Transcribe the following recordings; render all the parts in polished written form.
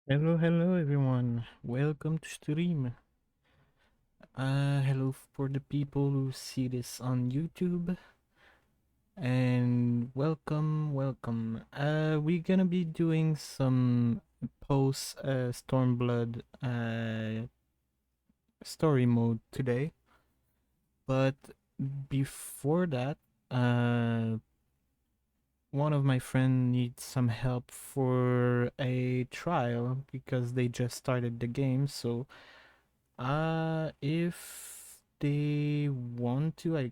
Hello everyone. Welcome to stream. Hello for the people who see this on YouTube, and welcome. We're gonna be doing some post Stormblood story mode today, but before that, uh, one of my friend needs some help for a trial because they just started the game, so if they want to,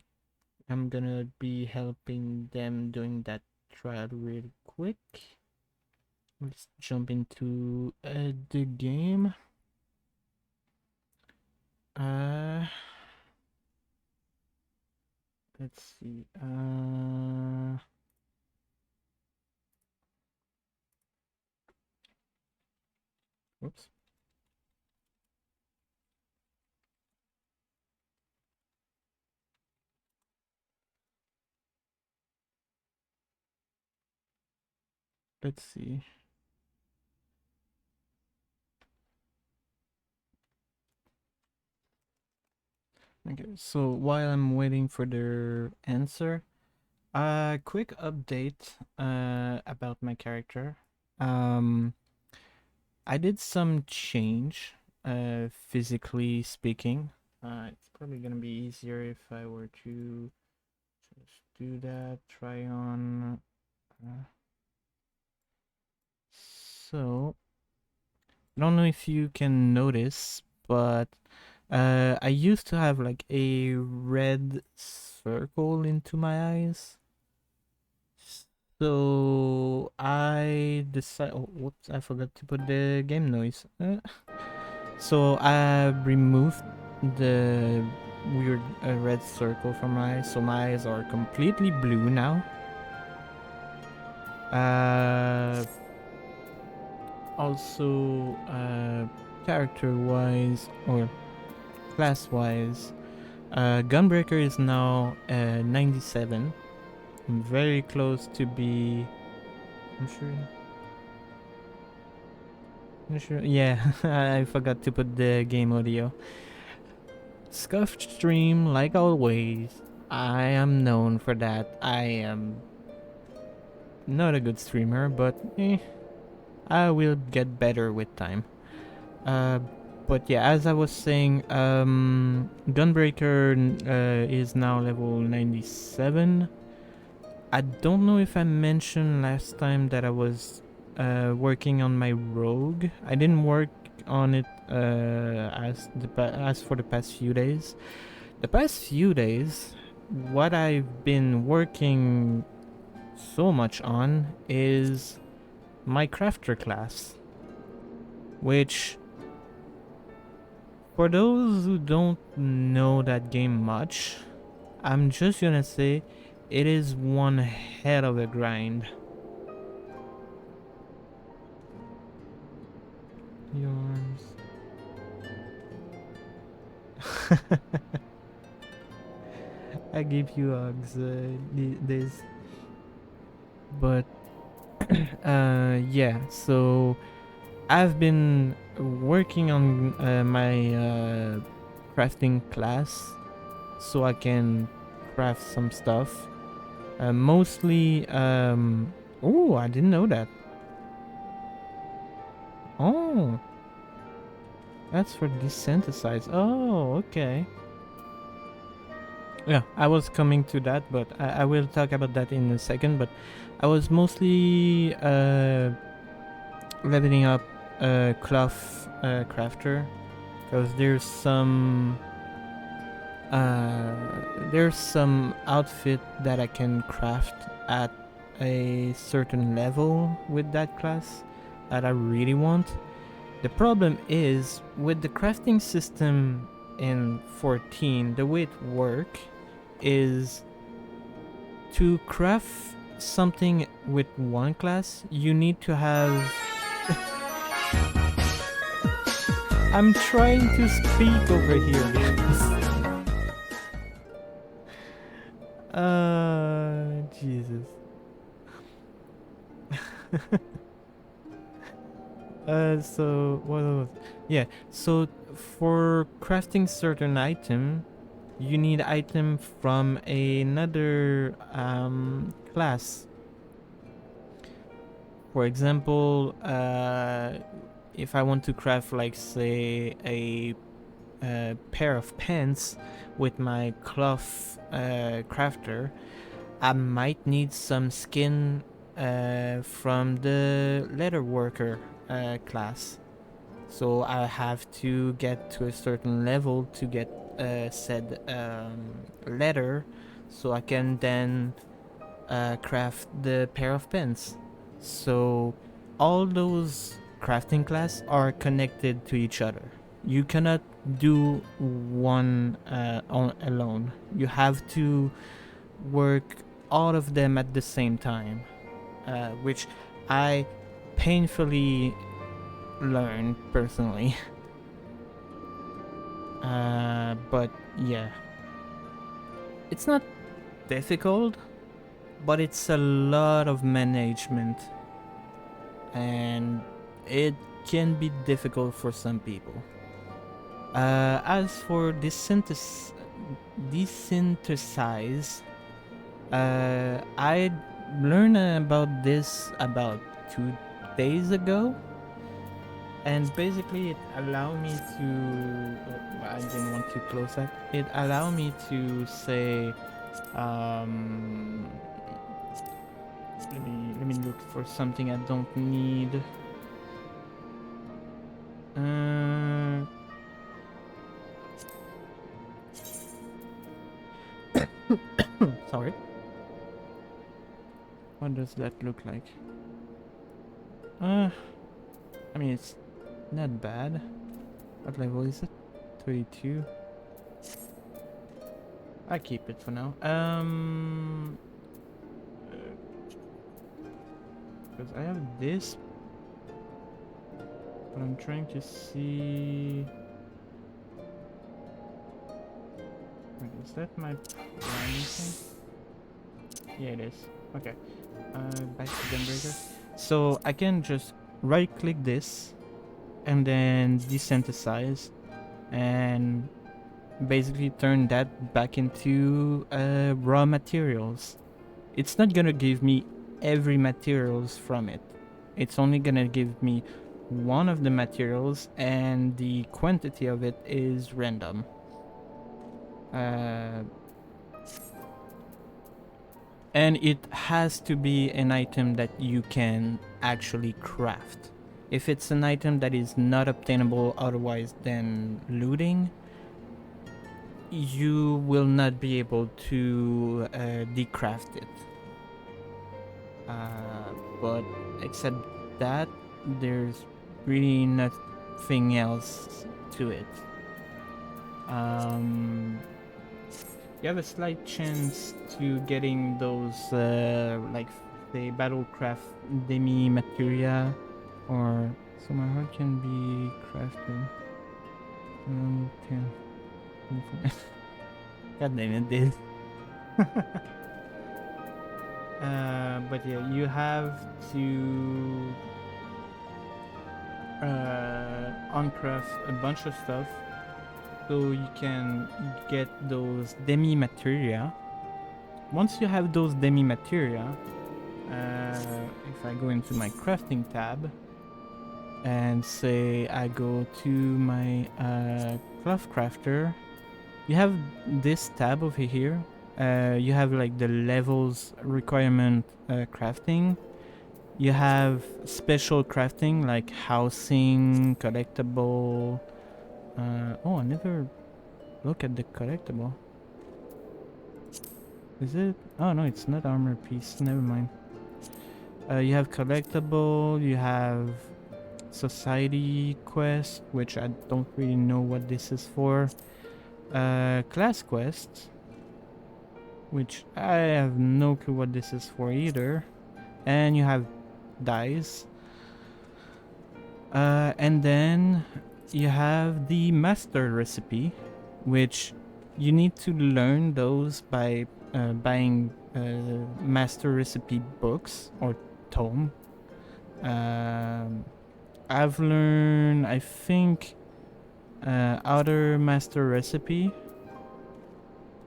I'm gonna be helping them doing that trial real quick. Let's jump into the game. Uh, let's see. Whoops. Let's see. Okay, so while I'm waiting for their answer, a quick update about my character. Um, I did some change, physically speaking. It's probably gonna be easier if I were to just do that. Try on. Uh, so I don't know if you can notice, but I used to have like a red circle into my eyes. So I decided. Oh, whoops! I forgot to put the game noise. So I removed the weird red circle from my eyes, so my eyes are completely blue now. Uh, also, character-wise or class-wise, Gunbreaker is now 97. I'm very close to be. I'm sure. I'm sure. Yeah, I forgot to put the game audio. Scuffed stream, like always. I am known for that. I am not a good streamer, but I will get better with time. Uh, but yeah, as I was saying, Gunbreaker is now level 97. I don't know if I mentioned last time that I was working on my rogue. I didn't work on it as for the past few days. The past few days, what I've been working so much on is my crafter class, which, for those who don't know that game much, I'm just gonna say it is one hell of a grind. Yours. I give you hugs, this, but yeah. So I've been working on my crafting class so I can craft some stuff. Mostly, oh, I didn't know that. Oh, that's for desynthesize. Oh, okay. Yeah, I was coming to that, but I will talk about that in a second. But I was mostly leveling up cloth crafter because there's some outfit that I can craft at a certain level with that class that I really want. The problem is with the crafting system in 14, the way it works is to craft something with one class, you need to have. I'm trying to speak over here, guys. Jesus. So what was? Yeah. So for crafting certain item, you need item from another class. For example, if I want to craft, like, say, a pair of pants with my cloth crafter, I might need some skin from the leather worker class. So I have to get to a certain level to get said leather, so I can then craft the pair of pants. So all those crafting class are connected to each other. You cannot do one alone. You have to work all of them at the same time, which I painfully learned personally. But yeah, it's not difficult, but it's a lot of management, and it can be difficult for some people. As for desynthesize, I learned about this about 2 days ago, and basically it allowed me to. I didn't want to close that. It allowed me to say, um, let me look for something I don't need. Sorry. What does that look like? I mean, it's not bad. What level is it? 32. I keep it for now. Because I have this, but I'm trying to see. Wait, is that my priming thing? Yeah, it is. Okay. Back to Gunbreaker. So I can just right click this and then desynthesize and basically turn that back into raw materials. It's not gonna give me every materials from it. It's only gonna give me one of the materials, and the quantity of it is random. And it has to be an item that you can actually craft. If it's an item that is not obtainable otherwise than looting, you will not be able to decraft it. But except that, there's really nothing else to it. You have a slight chance to getting those, like, the battlecraft demi materia, or so my heart can be crafted. 10. God damn it, dude. But yeah, you have to uncraft a bunch of stuff so you can get those demi materia. Once you have those demi materia, if I go into my crafting tab and say I go to my cloth crafter, you have this tab over here. You have like the levels requirement crafting. You have special crafting like housing, collectible. Oh, I never look at the collectible. Is it? Oh no, it's not armor piece. Never mind. You have collectible. You have society quest, which I don't really know what this is for. Class quest, which I have no clue what this is for either. And you have dice. And then you have the master recipe, which you need to learn those by buying master recipe books or tome. I've learned, I think, Outer Master Recipe,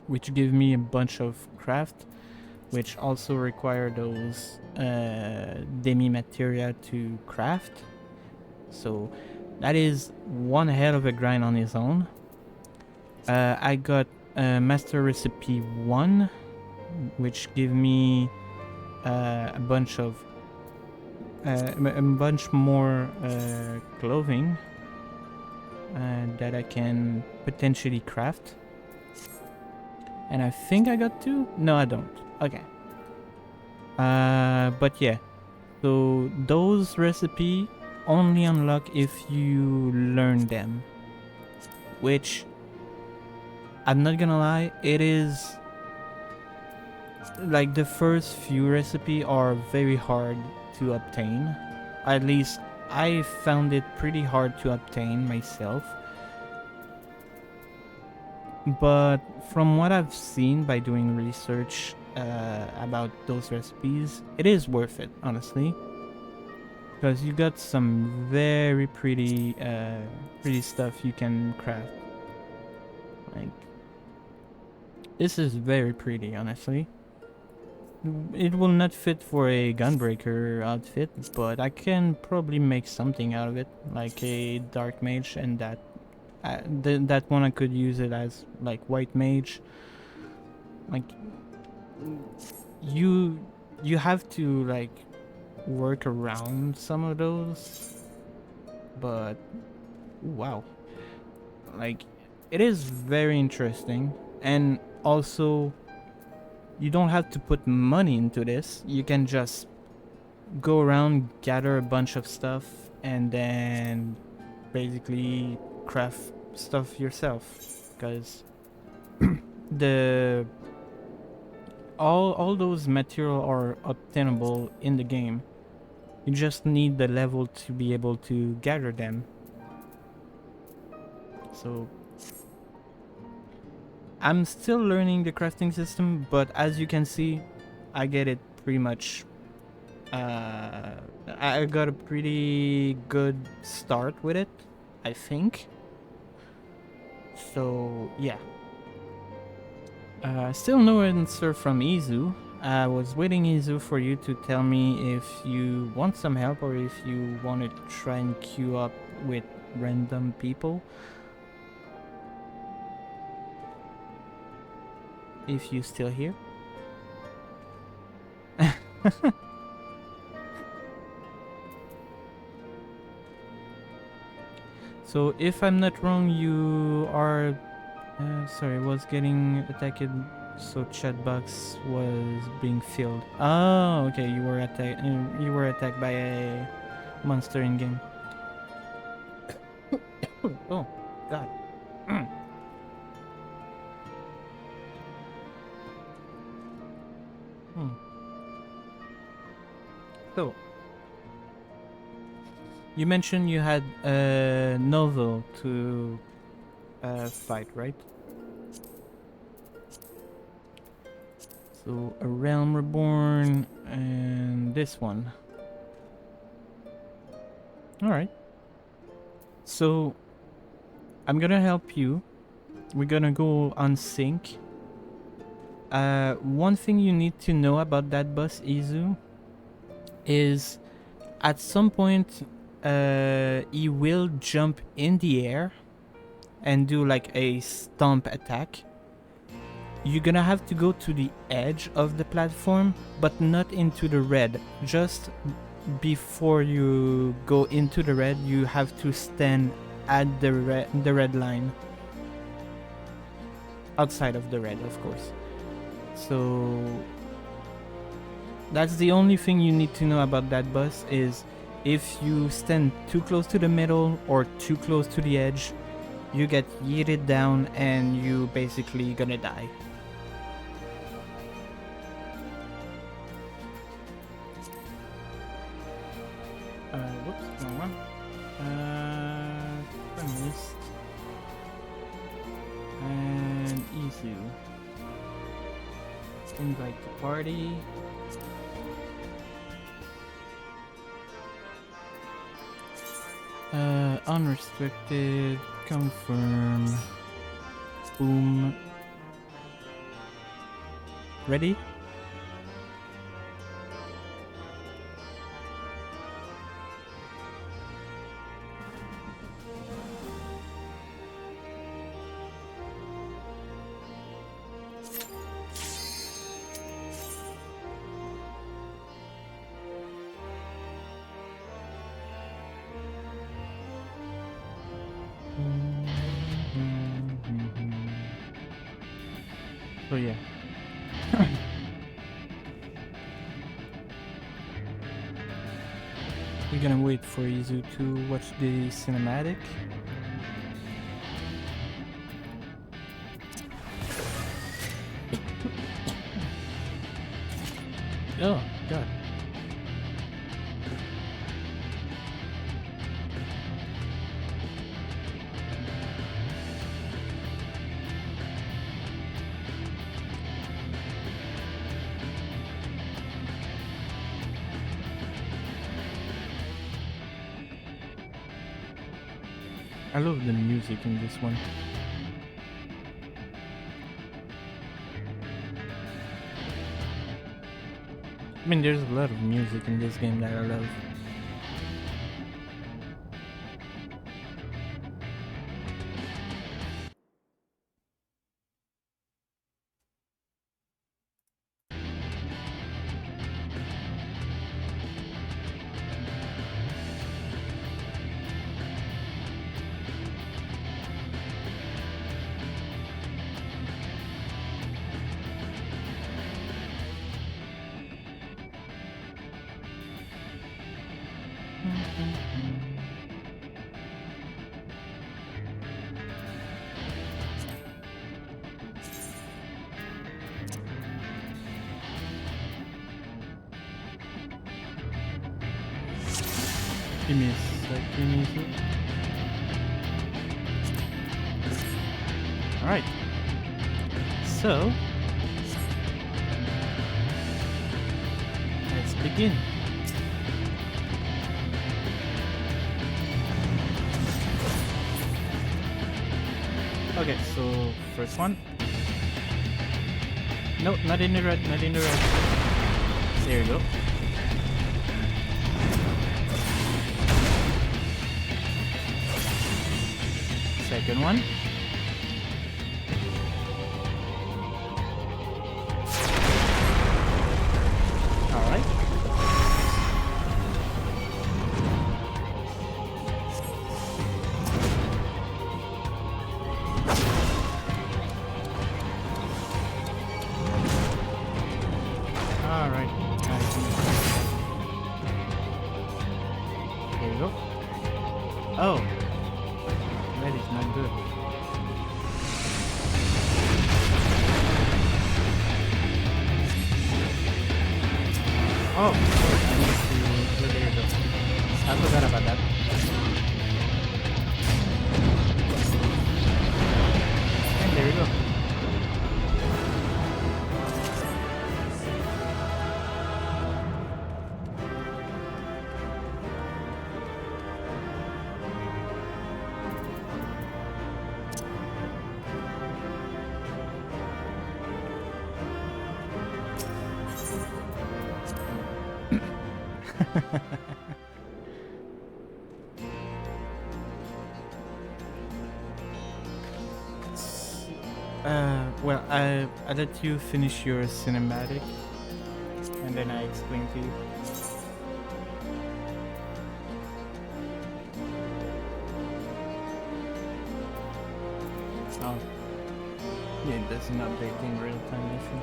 which give me a bunch of craft, which also require those demi materia to craft. So that is one hell of a grind on its own. I got Master Recipe 1, which give me a bunch more clothing that I can potentially craft. And I think I got 2? No, I don't. Okay. But yeah. So those recipe only unlock if you learn them. Which, I'm not gonna lie, it is... like the first few recipe are very hard to obtain. At least I found it pretty hard to obtain myself. But from what I've seen by doing research about those recipes, it is worth it, honestly. Because you got some very pretty stuff you can craft. Like, this is very pretty, honestly. It will not fit for a gunbreaker outfit, but I can probably make something out of it, like a dark mage, and that that one I could use it as like white mage. Like, you have to like work around some of those, but wow, like it is very interesting. And also, you don't have to put money into this. You can just go around, gather a bunch of stuff, and then basically craft stuff yourself. Because all those material are obtainable in the game. You just need the level to be able to gather them. So I'm still learning the crafting system, but as you can see, I get it pretty much. I got a pretty good start with it, I think. So yeah. Still no answer from Izu. I was waiting, Izu, for you to tell me if you want some help or if you want to try and queue up with random people. If you still here. So if I'm not wrong, you are sorry, was getting attacked, so chat box was being filled. Oh, okay, you were attacked by a monster in game. Oh god. So, you mentioned you had a novel to fight, right? So, A Realm Reborn and this one. Alright. So, I'm gonna help you. We're gonna go on sync. One thing you need to know about that boss, Izu, is at some point he will jump in the air and do like a stomp attack. You're gonna have to go to the edge of the platform, but not into the red. Just before you go into the red, you have to stand at the red line. Outside of the red, of course. So that's the only thing you need to know about that boss, is if you stand too close to the middle or too close to the edge, you get yeeted down and you basically gonna die. Whoops, wrong one. Feminist. And Izu. Invite to party. Unrestricted, confirm, boom. Ready? So yeah. We're gonna wait for Izu to watch the cinematic. Oh, God. I love the music in this one. I mean, there's a lot of music in this game that I love. Give me a second, Izu. Alright. So, let's begin. Okay, so first one. No, not in the red, not in the red. There you go. Second one. Alright. Alright. Nice. There you go. Oh. That is not good. Oh, there you go. I forgot about that. And there you go. Well, I let you finish your cinematic, and then I explain to you. Oh, yeah, it doesn't update in real time, I think.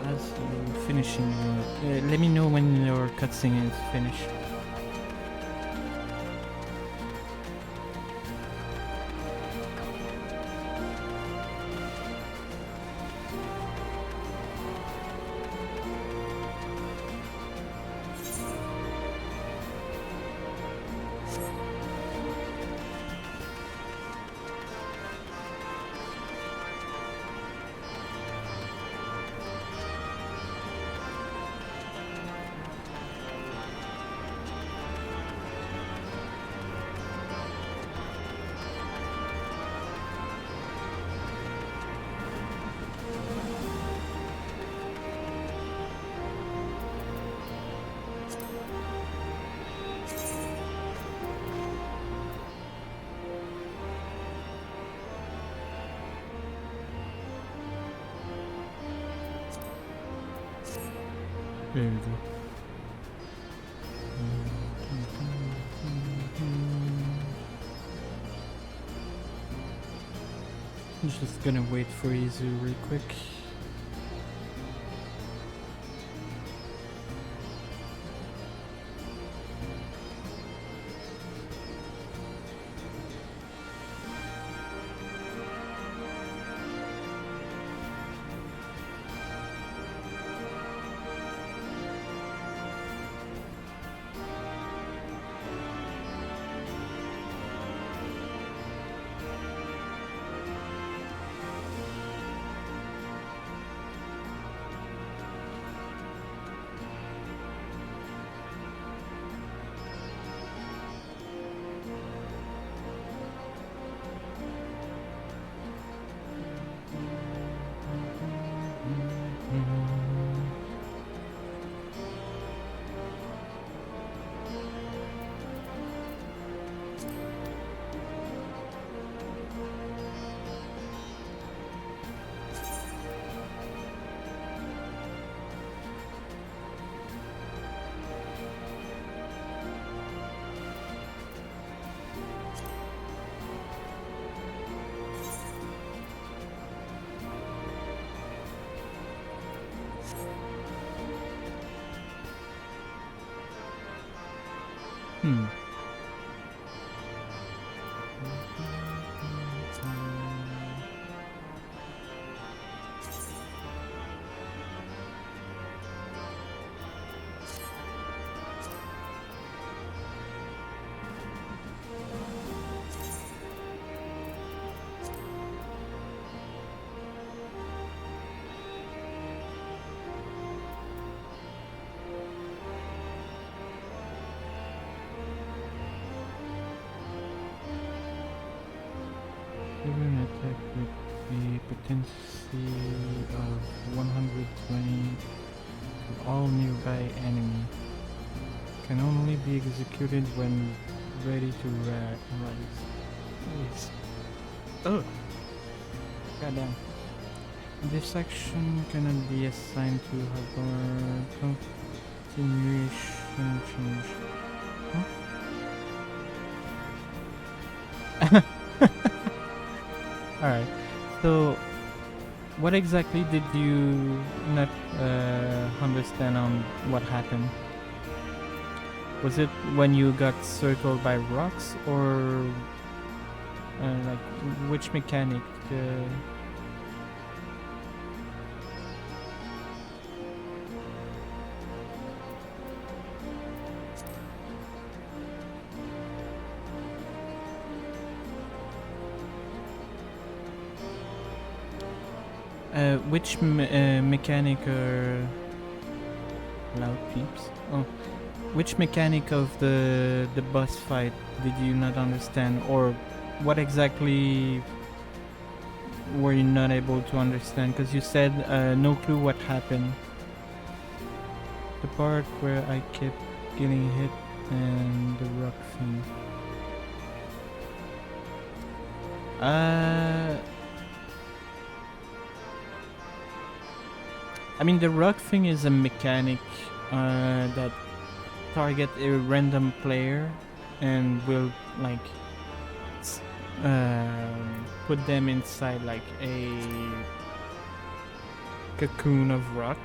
As you're finishing, let me know when your cutscene is finished. There we go. I'm just gonna wait for Izu real quick. Trigger an attack with a potency of 120 to all nearby enemy. Can only be executed when ready to rise. Yes. Oh! Goddamn. This action cannot be assigned to her continuation change. Huh? Alright, so what exactly did you not understand on what happened? Was it when you got circled by rocks, or like which mechanic? Which mechanic loud peeps? Oh, which mechanic of the boss fight did you not understand, or what exactly were you not able to understand? Because you said no clue what happened. The part where I kept getting hit and the rock thing. I mean, the rock thing is a mechanic that target a random player and will like put them inside like a cocoon of rock.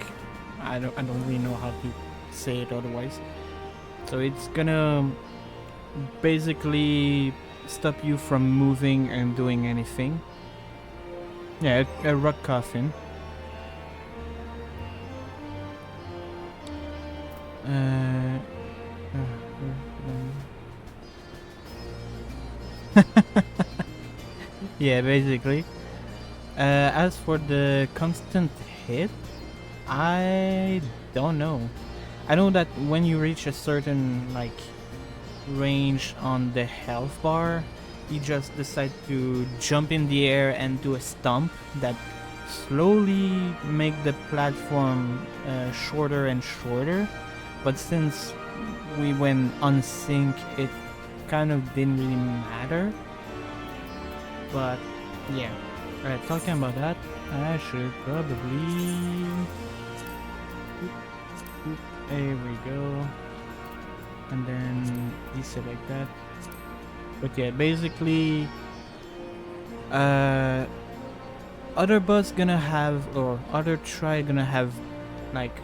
I don't really know how to say it otherwise. So it's gonna basically stop you from moving and doing anything. Yeah, a rock coffin. Yeah, basically. As for the constant hit, I don't know. I know that when you reach a certain like range on the health bar, you just decide to jump in the air and do a stomp that slowly make the platform shorter and shorter. But since we went on sync, it kind of didn't really matter. But yeah, talking about that, I should probably Oop, there we go. And then deselect that. But yeah, basically, other boss gonna have, or other try gonna have, like,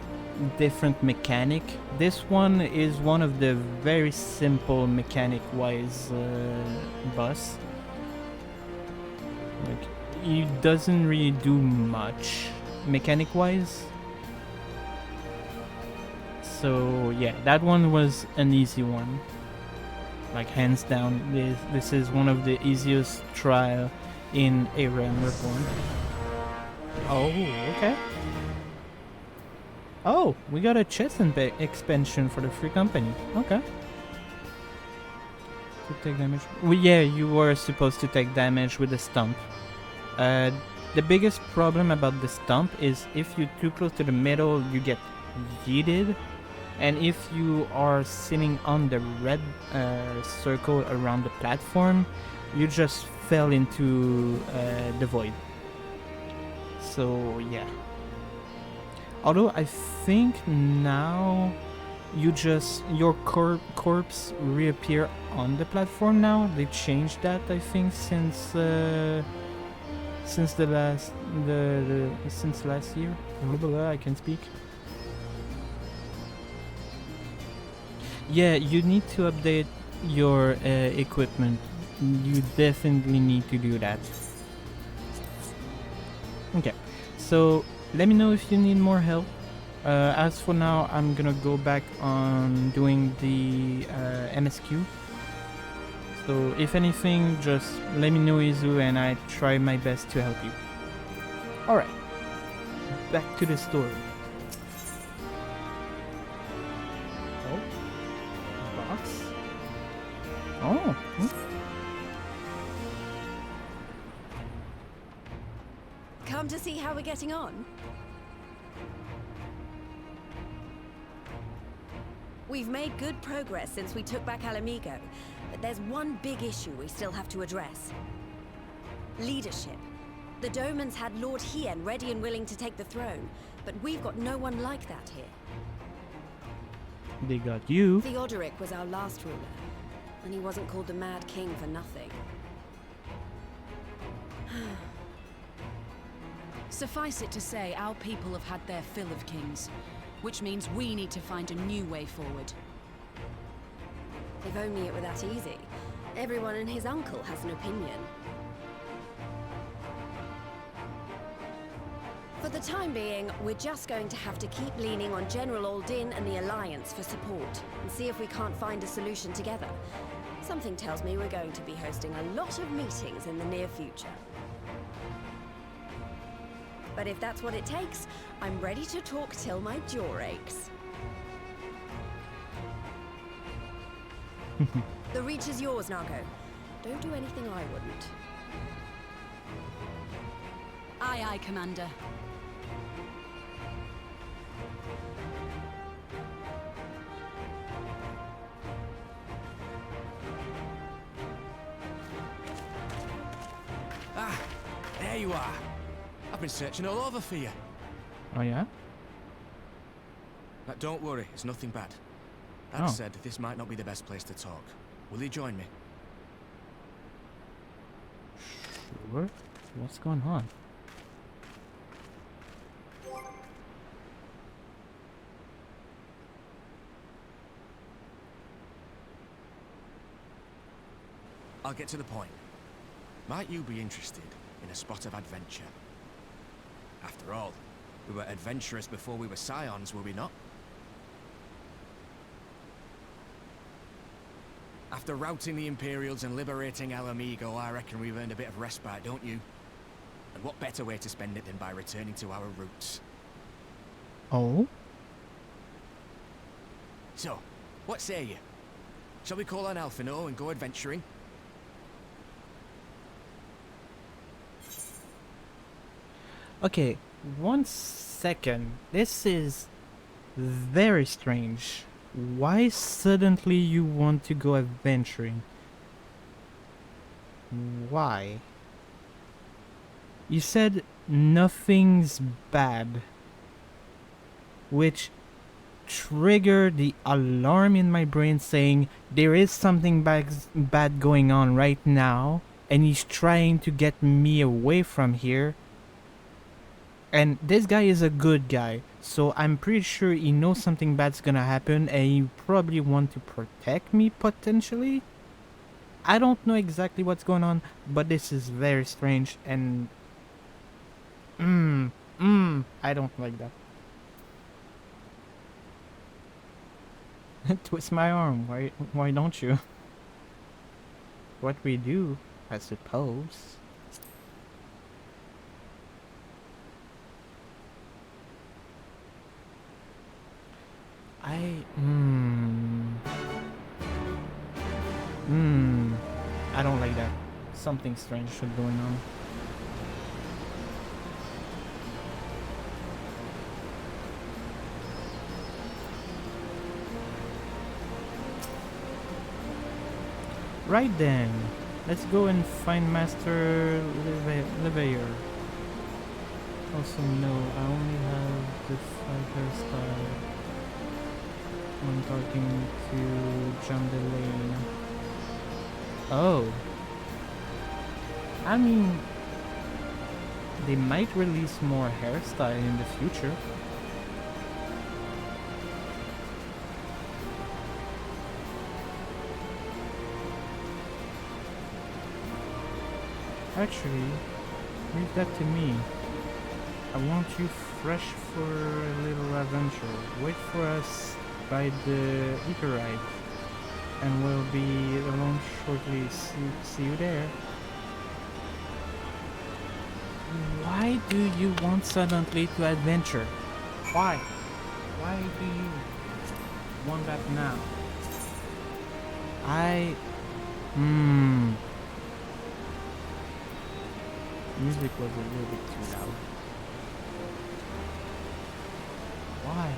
different mechanic. This one is one of the very simple mechanic-wise boss. Like, he doesn't really do much mechanic-wise. So yeah, that one was an easy one. Like, hands down, this is one of the easiest trial in A Realm Reborn. Oh, okay. Oh, we got a chest expansion for the free company. Okay. To take damage. Well, yeah, you were supposed to take damage with the stump. The biggest problem about the stump is if you're too close to the middle, you get yeeted. And if you are sitting on the red circle around the platform, you just fell into the void. So yeah. Although I think now your corpse reappear on the platform now. They changed that, I think, since last year. I can speak. Yeah, you need to update your equipment. You definitely need to do that. Okay, so let me know if you need more help. As for now, I'm gonna go back on doing the MSQ. So if anything, just let me know, Izu, and I try my best to help you. Alright, back to the story. Oh, box. Oh. Come to see how we're getting on? We've made good progress since we took back Alamigo, but there's one big issue we still have to address. Leadership. The Domans had Lord Hien ready and willing to take the throne, but we've got no one like that here. They got you. Theodoric was our last ruler, and he wasn't called the Mad King for nothing. Suffice it to say, our people have had their fill of kings, which means we need to find a new way forward. If only it were that easy. Everyone and his uncle has an opinion. For the time being, we're just going to have to keep leaning on General Aldin and the Alliance for support, and see if we can't find a solution together. Something tells me we're going to be hosting a lot of meetings in the near future. But if that's what it takes, I'm ready to talk till my jaw aches. The Reach is yours, Nago. Don't do anything I wouldn't. Aye, aye, Commander. Ah, there you are. I've been searching all over for you. Oh yeah? But don't worry, it's nothing bad. That said, this might not be the best place to talk. Will you join me? Sure. What's going on? I'll get to the point. Might you be interested in a spot of adventure? After all, we were adventurous before we were scions, were we not? After routing the Imperials and liberating Alamigo, I reckon we've earned a bit of respite, don't you? And what better way to spend it than by returning to our roots? Oh? So, what say you? Shall we call on Alphino and go adventuring? Okay, 1 second. This is very strange. Why suddenly you want to go adventuring? Why? You said nothing's bad. Which trigger the alarm in my brain saying there is something bad going on right now, and he's trying to get me away from here. And this guy is a good guy, so I'm pretty sure he knows something bad's gonna happen, and he probably want to protect me potentially. I don't know exactly what's going on, but this is very strange, and I don't like that. Twist my arm. Why don't you? What we do, I suppose. I don't like that. Something strange is going on. Right then, let's go and find Master Leveilleur. Also, no, I only have the 5 hairstyle when talking to John Delane. Oh. I mean, they might release more hairstyle in the future. Actually, leave that to me. I want you fresh for a little adventure. Wait for us by the Icarite, and we'll be along shortly. See you there. Why do you want suddenly to adventure? Why? Why do you want that now? Music was a little bit too loud. Why?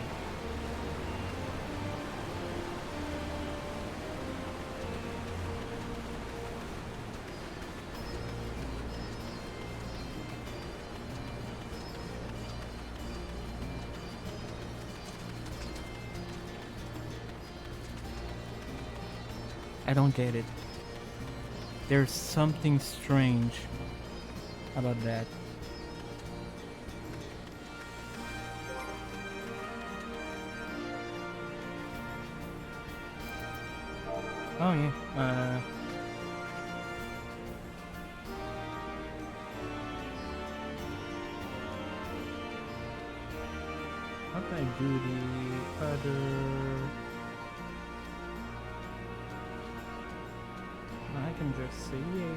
I don't get it. There's something strange about that. Oh yeah, how can I do the other? I can just say yay.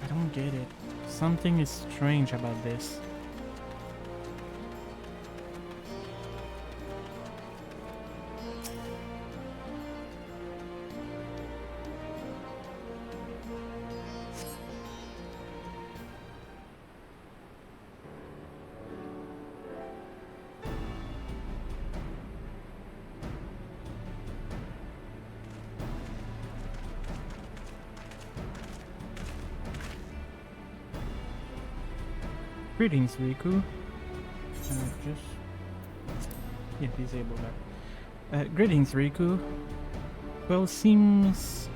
I don't get it. Something is strange about this. Greetings, Riku. Disable that. Greetings, Riku. Seems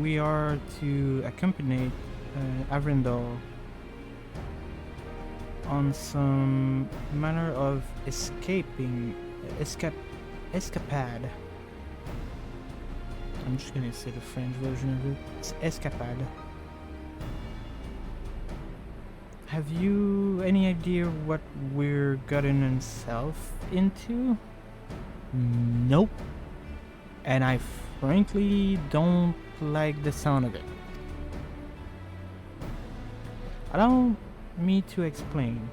we are to accompany Arendelle on some manner of escapade. I'm just gonna say the French version of it. It's escapade. Have you any idea what we're gotten ourselves into? Nope. And I frankly don't like the sound of it. Allow me to explain.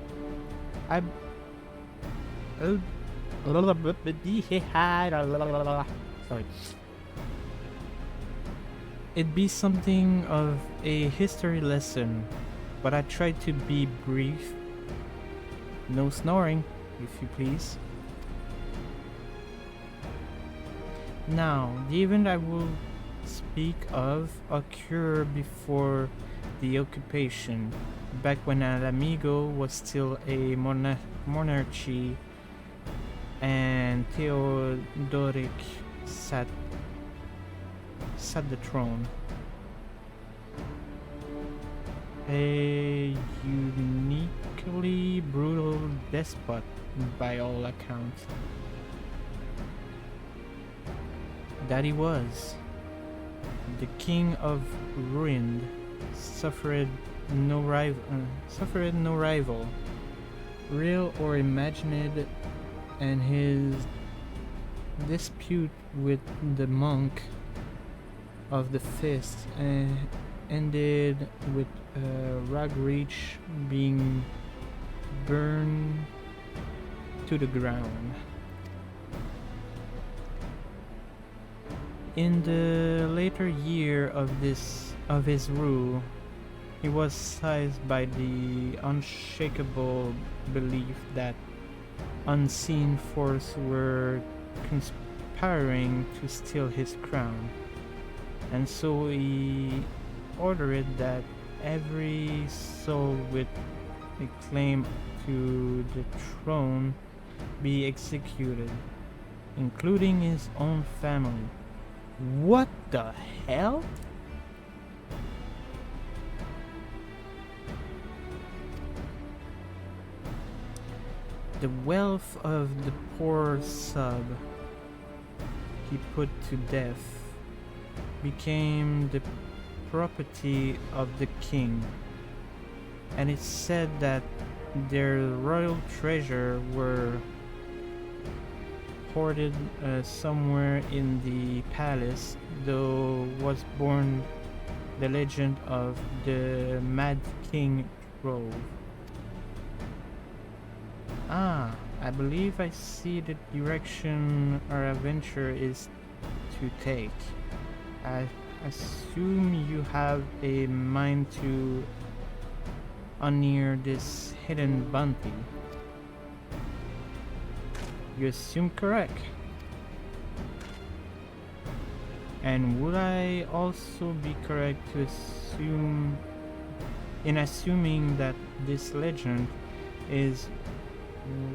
Sorry. It'd be something of a history lesson, but I tried to be brief. No snoring, if you please. Now, the event I will speak of occurred before the occupation, back when Alamigo was still a monarchy and Theodoric sat the throne. A uniquely brutal despot by all accounts. That he was. The king of Ruined suffered no rival, real or imagined, and his dispute with the monk of the Fist ended with Ragreach being burned to the ground. In the later year of his rule, he was seized by the unshakable belief that unseen forces were conspiring to steal his crown, and so he ordered that every soul with a claim to the throne be executed, including his own family. What the hell? The wealth of the poor sub he put to death became the property of the king, and it's said that their royal treasure were hoarded somewhere in the palace, though was born the legend of the Mad King Grove. Ah, I believe I see the direction our adventure is to take. I assume you have a mind to unear this hidden bounty. You assume correct. And would I also be correct to assuming that this legend is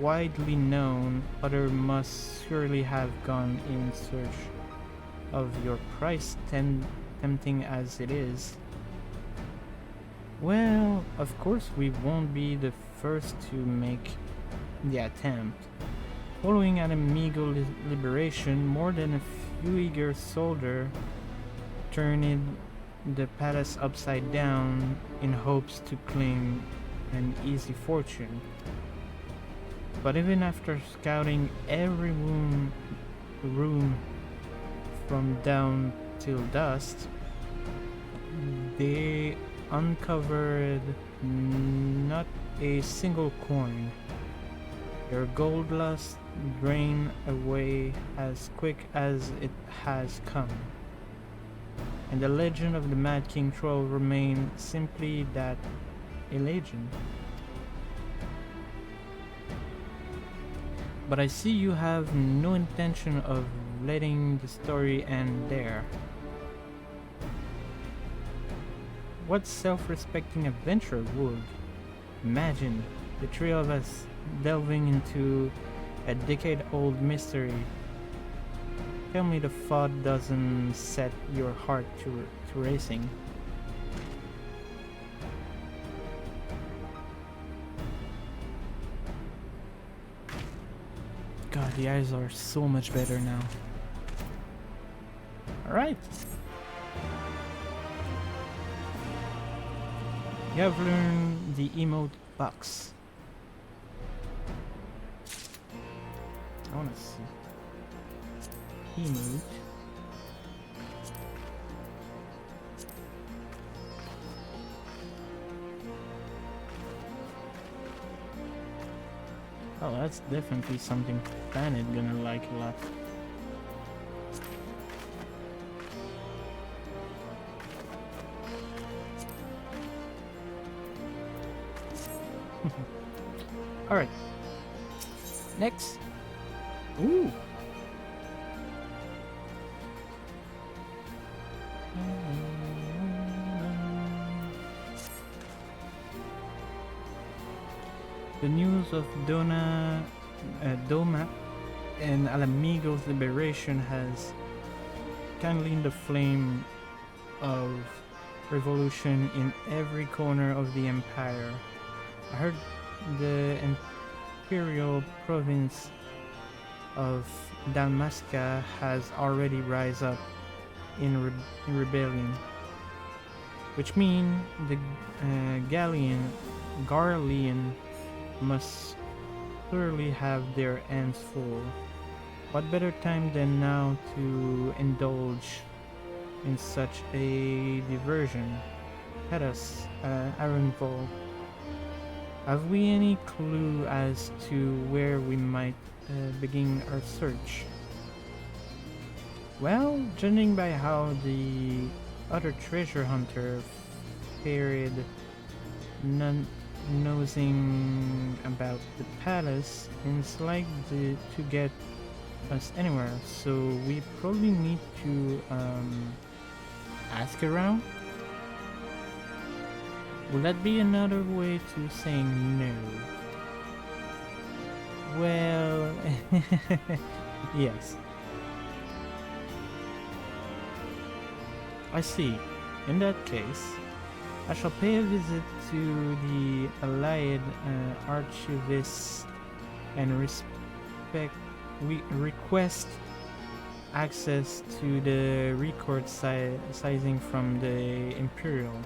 widely known, others must surely have gone in search of your price, tempting as it is? Well, of course we won't be the first to make the attempt. Following Alamigo liberation, more than a few eager soldiers turned the palace upside down in hopes to claim an easy fortune. But even after scouting every room from dawn till dusk, they uncovered not a single coin. Their gold lust drained away as quick as it has come, and the legend of the Mad King Troll remained simply that, a legend. But I see you have no intention of letting the story end there. What self-respecting adventurer would? Imagine the three of us delving into a decade-old mystery. Tell me the thought doesn't set your heart to racing. God, the eyes are so much better now. Alright. You have learned the emote box. I wanna see. Emote. Oh, that's definitely something Planet gonna like a lot. Alright. Next. Ooh. cause of Doma and Alamigo's liberation has kindled the flame of revolution in every corner of the empire. I heard the imperial province of Dalmasca has already rise up in rebellion, which means the Garlean must surely have their hands full. What better time than now to indulge in such a diversion? Let us, Ironvolt. Have we any clue as to where we might begin our search? Well, judging by how the other treasure hunter fared, none nosing about the palace, it's like to get us anywhere, so we probably need to ask around. Will that be another way to saying no? Well, yes. I see. In that case, I shall pay a visit to the Allied Archivist and request access to the record sizing from the Imperial.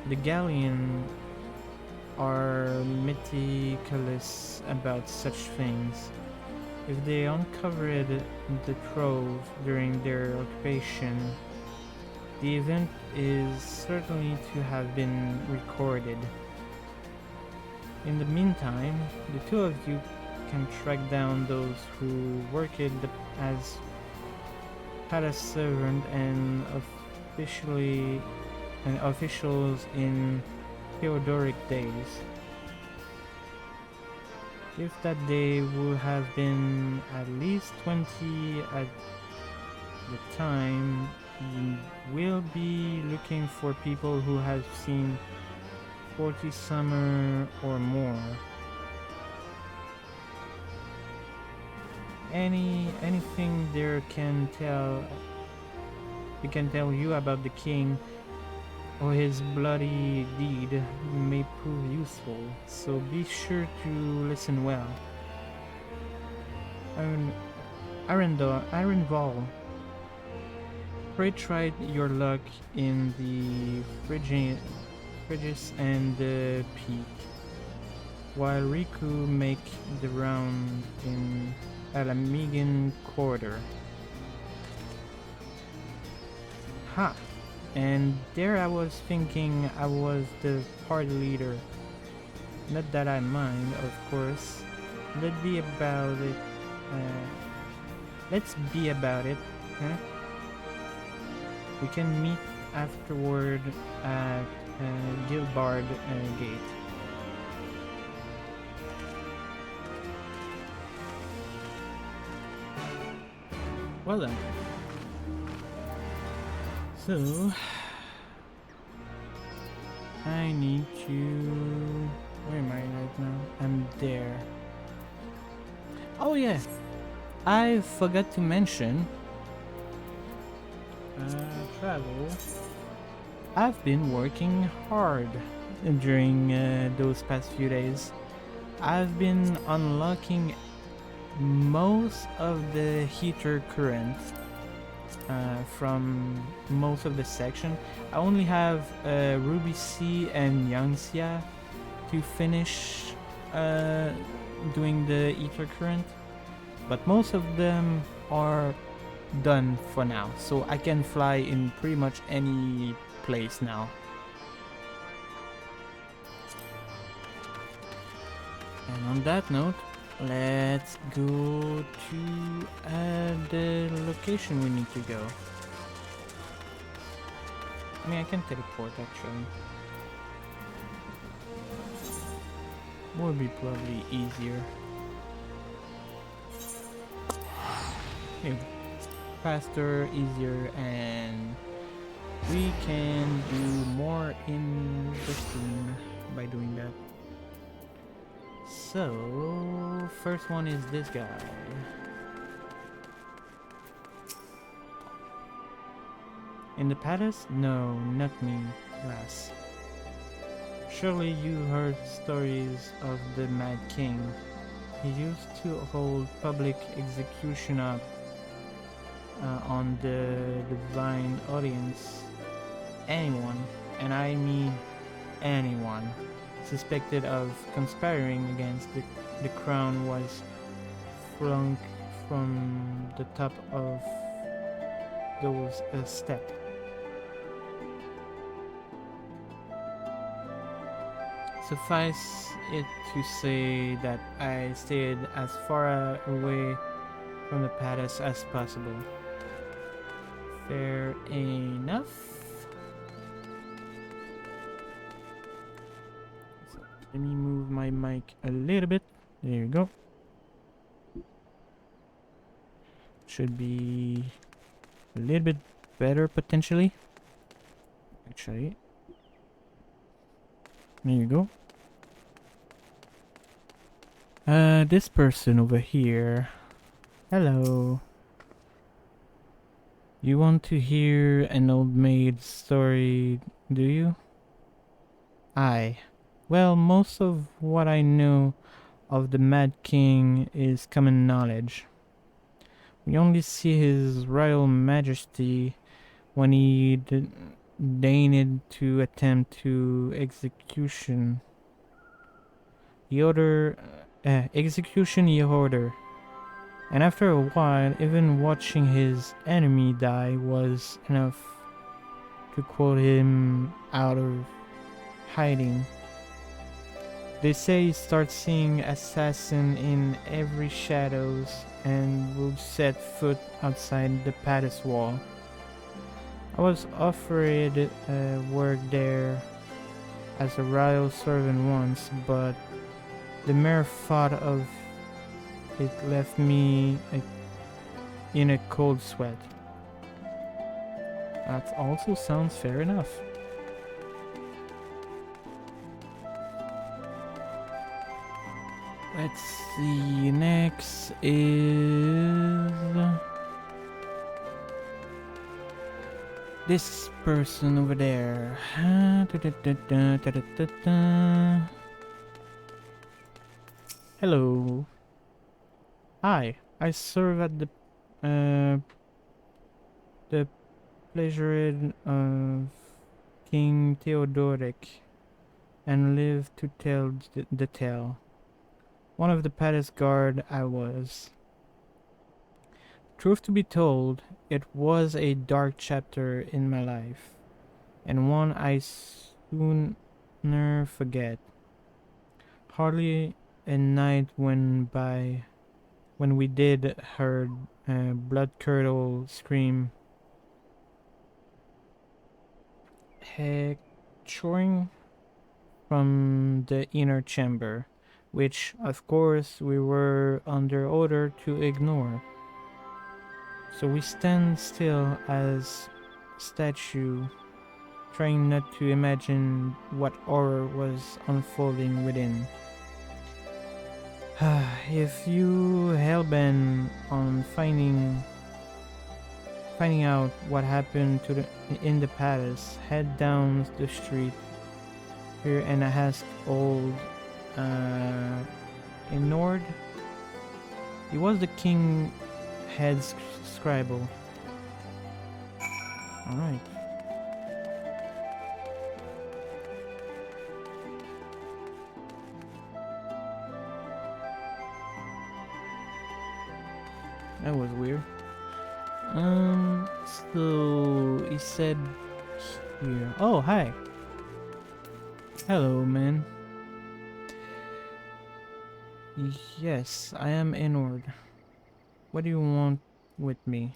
The Galleon are meticulous about such things. If they uncovered the trove during their occupation, the event is certainly to have been recorded. In the meantime, the two of you can track down those who worked as palace servant and officials in Theodoric days. If that day would have been at least 20 at the time, you will be looking for people who have seen 40 summer or more. Anything there can tell you about the king or his bloody deed may prove useful, so be sure to listen well. Ironval, pray try your luck in the Frigis and the Peak, while Riku make the round in Alamigan Quarter. Ha! And there I was thinking I was the party leader. Not that I mind, of course. Let's be about it. Huh? We can meet afterward at Gilbard Gate. Well then. So I need to... Where am I right now? I'm there. Oh yeah, I forgot to mention travel. I've been working hard during those past few days. I've been unlocking most of the heater current from most of the section. I only have Ruby C and Yangxia to finish doing the ether current, but most of them are done for now, so I can fly in pretty much any place now. And on that note, let's go to the location we need to go. I mean, I can teleport actually. Would be probably easier. Here. Faster, easier, and we can do more in the stream. by doing that. So, first one is this guy. In the palace? No, not me, lass. Surely you heard stories of the Mad King. He used to hold public execution up on the divine audience. Anyone, and I mean anyone, suspected of conspiring against the crown was flung from the top of those steps. Suffice it to say that I stayed as far away from the palace as possible. Fair enough. So, let me move my mic a little bit. There you go. Should be a little bit better potentially. Actually. There you go. This person over here. Hello. You want to hear an old maid story, do you? Aye. Well, most of what I know of the Mad King is common knowledge. We only see his royal majesty when he deigned to attempt to execution. Execution he order. And after a while, even watching his enemy die was enough to quote him out of hiding. They say he starts seeing assassin in every shadows and would set foot outside the palace wall. I was offered work there as a royal servant once, but the mere thought of it left me in a cold sweat. That also sounds fair enough. Let's see, next is this person over there. Hello. Hi, I serve at the pleasure of King Theodoric and live to tell the tale. One of the palace guard I was. Truth to be told, it was a dark chapter in my life, and one I sooner forget. Hardly a night went by when we did heard blood-curdle scream echoing from the inner chamber, which, of course, we were under order to ignore. So we stand still as statue, trying not to imagine what horror was unfolding within. If you hellbent on finding out what happened in the palace, head down the street here and ask old Inord. He was the king head scribble. Alright. That was weird. So he said here. Oh, hi. Hello, man. Yes, I am Inord. What do you want with me?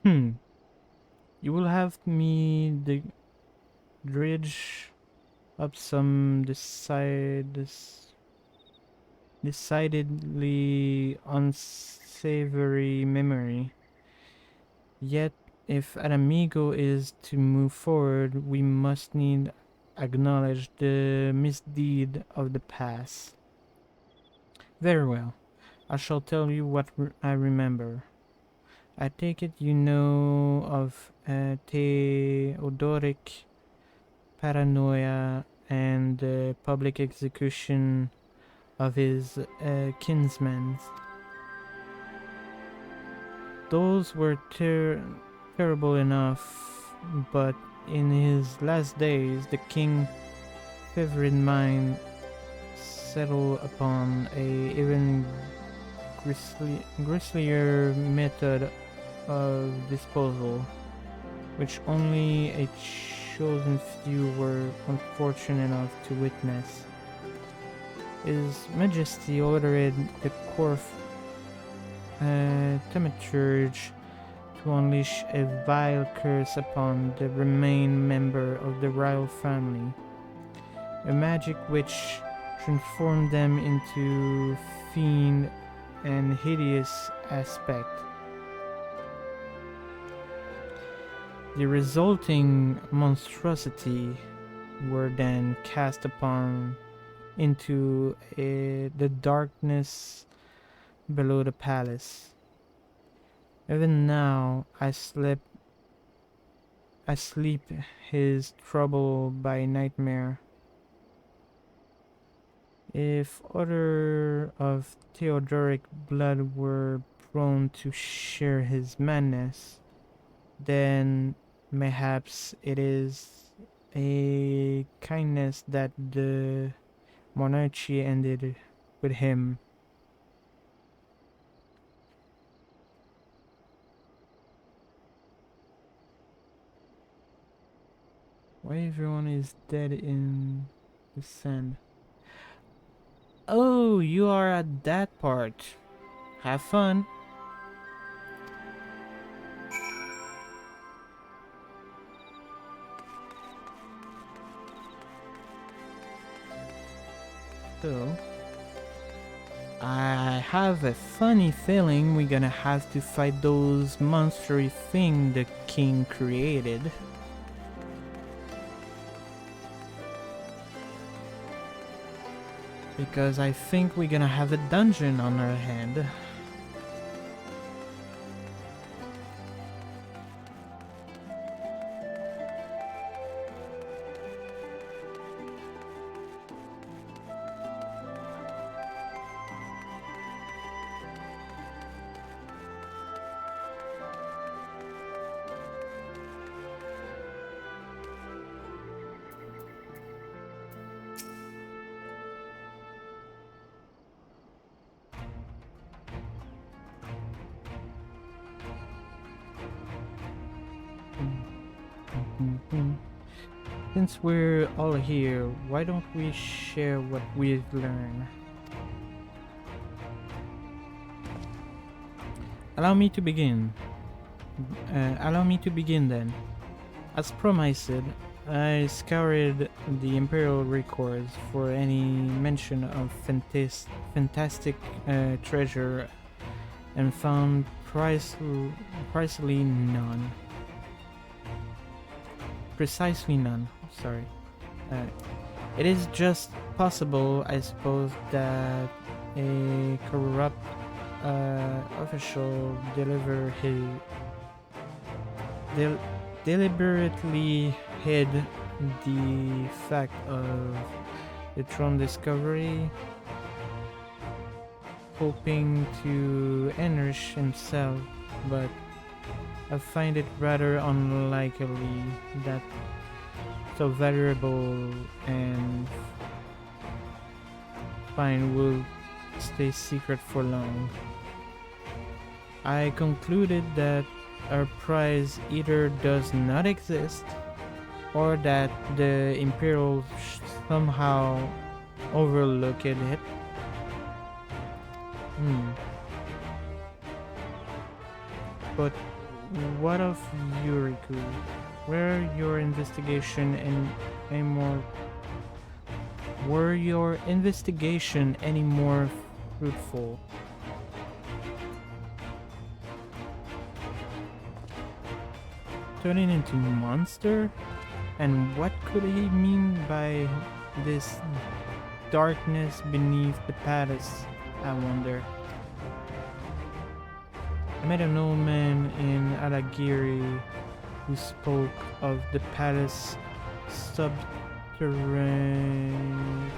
You will have me dredge up some decidedly unsavory memory. Yet If Amigo is to move forward, we must need acknowledge the misdeed of the past. Very well. I shall tell you what I remember. I take it you know of Theodoric paranoia and the public execution of his kinsmen. Those were terrible enough, but in his last days, the king favorite mind settled upon a even grislier method of disposal, which only a chosen few were unfortunate enough to witness. His Majesty ordered the court thaumaturge to unleash a vile curse upon the remaining member of the royal family, a magic which transformed them into fiend and hideous aspect. The resulting monstrosity were then cast upon into the darkness below the palace. Even now I sleep his trouble by nightmare. If other of Theodoric blood were prone to share his madness, then mayhaps it is a kindness that the monarchy ended with him. Why everyone is dead in the sand? Oh, you are at that part. Have fun. So, I have a funny feeling we're gonna have to fight those monstery things the king created. Because I think we're gonna have a dungeon on our hand. Since we're all here, why don't we share what we've learned? Allow me to begin then. As promised, I scoured the Imperial records for any mention of fantastic treasure and found precisely none. Sorry. It is just possible, I suppose, that a corrupt official deliberately hid the fact of the throne discovery, hoping to enrich himself, but I find it rather unlikely that so valuable and fine will stay secret for long. I concluded that our prize either does not exist or that the Imperial somehow overlooked it. But what of Yuriku? Were your investigation any more fruitful? turning into monster? And what could he mean by this darkness beneath the palace, I wonder? I met an old man in Alagiri who spoke of the palace subterranean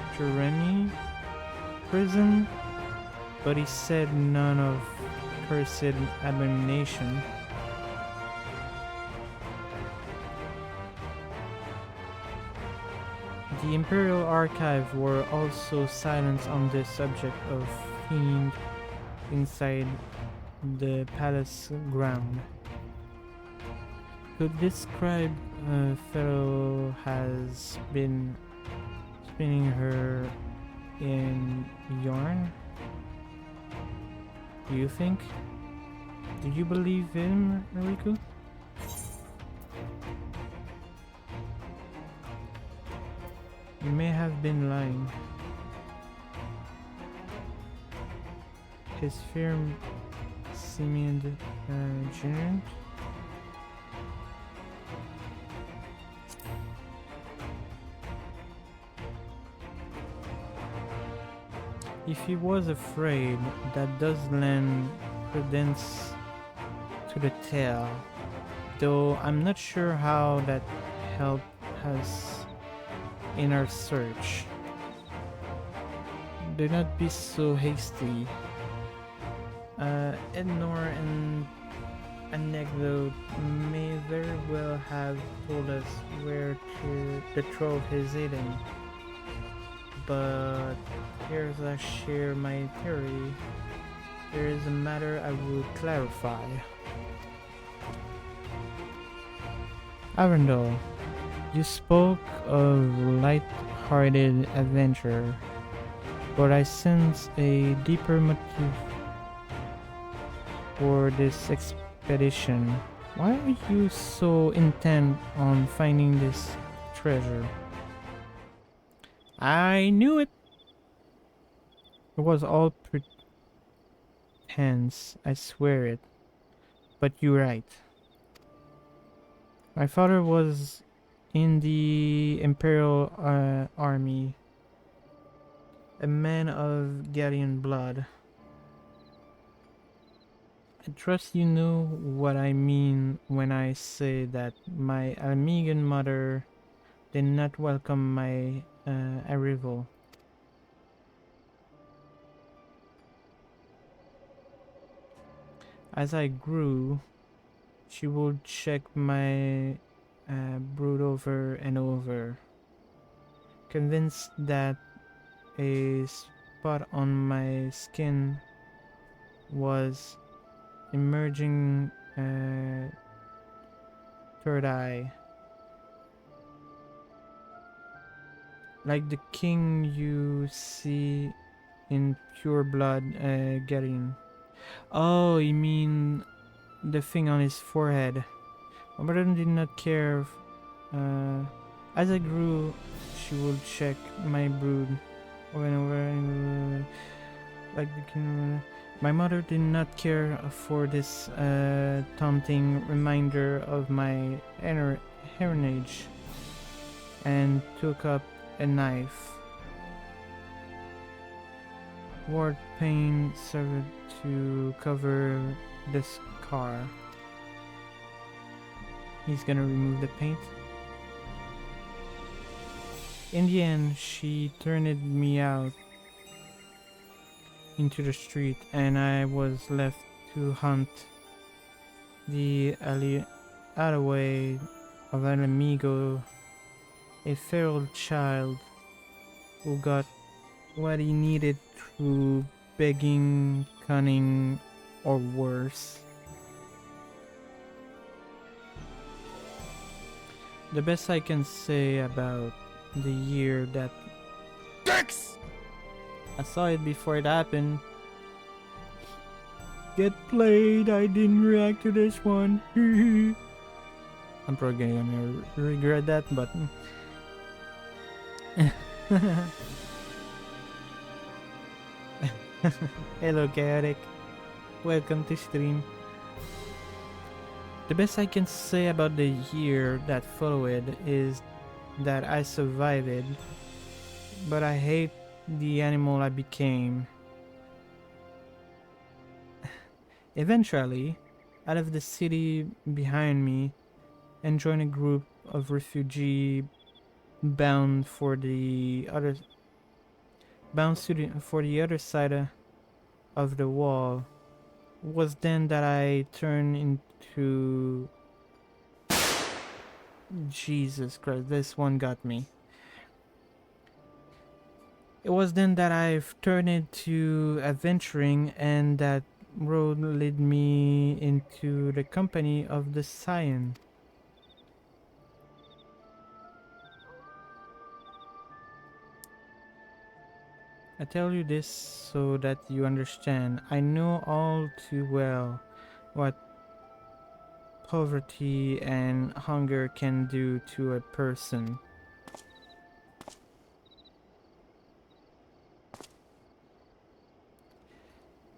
prison, but he said none of cursed abomination. The Imperial Archive were also silent on the subject of fiend inside the palace ground. Could this scribe fellow has been spinning her in yarn? Do you think? Did you believe him, Riku? You may have been lying. His fear seemed genuine. If he was afraid, that does lend credence to the tale, though I'm not sure how that helped us in our search. Do not be so hasty. Ednor and anecdote may very well have told us where the trove is hidden. But here's I share my theory. There is a matter I will clarify. Arundel, you spoke of light-hearted adventure, but I sense a deeper motive for this expedition. Why are you so intent on finding this treasure? I knew it! It was all pretense, I swear it. But you're right. My father was in the Imperial Army, a man of Gallian blood. I trust you know what I mean when I say that my Almegan mother did not welcome my arrival. As I grew, she would check my brood over and over, convinced that a spot on my skin was emerging third eye. Like the king you see in Pure Blood Garin. Oh, you mean the thing on his forehead. My mother did not care. As I grew, she would check my brood over and over and like the king. My mother did not care for this taunting reminder of my heritage and took up a knife. Ward paint served to cover the scar. He's gonna remove the paint. In the end, she turned me out into the street and I was left to hunt the alleyway of an amigo, a feral child who got what he needed through begging, cunning, or worse. The best I can say about the year that Dex! I saw it before it happened. Get played, I didn't react to this one. I'm probably gonna regret that, but hello Chaotic, welcome to stream. The best I can say about the year that followed is that I survived it, but I hate the animal I became. Eventually, I left the city behind me and joined a group of refugees bound for the other for the other side of the wall. It was then that I turned into Jesus Christ, this one got me. It was then that I've turned into adventuring, and that road led me into the company of the Scion. I tell you this so that you understand. I know all too well what poverty and hunger can do to a person.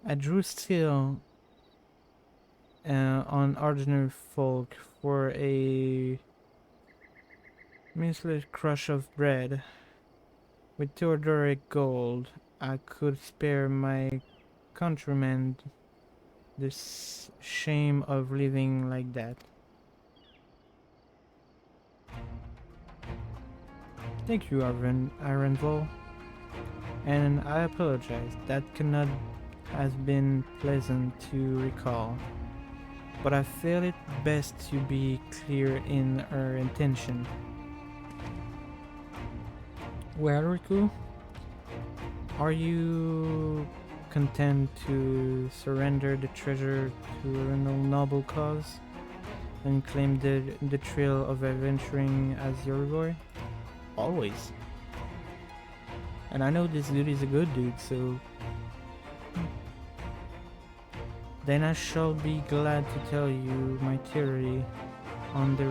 I drew still on ordinary folk for a measless crush of bread. With Theodoric gold, I could spare my countrymen this shame of living like that. Thank you, Ironville. And I apologize, that cannot have been pleasant to recall. But I feel it best to be clear in our intention. Well, Riku, are you content to surrender the treasure to a noble cause and claim the thrill of adventuring as your reward? Always. And I know this dude is a good dude, so then I shall be glad to tell you my theory on the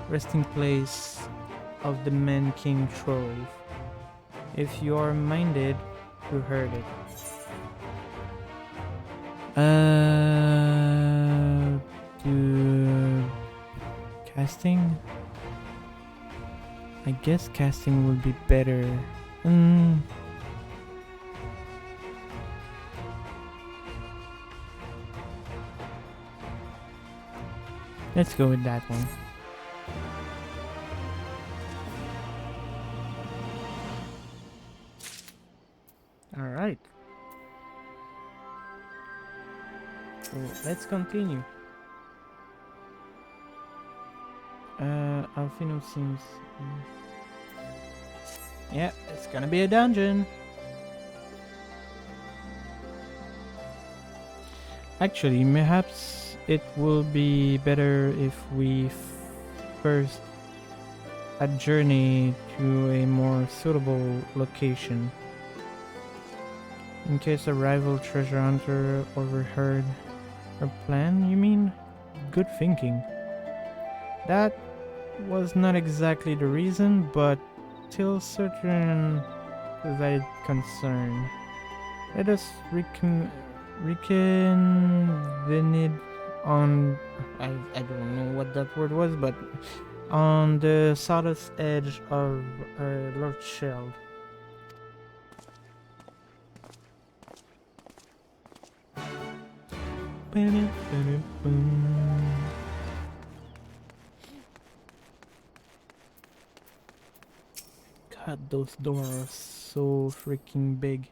resting place of the Man King Trove, if you are minded to heard it. To casting? I guess casting would be better. Let's go with that one. Alright. So let's continue. Alfino seems... yeah, it's gonna be a dungeon. Actually, perhaps it will be better if we first a journey to a more suitable location. In case a rival treasure hunter overheard our plan, you mean? Good thinking. That was not exactly the reason, but still certain valid concern. Let us reconvene on... I don't know what that word was, but on the southeast edge of Lord Shell. God, those doors are so freaking big.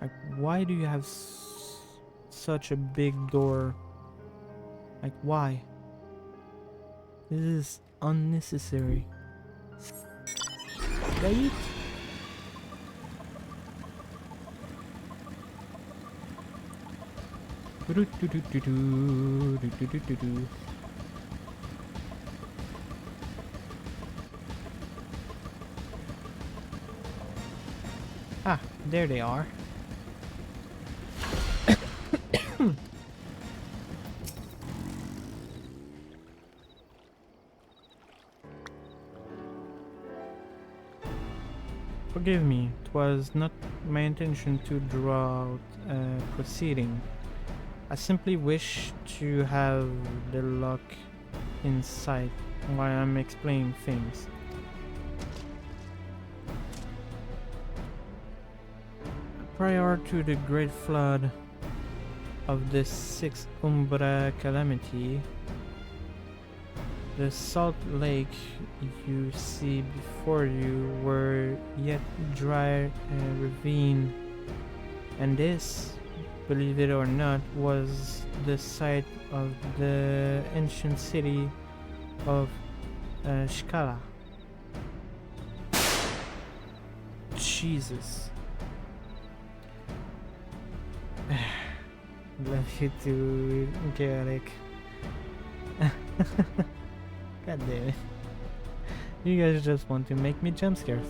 Like, why do you have such a big door? Like, why? This is unnecessary. Did I eat? Ah, there they are. Forgive me, it was not my intention to draw out a proceeding. I simply wish to have the luck in sight while I'm explaining things. Prior to the great flood of the Sixth Umbra calamity, the salt lake you see before you were yet dry ravine, and this, believe it or not, was the site of the ancient city of Shkala. Jesus. Love you too, chaotic. God damn it. You guys just want to make me jump scares.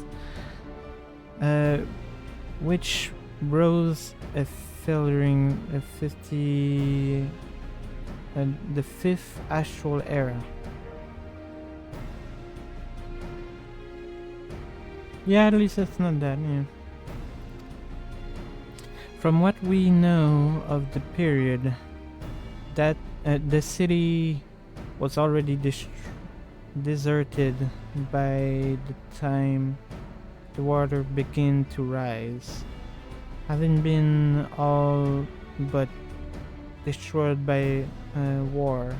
Which rose a failing 50 the fifth astral era. Yeah, at least it's not that, yeah. From what we know of the period, that the city was already deserted by the time the water began to rise, having been all but destroyed by war.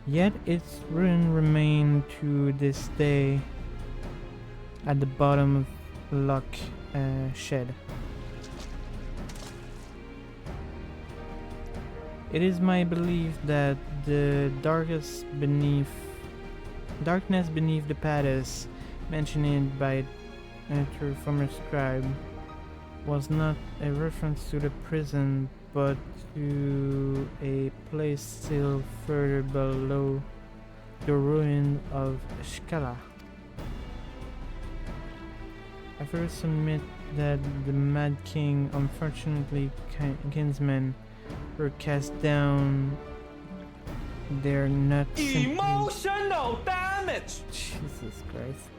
Yet its ruin remain to this day at the bottom of Loch Shed. It is my belief that the darkness beneath the palace mentioned by a former scribe was not a reference to the prison, but to a place still further below the ruin of Shkala. I first submit that the Mad King, unfortunately kinsmen, were cast down there not Emotional damage! Jesus Christ.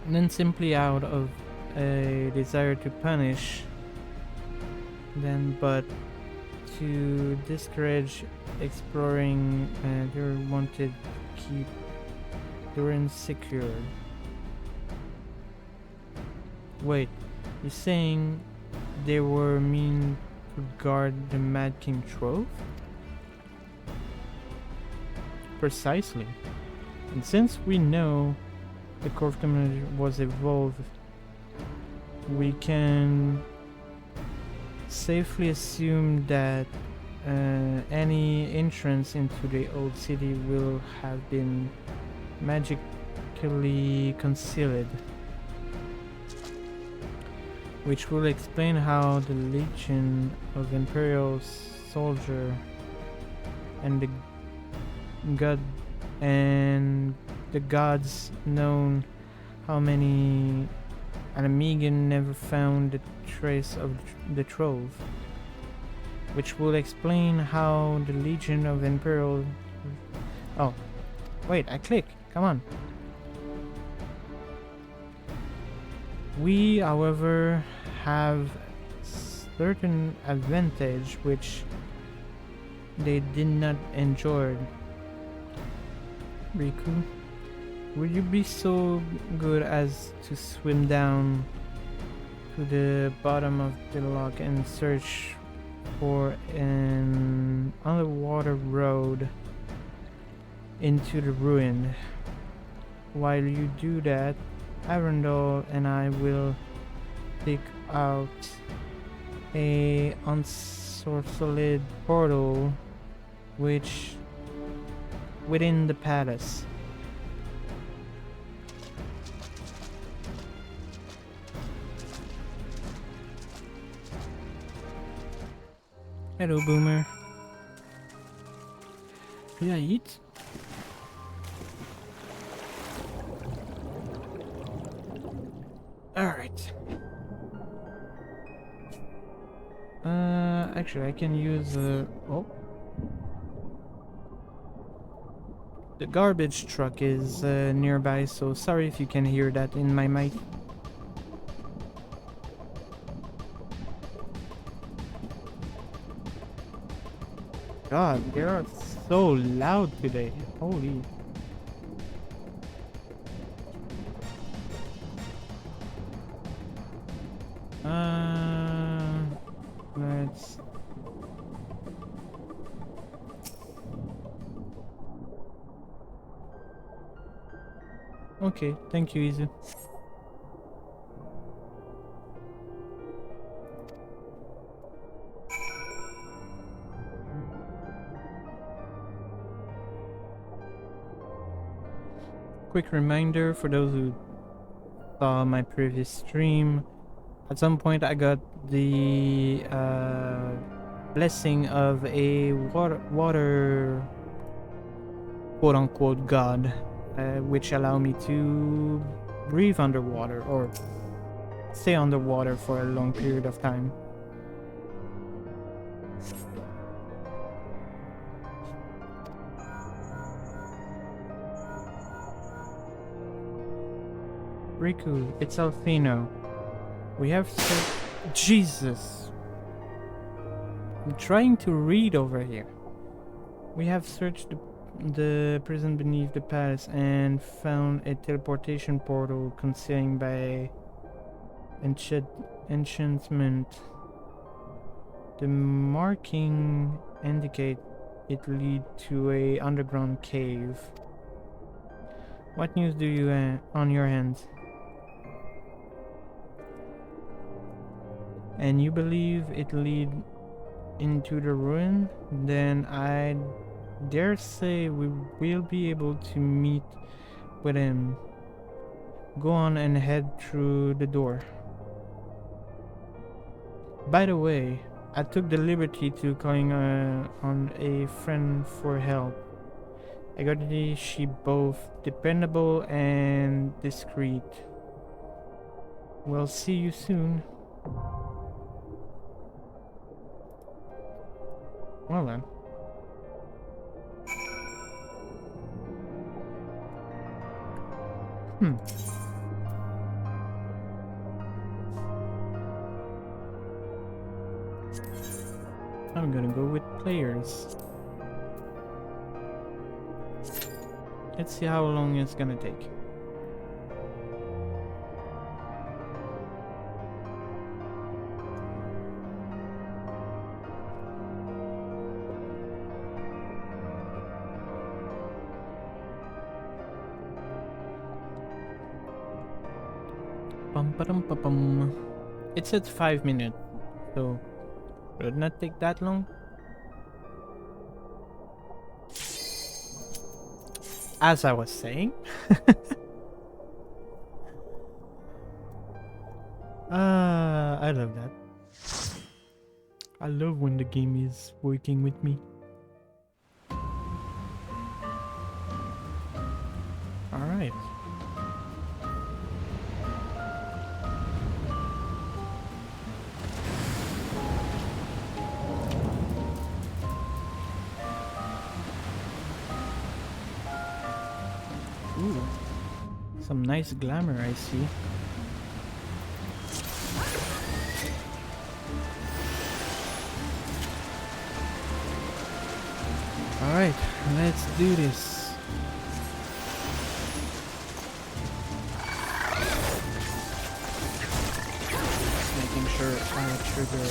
And then simply out of a desire to punish them, but to discourage exploring, they wanted to keep the ruins secured. Wait, you're saying they were mean to guard the Mad King Trove? Precisely. And since we know the core community was evolved, we can safely assume that any entrance into the old city will have been magically concealed, which will explain how the Legion of Imperial Soldier and the gods known how many Amigan never found the trace of the trove, which will explain how the Legion of Imperial... Oh, wait, I click, come on. We, however, have certain advantage which they did not enjoy. Riku, would you be so good as to swim down to the bottom of the loch and search for an underwater road into the ruin? While you do that, Arundel and I will pick out a unsorcered portal which within the palace. Hello, Boomer. Did I eat? Alright. Actually, I can use oh. The garbage truck is nearby, so sorry if you can hear that in my mic. God, they are so loud today. Holy. Let's. Okay, thank you, Izu. Quick reminder for those who saw my previous stream. At some point I got the blessing of a water quote-unquote god, which allow me to breathe underwater or stay underwater for a long period of time. Riku, it's Alfino. We have Jesus. I'm trying to read over here. We have searched the prison beneath the palace and found a teleportation portal concealed by enchantment. The marking indicate it lead to a underground cave. What news do you on your hands? And you believe it lead into the ruin? Then I dare say we will be able to meet with him. Go on and head through the door. By the way, I took the liberty to calling on a friend for help. I got she both dependable and discreet. We'll see you soon. Well then. I'm gonna go with players. Let's see how long it's gonna take. It's at 5 minutes, so should not take that long. As I was saying. I love that. I love when the game is working with me. Alright. Ooh, some nice glamour I see. Alright, let's do this. Just making sure I trigger.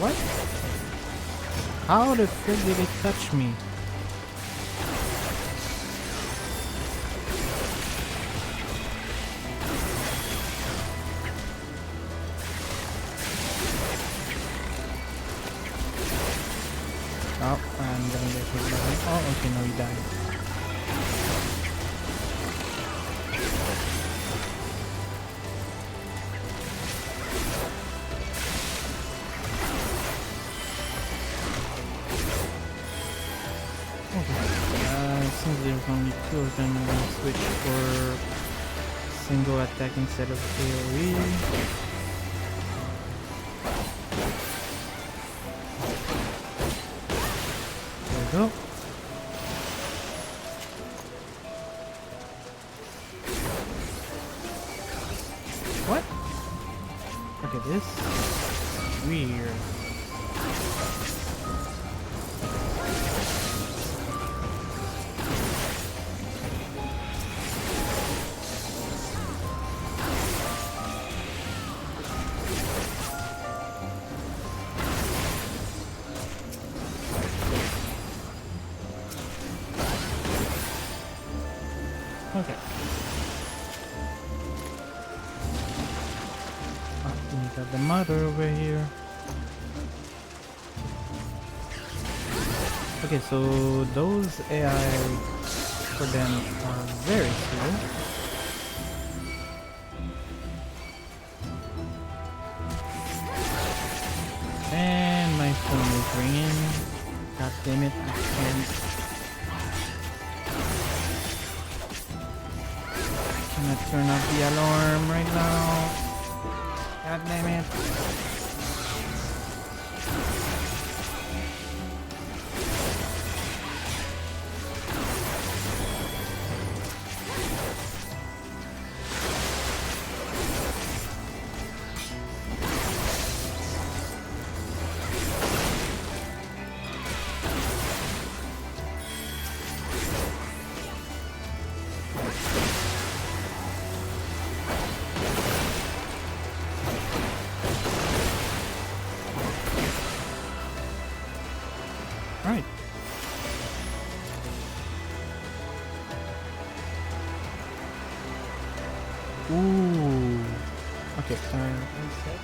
What? How the frick did it touch me? Oh, I'm gonna get hit by him. Oh, okay, no, he died. switch for single attack instead of AoE. There we go. What? Okay, this is weird. Okay. We got the mother over here. Okay, so those AI for them are very slow. And my phone is ringing. God damn it, I cannot turn off the alarm right now. God damn it. Right. Ooh. Okay, one sec.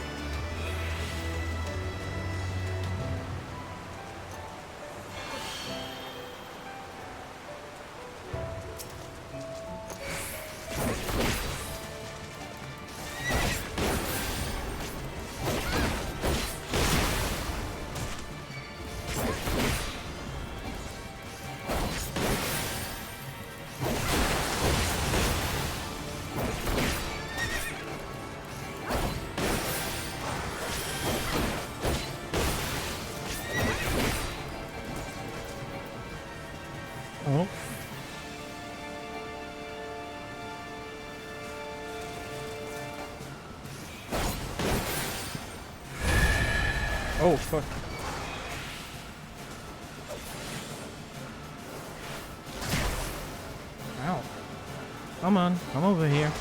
Oh. Oh, fuck. Ow. Come on, come over here.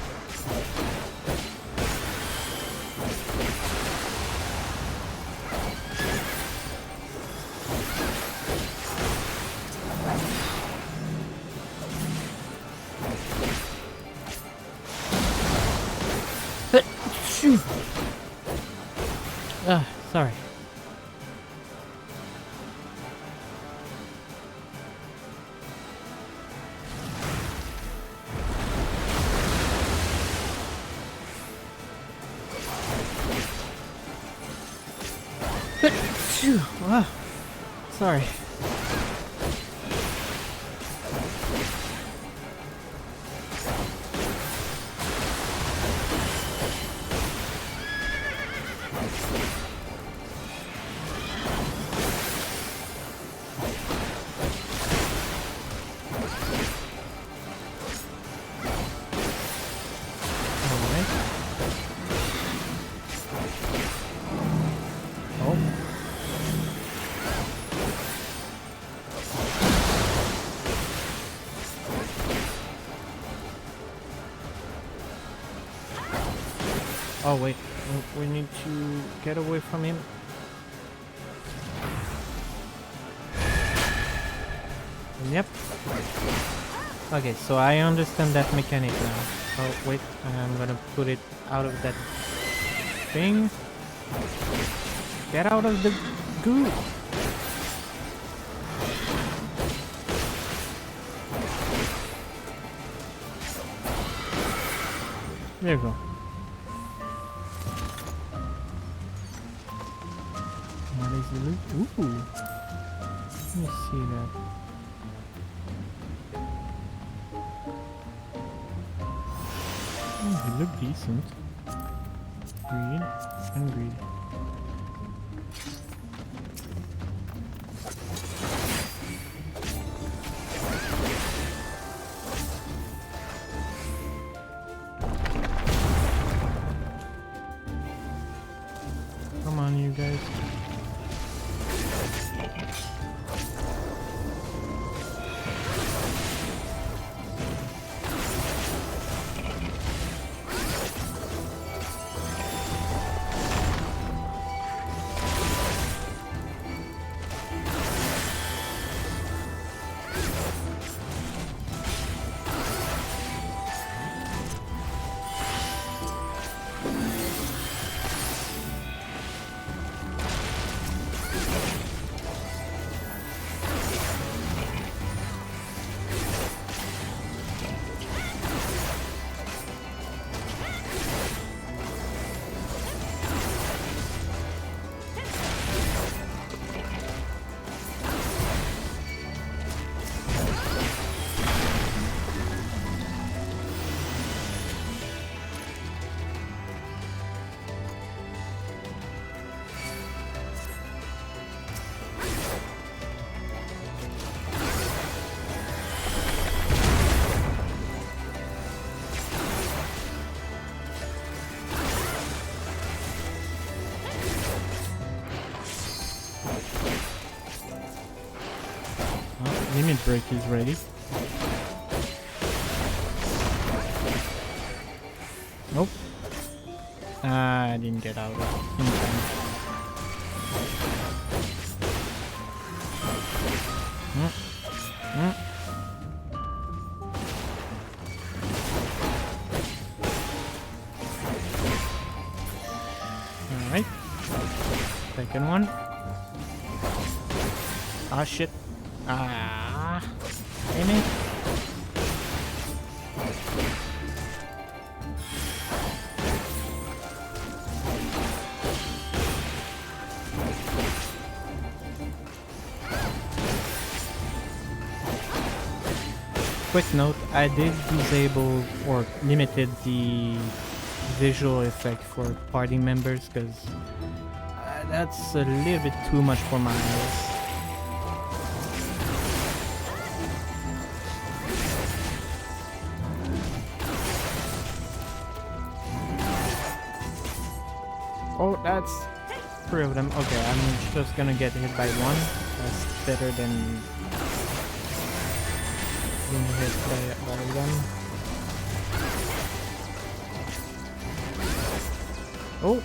Sorry. Ah, sorry. Oh wait, we need to get away from him. Yep. Okay, so I understand that mechanic now. Oh wait, I'm gonna put it out of that thing. Get out of the goo. There you go. What is the loot? Ooh. Let me see that. He looked decent. Greed and greed. Come on, you guys. Limit break is ready. Nope. I didn't get out of it in time. Alright. Second one. Ah, shit. Ah, damn it. Quick note, I did disable or limited the visual effect for party members because that's a little bit too much for my eyes. Oh, that's 3 of them. Okay, I'm just gonna get hit by one. That's better than being hit by all of them. Oh!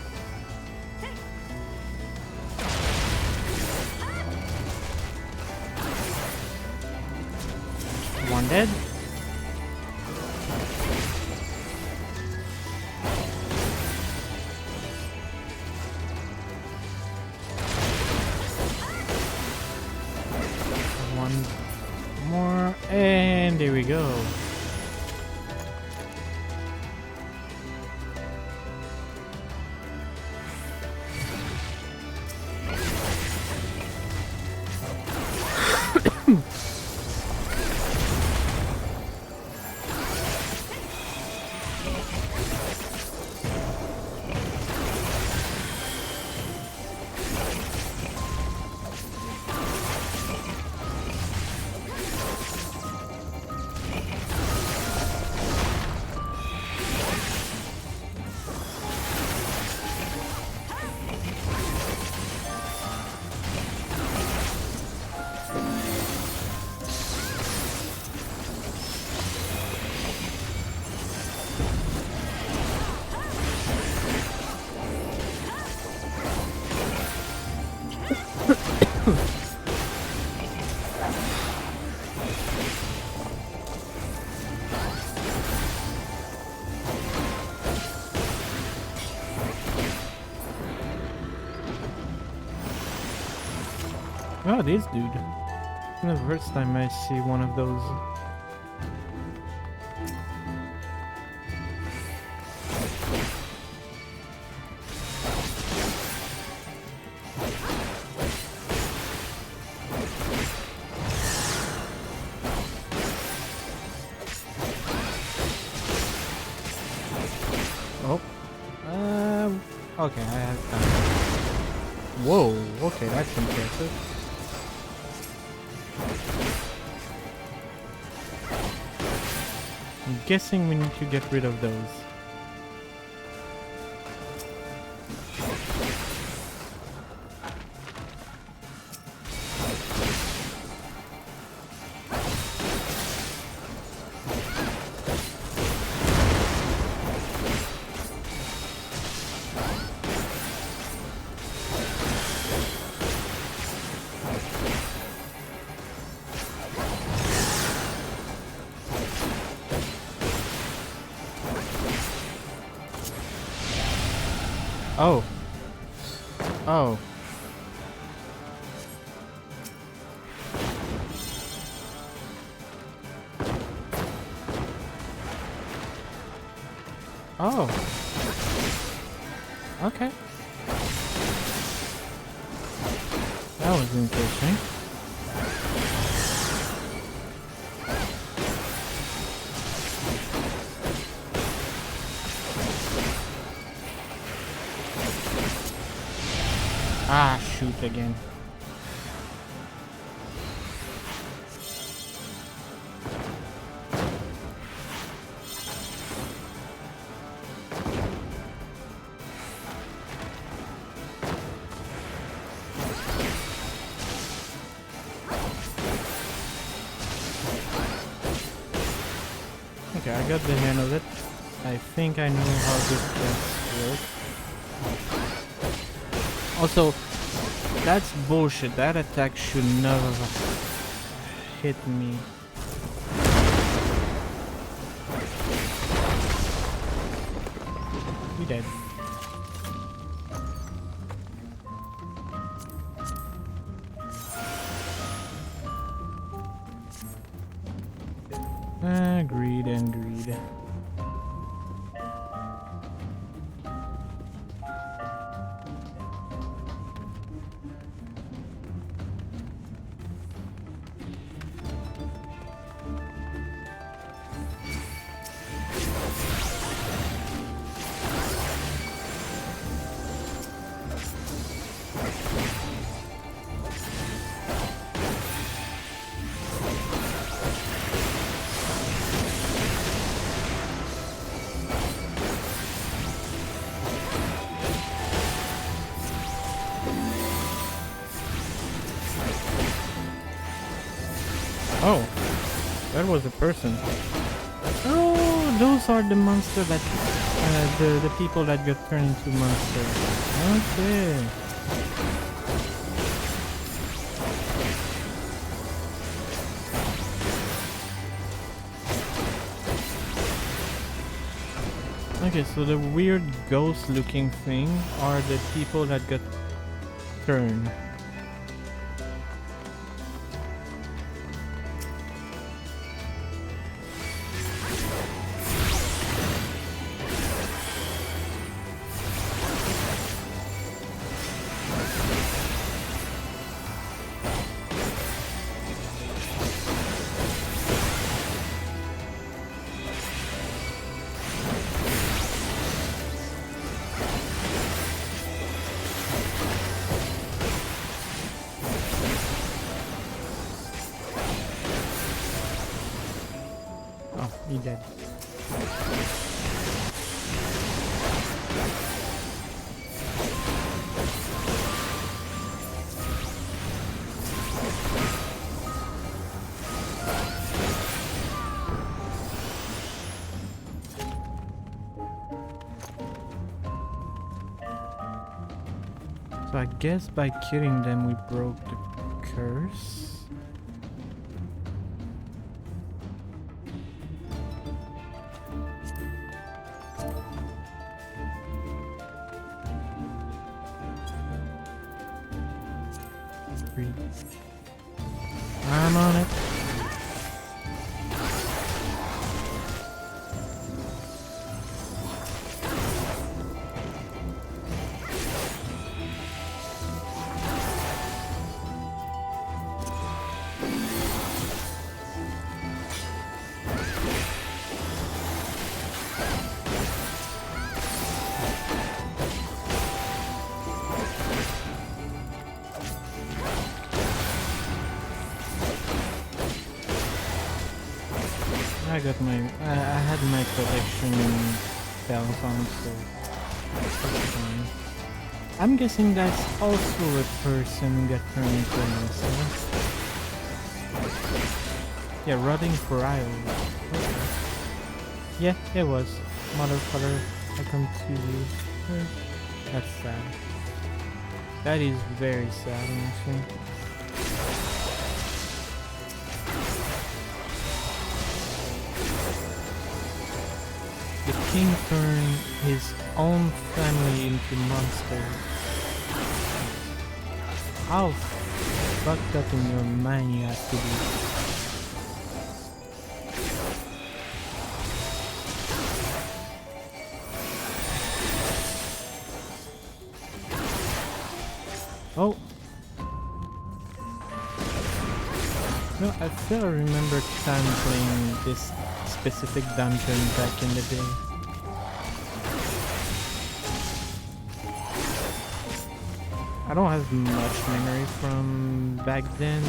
One dead. One more, and there we go. Oh, this dude. It's the first time I see one of those. Okay, I have time. Whoa, okay, that's impressive. I'm guessing we need to get rid of those. Oh. Oh. Oh. Okay. That was interesting. Ah, shoot again. Okay, I got the hang of it. I think I know how this works. Also, that's bullshit. That attack should never hit me. He dead. Greed and greed. Oh, that was a person. Oh, those are the monster that, the people that got turned into monsters. Okay. Okay, so the weird ghost-looking thing are the people that got turned. Oh, he dead. So I guess by killing them we broke the curse. I'm on it. I got my... I had my protection spells on, so that's fine. I'm guessing that's also a person who got turned into a monster. Yeah, rotting for Isle. Okay. Yeah, it was. Motherfucker, I come to you. That's sad. That is very sad, honestly. The king turned his own family into monsters. How fucked up in your mind you have to be. Oh! No, I feel I remember time playing this specific dungeon back in the day. I don't have much memory from back then.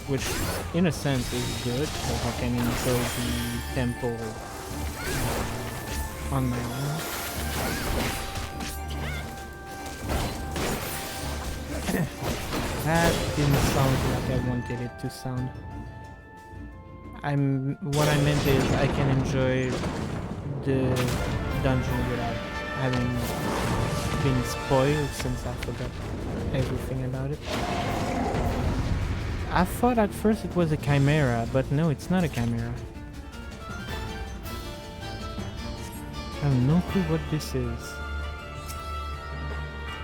Which, in a sense, is good, because I can enjoy the temple on my own. That didn't sound like I wanted it to sound. What I meant is I can enjoy the dungeon without having been spoiled, since I forgot everything about it. I thought at first it was a chimera, but no, it's not a chimera. I have no clue what this is.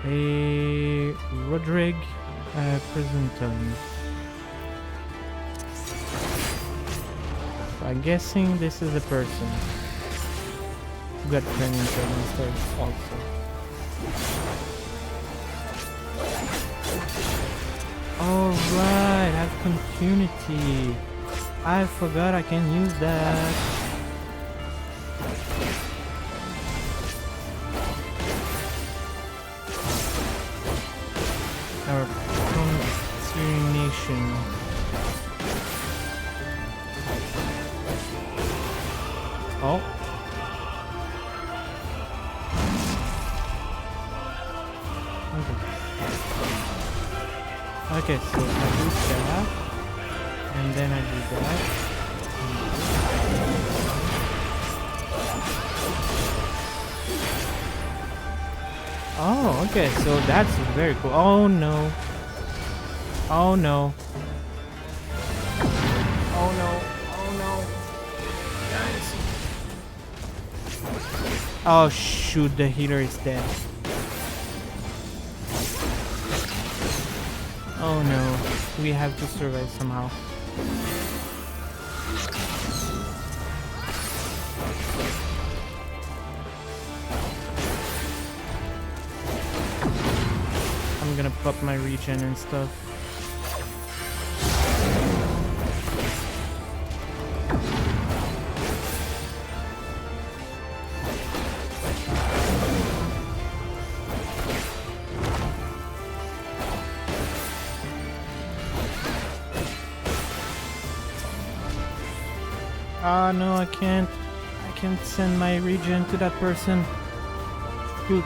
A Rodrigue Presentum. So I'm guessing this is a person who got turned into a monster also. Alright, I have continuity. I forgot I can use that. Our continuation. Oh. Okay, so I do that, and then I do that. Oh, okay, so that's very cool. Oh no. Oh no. Oh no. Oh no. Guys. Oh shoot, the healer is dead. Oh no, we have to survive somehow. I'm gonna pop my regen and stuff. Ah, no, I can't. I can't send my regen to that person. Shoot.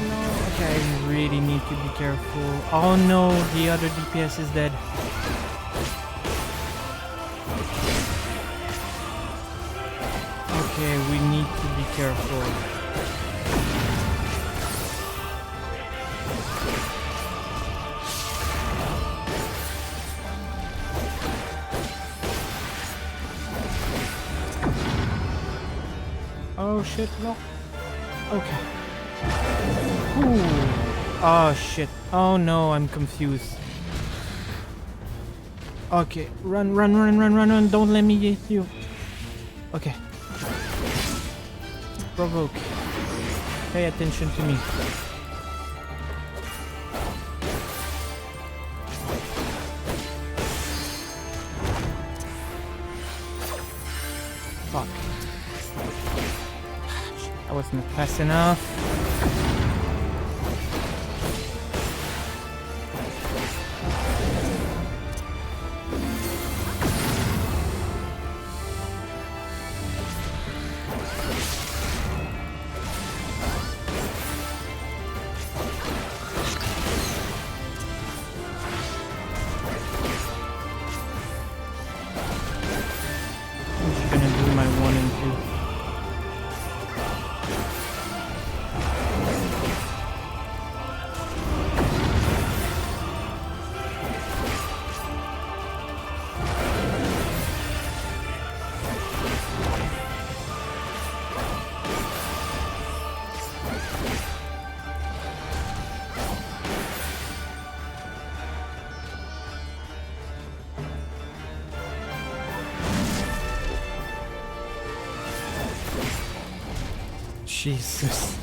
No. Okay, I really need to be careful. Oh no, the other DPS is dead. Okay, we need to be careful. Oh shit, no. Okay. Ooh. Oh shit. Oh no, I'm confused. Okay, run. Don't let me get you. Okay. Provoke. Pay attention to me. Fuck. That wasn't fast enough. Jesus.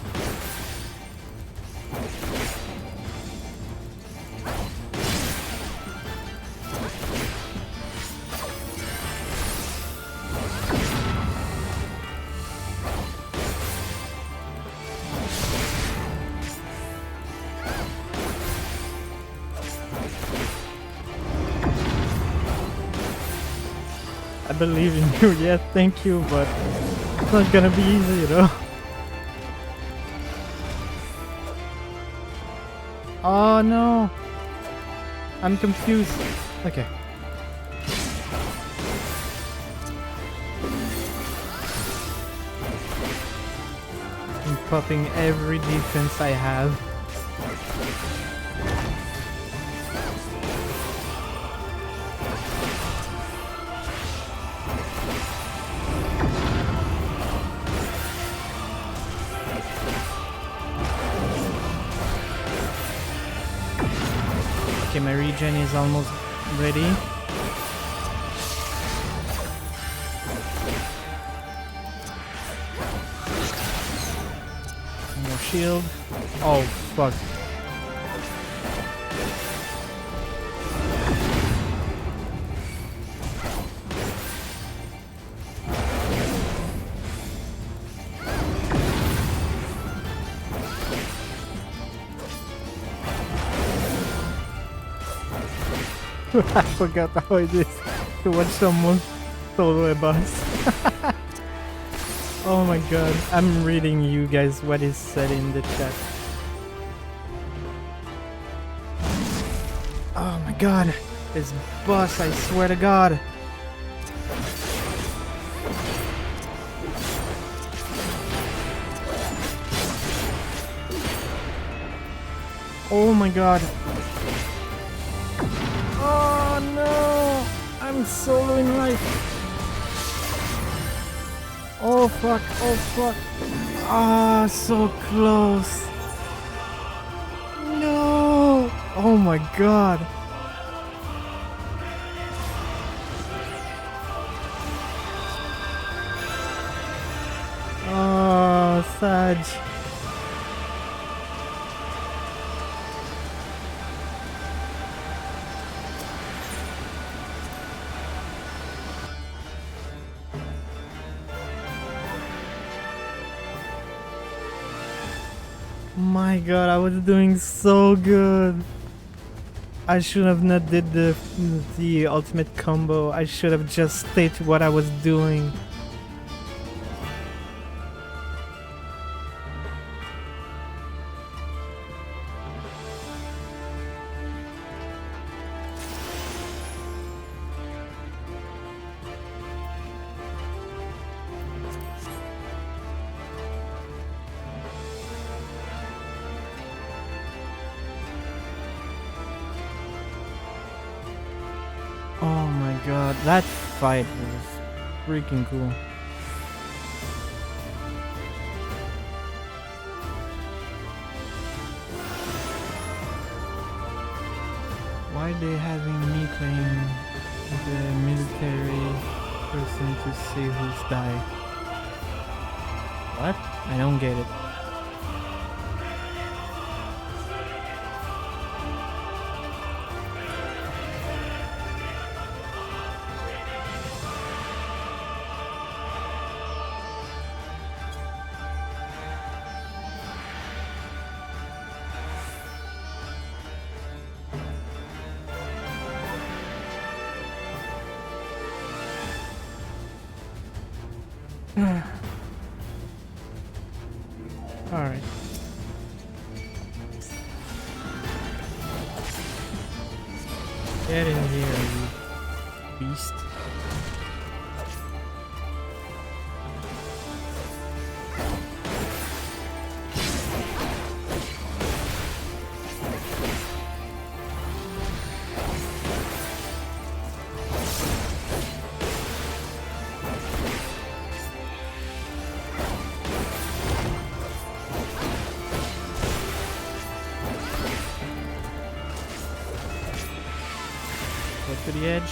I believe in you, yeah, thank you, but it's not gonna be easy, you know? Oh no! I'm confused. Okay. I'm popping every defense I have. Okay, my regen is almost ready. More shield. Oh, fuck. I forgot how it is to watch someone solo a boss. Oh my god, I'm reading you guys what is said in the chat. Oh my god, this boss, I swear to god. Oh my god. Oh no! I'm soloing life. Oh fuck, oh fuck. Ah, so close. No! Oh my god. Oh, Sag. My god, I was doing so good. I should have not did the ultimate combo. I should have just stayed to what I was doing. Oh my god, that fight was freaking cool. Why are they having me playing the military person to see who's died? What? I don't get it. Alright. Get in here, you beast. To the edge.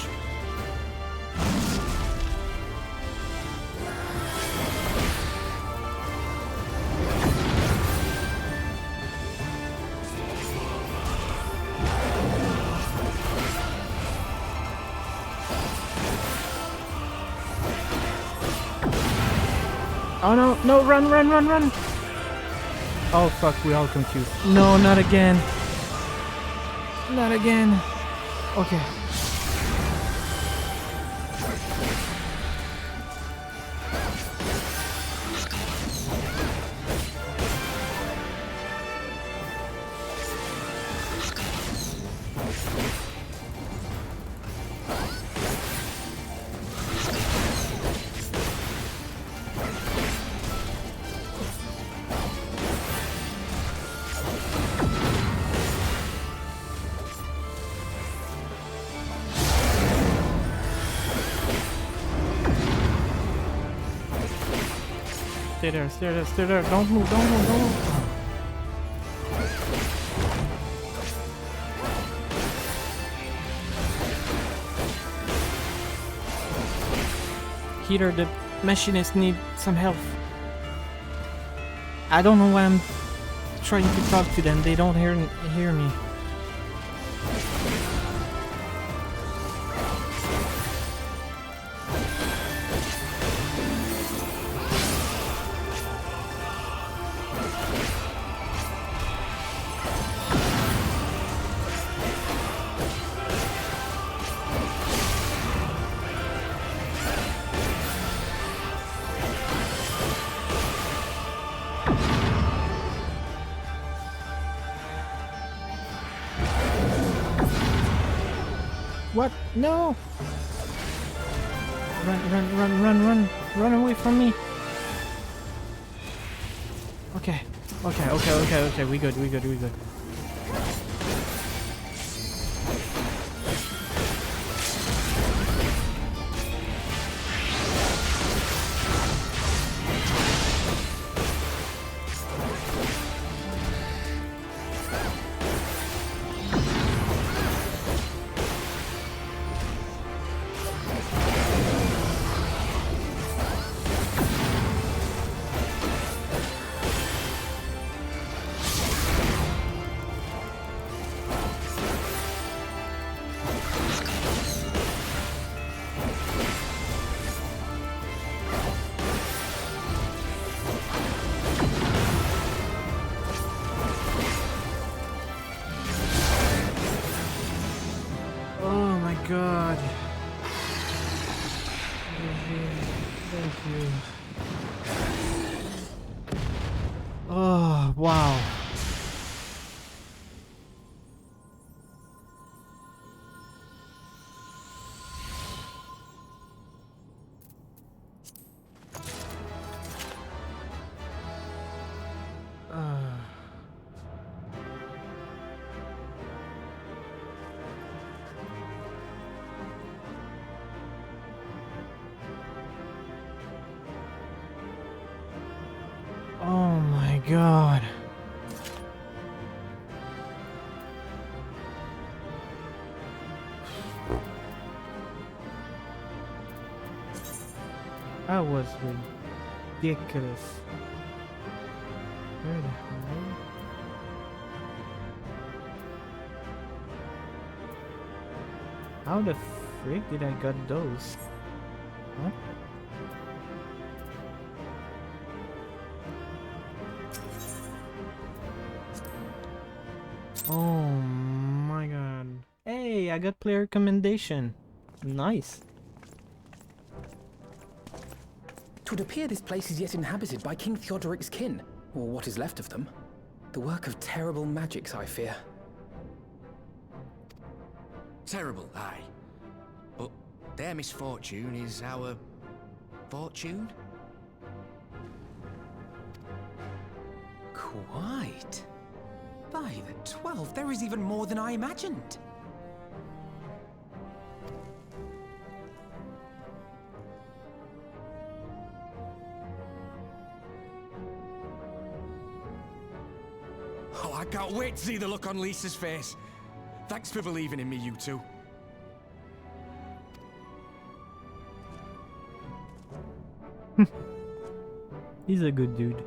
Oh no, no, run, run, run, run! Oh fuck, we all confused. No, not again. Not again. Okay. Stay there, stay there, stay there. Don't move, don't move, don't move. Heater, the machinists need some help. I don't know why I'm trying to talk to them. They don't hear me. What? No! Run, run, run, run, run! Run away from me! Okay. Okay, okay, okay, okay. We good, we good, we good. Oh my god. Thank you. Oh, wow. Oh my god. That was ridiculous. Where the hell? How the frick did I got those? What? Oh my god. Hey, I got player recommendation. Nice. It would appear this place is yet inhabited by King Theodoric's kin, or what is left of them. The work of terrible magics, I fear. Terrible, aye. But their misfortune is our fortune? Quite. By the 12, there is even more than I imagined. Oh, I can't wait to see the look on Lisa's face. Thanks for believing in me, you two. He's a good dude.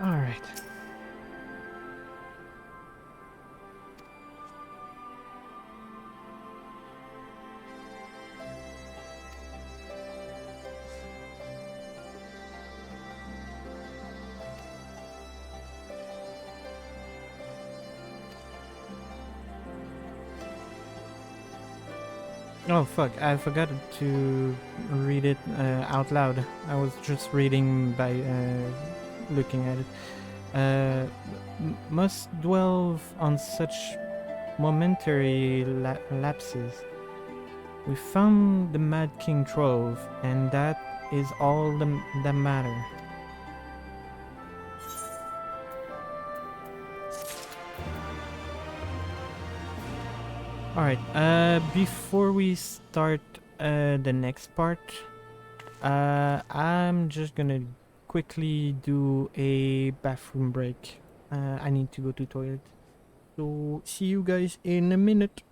Alright. Oh fuck, I forgot to read it out loud. I was just reading by looking at it. Must dwell on such momentary lapses. We found the Mad King Trove, and that is all that matter. Alright, before we start the next part, I'm just gonna quickly do a bathroom break. I need to go to toilet. So, see you guys in a minute.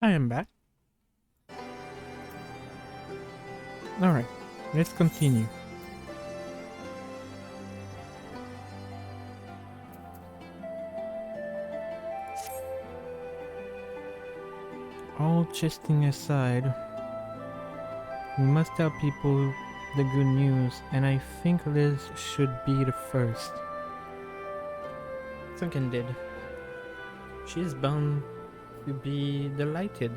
I am back. Alright, let's continue. All jesting aside, we must tell people the good news, and I think Liz should be the first. Sunken did. She is bound to be delighted.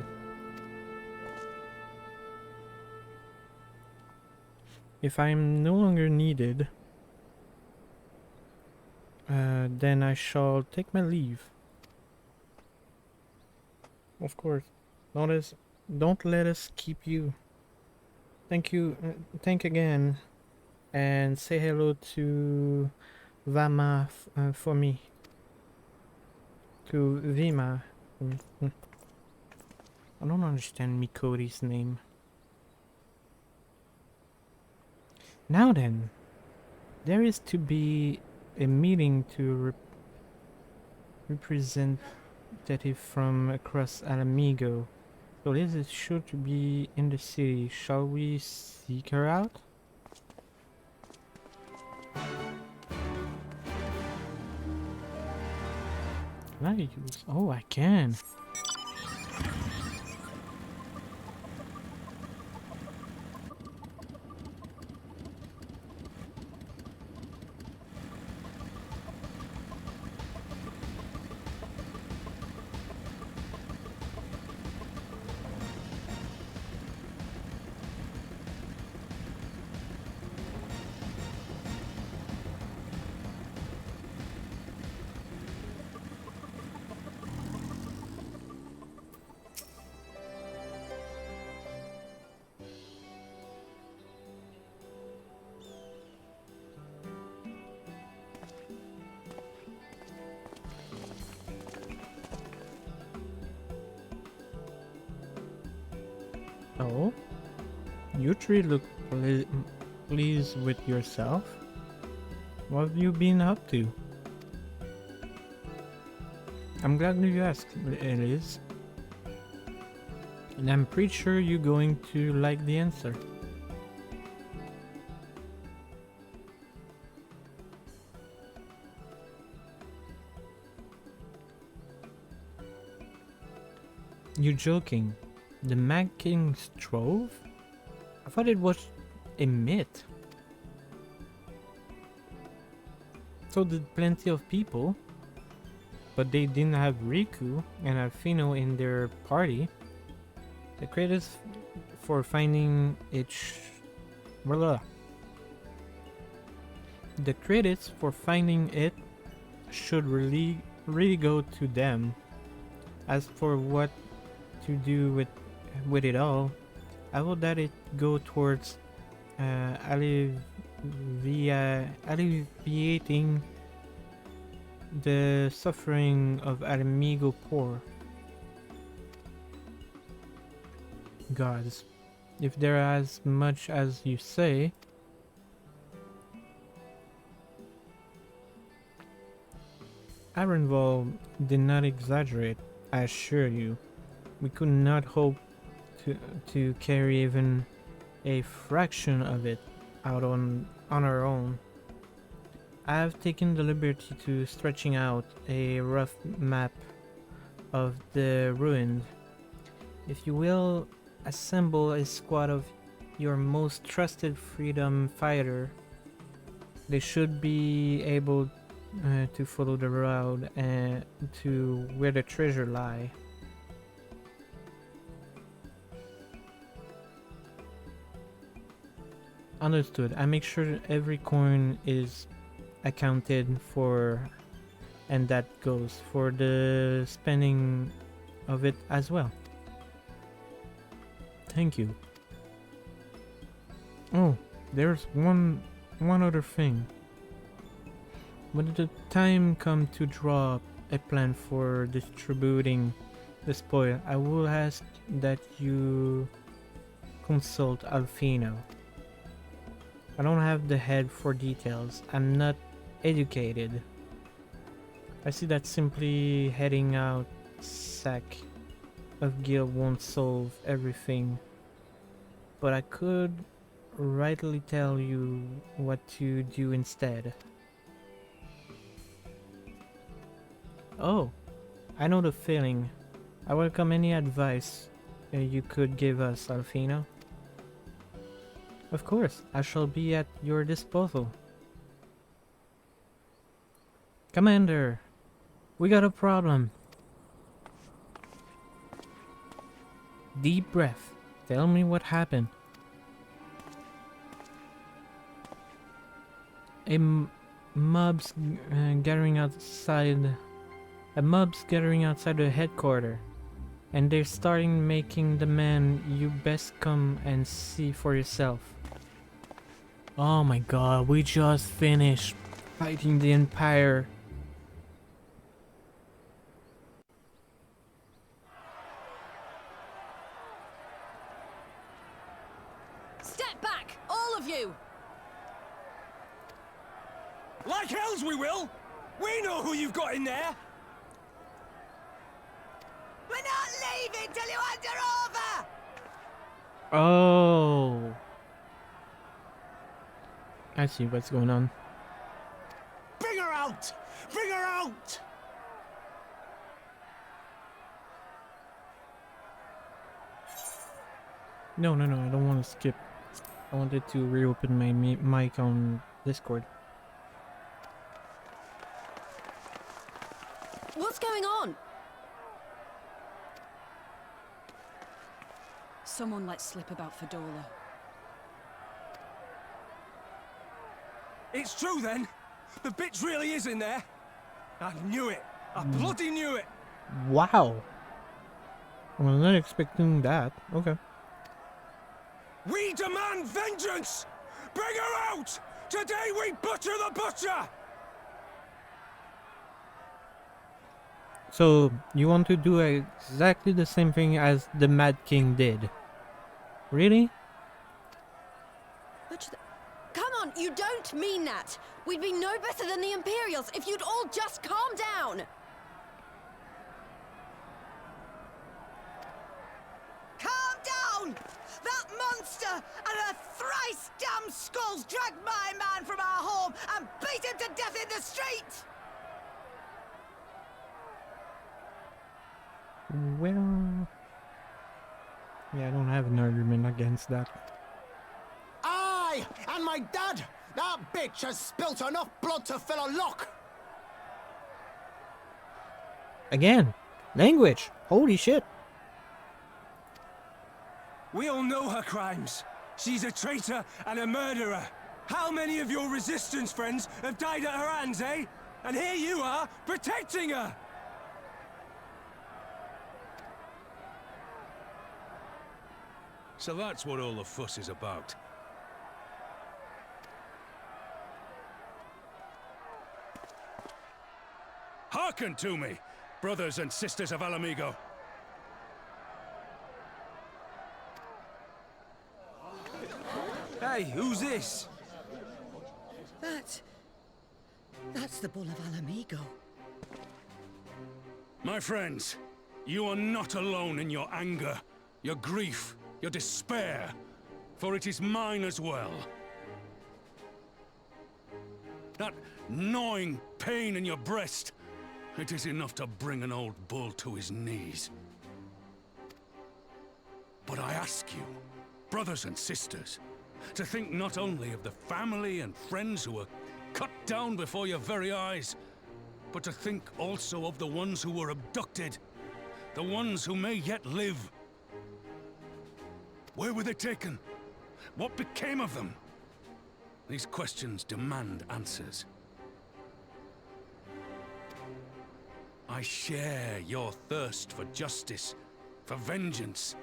If I am no longer needed, then I shall take my leave. Of course. Don't let us keep you. Thank you. Thank again. And say hello to Vama for me. To Vima. I don't understand Mikori's name. Now then, there is to be a meeting to representative from across Alamigo. So Liz is sure to be in the city. Shall we seek her out? Can I use? Oh, I can. Oh, you three look pleased with yourself. What have you been up to? I'm glad you asked, Elise. And I'm pretty sure you're going to like the answer. You're joking. The Mad King's Trove? I thought it was a myth. So did plenty of people. But they didn't have Riku and Alfino in their party. The credits for finding it The credits for finding it should really go to them. As for what to do with it all, I would let it go towards alleviating the suffering of Amigo Poor. Gods, if they're as much as you say, Arenval did not exaggerate, I assure you. We could not hope to carry even a fraction of it out on our own. I have taken the liberty to stretching out a rough map of the ruin. If you will assemble a squad of your most trusted freedom fighter, they should be able to follow the road to where the treasure lie. Understood. I make sure every coin is accounted for, and that goes for the spending of it as well. Thank you. Oh, there's one other thing. When the time comes to draw up a plan for distributing the spoil, I will ask that you consult Alfino. I don't have the head for details. I'm not educated. I see that simply heading out sack of guild won't solve everything, but I could rightly tell you what to do instead. Oh, I know the feeling. I welcome any advice you could give us, Alfino. Of course, I shall be at your disposal. Commander, we got a problem. Deep breath. Tell me what happened. Mob's gathering outside. A mob's gathering outside the headquarters, and they're starting making demand you best come and see for yourself. Oh my god, we just finished fighting the Empire. Step back, all of you! Like hells we will! We know who you've got in there! We're not leaving till you hand her over! Oh, I see what's going on. Bring her out! Bring her out! No, no, no, I don't want to skip. I wanted to reopen my mic on Discord. What's going on? Someone let slip about Fedora. It's true then. The bitch really is in there. I knew it. I bloody knew it. Wow. I was not expecting that. Okay. We demand vengeance! Bring her out! Today we butcher the butcher! So, you want to do exactly the same thing as the Mad King did? Really? Come on, you don't mean that! We'd be no better than the Imperials if you'd all just calm down! Calm down! That monster and her thrice damned skulls dragged my man from our home and beat him to death in the street! Well... Yeah, I don't have an argument against that. Aye! And my dad! That bitch has spilt enough blood to fill a lock! Again! Language! Holy shit! We all know her crimes. She's a traitor and a murderer. How many of your resistance friends have died at her hands, eh? And here you are, protecting her! So that's what all the fuss is about. Hearken to me, brothers and sisters of Alamigo. Hey, who's this? That's the Bull of Alamigo. My friends, you are not alone in your anger, your grief, your despair, for it is mine as well. That gnawing pain in your breast, it is enough to bring an old bull to his knees. But I ask you, brothers and sisters, to think not only of the family and friends who were cut down before your very eyes, but to think also of the ones who were abducted, the ones who may yet live. Where were they taken? What became of them? These questions demand answers. I share your thirst for justice, for vengeance.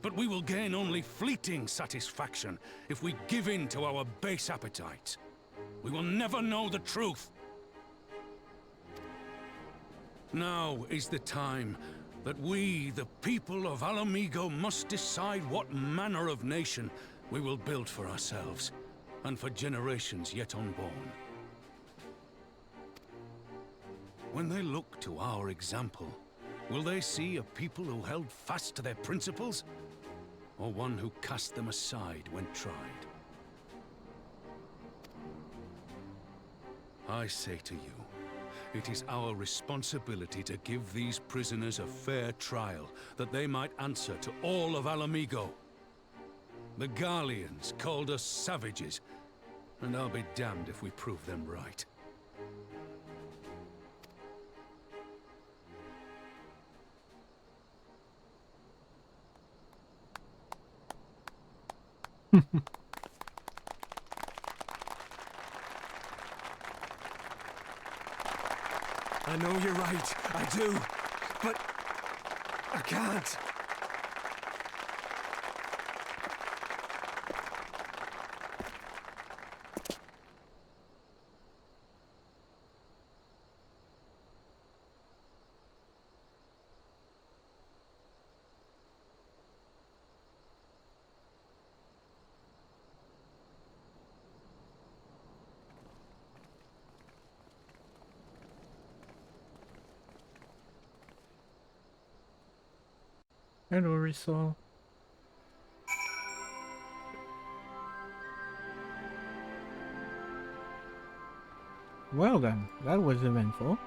But we will gain only fleeting satisfaction if we give in to our base appetites. We will never know the truth. Now is the time that we, the people of Alamigo, must decide what manner of nation we will build for ourselves, and for generations yet unborn. When they look to our example, will they see a people who held fast to their principles, or one who cast them aside when tried? I say to you, it is our responsibility to give these prisoners a fair trial, that they might answer to all of Alamigo. The Garleans called us savages, and I'll be damned if we prove them right. I know you're right, I do, but I can't. Hello, Risol. Well then, that was eventful.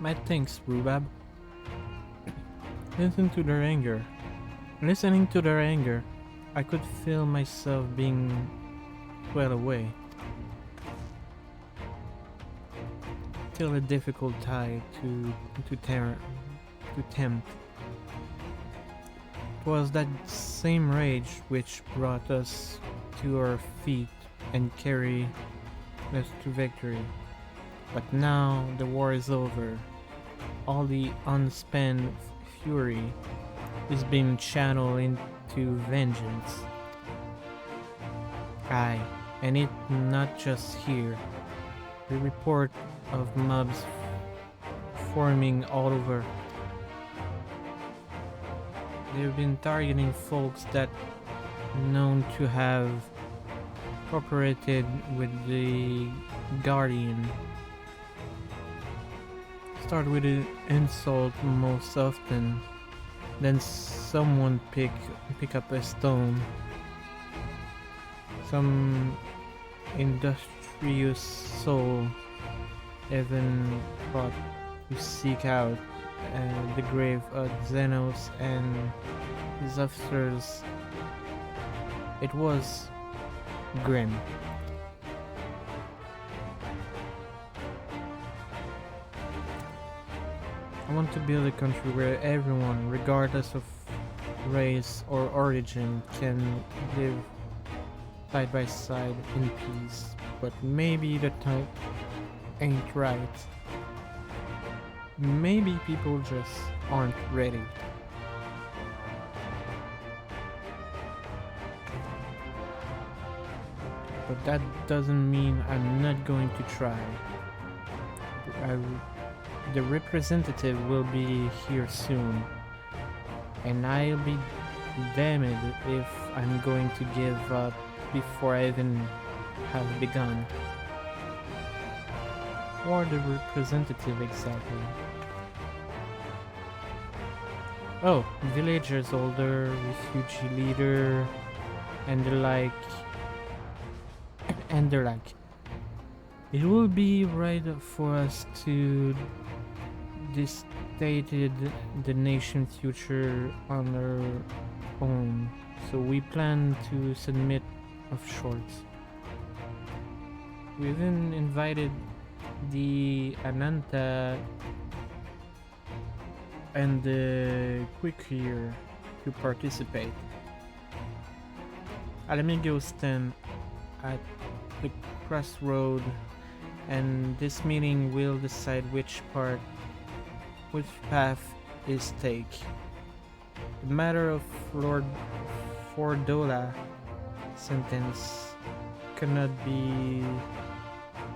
My thanks, Rhubarb. Listen to their anger. Listening to their anger, I could feel myself being well away. Till a difficult tide to tempt. It was that same rage which brought us to our feet and carried us to victory. But now the war is over. All the unspent fury is being channeled into vengeance. Aye, and it not just here. The report of mobs forming all over. They've been targeting folks that known to have cooperated with the Guardian. Start with an insult most often, then someone pick up a stone. Some industrious soul even thought to seek out the grave of Xenos and his officers. It was grim. I want to build a country where everyone, regardless of race or origin, can live side by side in peace. But maybe the time ain't right. Maybe people just aren't ready. But that doesn't mean I'm not going to try. The representative will be here soon, and I'll be damned if I'm going to give up before I even have begun. Or the representative exactly. Oh, villagers older, refugee leader, and the like. And they're like, it will be right for us to dictate the nation's future on our own, so we plan to submit of sorts. We even invited the Ananta and the Quickhear to participate. Alamigo stand at the crossroad, and this meeting will decide which path is take. The matter of Lord Fordola sentence cannot be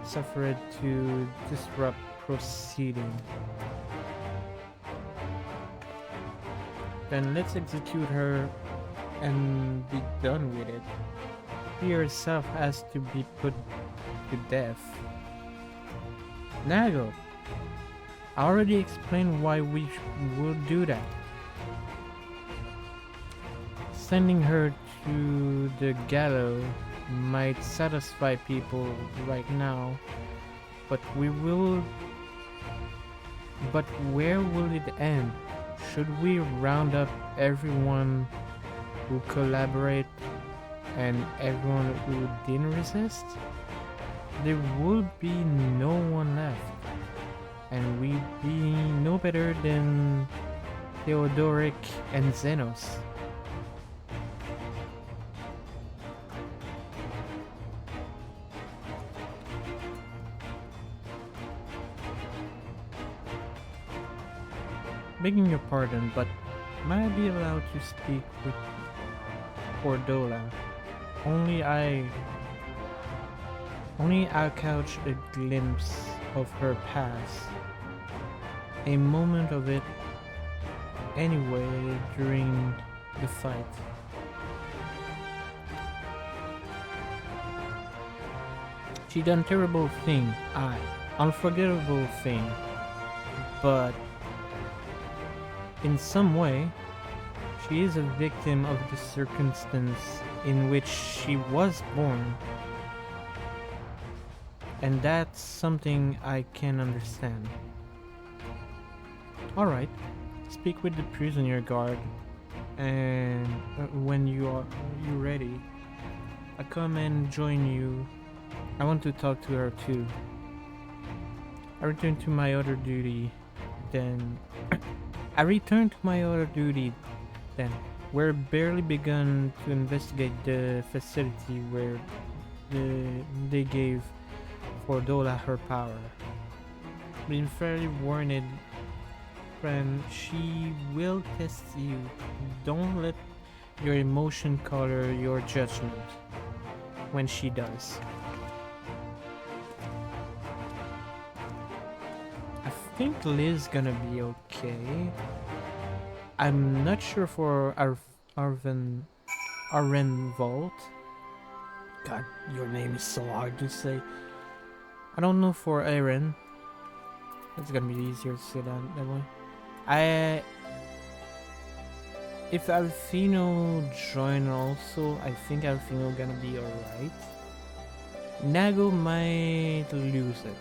suffered to disrupt proceeding. Then let's execute her and be done with it. She herself has to be put to death. Nago, I already explained why we would do that. Sending her to the gallows might satisfy people right now, but where will it end? Should we round up everyone who collaborate and everyone who didn't resist? There would be no one left, and we'd be no better than Theodoric and Xenos. Begging your pardon, but might I be allowed to speak with Cordola? Only I'll catch a glimpse of her past. A moment of it anyway during the fight. She done terrible thing, unforgettable thing, but in some way, she is a victim of the circumstance in which she was born. And that's something I can understand. Alright. Speak with the prisoner guard, and when you're ready, I come and join you. I want to talk to her too. I return to my other duty, then... I return to my other duty, then. We're barely begun to investigate the facility where they gave Fordola her power. Been fairly warned, friend, she will test you. Don't let your emotion color your judgment when she does. I think Liz gonna be okay. I'm not sure for Arvenvold. God, your name is so hard to say. I don't know for Aaron. It's gonna be easier to say that way. If Alfino join also, I think Alfino gonna be alright. Nago might lose it.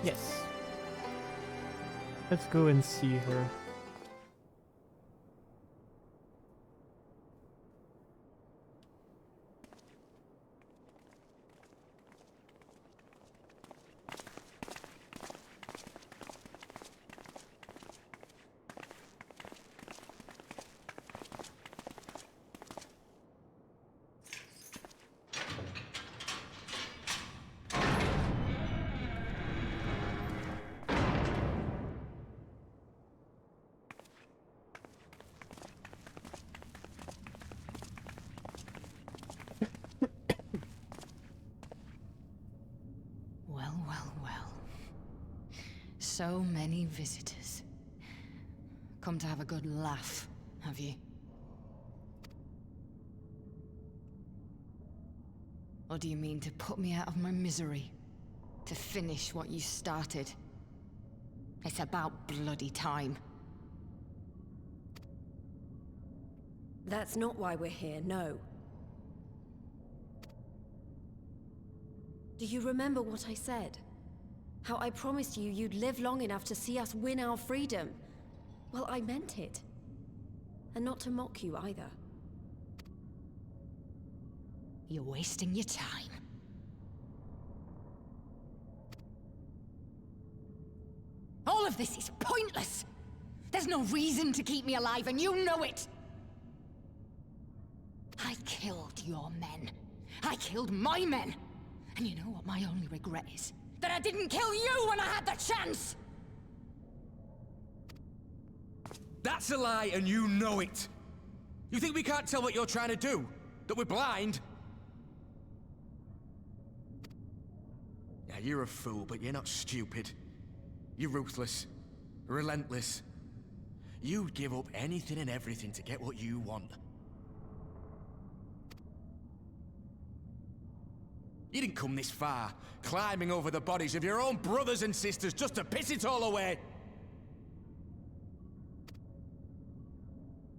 Yes. Let's go and see her. So many visitors. Come to have a good laugh, have you? Or do you mean to put me out of my misery? To finish what you started? It's about bloody time. That's not why we're here, no. Do you remember what I said? How I promised you you'd live long enough to see us win our freedom. Well, I meant it. And not to mock you either. You're wasting your time. All of this is pointless! There's no reason to keep me alive, and you know it! I killed your men. I killed my men! And you know what my only regret is? That I didn't kill you when I had the chance! That's a lie, and you know it! You think we can't tell what you're trying to do? That we're blind? Yeah, you're a fool, but you're not stupid. You're ruthless. Relentless. You'd give up anything and everything to get what you want. You didn't come this far, climbing over the bodies of your own brothers and sisters just to piss it all away.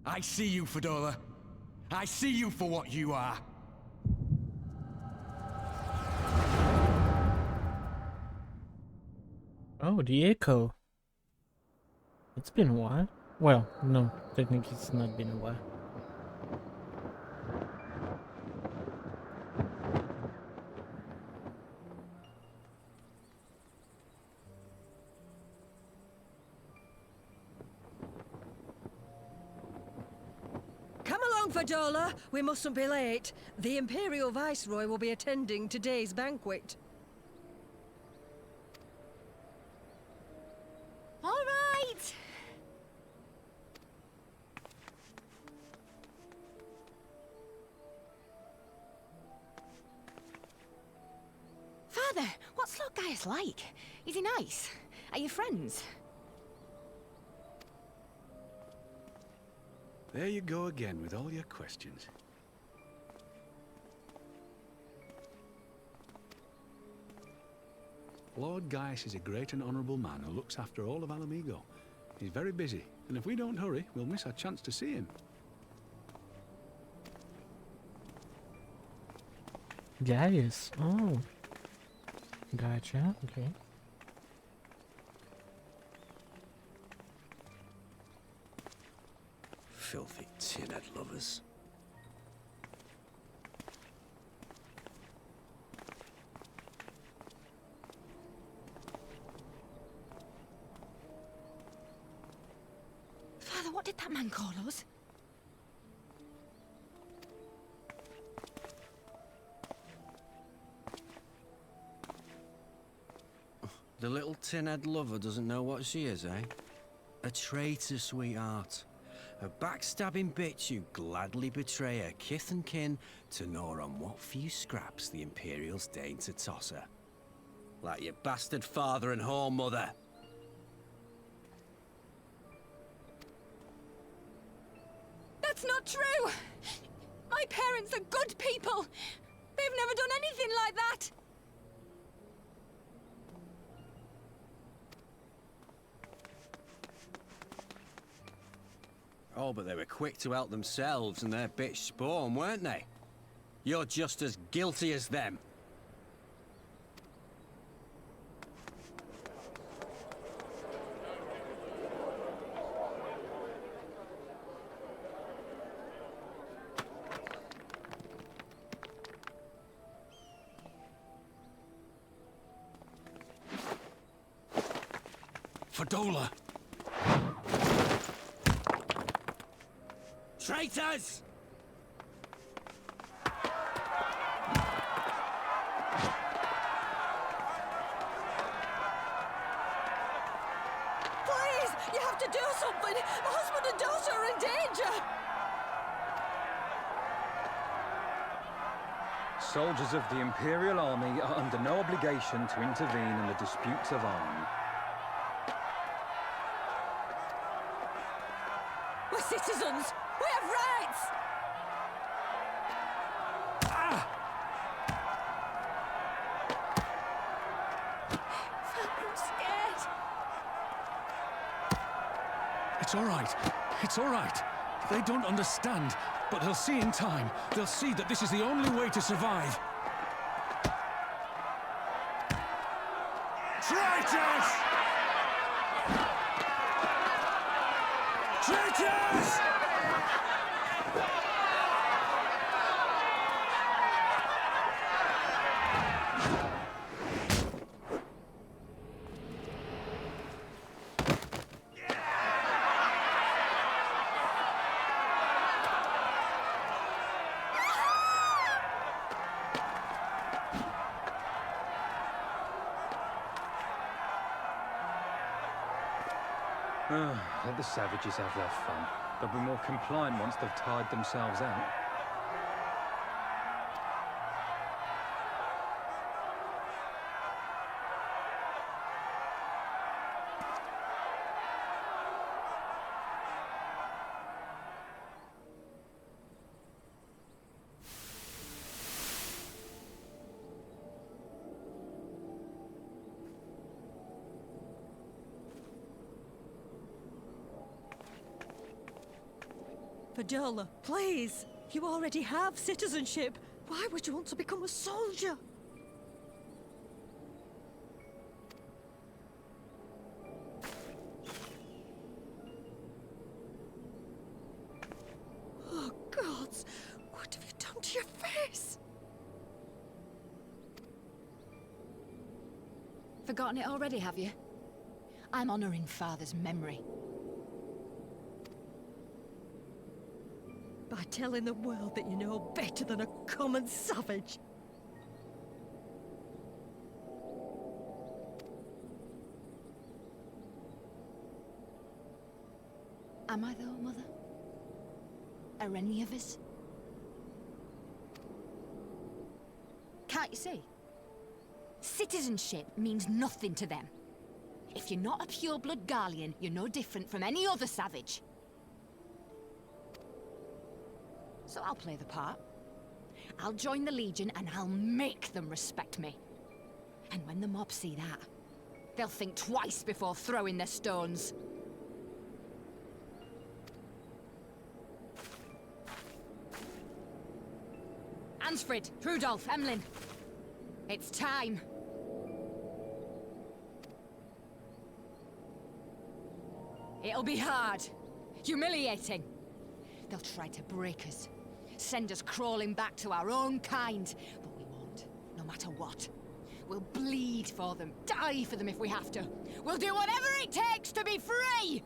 I see you, Fordola. I see you for what you are. Oh, the echo. It's been a while. Well, no, technically it's not been a while. Fordola, we mustn't be late. The Imperial Viceroy will be attending today's banquet. All right! Father, what's Lord Gaius like? Is he nice? Are you friends? There you go again with all your questions. Lord Gaius is a great and honourable man who looks after all of Alamigo. He's very busy, and if we don't hurry, we'll miss our chance to see him. Gaius, oh. Gotcha. Okay. Filthy tin-head lovers. Father, what did that man call us? The little tin-head lover doesn't know what she is, eh? A traitor, sweetheart. A backstabbing bitch who'd gladly betray her kith and kin to gnaw on what few scraps the Imperials deign to toss her. Like your bastard father and whore mother. That's not true! My parents are good people! They've never done anything like that! Oh, but they were quick to help themselves and their bitch spawn, weren't they? You're just as guilty as them. Fadola! Traitors! Please! You have to do something! My husband and daughter are in danger! Soldiers of the Imperial Army are under no obligation to intervene in the disputes of arms. We're citizens! We have rights! I'm scared. It's all right. It's all right. They don't understand, but they'll see in time. They'll see that this is the only way to survive. Traitors! Traitors! Let the savages have their fun. They'll be more compliant once they've tired themselves out. Fadola, please! You already have citizenship. Why would you want to become a soldier? Oh, gods! What have you done to your face? Forgotten it already, have you? I'm honoring Father's memory. By telling the world that you know better than a common savage. Am I though, Mother? Are any of us? Can't you see? Citizenship means nothing to them. If you're not a pure-blood Garlean, you're no different from any other savage. So I'll play the part. I'll join the Legion and I'll make them respect me. And when the mob see that, they'll think twice before throwing their stones. Ansfrid, Rudolph, Emlyn. It's time. It'll be hard. Humiliating. They'll try to break us. Send us crawling back to our own kind. But we won't, no matter what. We'll bleed for them, die for them if we have to. We'll do whatever it takes to be free!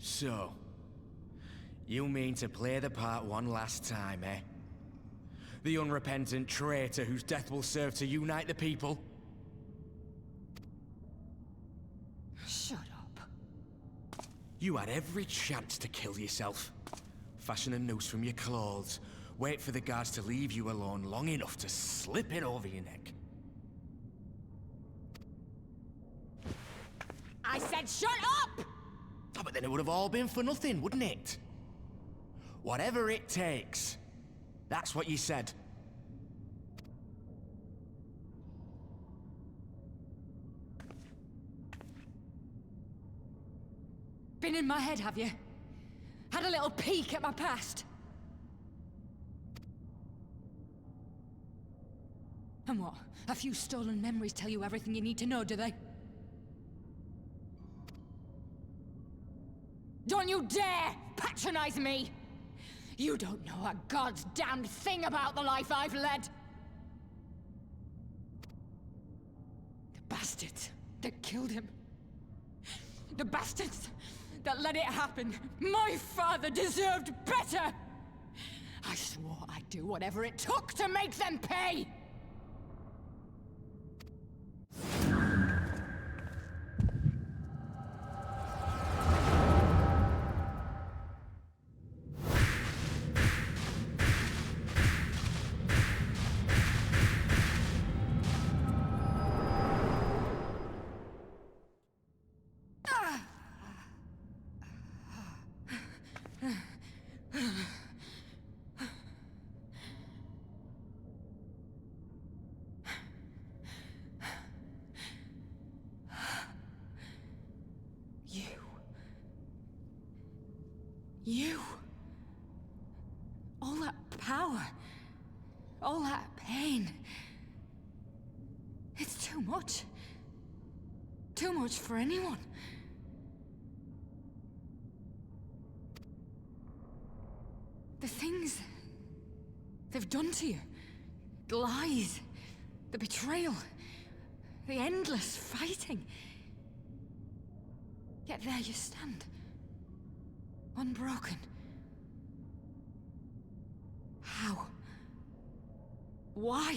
So, you mean to play the part one last time, eh? The unrepentant traitor whose death will serve to unite the people? Shut up. You had every chance to kill yourself. Fashion a noose from your clothes. Wait for the guards to leave you alone long enough to slip it over your neck. I said shut up! Oh, but then it would have all been for nothing, wouldn't it? Whatever it takes. That's what you said. Been in my head, have you? Had a little peek at my past? And what? A few stolen memories tell you everything you need to know, do they? Don't you dare patronize me! You don't know a god's damned thing about the life I've led! The bastards that killed him. The bastards that let it happen. My father deserved better! I swore I'd do whatever it took to make them pay! You. All that power. All that pain. It's too much. Too much for anyone. The things they've done to you. The lies. The betrayal. The endless fighting. Yet there you stand. Unbroken. How? Why?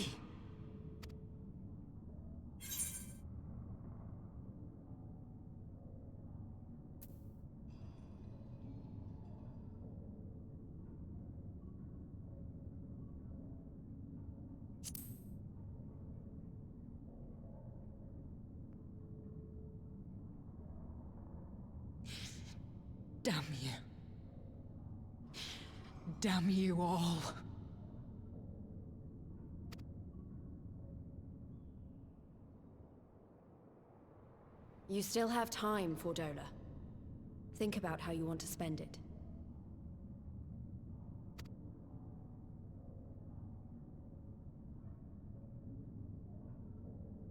Damn you. Damn you all. You still have time, Fordola. Think about how you want to spend it.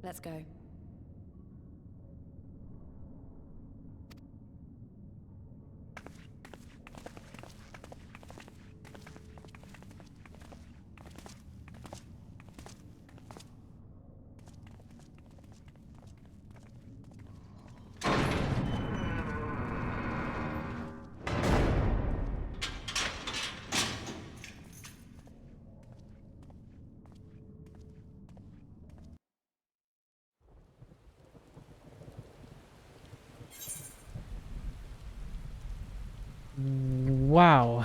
Let's go. Wow.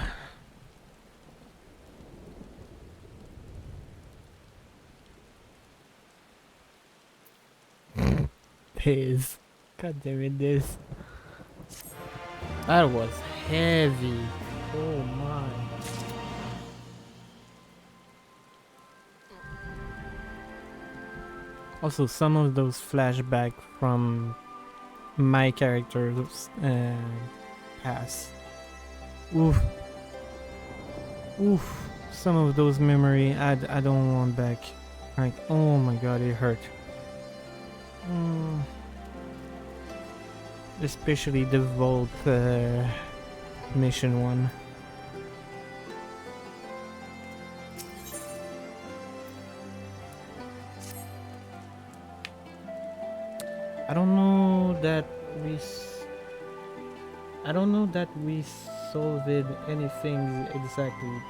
this. God damn it, this. That was heavy. Oh my. Also, some of those flashbacks from my character's past. Oof. Oof. Some of those memory I don't want back. Like, oh my god, it hurt. Especially the vault mission one. I don't know that we solved anything exactly,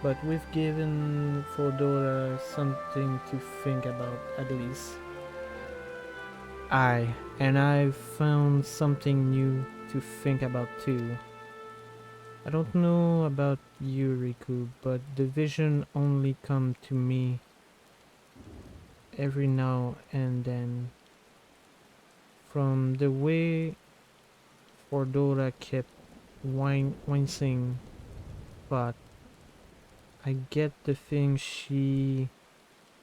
but we've given Fodora something to think about at least. And I've found something new to think about too. I don't know about you, Riku, but the vision only come to me every now and then. From the way Fodora kept wincing, but I get the thing she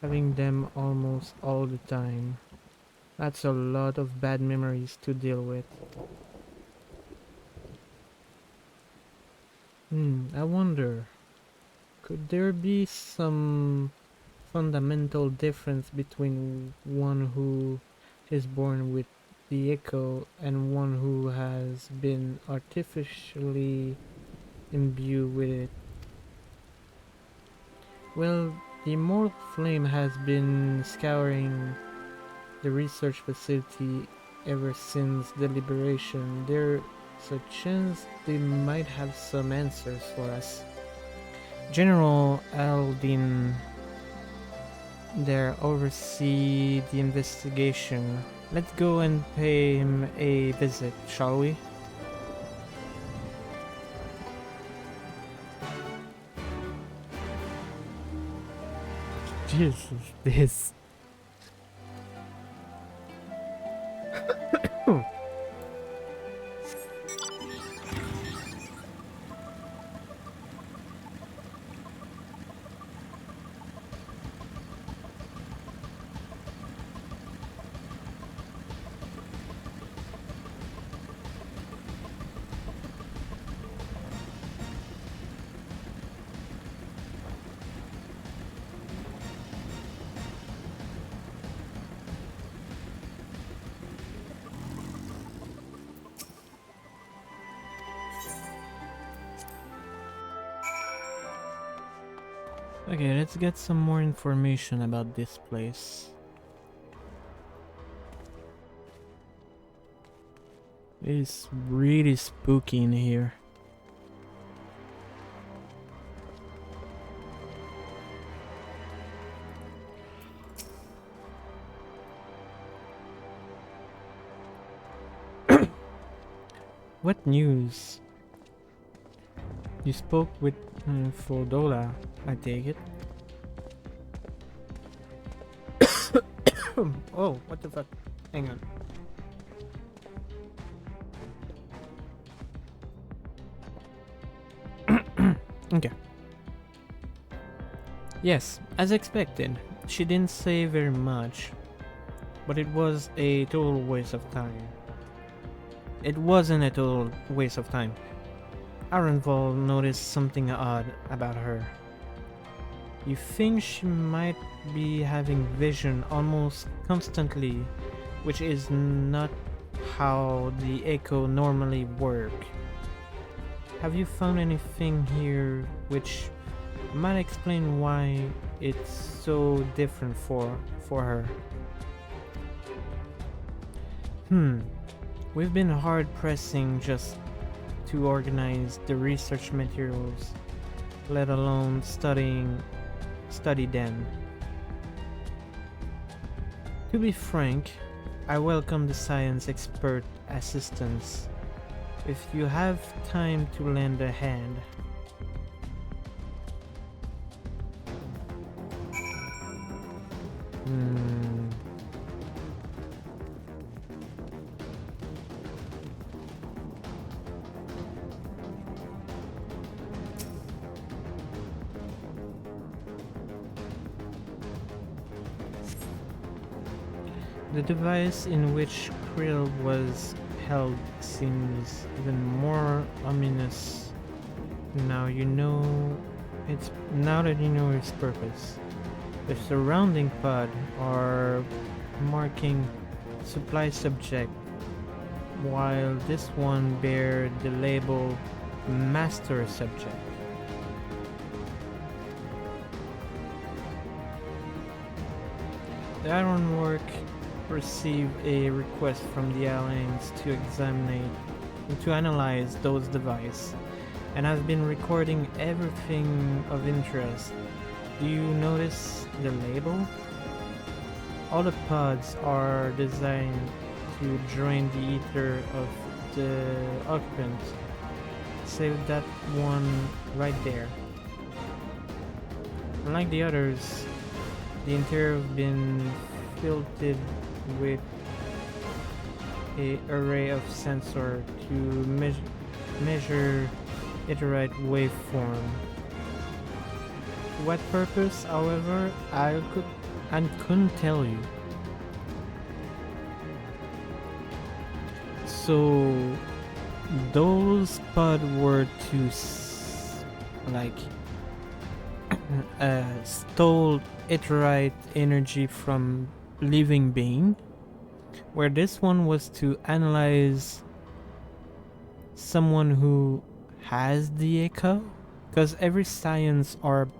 having them almost all the time. That's a lot of bad memories to deal with. I wonder, could there be some fundamental difference between one who is born with the echo and one who has been artificially imbued with it? Well, the Immortal Flame has been scouring the research facility ever since the liberation. There's a chance they might have some answers for us. General Aldin there oversee the investigation. Let's go and pay him a visit, shall we? Jesus, this. Okay, let's get some more information about this place. It's really spooky in here. What news? You spoke with Fodora, I take it. Oh, what the fuck? Hang on. Okay. Yes, as expected. She didn't say very much, but it was a total waste of time. It wasn't a total waste of time. Arenval noticed something odd about her. You think she might be having vision almost constantly, which is not how the echo normally work. Have you found anything here which might explain why it's so different for her? We've been hard pressing just to organize the research materials, let alone study them. To be frank, I welcome the science expert assistance. If you have time to lend a hand. The device in which Krill was held seems even more ominous now that you know its purpose. The surrounding pod are marking supply subject, while this one bear the label master subject. The Ironwork received a request from the Alliance to analyze those devices, and has been recording everything of interest. Do you notice the label? All the pods are designed to drain the ether of the occupant, save that one right there. Unlike the others, the interior has been filled with an array of sensors to measure Iterated waveform. What purpose, however, I couldn't tell you. So those pods were to stole Iterite energy from living being, where this one was to analyze someone who has the echo, because every science, or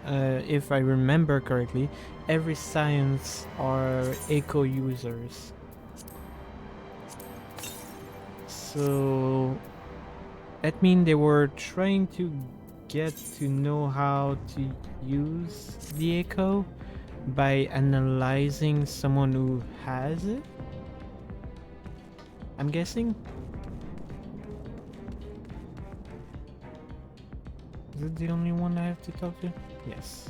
if I remember correctly, every science are echo users. So that means they were trying to get to know how to use the echo by analyzing someone who has it, I'm guessing. Is it the only one I have to talk to? Yes.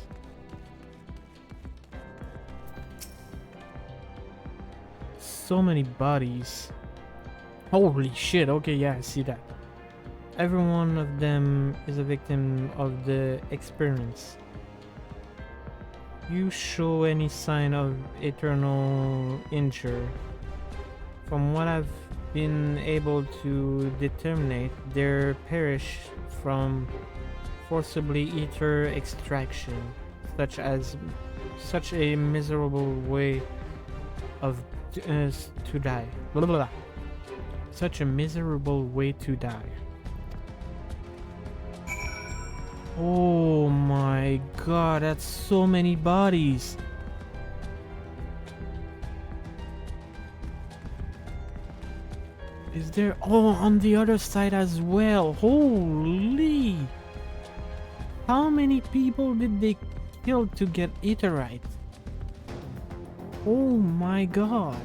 So many bodies. Holy shit, okay, yeah, I see that. Every one of them is a victim of the experience. You show any sign of eternal injury. From what I've been able to determine, they perish from forcibly ether extraction, such a miserable way of to die. Blah, blah, blah. Such a miserable way to die. Oh my god, that's so many bodies. Is there... Oh, on the other side as well. Holy... How many people did they kill to get Iterite? Oh my god.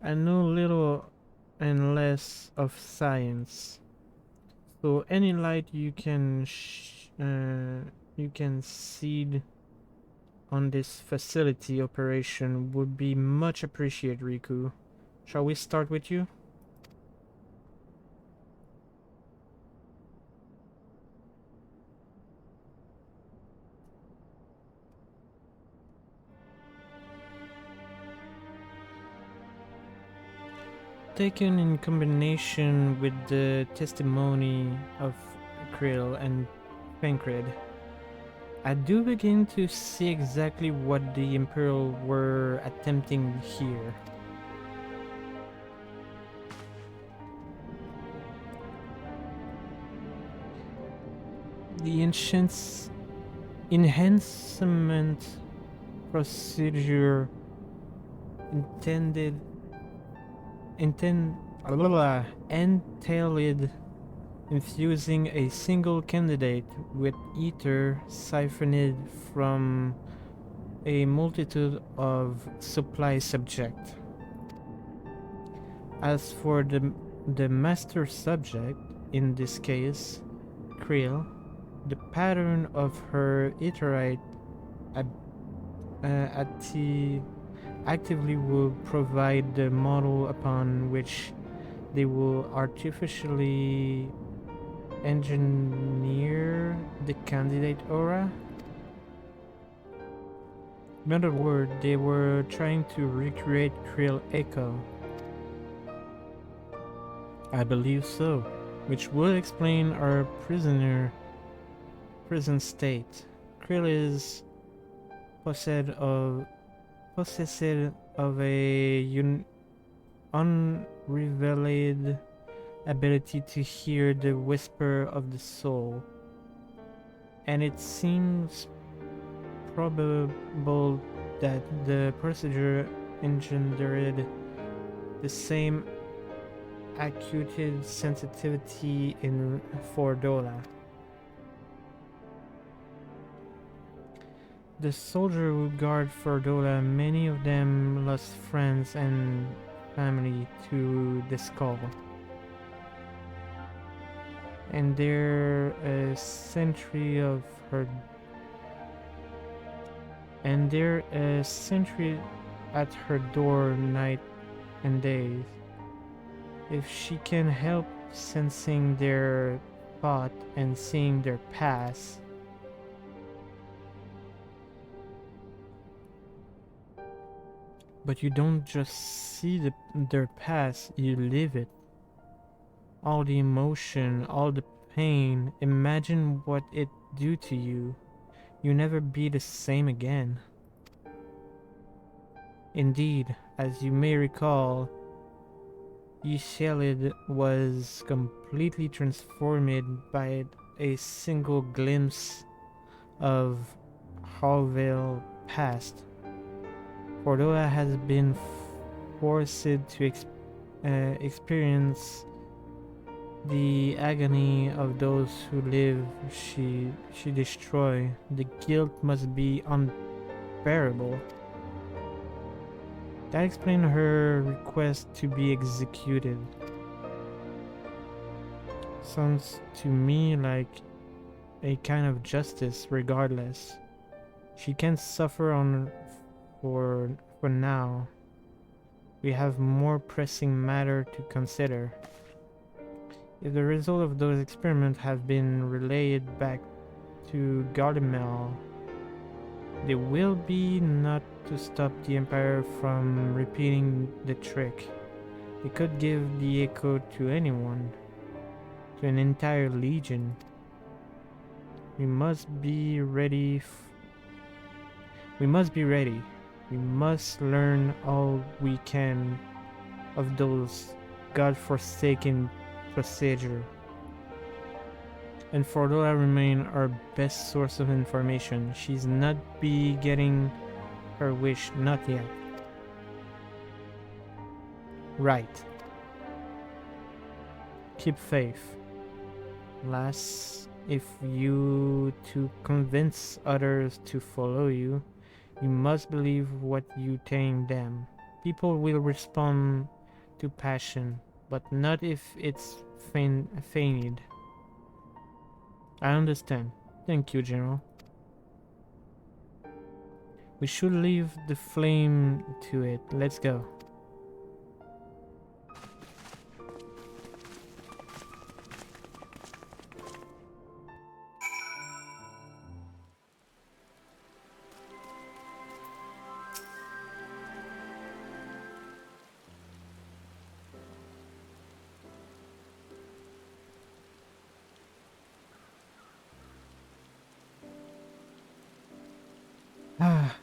I know little and less of science, so any light you can seed on this facility operation would be much appreciated, Riku. Shall we start with you? Taken in combination with the testimony of Krill and Pencred, I do begin to see exactly what the Imperial were attempting here. The enhancement procedure entailed infusing a single candidate with ether siphoned from a multitude of supply subjects. As for the master subject, in this case, Krill, the pattern of her Iterite actively will provide the model upon which they will artificially engineer the candidate aura. In other words, they were trying to recreate Krill Echo. I believe so, which would explain our prison state. Krill is possessed of a unrevealed ability to hear the whisper of the soul, and it seems probable that the procedure engendered the same acute sensitivity in Fordola. The soldier who guard Fordola, many of them lost friends and family to the skull. And they're a sentry of her at her door night and days. If she can help sensing their thought and seeing their past, but you don't just see their past, you live it. All the emotion, all the pain, imagine what it do to you. You never be the same again. Indeed, as you may recall, Yishelid was completely transformed by a single glimpse of Harville past. Fordola has been forced to experience the agony of those who live she destroy. The guilt must be unbearable. That explains her request to be executed. Sounds to me like a kind of justice regardless. She can suffer on for now. We have more pressing matter to consider. If the result of those experiments have been relayed back to Garlemel, they will be not to stop the Empire from repeating the trick. They could give the echo to anyone, to an entire legion. We must be ready. We must be ready. We must learn all we can of those godforsaken procedure. And Fordola remain our best source of information. She's not be getting her wish, not yet. Right. Keep faith. Last, if you to convince others to follow you, you must believe what you tell them. People will respond to passion, but not if it's feigned. I understand. Thank you, General. We should leave the flame to it. Let's go.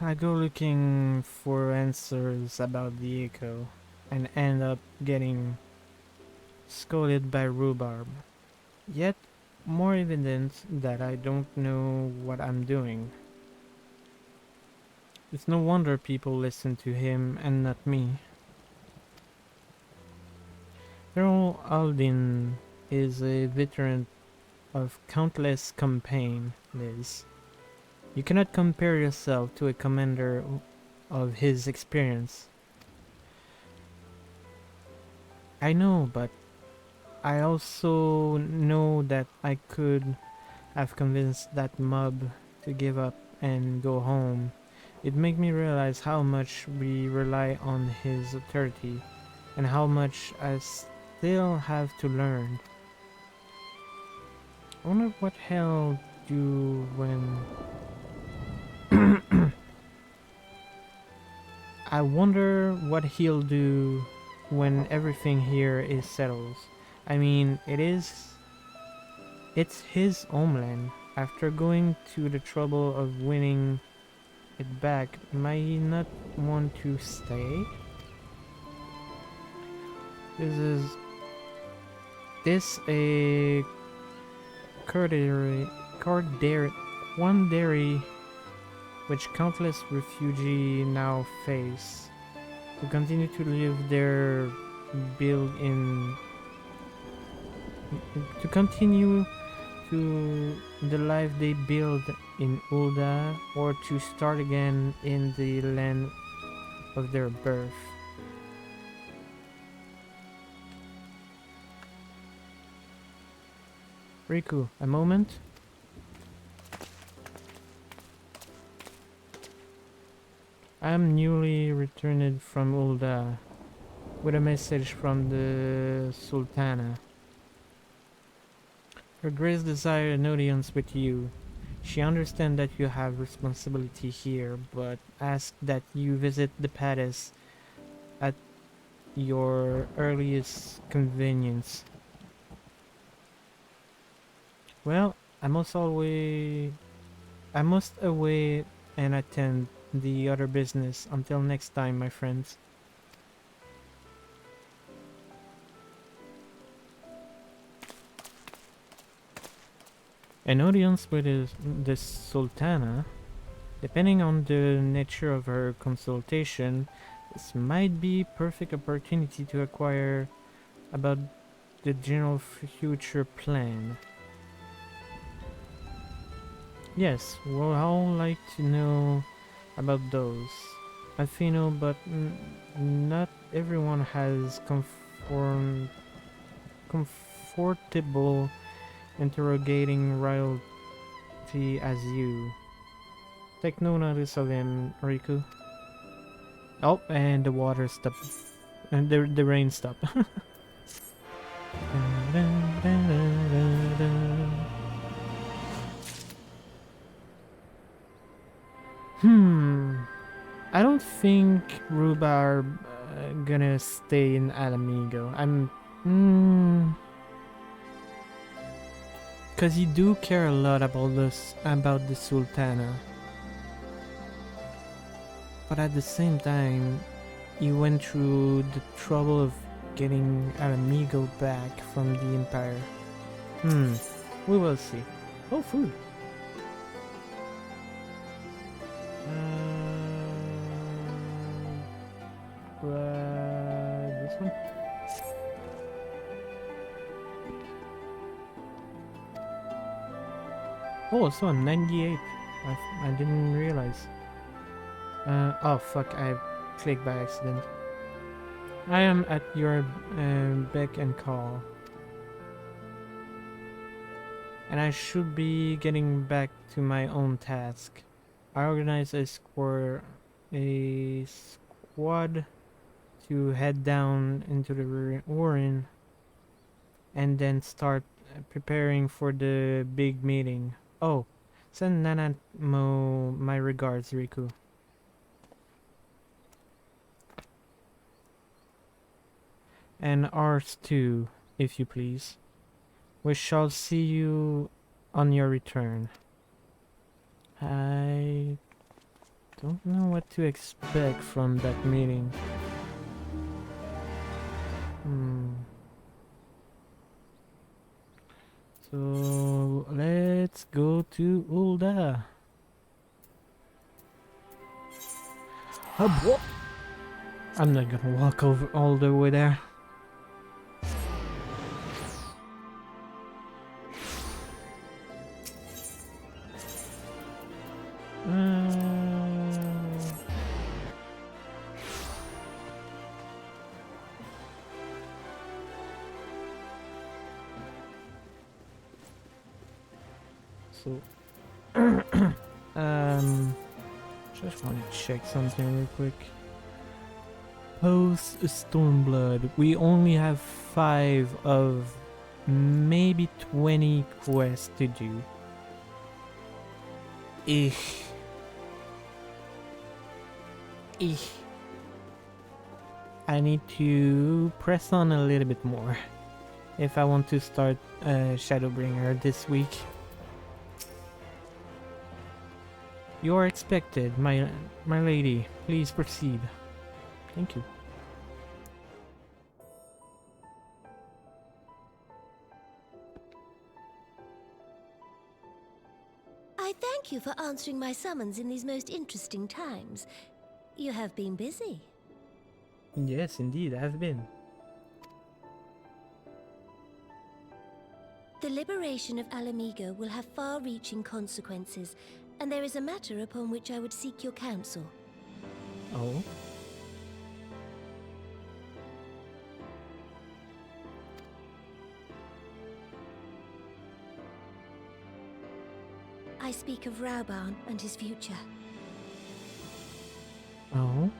I go looking for answers about the echo and end up getting scolded by Rhubarb. Yet more evidence that I don't know what I'm doing. It's no wonder people listen to him and not me. Earl Aldin is a veteran of countless campaigns, Liz. You cannot compare yourself to a commander of his experience. I know, but I also know that I could have convinced that mob to give up and go home. It made me realize how much we rely on his authority and how much I still have to learn. I wonder what hell do when... I wonder what he'll do when everything here is settled. I mean, it's his homeland. After going to the trouble of winning it back, might he not want to stay? This a quandary which countless refugees now face. To continue to live their build in to continue to the life they build in Ulda, or to start again in the land of their birth. Riku, a moment. I am newly returned from Ulda with a message from the Sultana. Her Grace desired an audience with you. She understands that you have responsibility here, but asks that you visit the palace at your earliest convenience. Well, I must away and attend the other business. Until next time, my friends. An audience with the Sultana, depending on the nature of her consultation, this might be perfect opportunity to acquire about the general future plan. Yes, we'll all like to know about those. Atheno, but not everyone has comfortable interrogating royalty as you. Take no notice of him, Riku. Oh, and the water stopped. And the rain stopped. I don't think Ruba are gonna stay in Alamigo. Cause you do care a lot about the Sultana. But at the same time, you went through the trouble of getting Alamigo back from the Empire. We will see. Oh, food. This one. Oh, so I'm 98. I didn't realize. Oh fuck, I clicked by accident. I am at your beck and call. And I should be getting back to my own task. I organized a squad to head down into the Warren and then start preparing for the big meeting. Oh, send Nanamo my regards, Riku. And ours too, if you please. We shall see you on your return. I don't know what to expect from that meeting. So let's go to Ulda. I'm not gonna walk over all the way there. So, just want to check something real quick. Post Stormblood, we only have 5 of maybe 20 quests to do. Ich. I need to press on a little bit more if I want to start Shadowbringer this week. You are expected, my lady. Please proceed. Thank you. I thank you for answering my summons in these most interesting times. You have been busy. Yes, indeed, I've been. The liberation of Alamigo will have far-reaching consequences, and there is a matter upon which I would seek your counsel. Oh? I speak of Rauban and his future. Oh?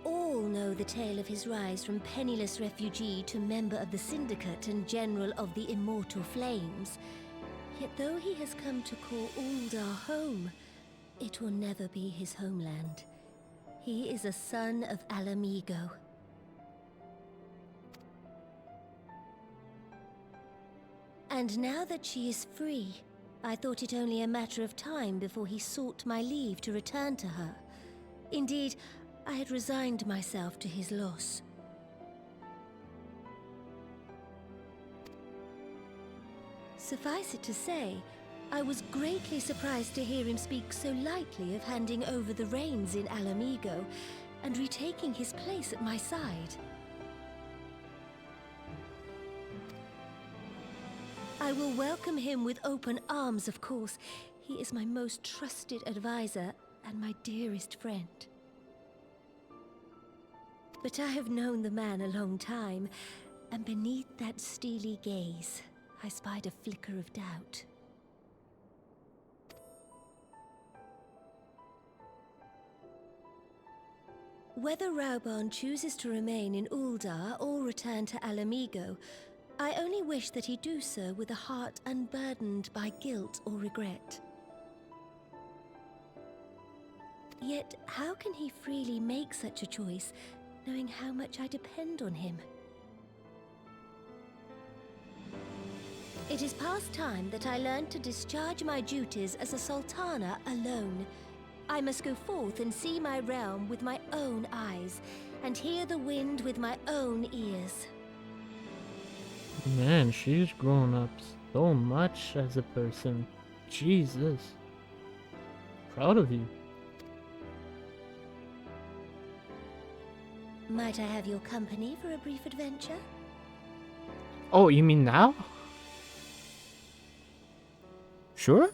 All know the tale of his rise from penniless refugee to member of the Syndicate and General of the Immortal Flames. Yet though he has come to call Uldar home, it will never be his homeland. He is a son of Alamigo. And now that she is free, I thought it only a matter of time before he sought my leave to return to her. Indeed, I had resigned myself to his loss. Suffice it to say, I was greatly surprised to hear him speak so lightly of handing over the reins in Alamigo and retaking his place at my side. I will welcome him with open arms, of course. He is my most trusted advisor and my dearest friend. But I have known the man a long time, and beneath that steely gaze, I spied a flicker of doubt. Whether Rauban chooses to remain in Uldar or return to Alamigo, I only wish that he do so with a heart unburdened by guilt or regret. Yet, how can he freely make such a choice, knowing how much I depend on him? It is past time that I learned to discharge my duties as a sultana alone. I must go forth and see my realm with my own eyes, and hear the wind with my own ears. Man, she's grown up so much as a person. Jesus. Proud of you. Might I have your company for a brief adventure? Oh, you mean now? Sure?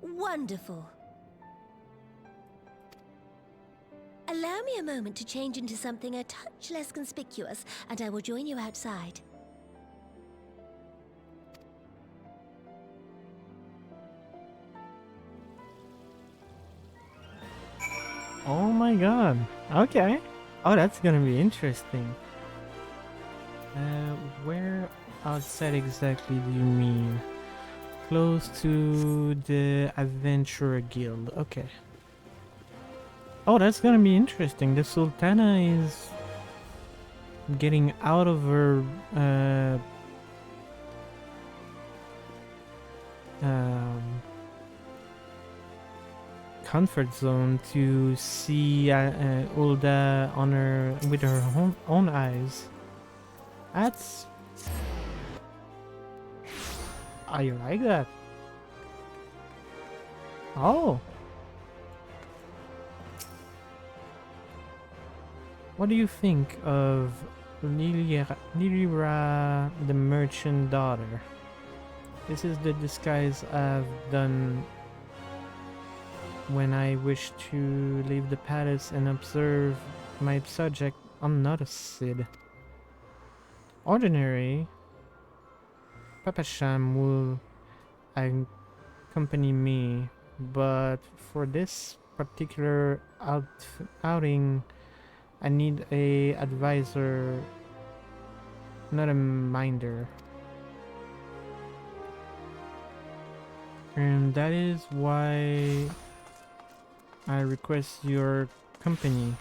Wonderful. Allow me a moment to change into something a touch less conspicuous, and I will join you outside. Oh my god. Okay. Oh, that's gonna be interesting. Where outside exactly do you mean? Close to the Adventurer Guild. Okay. Oh, that's gonna be interesting. The Sultana is getting out of her comfort zone to see Ulda on her with her own eyes. That's... I like that. Oh. What do you think of Lilira, the Merchant Daughter? This is the disguise I've done when I wish to leave the palace and observe my subject unnoticed. Ordinary, Papa Sham will accompany me, but for this particular outing, I need a advisor, not a minder. And that is why I request your company.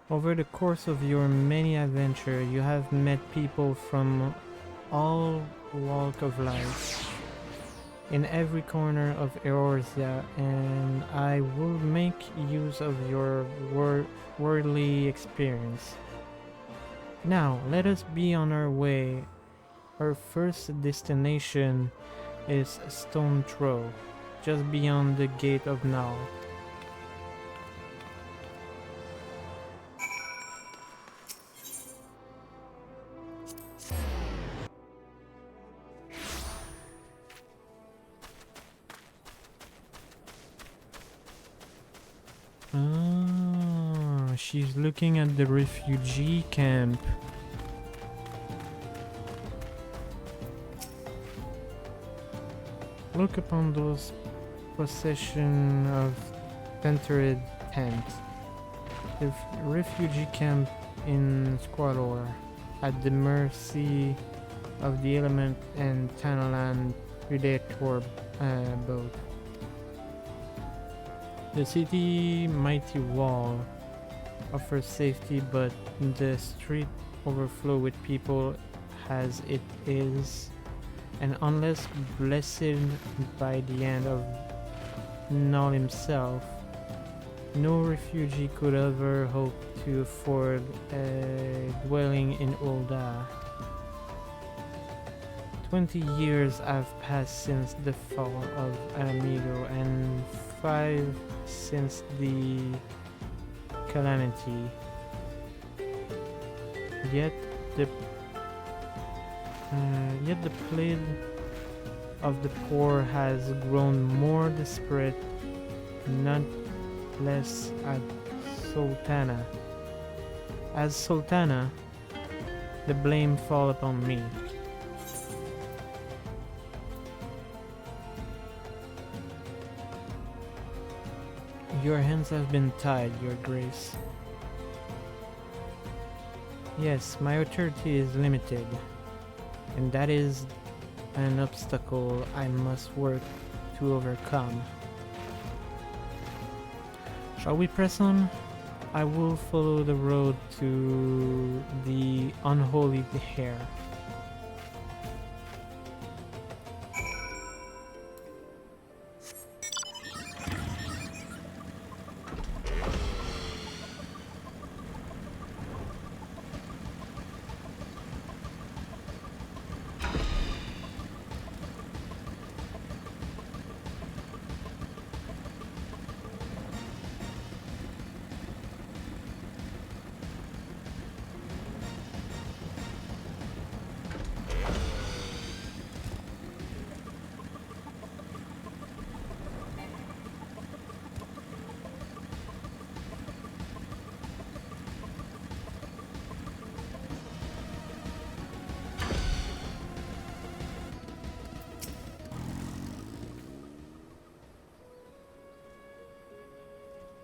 Over the course of your many adventures, you have met people from all walk of life in every corner of Eorzea, and I will make use of your worldly experience. Now, let us be on our way. Our first destination is Stone Throw, just beyond the gate of Nal. Ah, she's looking at the refugee camp. Look upon those possession of tentered tent. The refugee camp in Squalor, at the mercy of the element and Tanalan predator boat. The city mighty wall offers safety, but the street overflow with people as it is, and unless blessed by the hand of Null himself, no refugee could ever hope to afford a dwelling in Ul'dah. 20 years have passed since the fall of Alamigo, and 5 since the calamity. Yet the plight of the poor has grown more desperate, not less at Sultana. As Sultana, the blame fall upon me. Your hands have been tied, Your Grace. Yes, my authority is limited, and that is an obstacle I must work to overcome. Shall we press on? I will follow the road to the unholy hair.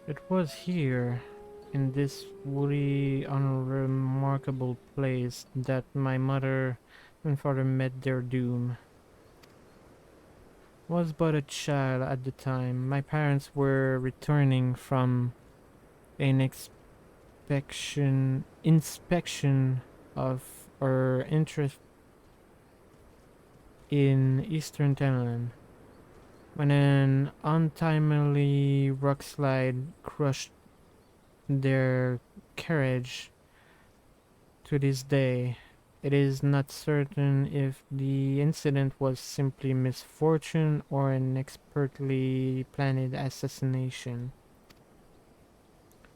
It was here, in this woody, unremarkable place, that my mother and father met their doom. Was but a child at the time. My parents were returning from an inspection of our interest in Eastern Thailand, when an untimely rockslide crushed their carriage. To this day, it is not certain if the incident was simply misfortune or an expertly planned assassination.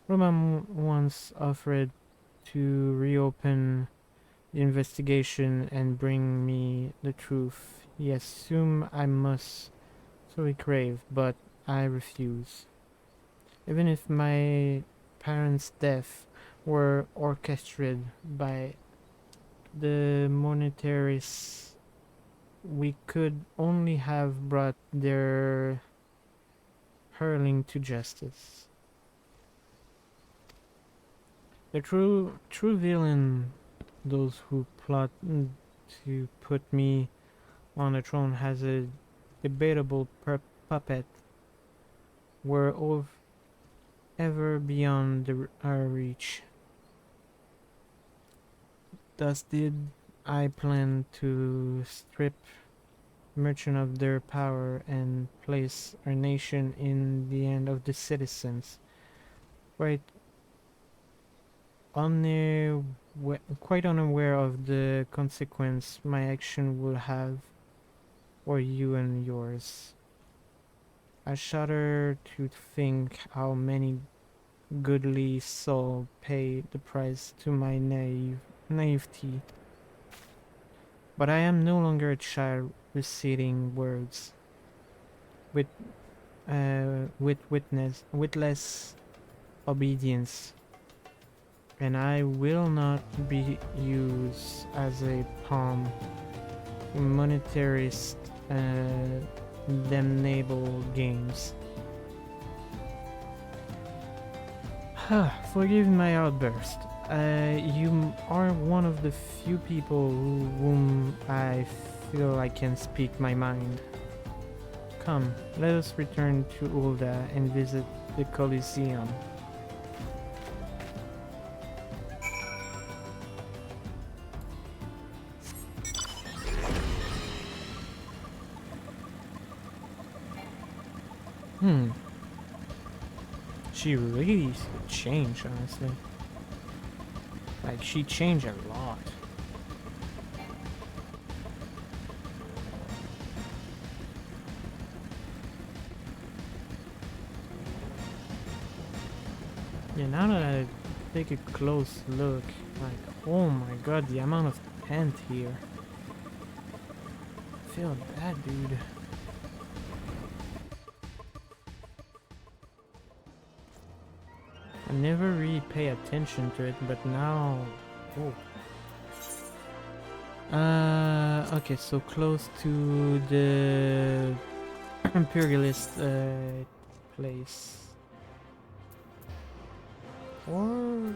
Roman once offered to reopen the investigation and bring me the truth. He assumed I must sorely crave, but I refuse. Even if my parents' death were orchestrated by the monetarists, we could only have brought their hurling to justice. The true villain, those who plot to put me on the throne has a debatable puppet, were ever beyond our reach. Thus did I plan to strip merchant of their power and place our nation in the hand of the citizens. Quite quite unaware of the consequence my action will have for you and yours. I shudder to think how many goodly souls pay the price to my naivety. But I am no longer a child reciting words with witless obedience, and I will not be used as a pawn in monetarist damnable games. Forgive my outburst. You are one of the few people whom I feel I can speak my mind. Come, let us return to Ulda and visit the Colosseum. She really changed, honestly. Like, she changed a lot. Yeah, now that I take a close look, like, oh my god, the amount of tent here. I feel bad, dude. I never really pay attention to it, but now... oh. Okay, so close to the imperialist place. Or...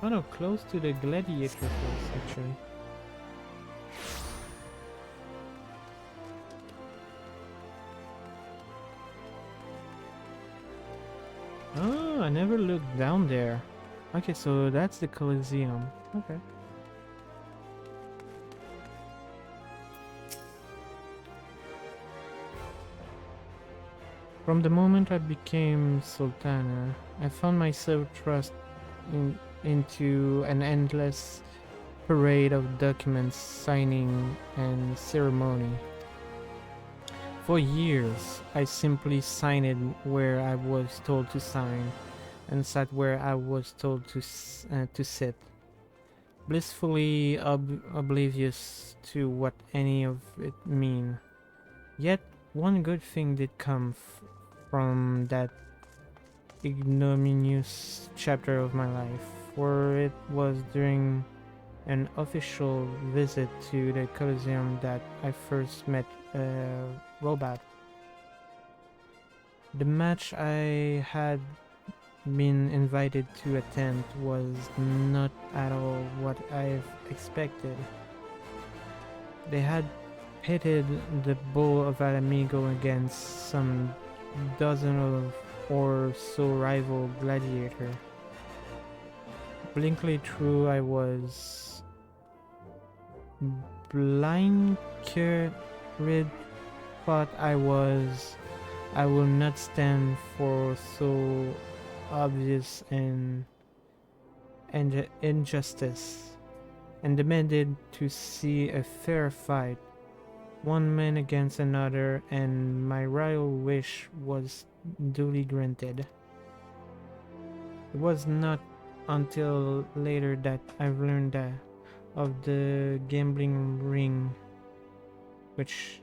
oh no, close to the gladiator place, actually. Oh, I never looked down there. Okay, so that's the Colosseum. Okay. From the moment I became Sultana, I found myself thrust into an endless parade of documents, signing, and ceremony. For years, I simply signed where I was told to sign, and sat where I was told to sit, blissfully oblivious to what any of it mean. Yet, one good thing did come from that ignominious chapter of my life, for it was during an official visit to the Colosseum that I first met Robat. The match I had been invited to attend was not at all what I've expected. They had pitted the Bull of Alamigo against some dozen or so rival gladiator. Blinkly true I was blind-cured, but I will not stand for so obvious and injustice, and demanded to see a fair fight, one man against another, and my royal wish was duly granted. It was not until later that I learned of the gambling ring which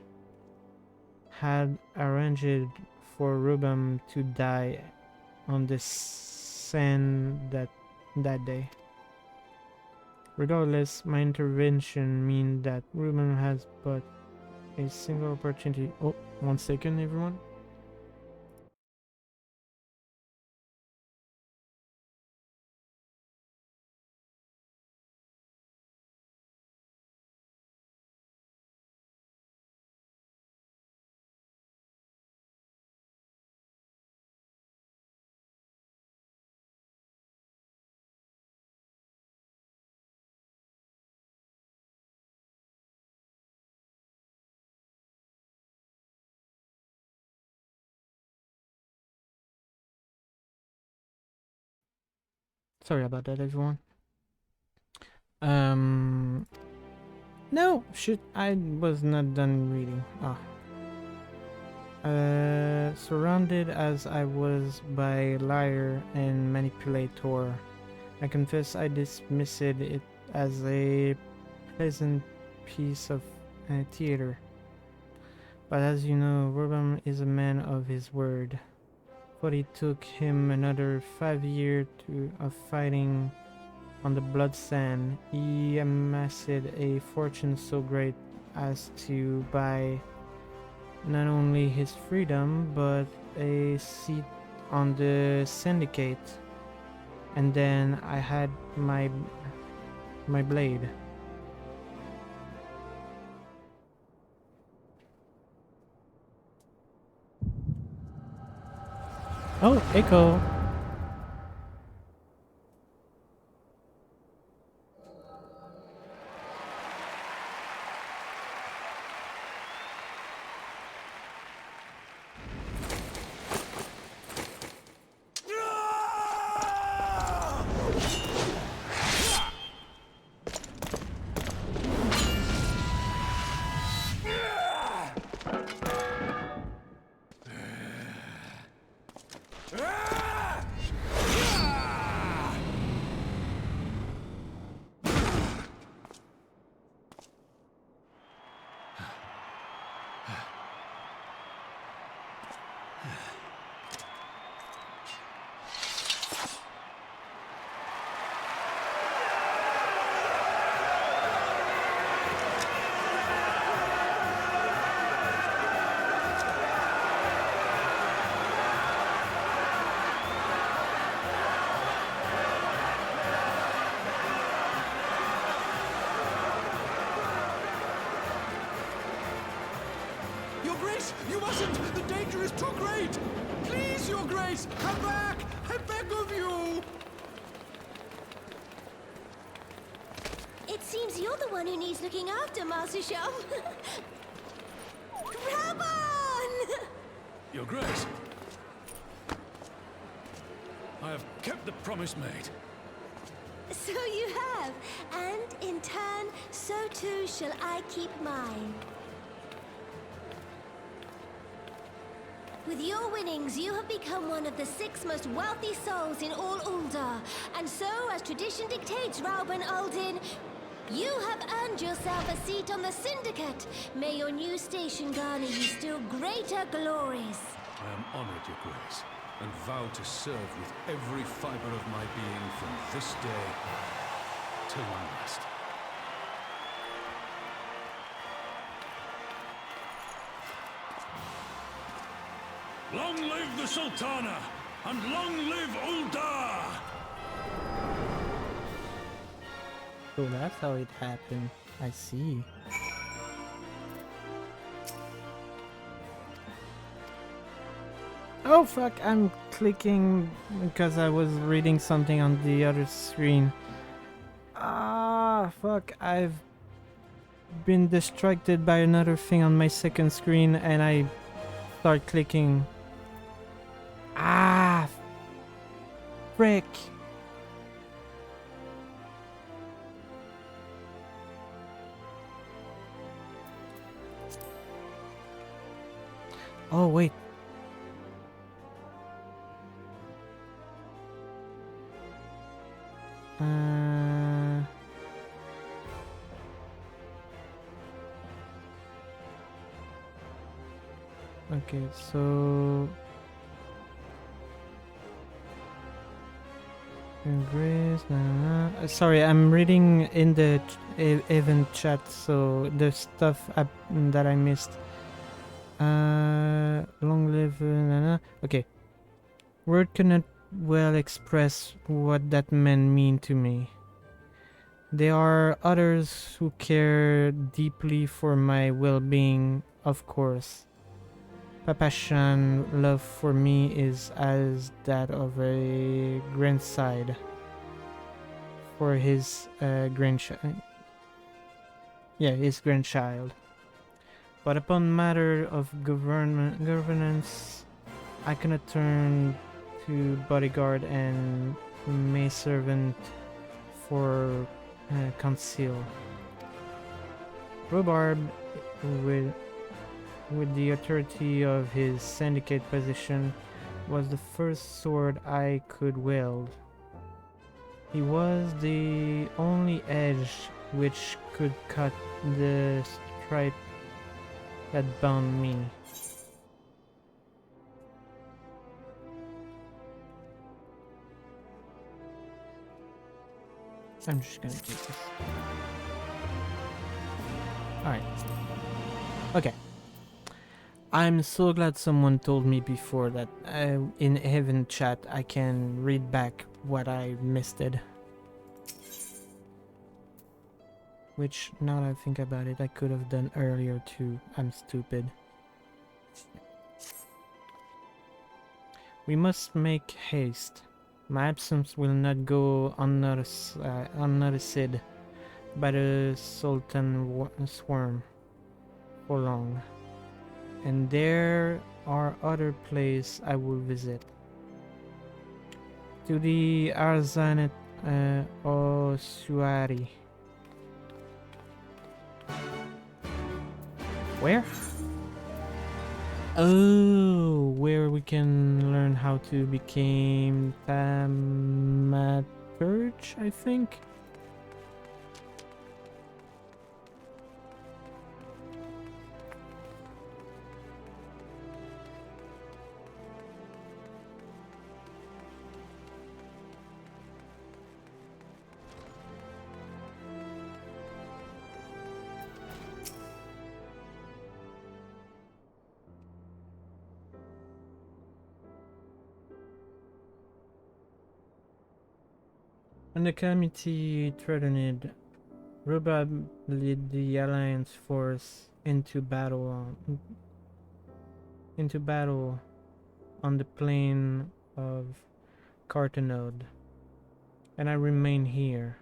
had arranged for Rubam to die on the sand that day. Regardless, my intervention means that Rubam has but a single opportunity. Oh, 1 second, everyone. Sorry about that, everyone. No, shit, I was not done reading. Surrounded as I was by liar and manipulator, I confess I dismissed it as a pleasant piece of theater. But as you know, Robin is a man of his word. But it took him another 5 years of fighting on the blood sand. He amassed a fortune so great as to buy not only his freedom but a seat on the syndicate. And then I had my blade. Oh, echo. Your Grace, you mustn't! The danger is too great! Please, Your Grace, come back! I beg of you! It seems you're the one who needs looking after, Master Shum. Rabon! Your Grace, I have kept the promise made. So you have, and in turn, so too shall I keep mine. With your winnings, you have become one of the 6 most wealthy souls in all Ul'dah. And so, as tradition dictates, Rauben Aldin, you have earned yourself a seat on the Syndicate. May your new station garner you still greater glories. I am honored, Your Grace, and vow to serve with every fiber of my being from this day till my last. Long live the Sultana, and long live Ul'dah! So that's how it happened. I see. Oh fuck, I'm clicking because I was reading something on the other screen. Ah, fuck, I've been distracted by another thing on my second screen and I start clicking. Ah, frick. Oh, wait. Okay, so Grace, sorry, I'm reading in the event chat, so the stuff that I missed. Long live. Okay. Word cannot well express what that men mean to me. There are others who care deeply for my well-being, of course. Papashan love for me is as that of a grandsire for his grandchild. Yeah, his grandchild. But upon matter of governance, I cannot turn to bodyguard and maidservant for conceal. Rhubarb, with the authority of his syndicate position, was the first sword I could wield. He was the only edge which could cut the stripe that bound me. I'm just gonna take this. Alright. Okay. I'm so glad someone told me before that in Heaven chat I can read back what I missed it. Which, now that I think about it, I could have done earlier too. I'm stupid. We must make haste. My absence will not go unnoticed by the Sultan swarm for long. And there are other places I will visit. To the Arzanet Osuari. Where? Oh, where we can learn how to become thaumaturge, I think. When the calamity threatened, Rubab led the Alliance force into battle on the plain of Cartanode, and I remain here.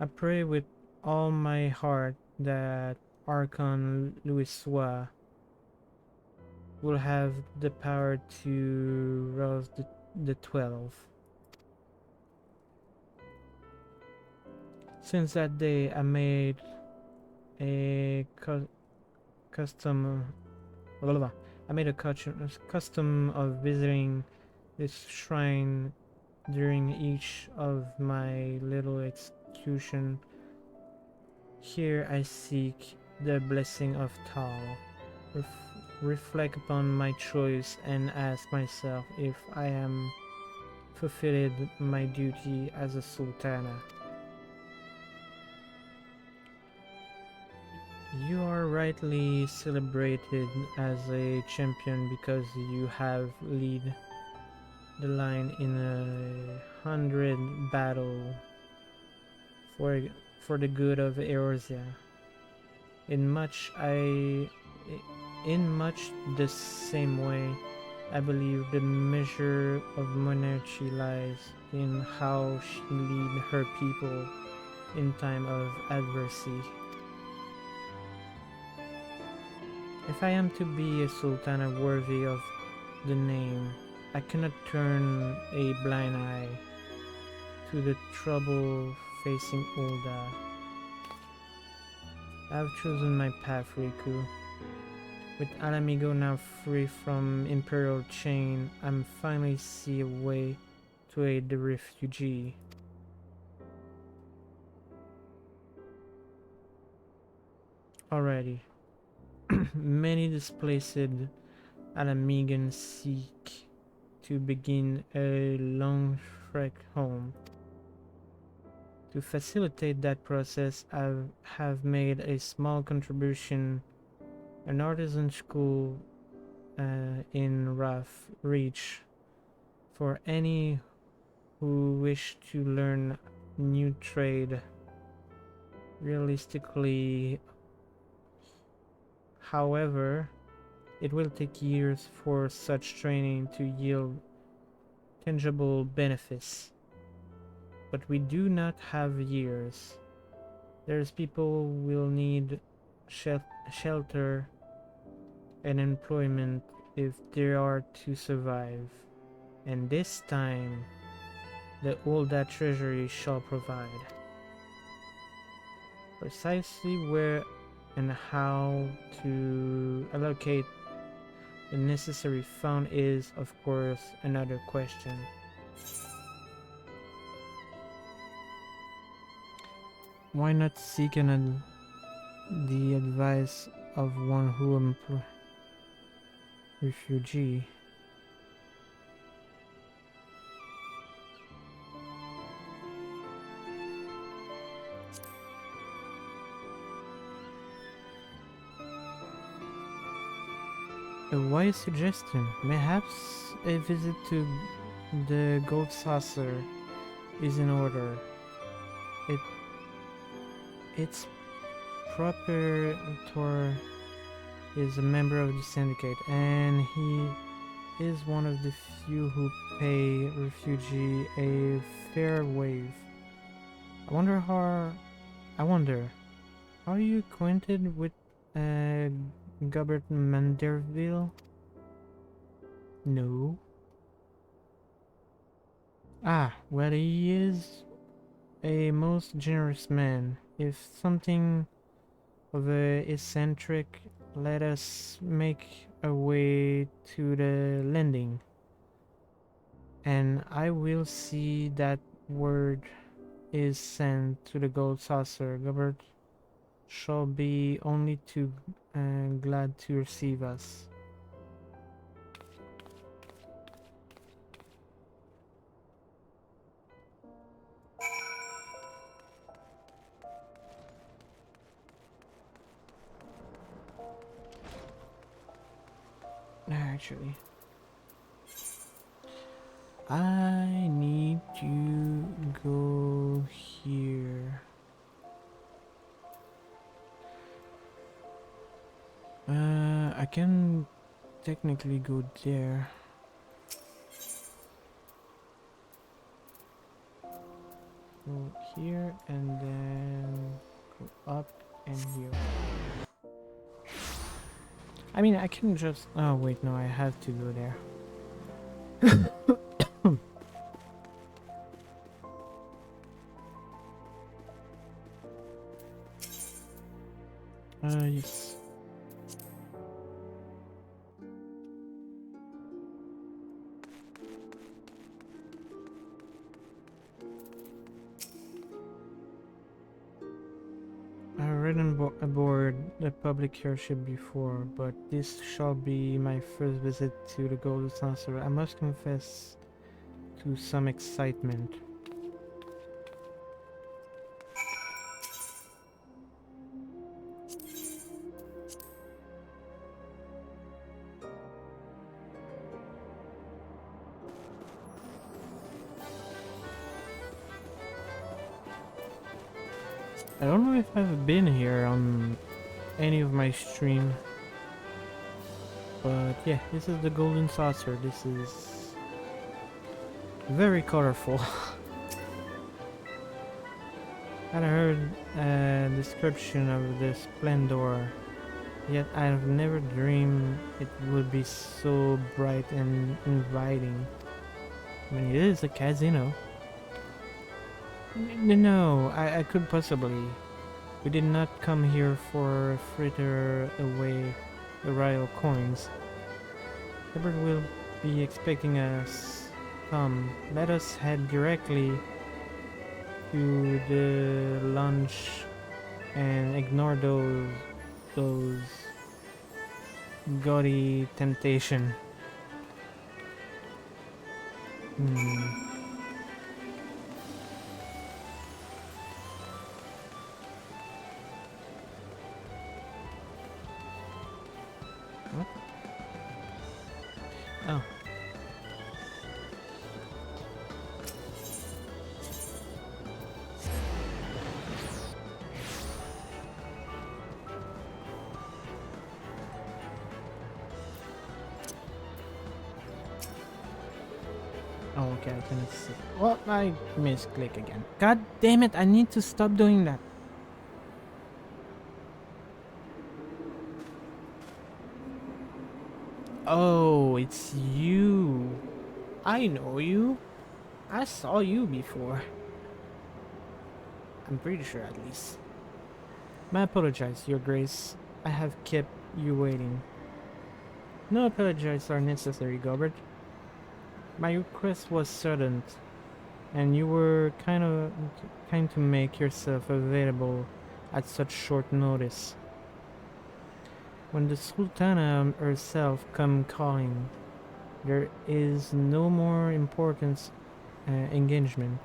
I pray with all my heart that Archon Louisois will have the power to rouse the 12. Since that day, I made a custom of visiting this shrine during each of my little execution. Here I seek the blessing of Tal. Reflect upon my choice and ask myself if I am fulfilled my duty as a sultana. You are rightly celebrated as a champion because you have led the line in 100 battle for the good of Eorzea. In much the same way, I believe the measure of monarchy lies in how she lead her people in time of adversity. If I am to be a sultana worthy of the name, I cannot turn a blind eye to the trouble facing Ul'dah. I have chosen my path, Riku. With Alamigo now free from Imperial chain, I'm finally see a way to aid the refugee. Alrighty. Many displaced Alamigans seek to begin a long trek home. To facilitate that process, I have made a small contribution, an artisan school in Rough Reach, for any who wish to learn new trade. Realistically, however, it will take years for such training to yield tangible benefits. But we do not have years. There's people will need shelter and employment if they are to survive. And this time, the Ulda Treasury shall provide. Precisely where and how to allocate the necessary fund is, of course, another question. Why not seek the advice of one who employs refugee? A wise suggestion. Perhaps a visit to the Gold Saucer is in order. Its proprietor is a member of the syndicate, and he is one of the few who pay refugee a fair wage. I wonder, are you acquainted with Gobert Manderville? No. Ah, well, he is a most generous man. If something of a eccentric, let us make our way to the landing, and I will see that word is sent to the Gold Saucer. Gobert shall be only too glad to receive us. Actually, I need to go here. I can technically go there. Go here and then go up and here. I mean, I can just... Oh, wait, no, I have to go there. Yes. I've ridden aboard the public airship before, but this shall be my first visit to the Golden Saucer. I must confess to some excitement. I don't know if I've been here on any of my stream, but yeah, this is the Golden Saucer. This is very colorful. I heard a description of the splendor, yet I've never dreamed it would be so bright and inviting. I mean, it is a casino. No, I could possibly. We did not come here for fritter away the royal coins. Gobert will be expecting us. Come, let us head directly to the lunch and ignore those gaudy temptation. okay, I cannot see. Well, I misclick again. God damn it, I need to stop doing that. Oh, it's you. I know you. I saw you before. I'm pretty sure, at least. I apologize, Your Grace. I have kept you waiting. No apologies are necessary, Gobert. My request was sudden, and you were kind to make yourself available at such short notice. When the Sultana herself come calling, there is no more important engagement.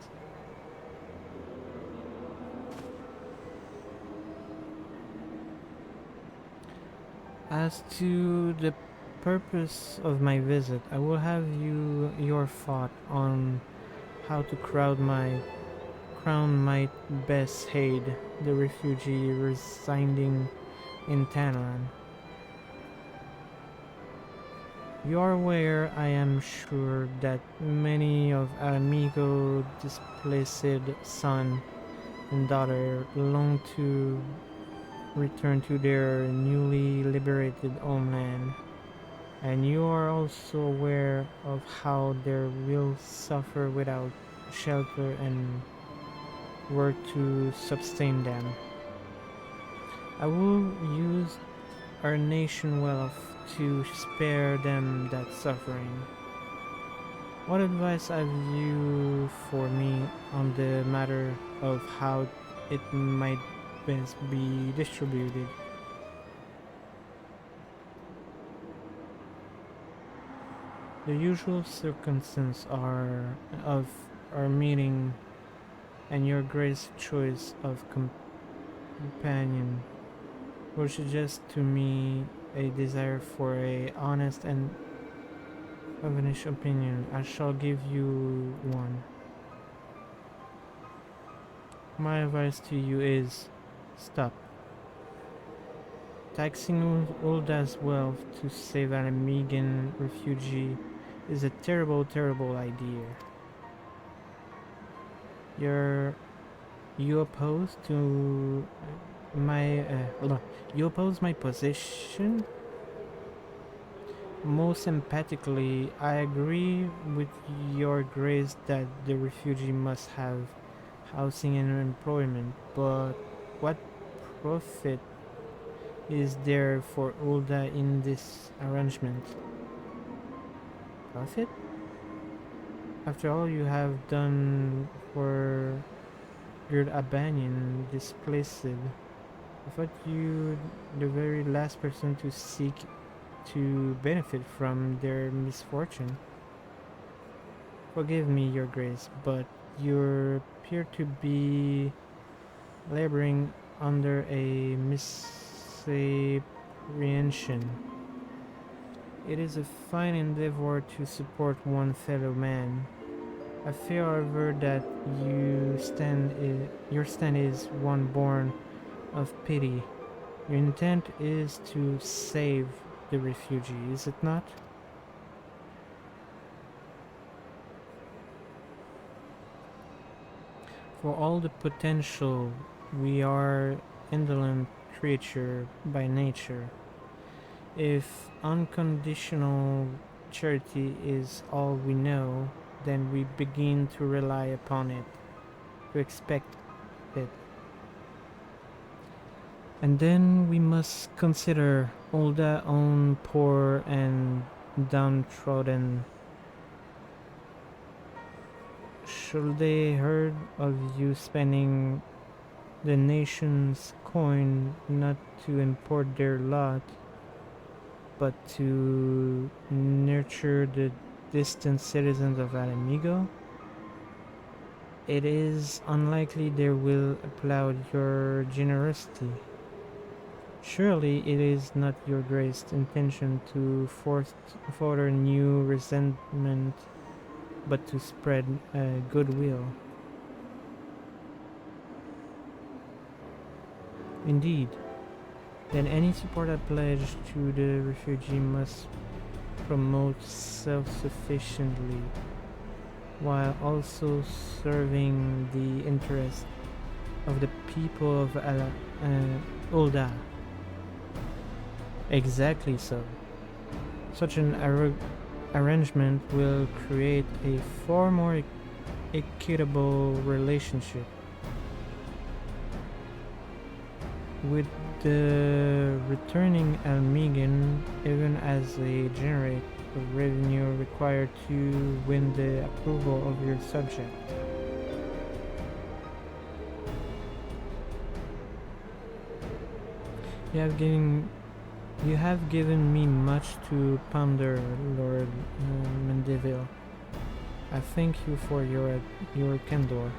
As to the purpose of my visit, I will have your thought on how to crown my best aid, the refugee residing in Tanalan. You are aware, I am sure, that many of Amigo displaced son and daughter long to return to their newly liberated homeland, and you are also aware of how they will suffer without shelter and work to sustain them. I will use our nation wealth to spare them that suffering. What advice have you for me on the matter of how it might best be distributed? The usual circumstances are of our meeting and your grace choice of companion will suggest to me a desire for a honest and unvarnished opinion. I shall give you one. My advice to you is stop. Taxing Ulda's wealth to save an Amigan refugee is a terrible, terrible idea. You oppose to you oppose my position? Most emphatically, I agree with your grace that the refugee must have housing and employment, but what profit is there for Ulda in this arrangement? Profit? After all you have done for your Albanian displaced, I thought you the very last person to seek to benefit from their misfortune. Forgive me, your grace, but you appear to be laboring under a misapprehension. It is a fine endeavor to support one fellow man. I fear, however, that your stand is one born of pity. Your intent is to save the refugee, is it not? For all the potential, we are indolent creature by nature. If unconditional charity is all we know, then we begin to rely upon it, to expect it. And then we must consider all the own poor and downtrodden. Should they heard of you spending the nation's coin not to import their lot, but to nurture the distant citizens of Alamigo, it is unlikely they will applaud your generosity. Surely it is not your grace's intention to further new resentment, but to spread goodwill. Indeed, then any support I pledge to the refugee must promote self-sufficiently. while also serving the interest of the people of Ulda. Exactly so. Such an arrangement will create a far more equitable relationship with the returning Almegan, even as they generate the revenue required to win the approval of your subject. You have given me much to ponder, Lord Mendeville. I thank you for your candor.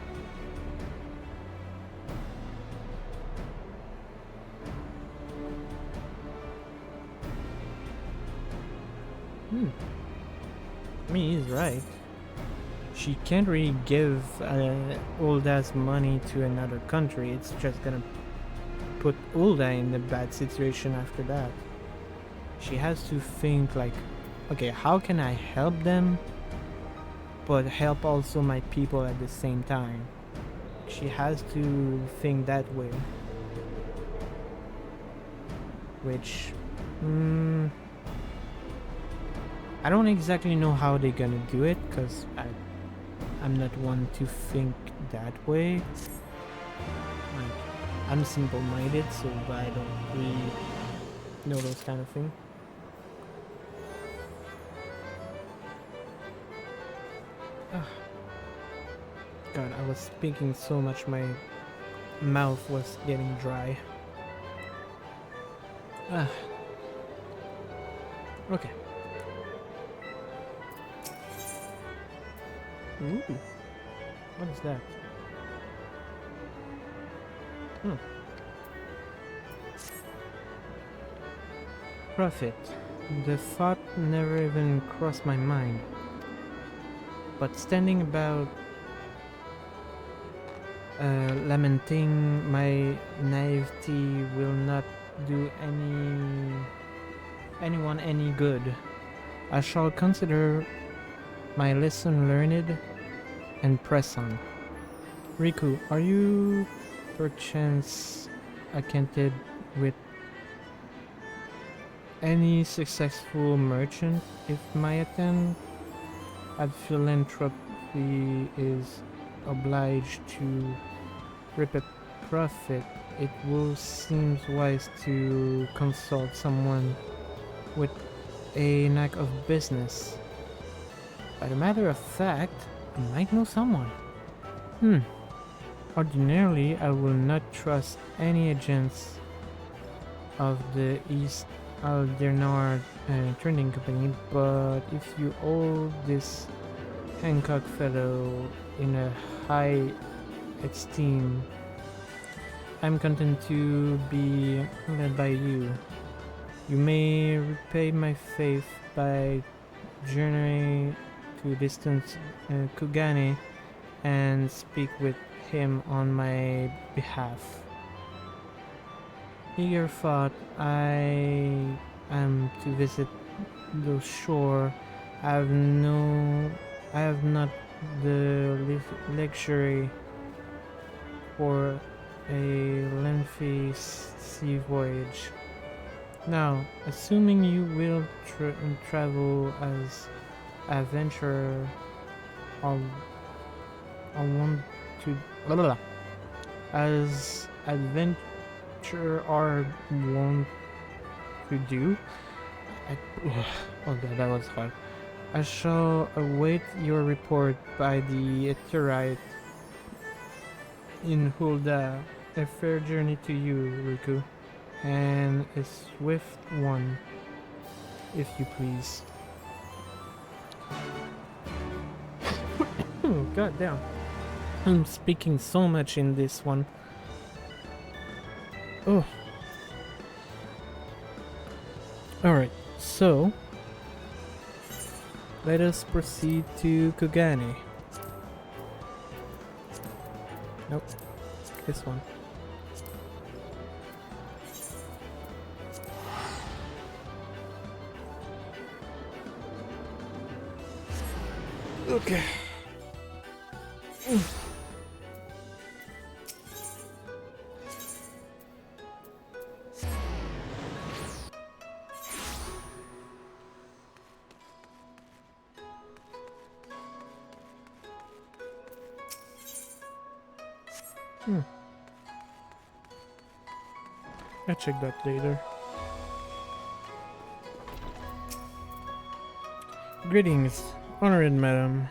I mean, he's right. She can't really give Ulda's money to another country. It's just gonna put Ulda in a bad situation after that. She has to think like, okay, how can I help them, but help also my people at the same time? She has to think that way. Which, I don't exactly know how they're gonna do it, because I'm not one to think that way. Like, I'm simple-minded, so I don't really know those kind of things. God, I was speaking so much my mouth was getting dry. Okay. Ooh. What is that? Profit. The thought never even crossed my mind. But standing about lamenting my naivety will not do anyone any good. I shall consider my lesson learned and press on. Riku, are you perchance acquainted with any successful merchant? If my attempt at philanthropy is obliged to reap a profit, it will seem wise to consult someone with a knack of business. By the matter of fact, I might know someone. Ordinarily, I will not trust any agents of the East Aldernard Trading Company, but if you hold this Hancock fellow in a high esteem, I'm content to be led by you. You may repay my faith by journeying to distant Kugane and speak with him on my behalf. Eager thought I am to visit the shore. I have not the luxury for a lengthy sea voyage. Now, assuming you will travel as adventurer, I want to as adventurer want to do. Oh god, that was hard. I shall await your report by the Ethereite in Hulda. A fair journey to you, Riku, and a swift one, if you please. Oh, god damn. I'm speaking so much in this one. Oh. Alright, so let us proceed to Kugane. Nope, this one. Okay. I'll check that later. Greetings, honored madam.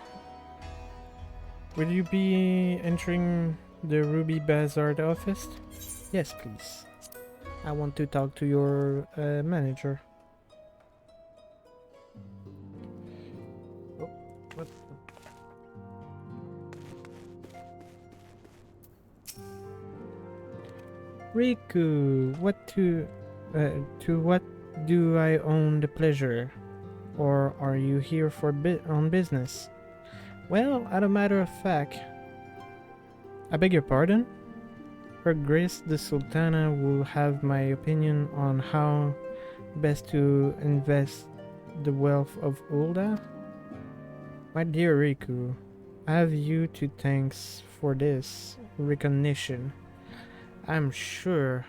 Will you be entering the Ruby Bazaar office? Yes, please. I want to talk to your manager. Oh, what? Riku, to what do I own the pleasure? Or are you here for on business? Well, as a matter of fact, I beg your pardon? Her Grace the Sultana will have my opinion on how best to invest the wealth of Ulda? My dear Riku, I have you to thanks for this recognition. I'm sure,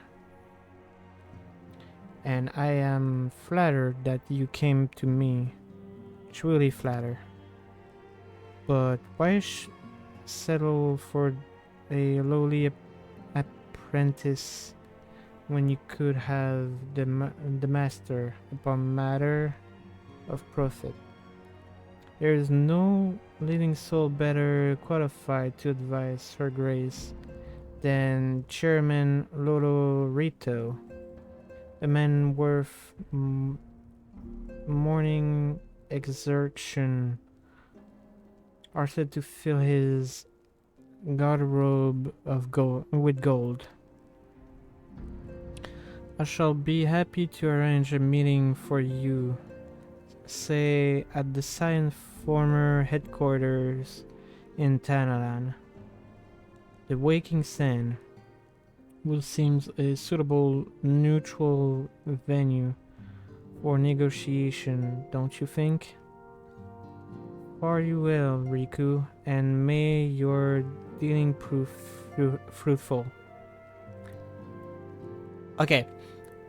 and I am flattered that you came to me. Truly flattered. But why settle for a lowly apprentice when you could have the master upon matter of profit? There is no living soul better qualified to advise Her Grace than Chairman Lolo Rito, a man worth morning exertion are said to fill his garderobe of with gold. I shall be happy to arrange a meeting for you, say at the Science Former headquarters in Tanalan. The Waking Sun will seem a suitable neutral venue for negotiation, don't you think? Fare you well, Riku, and may your dealing prove fruitful. Okay,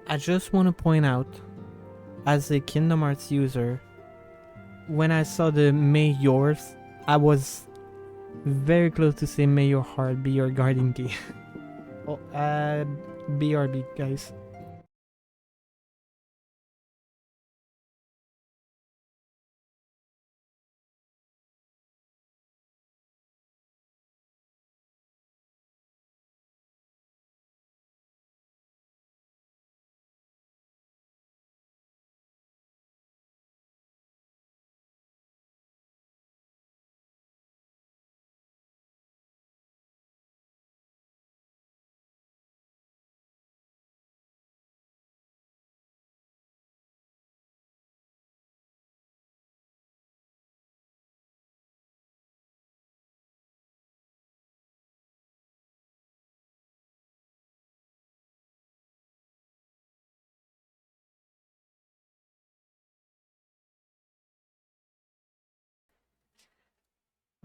I just want to point out, as a Kingdom Hearts user, when I saw the May Yours, I was very close to say may your heart be your guardian key. Oh, BRB, guys.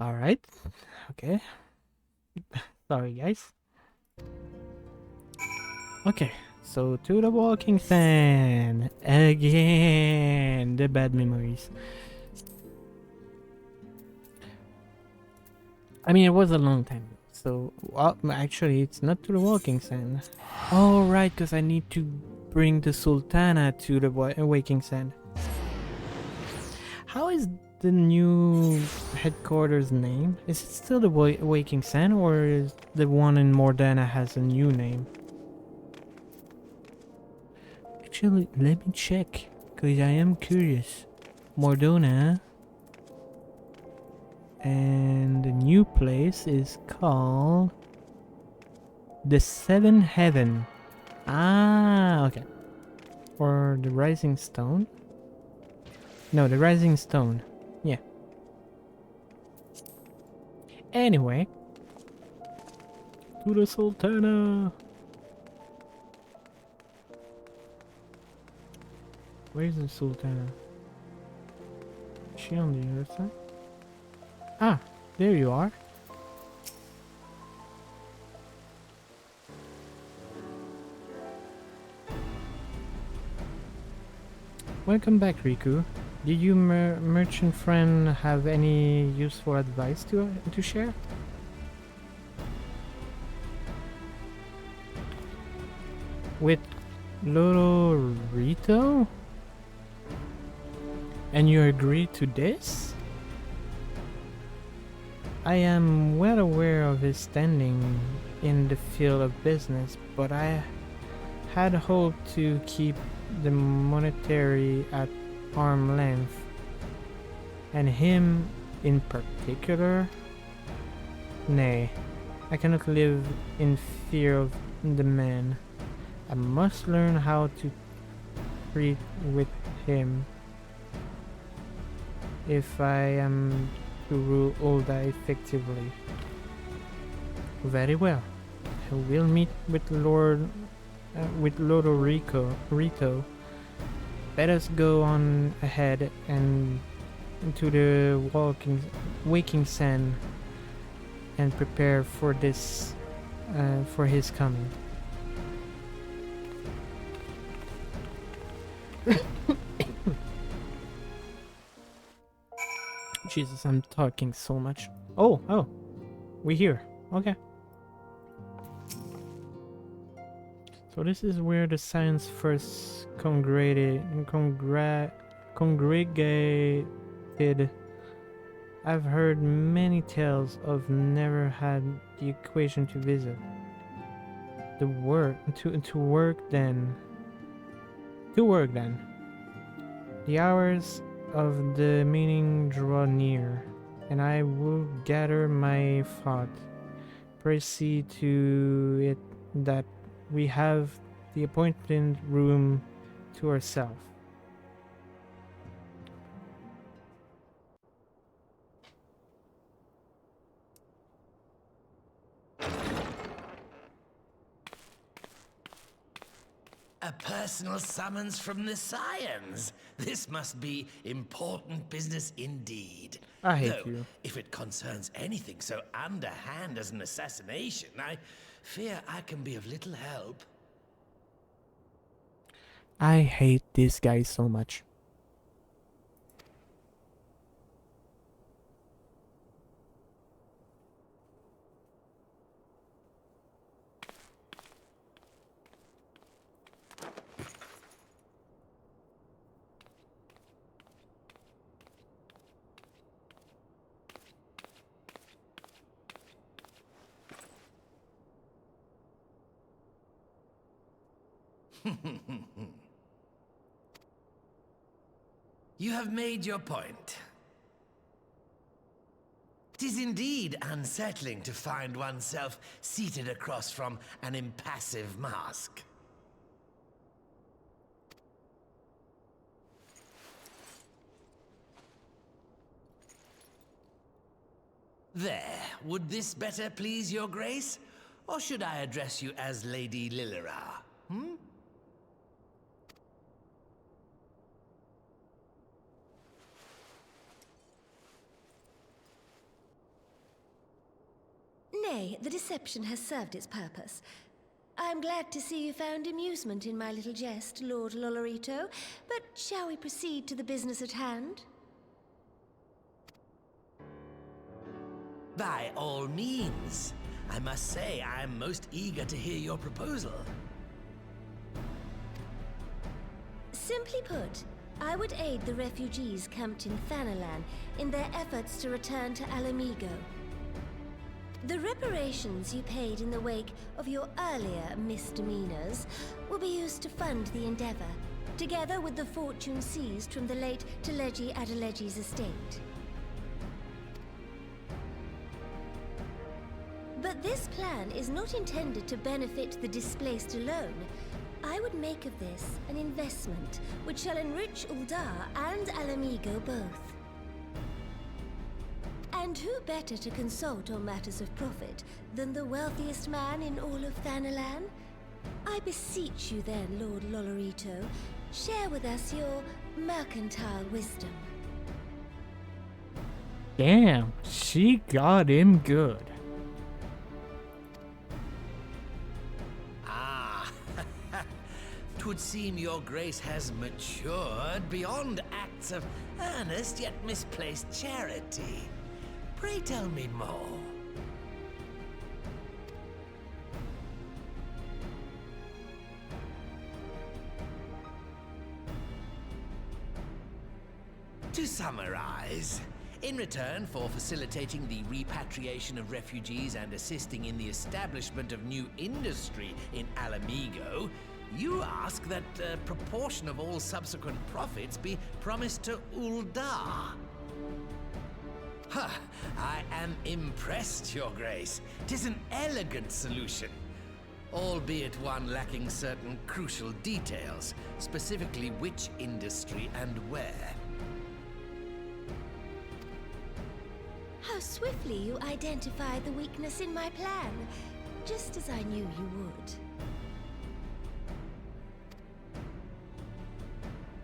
Alright, okay. Sorry, guys. Okay, so to the Walking Sand again. The bad memories. I mean, it was a long time ago. So, well, actually, it's not to the Walking Sand. Oh, right, because I need to bring the Sultana to the Waking Sand. How is the new headquarters name? Is it still the Waking Sand, or is the one in Mordana has a new name? Actually, let me check, because I am curious. Mordona. And the new place is called the Seven Heaven. Ah, okay. Or the Rising Stone? No, the Rising Stone. Yeah. Anyway. To the Sultana. Where's the Sultana? Is she on the other side? Ah, there you are. Welcome back, Riku. Did you merchant friend have any useful advice to share? With Lorito? And you agree to this? I am well aware of his standing in the field of business, but I had hoped to keep the monetary at arm's length, and him in particular? Nay, I cannot live in fear of the man. I must learn how to treat with him if I am to rule Ulda effectively. Very well. I will meet with Lord Rito. Let us go on ahead and to the waking sand and prepare for this for his coming. Jesus, I'm talking so much. Oh, we here. Okay. So this is where the science first congregated. I've heard many tales of never had the equation to visit. To work then. The hours of the meeting draw near, and I will gather my thought. Proceed to it that we have the appointed room to ourselves. A personal summons from the Scions. This must be important business indeed. I hate Though, you. if it concerns anything so underhand as an assassination, I fear I can be of little help. I hate this guy so much. You have made your point. It is indeed unsettling to find oneself seated across from an impassive mask. There, would this better please your grace? Or should I address you as Lady Lilira? Hmm? Nay, the deception has served its purpose. I am glad to see you found amusement in my little jest, Lord Lolorito, but shall we proceed to the business at hand? By all means. I must say I am most eager to hear your proposal. Simply put, I would aid the refugees camped in Thanalan in their efforts to return to Alamigo. The reparations you paid in the wake of your earlier misdemeanors will be used to fund the endeavor, together with the fortune seized from the late Teleji Adeleji's estate. But this plan is not intended to benefit the displaced alone. I would make of this an investment which shall enrich Ul'dah and Alamigo both. And who better to consult on matters of profit than the wealthiest man in all of Thanalan? I beseech you then, Lord Lolorito, share with us your mercantile wisdom. Damn, she got him good. would seem your grace has matured beyond acts of earnest yet misplaced charity. Pray tell me more. To summarize, in return for facilitating the repatriation of refugees and assisting in the establishment of new industry in Alamigo, you ask that a proportion of all subsequent profits be promised to Uldar. Huh, I am impressed, Your Grace. 'Tis an elegant solution, albeit one lacking certain crucial details, specifically which industry and where. How swiftly you identified the weakness in my plan, just as I knew you would.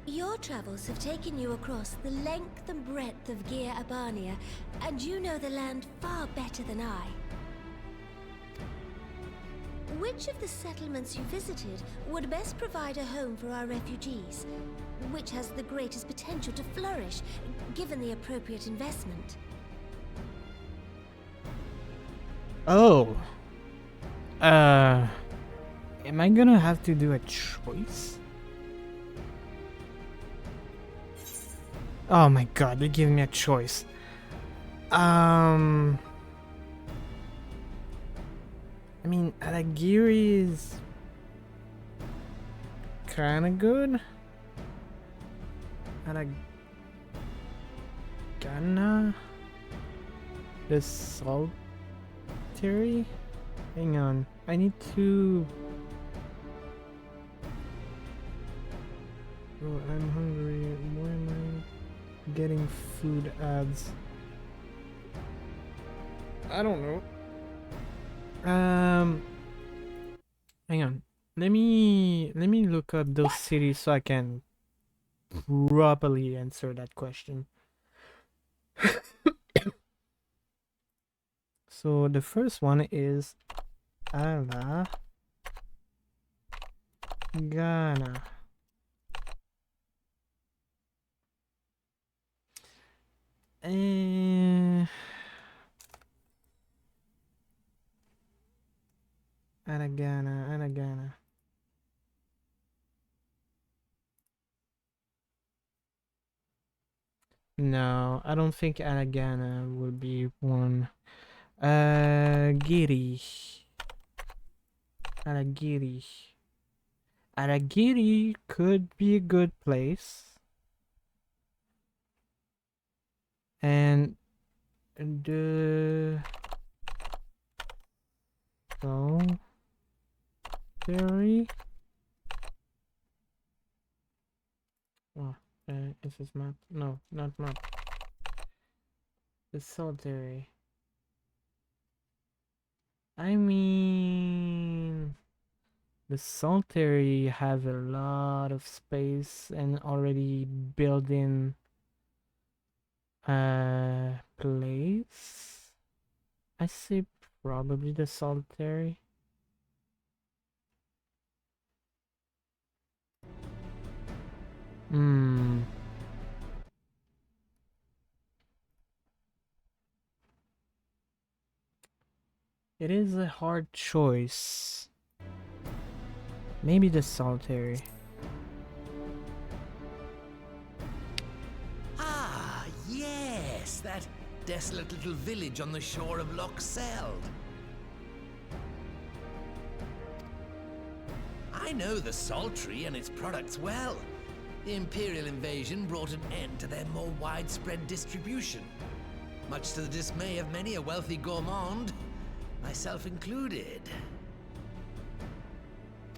Your travels have taken you across the length and breadth of Gir Abania, and you know the land far better than I. Which of the settlements you visited would best provide a home for our refugees? Which has the greatest potential to flourish, given the appropriate investment? Oh. Am I gonna have to do a choice? Oh my god, they're giving me a choice. I mean, Alagiri is kinda good. Alagana? The Saltary? Hang on, I need to... Oh, I'm hungry. Why am I getting food ads? I don't know. Hang on. Let me look up those cities so I can properly answer that question. So the first one is Alagana. Alagana. No, I don't think Alagana would be one. Alagiri. Alagiri could be a good place. And the Saltary. Oh, is this map? No, not map. The Saltary. I mean, the Saltary have a lot of space and already built in place. I say probably the Saltary. It is a hard choice. Maybe the Saltary. Ah, yes, that desolate little village on the shore of Loch Seld. I know the Saltary and its products well. The Imperial invasion brought an end to their more widespread distribution, much to the dismay of many a wealthy gourmand, myself included.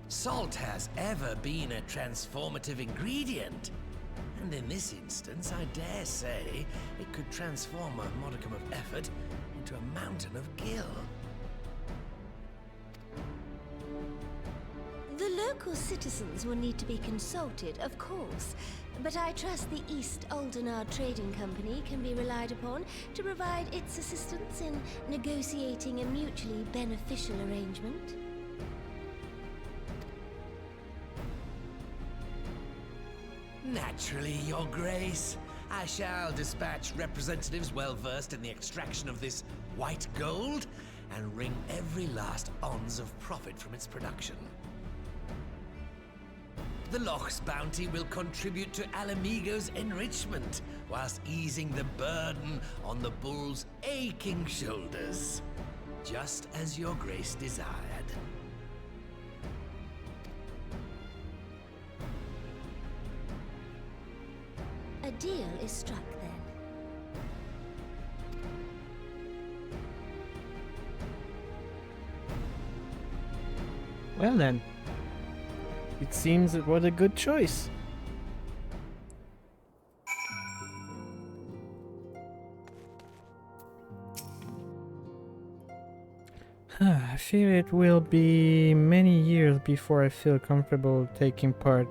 Salt has ever been a transformative ingredient, and in this instance, I dare say, it could transform a modicum of effort into a mountain of gil. The local citizens will need to be consulted, of course, but I trust the East Aldenar Trading Company can be relied upon to provide its assistance in negotiating a mutually beneficial arrangement. Naturally, Your Grace. I shall dispatch representatives well-versed in the extraction of this white gold and wring every last ounce of profit from its production. The Loch's bounty will contribute to Alamigo's enrichment, whilst easing the burden on the bull's aching shoulders. Just as Your Grace desired. A deal is struck then. Well then, it seems it was a good choice. I fear it will be many years before I feel comfortable taking part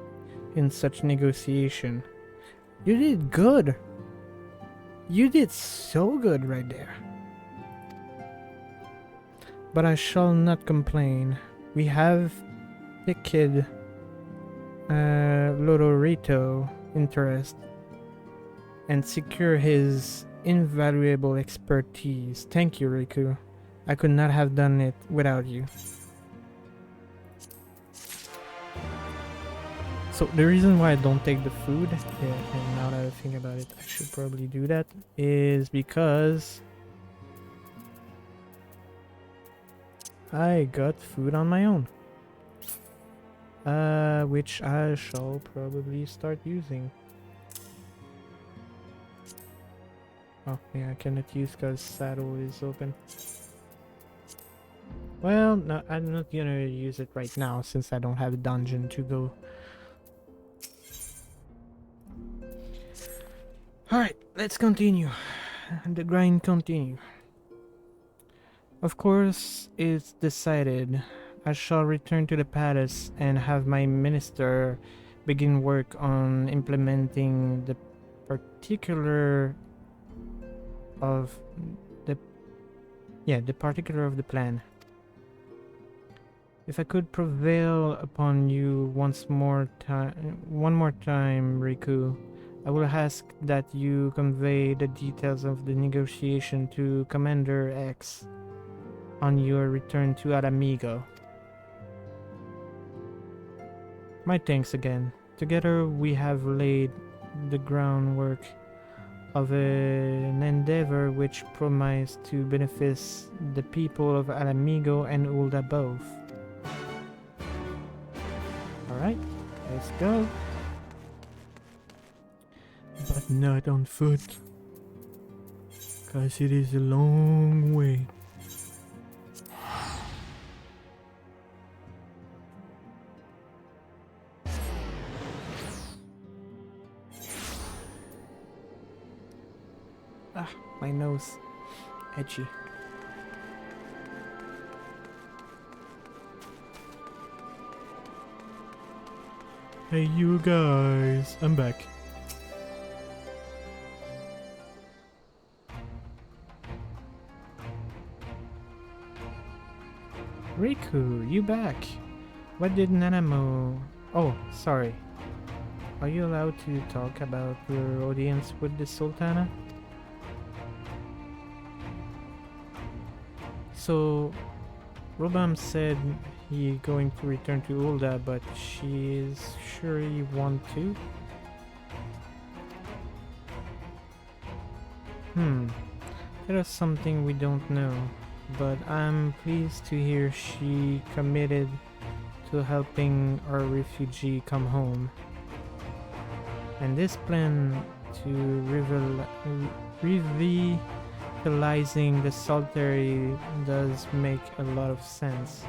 in such negotiation. You did good. You did so good right there. But I shall not complain. We have the kid Lodorito interest and secure his invaluable expertise. Thank you, Riku. I could not have done it without you. So the reason why I don't take the food, and now that I think about it, I should probably do that, is because I got food on my own. Which I shall probably start using. Oh, yeah, I cannot use because saddle is open. Well, no, I'm not gonna use it right now since I don't have a dungeon to go. Alright, let's continue. The grind continue. Of course, it's decided. I shall return to the palace and have my minister begin work on implementing the particular of the particular of the plan. If I could prevail upon you one more time, Riku, I will ask that you convey the details of the negotiation to Commander X on your return to Alamigo. My thanks again. Together we have laid the groundwork of an endeavor which promised to benefit the people of Alamigo and Ulda both. Alright, let's go. But not on foot, cause it is a long way. Ah, my nose. Edgy. Hey you guys, I'm back. Riku, you back? What did Nanamo... Oh, sorry. Are you allowed to talk about your audience with the Sultana? So, Robam said he's going to return to Ulda, but she is sure he want to? That is something we don't know, but I'm pleased to hear she committed to helping our refugee come home. And this plan to revitalizing the solitary does make a lot of sense.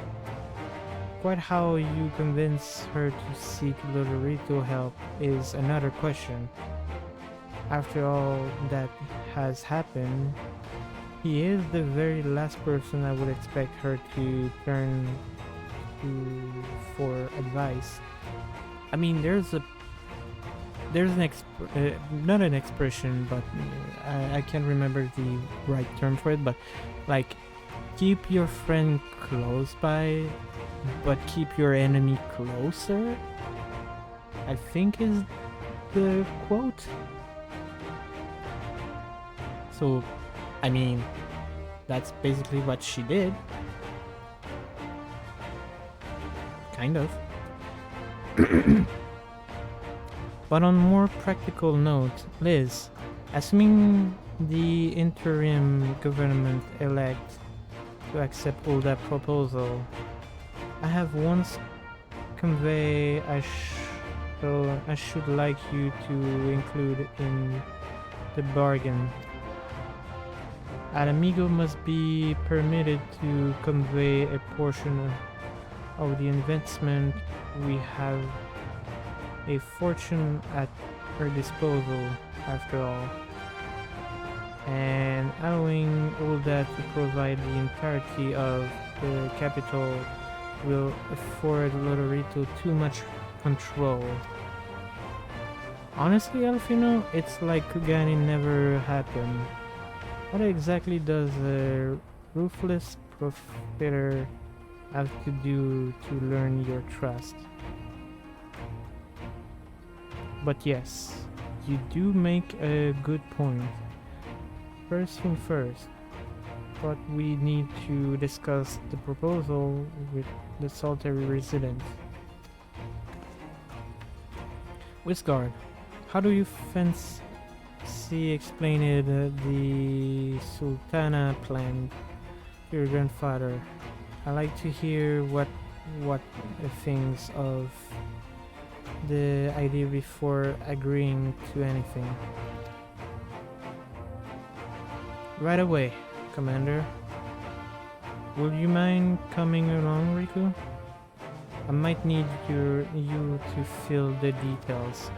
Quite how you convince her to seek Lodorito help is another question. After all that has happened, he is the very last person I would expect her to turn to for advice. I mean, there's not an expression, but I can't remember the right term for it, but like, keep your friend close by, but keep your enemy closer, I think is the quote. So, I mean, that's basically what she did. Kind of. But on more practical note, Liz, assuming the interim government elect to accept all that proposal, I have once convey I should like you to include in the bargain. Alamigo must be permitted to convey a portion of the investment. We have a fortune at her disposal, after all, and allowing all that to provide the entirety of the capital will afford Lodorito too much control. Honestly, Alfino, it's like Kugani never happened. What exactly does a ruthless profiteer have to do to learn your trust? But yes, you do make a good point. First thing first, but we need to discuss the proposal with the solitary residents. Wisgard, how do you fancy explain the Sultana plan to your grandfather? I like to hear what he thinks of the idea before agreeing to anything. Right away, Commander. Will you mind coming along, Riku? I might need you to fill the details.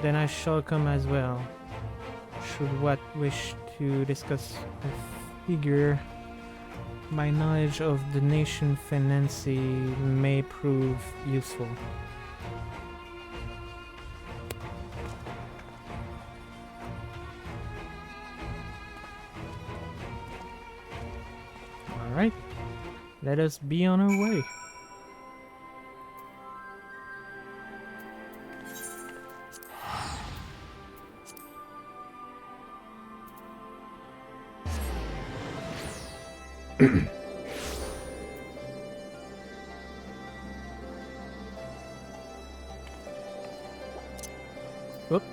Then I shall come as well. Should what wish to discuss a figure, my knowledge of the nation finance may prove useful. Alright, let us be on our way. Whoop.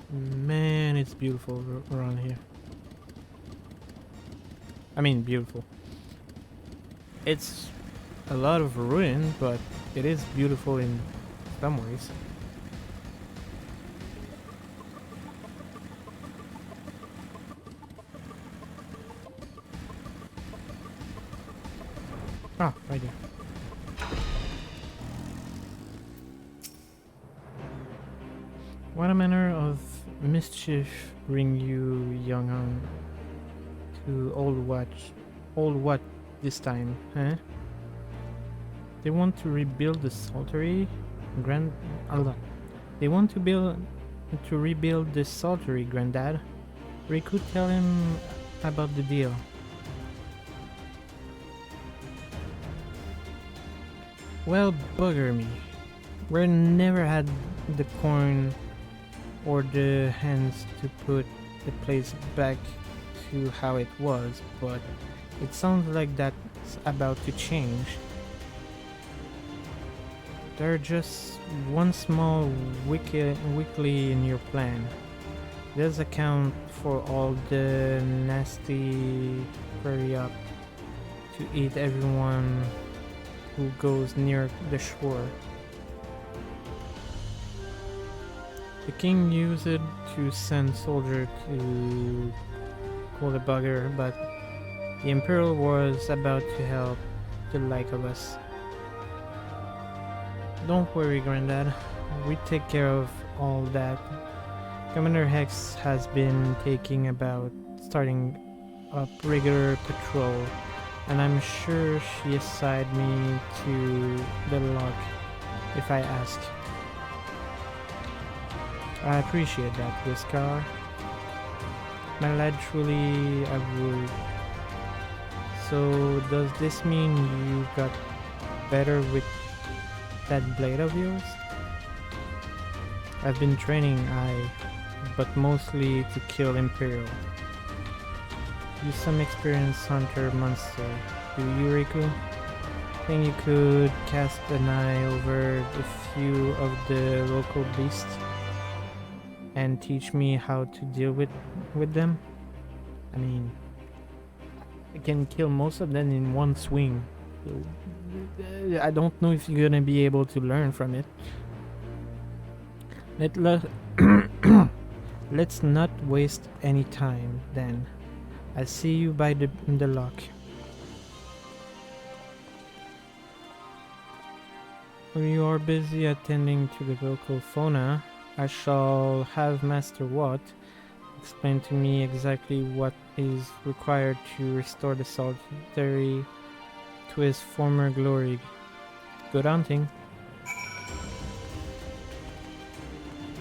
Man, it's beautiful around here. I mean, beautiful. It's a lot of ruin, but it is beautiful in some ways. Ah, right here. What manner of mischief bring you, young un, to old what this time, huh? They want to rebuild the Saltery, They want to rebuild the Saltery, Granddad. Riku, tell him about the deal. Well, bugger me. We never had the coin or the hands to put the place back to how it was, but it sounds like that's about to change. There's just one small weekly in your plan. Does account for all the nasty hurry up to eat everyone who goes near the shore. The king used it to send soldiers to call the bugger, but the Imperial was about to help the like of us. Don't worry, Granddad. We take care of all that. Commander Hex has been taking about starting up regular patrol, and I'm sure she assigned me to the lock if I ask. I appreciate that, Whisker. My lad, truly I would. So does this mean you got better with that blade of yours? I've been training, but mostly to kill Imperial. Use some experienced hunter monster. Do you, Riku? Think you could cast an eye over a few of the local beasts and teach me how to deal with them? I mean, I can kill most of them in one swing. So, I don't know if you're gonna be able to learn from it. Let's not waste any time then. I'll see you by the lock. When you are busy attending to the local fauna, I shall have Master Watt explain to me exactly what is required to restore the solitary to his former glory. Good hunting.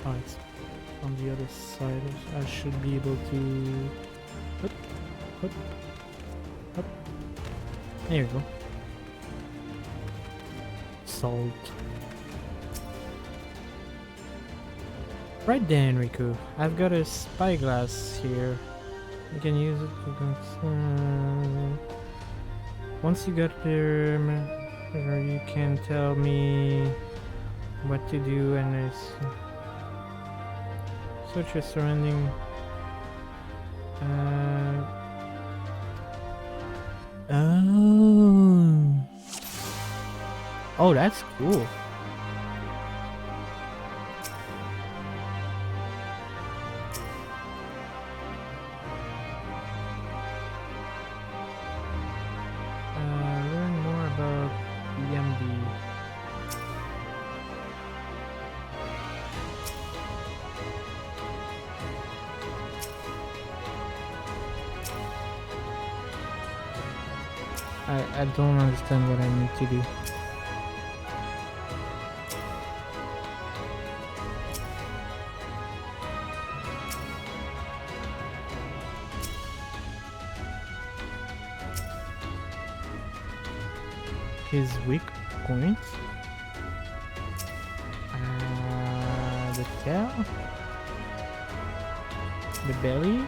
Oh, it's on the other side. I should be able to... Up. There you go. Salt. Right then, Riku. I've got a spyglass here. You can use it to once you get there, you can tell me what to do and search your surrounding. Oh, that's cool. Learn more about EMD. I don't understand what I need to do. His weak points? The tail? The belly?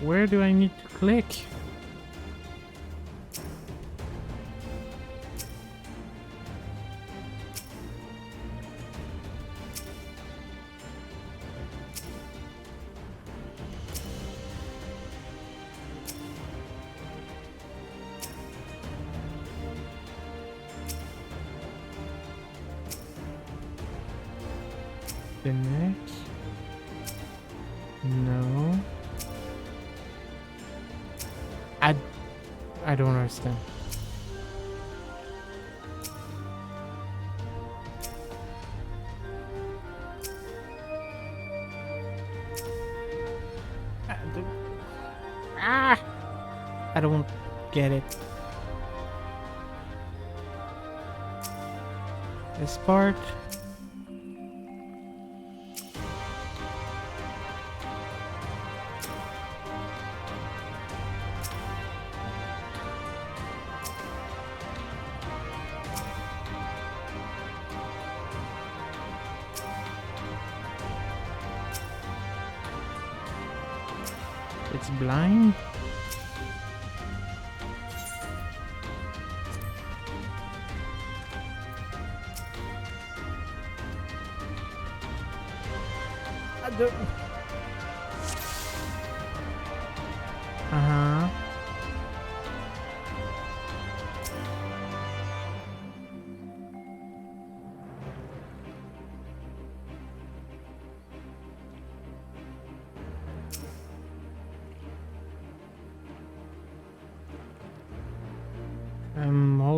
Where do I need to click? The neck? No. I don't understand. I don't get it. This part. It's blind. Uh-huh.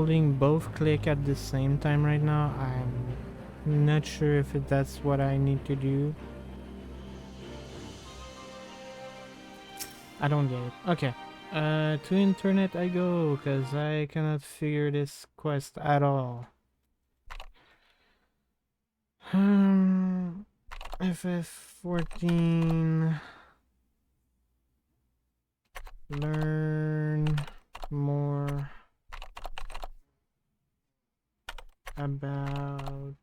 holding both click at the same time right now. I'm not sure if that's what I need to do. I don't get it. Okay. To internet I go, because I cannot figure this quest at all. FF14. Learn more about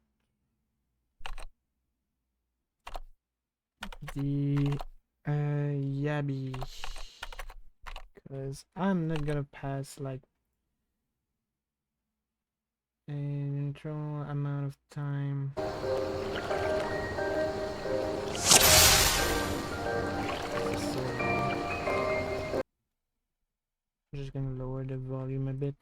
the Yabi, because I'm not gonna pass like an intro amount of time. I'm just gonna lower the volume a bit.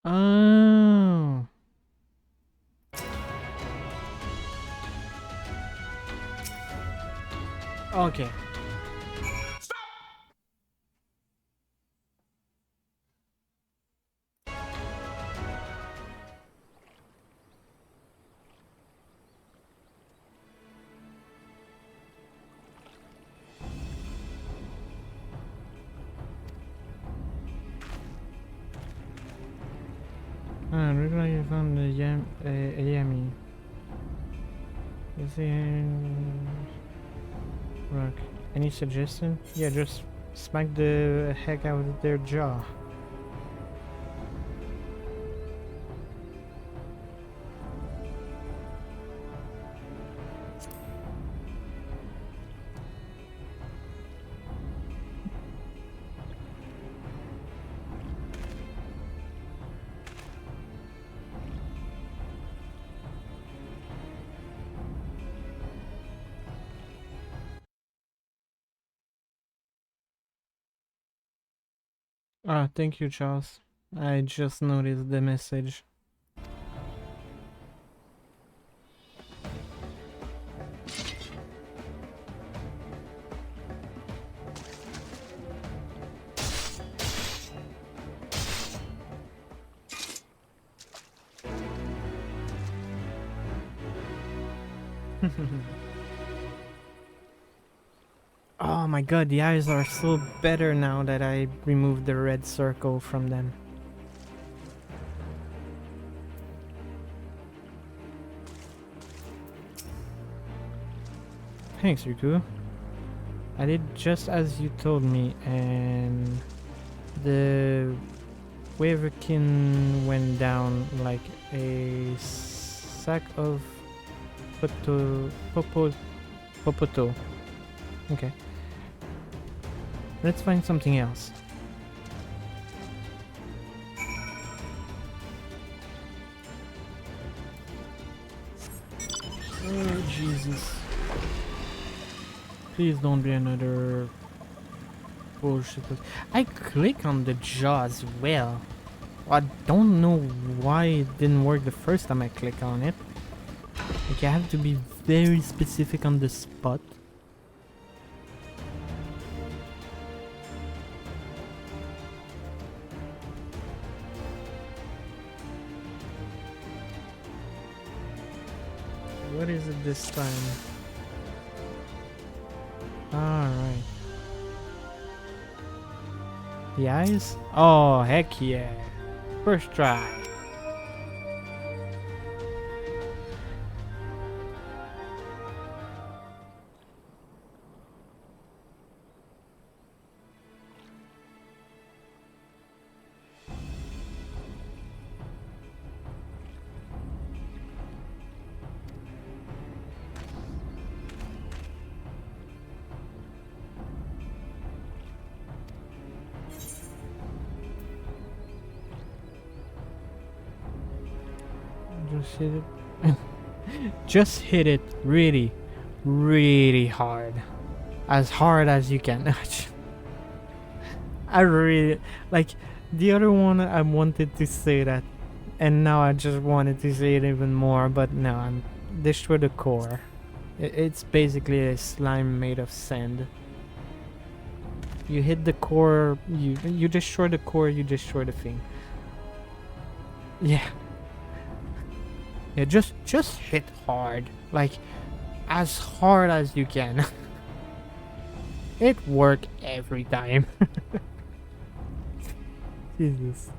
Oh. Okay. Look like you found the Yami. Is it rock? Any suggestion? Yeah, just smack the heck out of their jaw. Ah, thank you, Charles. I just noticed the message. Oh my god, the eyes are so better now that I removed the red circle from them. Thanks, Riku. I did just as you told me, and the Waverkin went down like a sack of popoto. Okay. Let's find something else. Oh, Jesus. Please don't be another bullshit. I click on the jaw as well. I don't know why it didn't work the first time I click on it. Like, I have to be very specific on the spot. What is it this time? Alright. The eyes? Oh, heck yeah. First try. Just hit it. Just hit it really, really hard. As hard as you can. I really like the other one. I wanted to say that, and now I just wanted to say it even more, but no, I'm destroy the core. It's basically a slime made of sand. You hit the core, you destroy the core, you destroy the thing. Yeah. Yeah, just hit hard. Like as hard as you can. It worked every time. Jesus.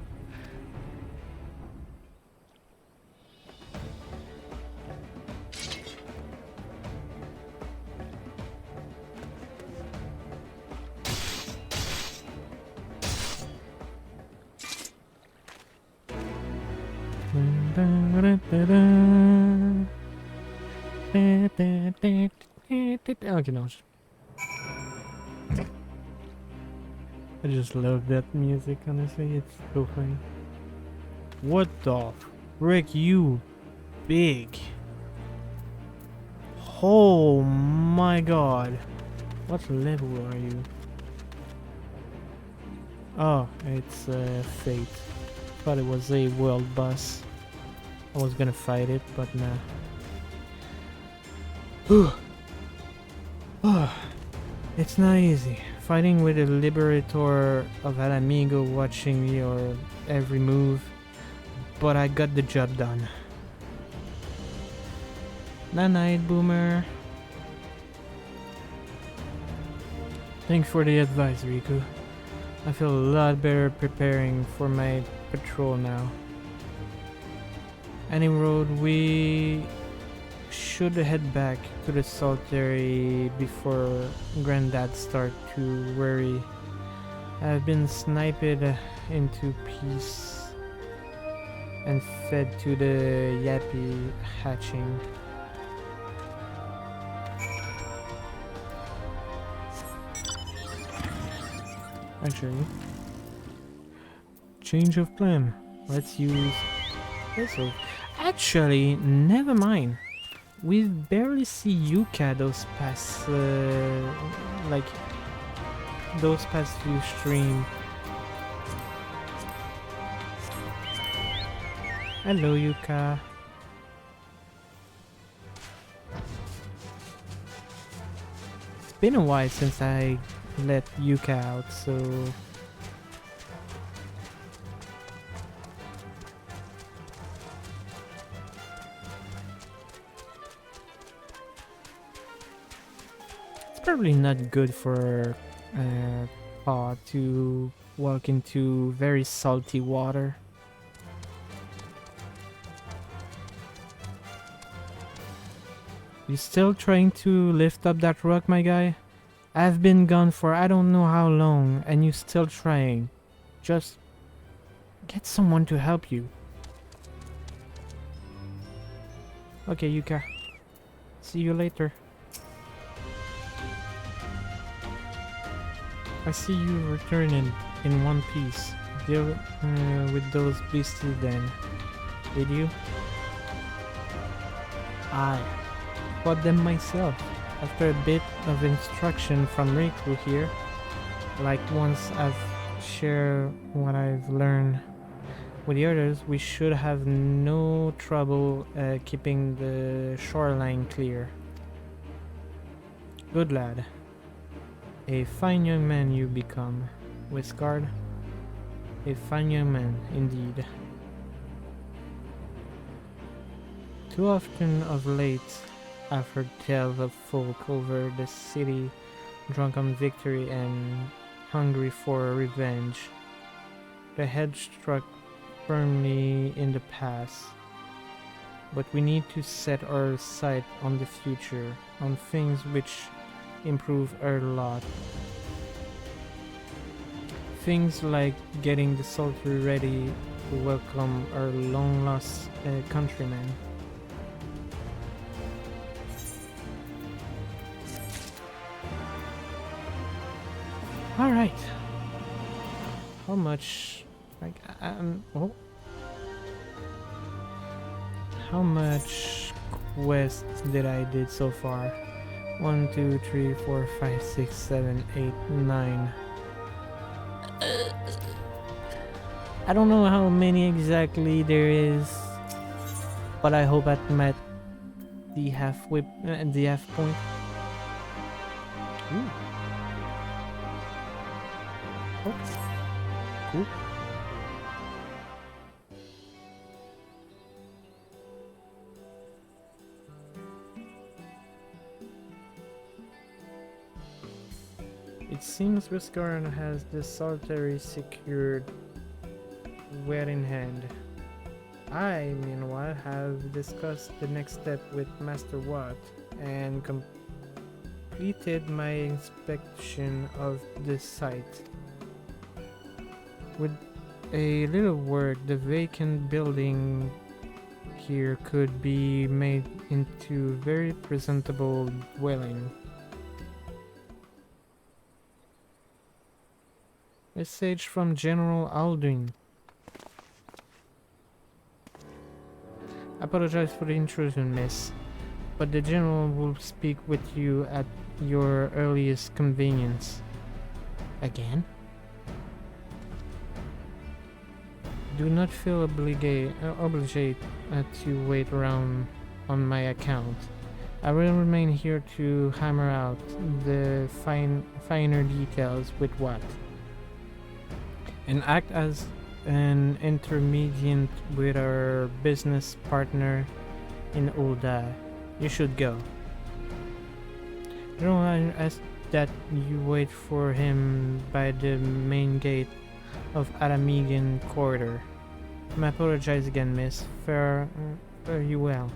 Okay, no. I just love that music, honestly. It's so funny. What the frick, you big? Oh my god. What level are you? Oh, it's Fate. Thought it was a world boss. I was gonna fight it, but nah. It's not easy. Fighting with a Liberator of Alamigo watching your every move, but I got the job done. Night, Boomer. Thanks for the advice, Riku. I feel a lot better preparing for my patrol now. Any road, we should head back to the Saltary before Granddad start to worry. I've been sniped into peace and fed to the Yappy hatching. Actually, change of plan. Let's use this. Actually, never mind. We barely see Yuka those past few streams. Hello, Yuka. It's been a while since I let Yuka out, so it's probably not good for Paw to walk into very salty water. You still trying to lift up that rock, my guy? I've been gone for I don't know how long, and you still trying. Just get someone to help you. Okay, Yuka. See you later. I see you returning in one piece. Deal with those beasties then. Did you? I fought them myself. After a bit of instruction from Riku here, like once I've shared what I've learned with the others, we should have no trouble keeping the shoreline clear. Good lad. A fine young man you become, Whiskard. A fine young man, indeed. Too often of late, I've heard tales of folk over the city, drunk on victory and hungry for revenge. The head struck firmly in the past, but we need to set our sight on the future, on things which improve our lot. Things like getting the Saltary ready to welcome our long-lost countrymen. Alright. How much... like, oh. how much quests did I did so far? 1, 2, 3, 4, 5, 6, 7, 8, 9. I don't know how many exactly there is, but I hope I'm at the half point. Ooh. Okay. Cool. It seems Viscaran has the solitary secured well in hand. I, meanwhile, have discussed the next step with Master Watt and completed my inspection of the site. With a little work, the vacant building here could be made into a very presentable dwelling. Message from General Alduin. Apologize for the intrusion, miss, but the General will speak with you at your earliest convenience. Again? Do not feel obligated to wait around on my account. I will remain here to hammer out the finer details with Watt, and act as an intermediate with our business partner in Ulda. You should go. General asks that you wait for him by the main gate of Aramigan corridor. I apologize again, miss. Fare you well.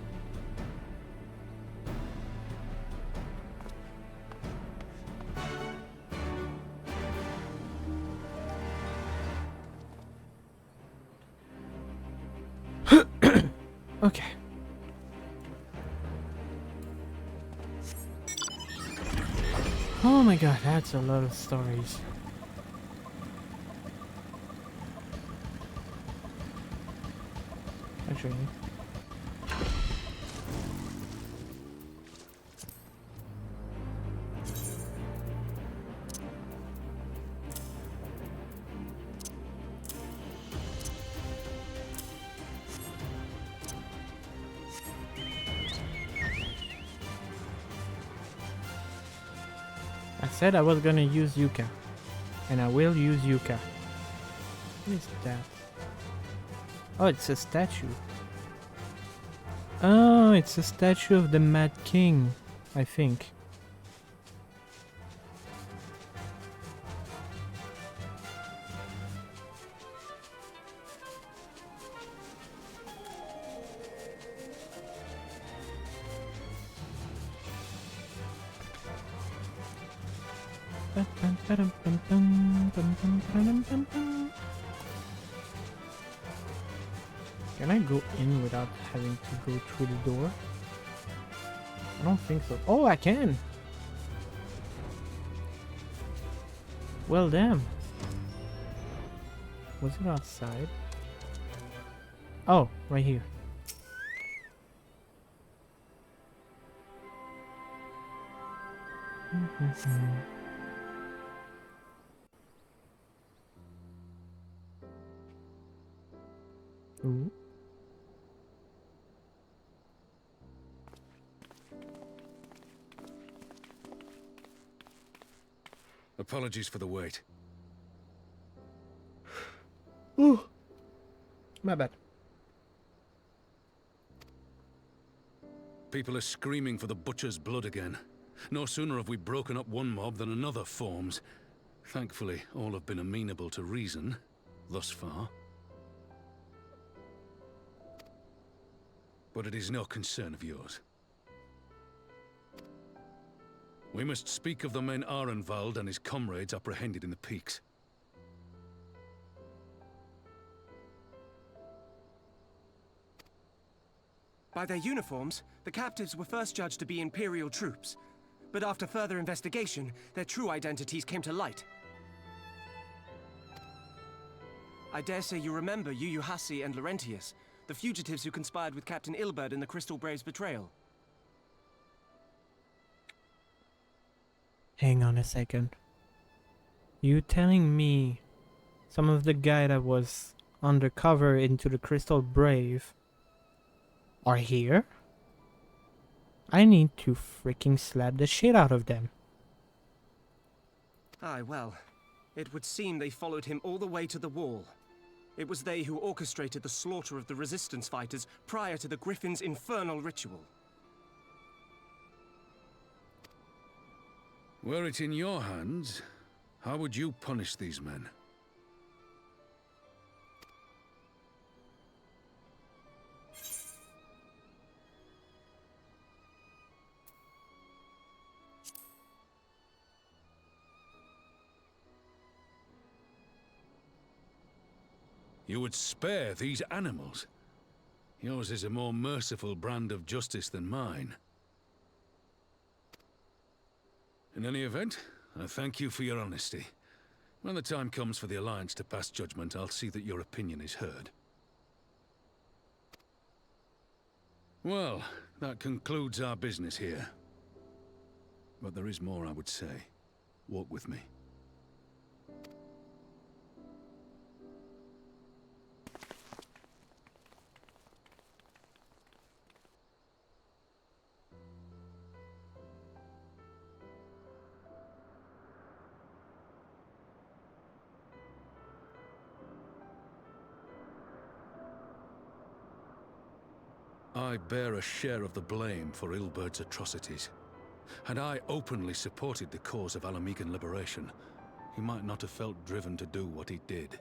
Okay. Oh my god, that's a lot of stories. Actually. I said I was gonna use Yuka, and I will use Yuka. What is that? Oh, it's a statue. Oh, it's a statue of the Mad King, I think. Can I go in without having to go through the door? I don't think so. Oh, I can! Well, damn. Was it outside? Oh, right here. Ooh. Apologies for the wait. Ooh. My bad. People are screaming for the butcher's blood again. No sooner have we broken up one mob than another forms. Thankfully, all have been amenable to reason, thus far. But it is no concern of yours. We must speak of the men Arenvald and his comrades apprehended in the peaks. By their uniforms, the captives were first judged to be Imperial troops. But after further investigation, their true identities came to light. I dare say you remember Yuyuhasi and Laurentius, The fugitives who conspired with Captain Ilberd in the Crystal Brave's betrayal. Hang on a second. You telling me some of the guy that was undercover into the Crystal Brave are here? I need to freaking slap the shit out of them. Aye, well, it would seem they followed him all the way to the wall. It was they who orchestrated the slaughter of the resistance fighters prior to the Griffin's infernal ritual. Were it in your hands, how would you punish these men? You would spare these animals? Yours is a more merciful brand of justice than mine. In any event, I thank you for your honesty. When the time comes for the Alliance to pass judgment, I'll see that your opinion is heard. Well, that concludes our business here. But there is more I would say. Walk with me. I bear a share of the blame for Ilberd's atrocities. Had I openly supported the cause of Alamegan liberation, he might not have felt driven to do what he did.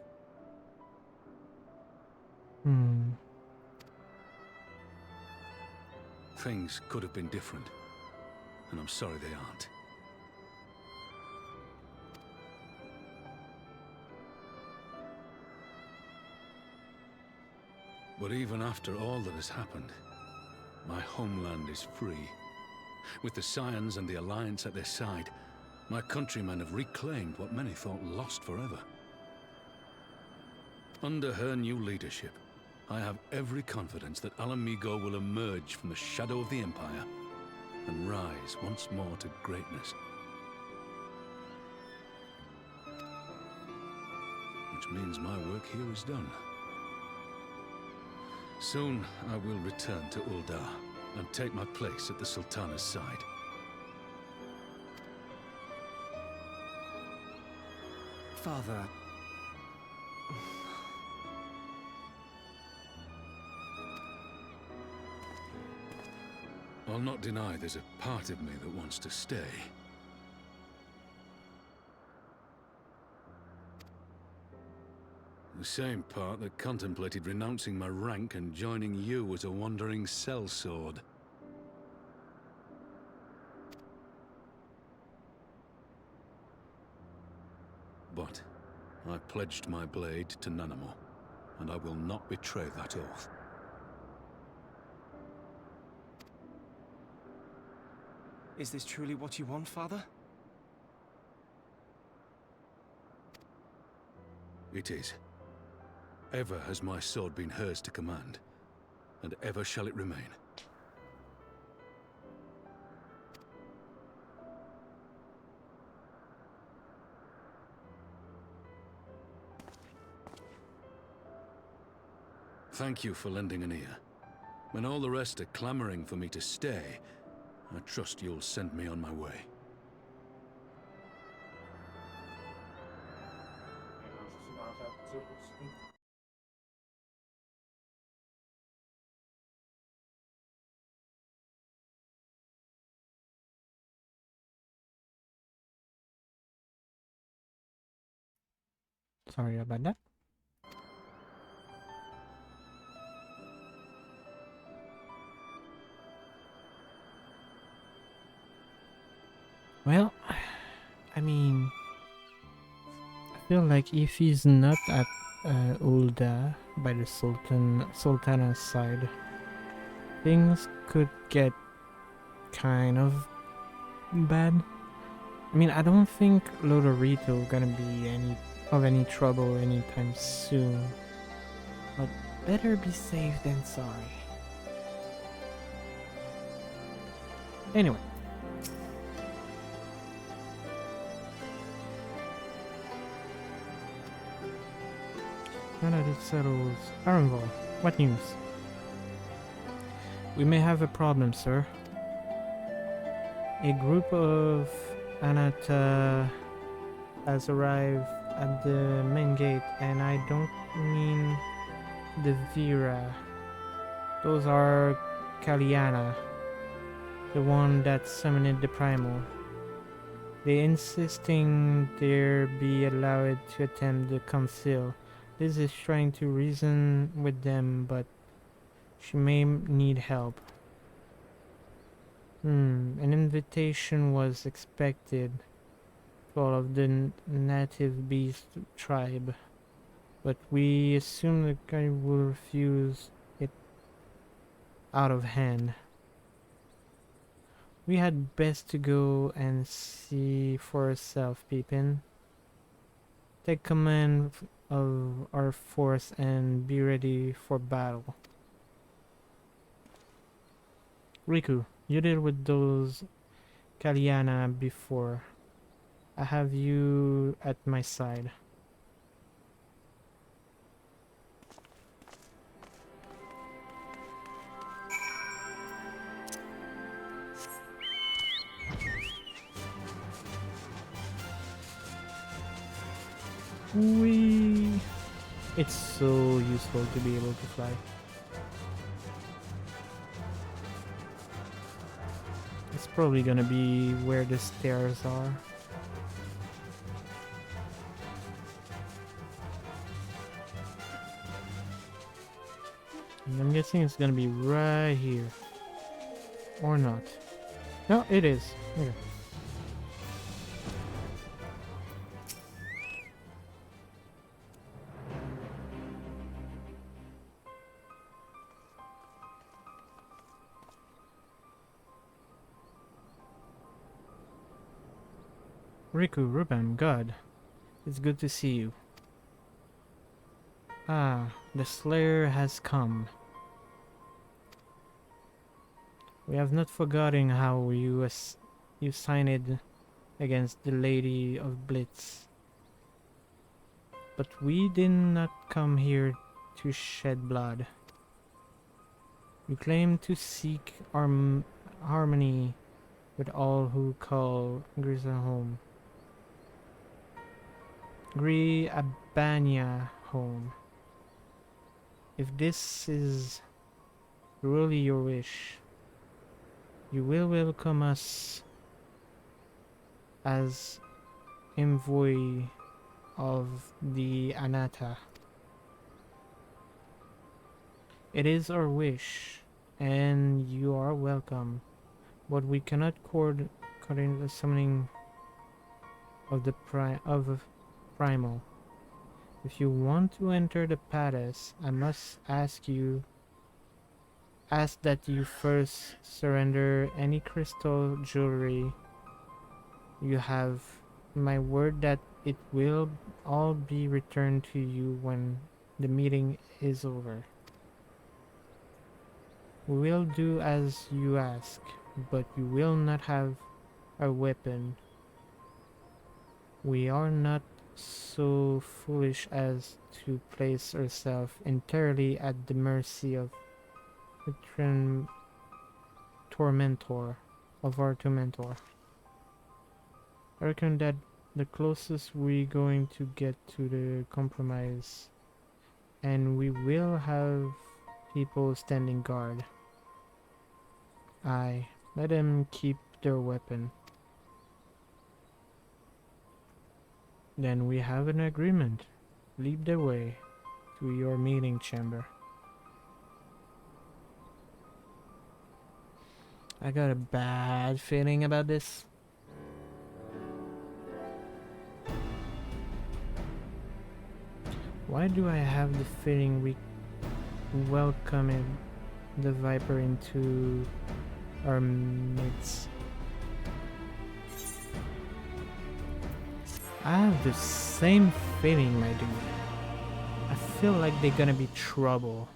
Things could have been different, and I'm sorry they aren't. But even after all that has happened, my homeland is free. With the Scions and the Alliance at their side, my countrymen have reclaimed what many thought lost forever. Under her new leadership, I have every confidence that Alamigo will emerge from the shadow of the Empire and rise once more to greatness. Which means my work here is done. Soon, I will return to Uldar and take my place at the Sultana's side. Father... I'll not deny there's a part of me that wants to stay. The same part that contemplated renouncing my rank and joining you as a wandering sellsword. But I pledged my blade to Nanamo, and I will not betray that oath. Is this truly what you want, Father? It is. Ever has my sword been hers to command, and ever shall it remain. Thank you for lending an ear. When all the rest are clamoring for me to stay, I trust you'll send me on my way. Sorry about that. Well, I mean, I feel like if he's not at Ulda by the Sultana's side, things could get kind of bad. I mean, I don't think Lodorito gonna be any trouble anytime soon. But Better be safe than sorry. Anyway. Now that it settles, Arenval, what news? We may have a problem, sir. A group of Anata has arrived at the main gate, and I don't mean the Vera. Those are Kaliana, the one that summoned the Primal. They insisting there be allowed to attend the council. Liz is trying to reason with them, but she may need help. An invitation was expected to all of the native beast tribe, but we assume the guy will refuse it out of hand. We had best to go and see for ourselves, Pippin. Take command of our force and be ready for battle. Riku, you deal with those Kaliana before. I have you at my side. Whee! It's so useful to be able to fly. It's probably gonna be where the stairs are. And I'm guessing it's gonna be right here. Or not. No, it is. Here. Riku, Rubam, God. It's good to see you. Ah, the Slayer has come. We have not forgotten how you signed against the Lady of Blitz. But we did not come here to shed blood. You claim to seek harmony with all who call Grisa home. Abanya home. If this is really your wish, you will welcome us as envoy of the Anata. It is our wish, and you are welcome, but we cannot coordinate the summoning of the Primal. If you want to enter the palace, I must ask that you first surrender any crystal jewelry you have. My word that it will all be returned to you when the meeting is over. We will do as you ask, but you will not have a weapon. We are not so foolish as to place ourselves entirely at the mercy of the tormentor. I reckon that the closest we're going to get to the compromise, and we will have people standing guard. Aye, let them keep their weapon. Then we have an agreement. Lead the way to your meeting chamber. I got a bad feeling about this. Why do I have the feeling we welcoming the Viper into our midst? I have the same feeling, my dude. I feel like they're gonna be trouble.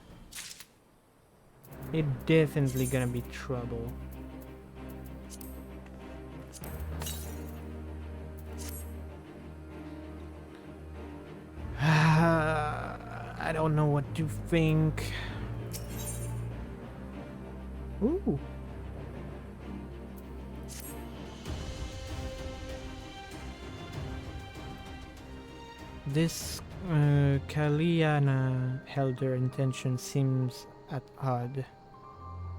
They're definitely gonna be trouble. I don't know what to think. Ooh. This Kaliana Helder intention seems at odd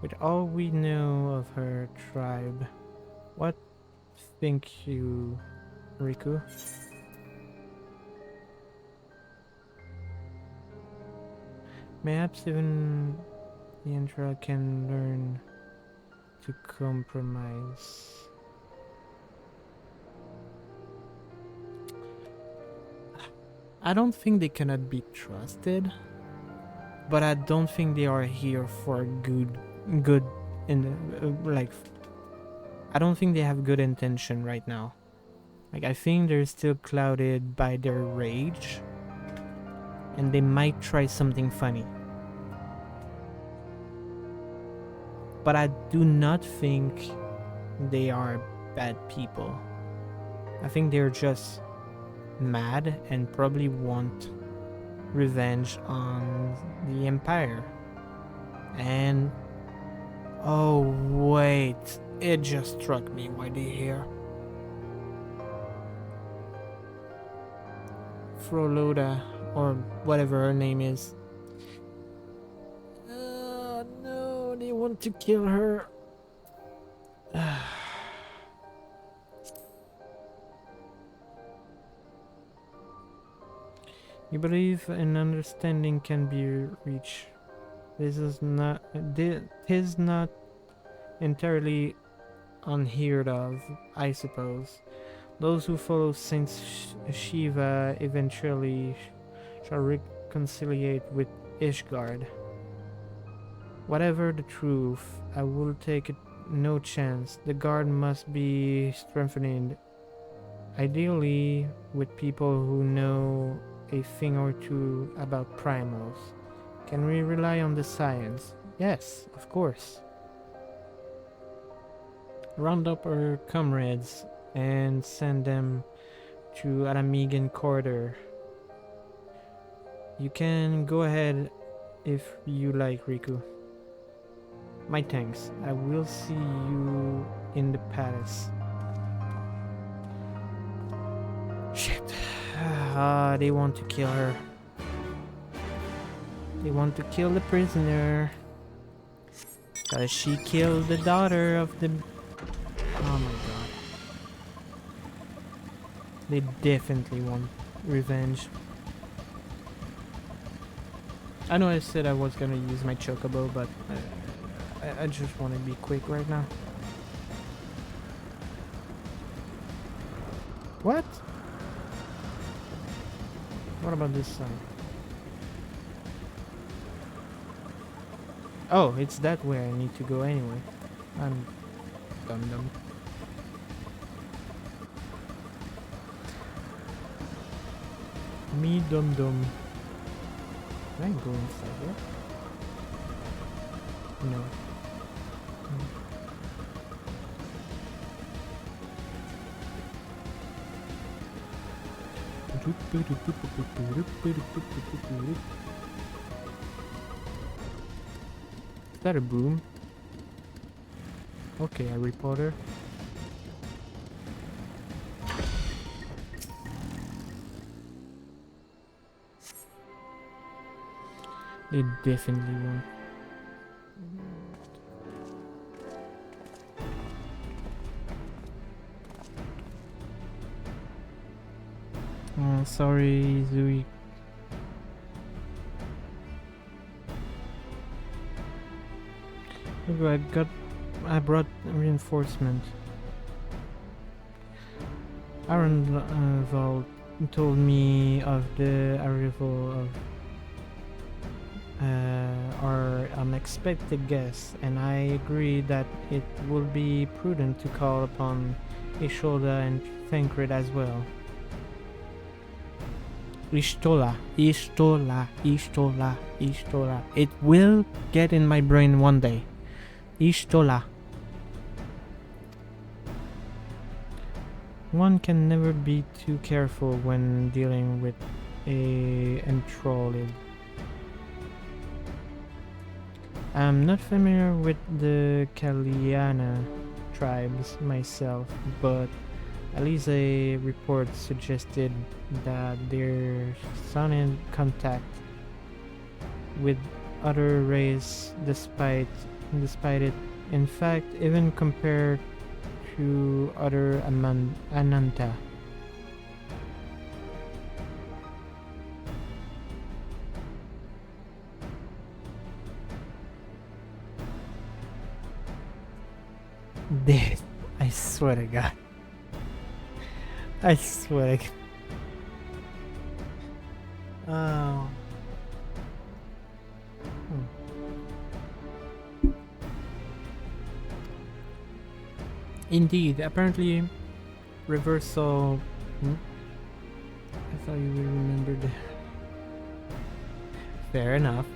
with all we know of her tribe. What think you, Riku? Perhaps even the Intra can learn to compromise. I don't think they cannot be trusted, but I don't think they are here for good in like. I don't think they have good intention right now. Like, I think they're still clouded by their rage, and they might try something funny. But I do not think they are bad people. I think they're just mad and probably want revenge on the Empire. And oh wait, it just struck me why they're here. Froloda, or whatever her name is. No, they want to kill her. You believe an understanding can be reached. This is not entirely unheard of, I suppose. Those who follow Saint Shiva eventually shall reconciliate with Ishgard. Whatever the truth, I will take it no chance. The guard must be strengthened, ideally with people who know a thing or two about primals. Can we rely on the science? Yes, of course. Round up our comrades and send them to Alamigan Corridor. You can go ahead if you like, Riku. My thanks. I will see you in the palace. Shit. They want to kill her. They want to kill the prisoner. Cause she killed the daughter of the... Oh my god. They definitely want revenge. I know I said I was gonna use my chocobo, but I just want to be quick right now. What? What about this side? Oh, it's that way I need to go anyway. I'm dumb. Me dumb. Can I go inside there? No. Is that a broom? Okay, a reporter. They definitely won't. Oh, sorry, Zui. Look, I brought reinforcement. Arenval told me of the arrival of our unexpected guests, and I agree that it will be prudent to call upon Isholda and Thancred as well. Ishtola, Ishtola, Ishtola, Ishtola. It will get in my brain one day. Ishtola. One can never be too careful when dealing with a enthralled. I'm not familiar with the Kaliana tribes myself, but at least a report suggested that they're in contact with other race despite it. In fact, even compared to other Ananta. Dead. I swear to God. I swear to God. Oh. Indeed, apparently reversal. I thought you would remembered. Fair enough.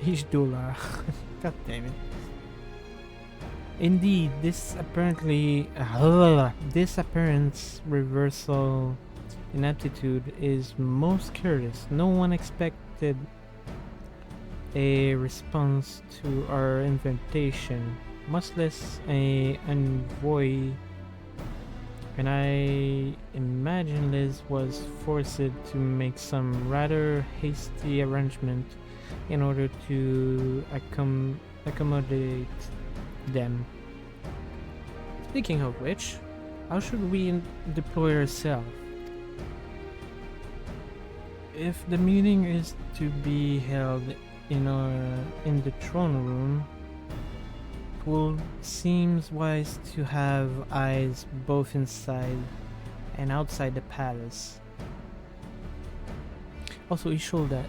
Hishdula. God damn it. Indeed, this appearance reversal inaptitude is most curious. No one expected a response to our invitation, much less a envoy, and I imagine Liz was forced to make some rather hasty arrangement in order to accommodate them. Speaking of which, how should we deploy ourselves? If the meeting is to be held in the throne room, it will seems wise to have eyes both inside and outside the palace. Also, Ishtola,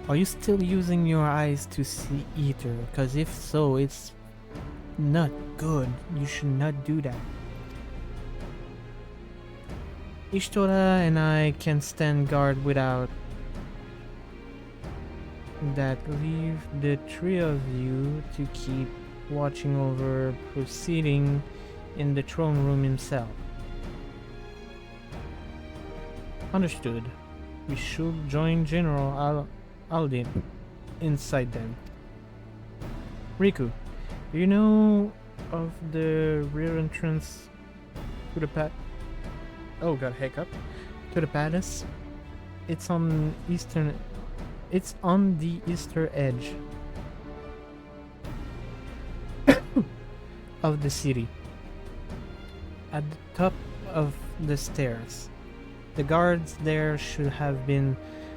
are you still using your eyes to see Ether? Because if so, it's not good. You should not do that. Ishtola and I can stand guard without that. Leave the three of you to keep watching over proceeding in the throne room himself. Understood. We should join General Aldin inside them. Riku, do you know of the rear entrance to the Oh god, hiccup. To the palace? It's on the eastern edge of the city. At the top of the stairs. The guards there should have been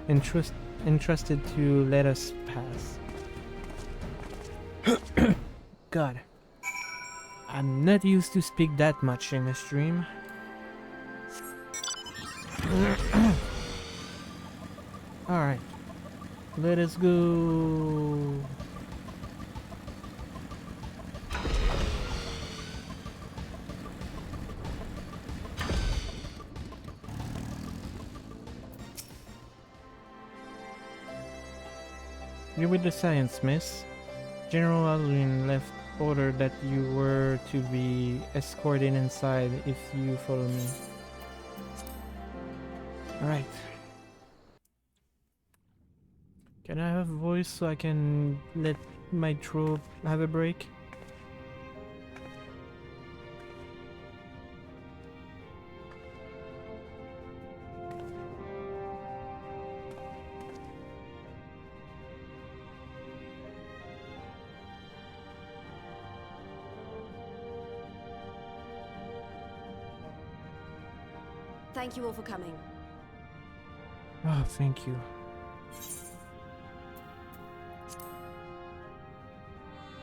entrusted to let us pass. God. I'm not used to speak that much in a stream. Alright. Let us go. You're with the science, miss. General Alwyn left order that you were to be escorted inside if you follow me. Alright. Can I have a voice so I can let my throat have a break? Thank you all for coming. Oh, thank you.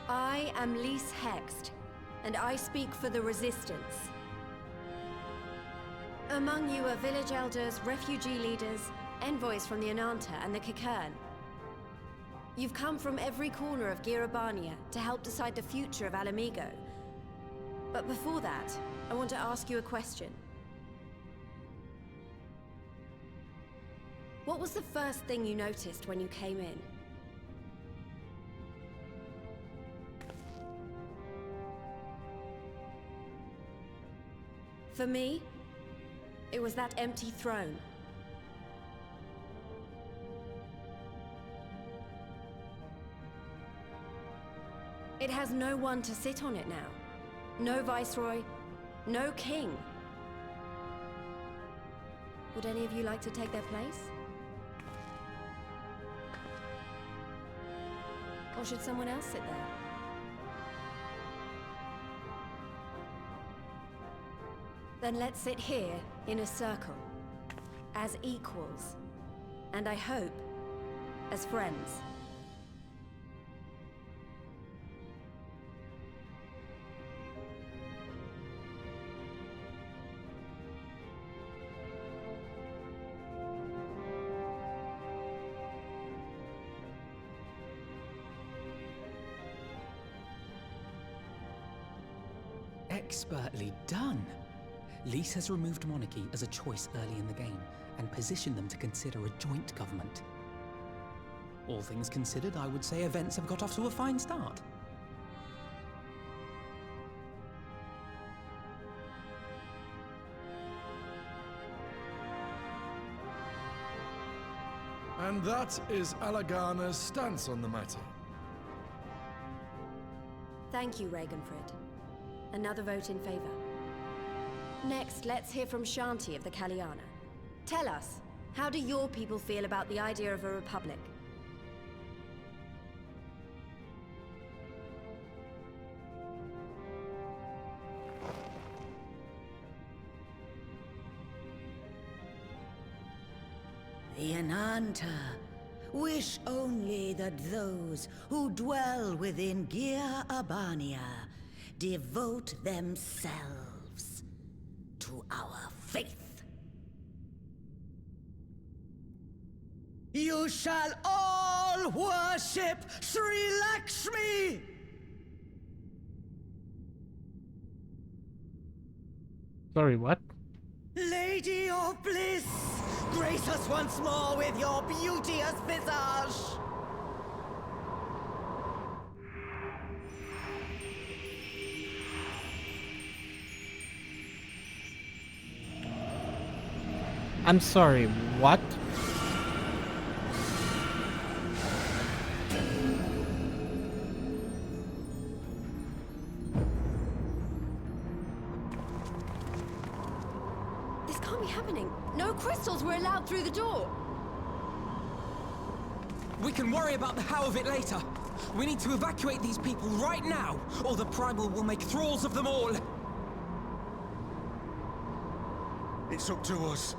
I am Lise Hext, and I speak for the Resistance. Among you are village elders, refugee leaders, envoys from the Ananta and the Kikern. You've come from every corner of Girabania to help decide the future of Alamigo. But before that, I want to ask you a question. What was the first thing you noticed when you came in? For me, it was that empty throne. It has no one to sit on it now. No viceroy, no king. Would any of you like to take their place? Or should someone else sit there? Then let's sit here in a circle, as equals, and I hope, as friends. Expertly done. Lys has removed monarchy as a choice early in the game, and positioned them to consider a joint government. All things considered, I would say events have got off to a fine start. And that is Alagana's stance on the matter. Thank you, Ragenfrid. Another vote in favor. Next, let's hear from Shanti of the Kaliana. Tell us, how do your people feel about the idea of a republic? The Ananta wish only that those who dwell within Gir Abania devote themselves to our faith. You shall all worship Sri Lakshmi! Sorry, what? Lady of Bliss, grace us once more with your beauteous visage! I'm sorry, what? This can't be happening. No crystals were allowed through the door. We can worry about the how of it later. We need to evacuate these people right now, or the Primal will make thralls of them all. It's up to us.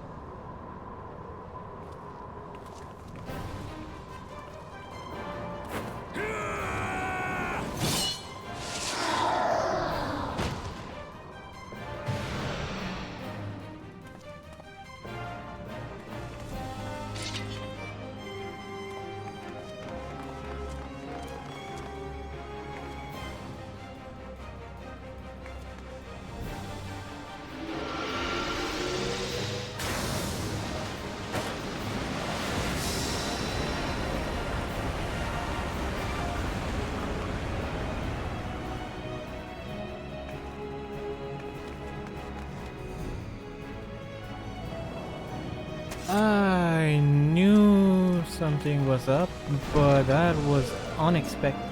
I knew something was up, but that was unexpected.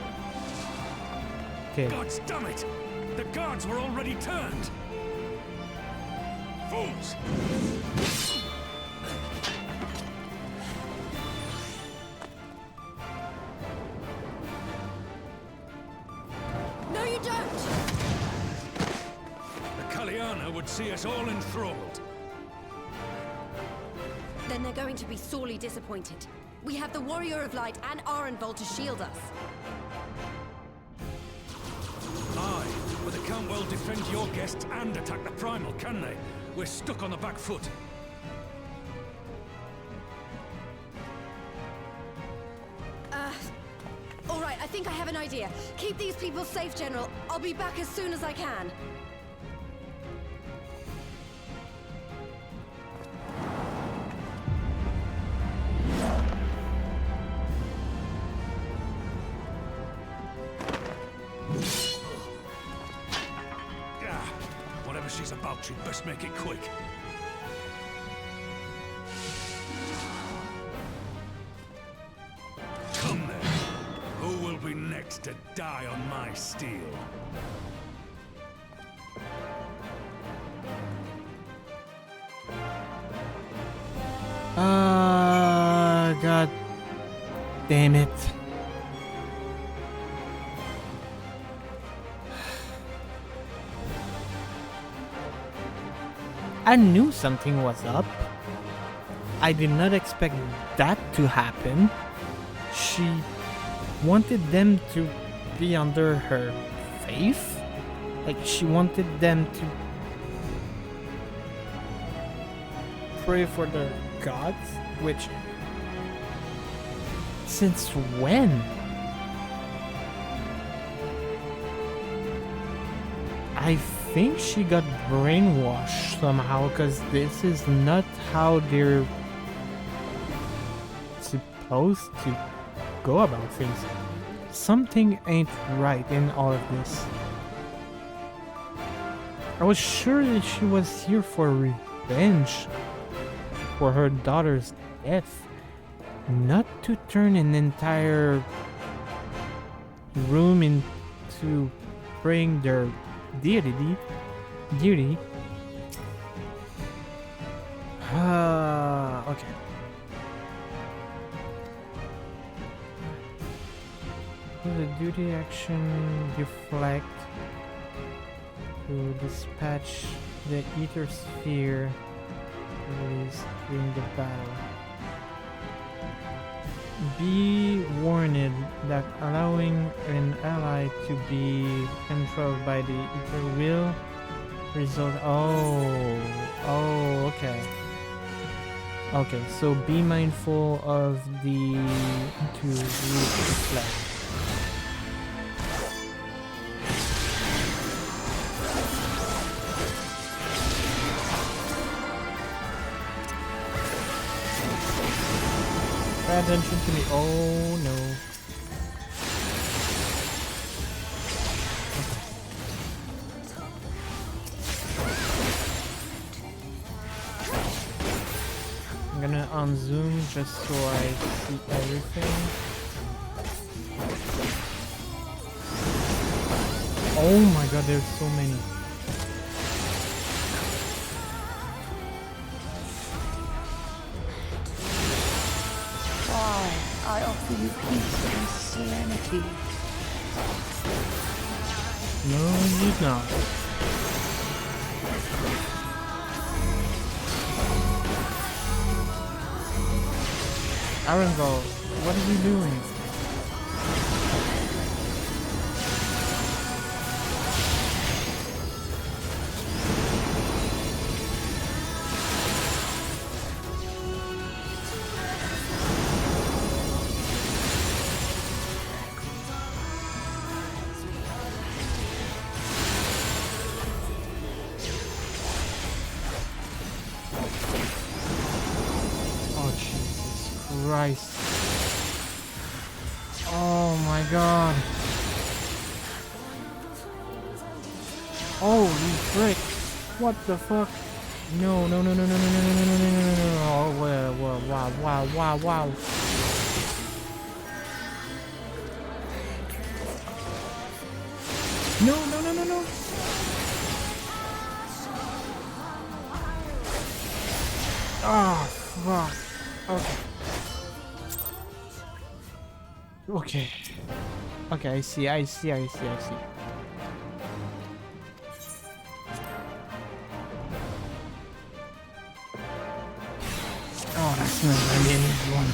Okay. God damn it! The guards were already turned! Fools! No, you don't! The Kaliana would see us all enthralled. Then they're going to be sorely disappointed. We have the Warrior of Light and Arenvald to shield us. Aye, but they can't well defend your guests and attack the Primal, can they? We're stuck on the back foot. All right, I think I have an idea. Keep these people safe, General. I'll be back as soon as I can. She'd best make it quick. Come then. Who will be next to die on my steel? God damn it. I knew something was up. I did not expect that to happen. She wanted them to be under her faith. Like, she wanted them to pray for their gods, which... Since when? I think she got brainwashed somehow, because this is not how they're supposed to go about things. Something ain't right in all of this. I was sure that she was here for revenge for her daughter's death, not to turn an entire room into praying their deity. Okay. The duty action deflect to dispatch the ether sphere released during the battle. Be warned that allowing an ally to be controlled by the ether will result. Oh, okay. Okay, so be mindful of the to reflect. Pay attention to me. Oh no. I'm gonna unzoom just so I see everything. Oh my god, there's so many. I offer you peace and serenity. No, you did not. Arenville, what are you doing? Christ. Oh my god. Holy frick. What the fuck? No. Oh, wow. No. Oh, fuck. Okay, I see. Oh, that's not really an easy one.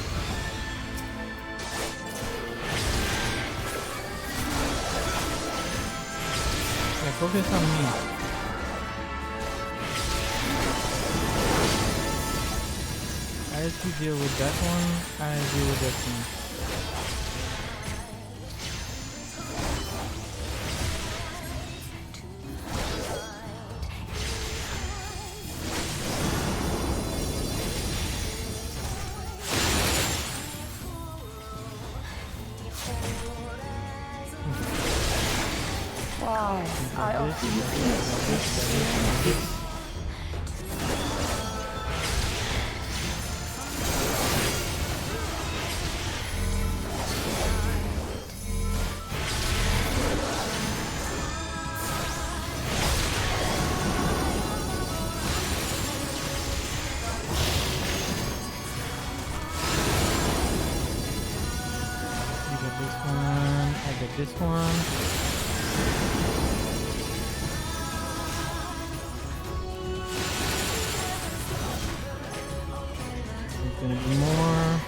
Okay, focus on me. As you deal with that one, I deal with this one. I offer you peace and serenity. this one. There's gonna be more.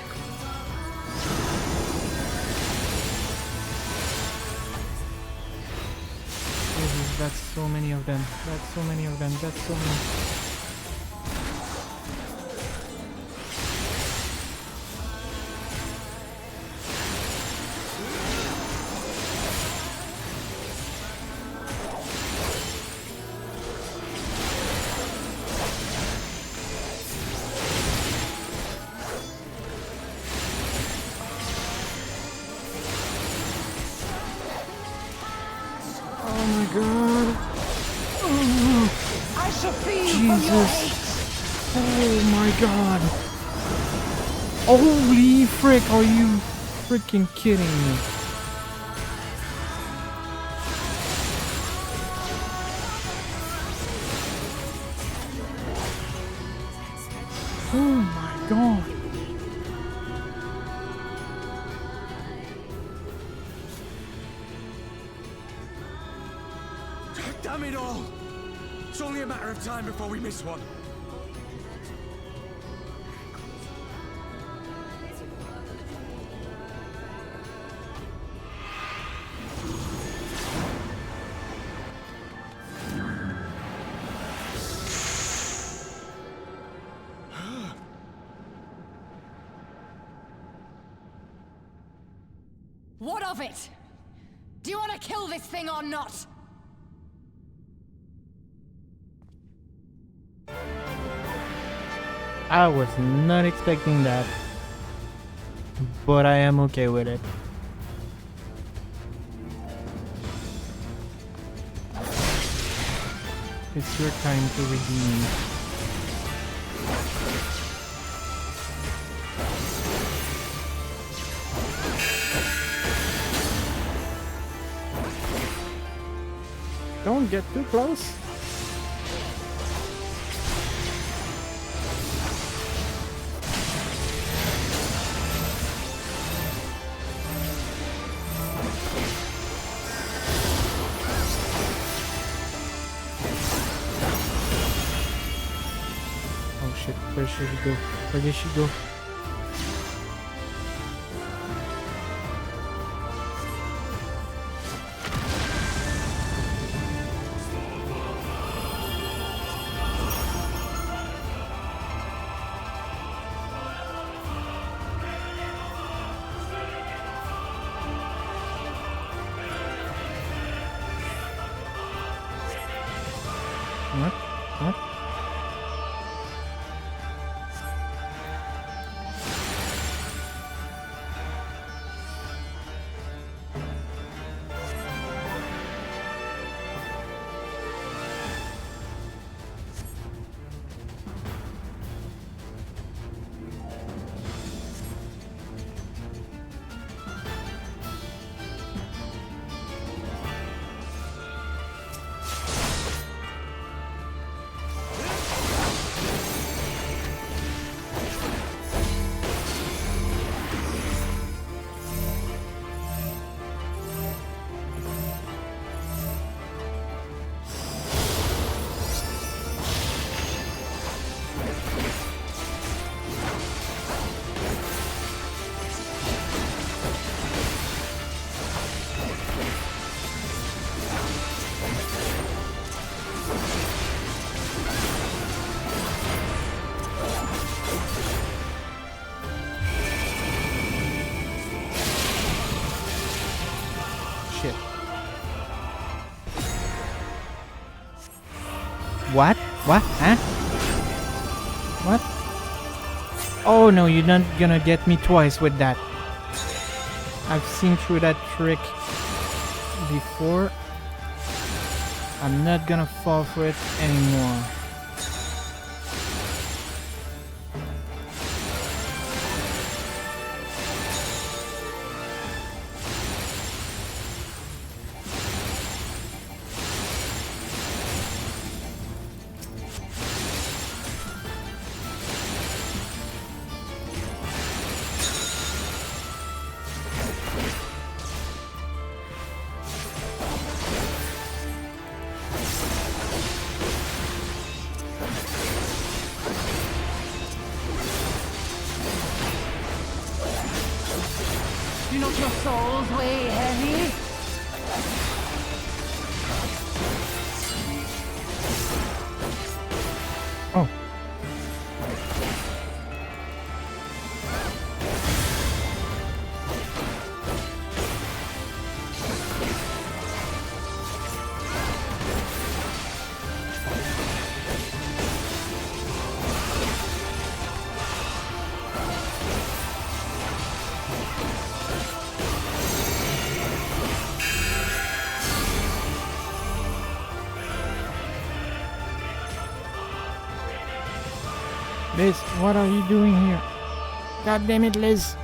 Jesus, that's so many of them. That's so many of them. That's so many. Oh my god. Oh, I shall feed Jesus. Oh my god. Holy frick, are you freaking kidding me? Oh my god. Damn it all! It's only a matter of time before we miss one. What of it? Do you want to kill this thing or not? I was not expecting that, but I am okay with it. It's your time to redeem. Don't get too close. Oh shit, where should she go? Where did she go? What? What? Shit. What? What? Huh? What? Oh no, you're not gonna get me twice with that. I've seen through that trick before. I'm not gonna fall for it anymore. not your souls weigh heavy? Oh. Liz, what are you doing here? God damn it, Liz!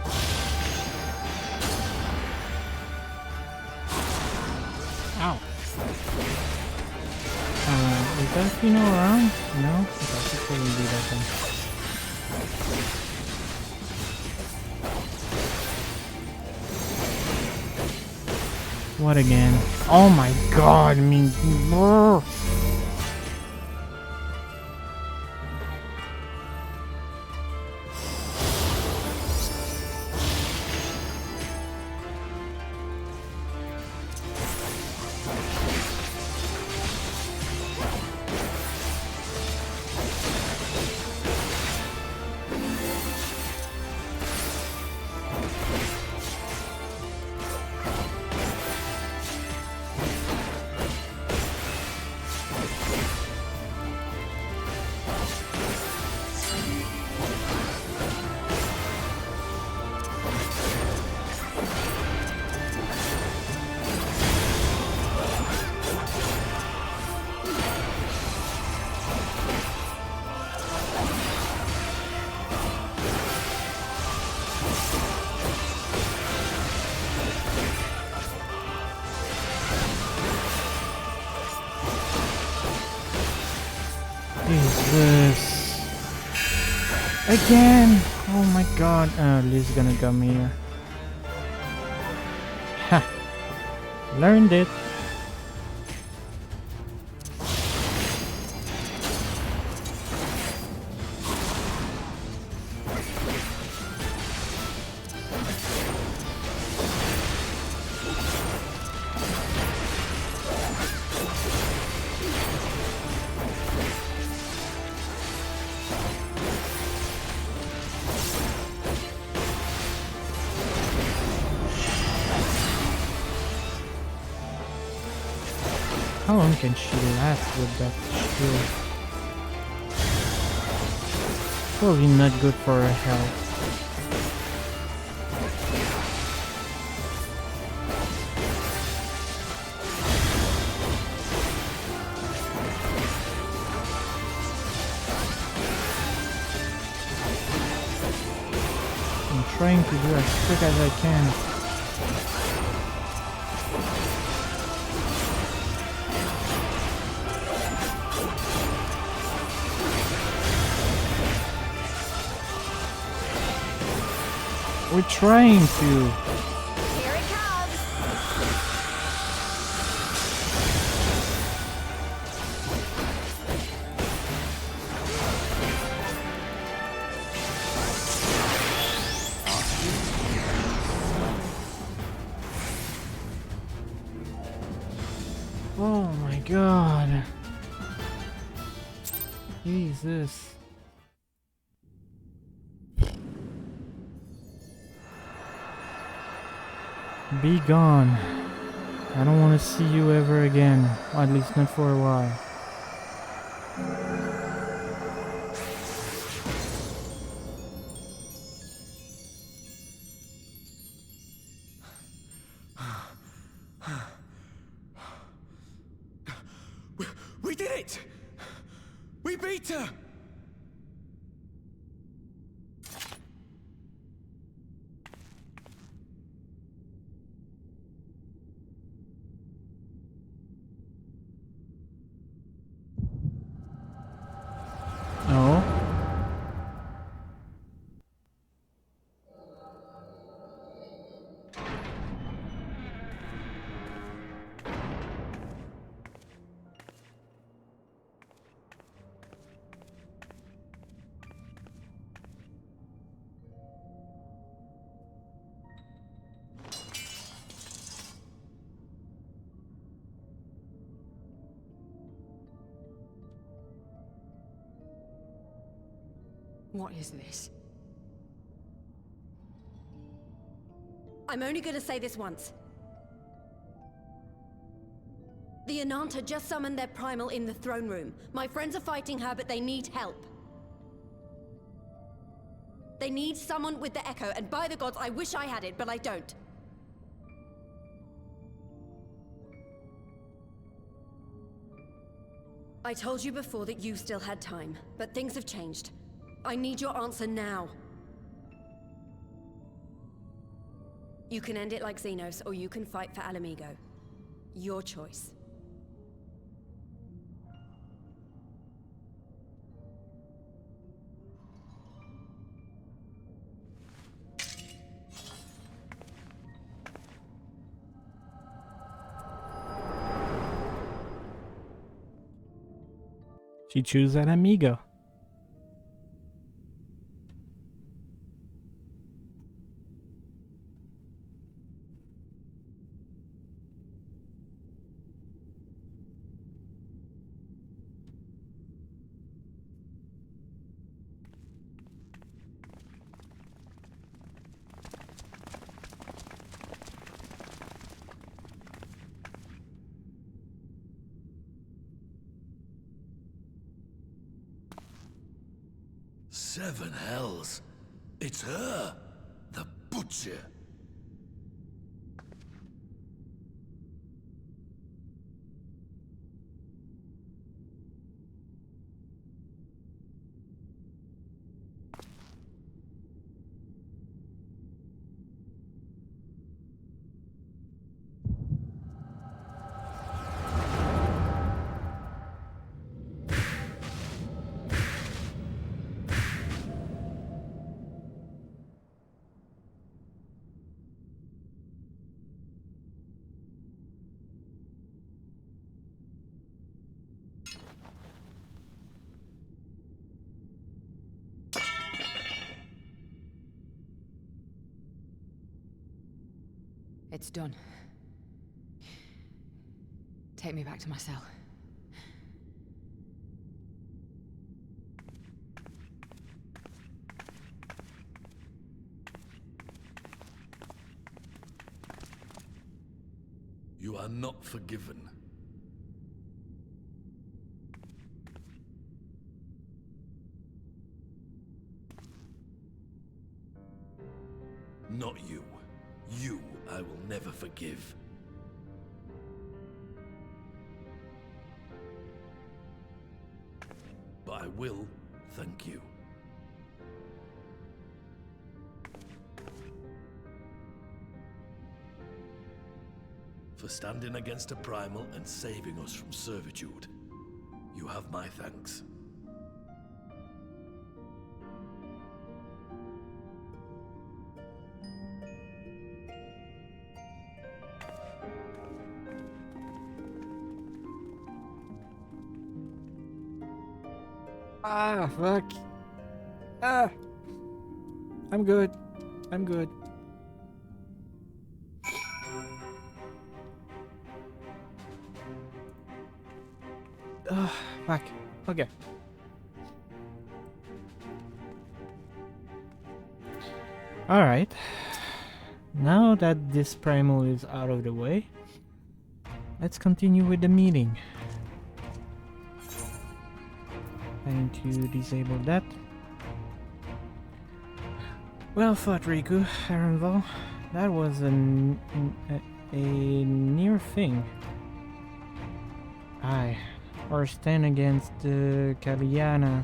Ow. Is that Fino around? No? Okay, I should probably do that then. What again? Oh my god, I mean... brr. Jesus. Again! Oh my god. Liz is gonna come here. Ha! Learned it. How long can she last with that shield? Probably not good for her health. I'm trying to do as quick as I can. We're trying to. Here it comes. Oh my god. Jesus. Be gone. I don't want to see you ever again. Or at least not for a while. We did it! We beat her! Oh. What is this? I'm only gonna say this once. The Ananta just summoned their primal in the throne room. My friends are fighting her, but they need help. They need someone with the Echo, and by the gods, I wish I had it, but I don't. I told you before that you still had time, but things have changed. I need your answer now. You can end it like Xenos, or you can fight for Alamigo. Your choice. She chose an amigo. Seven hells. It's her, the Butcher. It's done. Take me back to my cell. You are not forgiven. Not you. You, I will never forgive. But I will thank you. For standing against a primal and saving us from servitude. You have my thanks. Ah, fuck. Ah. I'm good. I'm good. Ugh, fuck. Okay. Alright. Now that this primal is out of the way, let's continue with the meeting. I need to disable that. Well fought, Riku, Arenval. That was a near thing. Aye, our stand against the Kaliana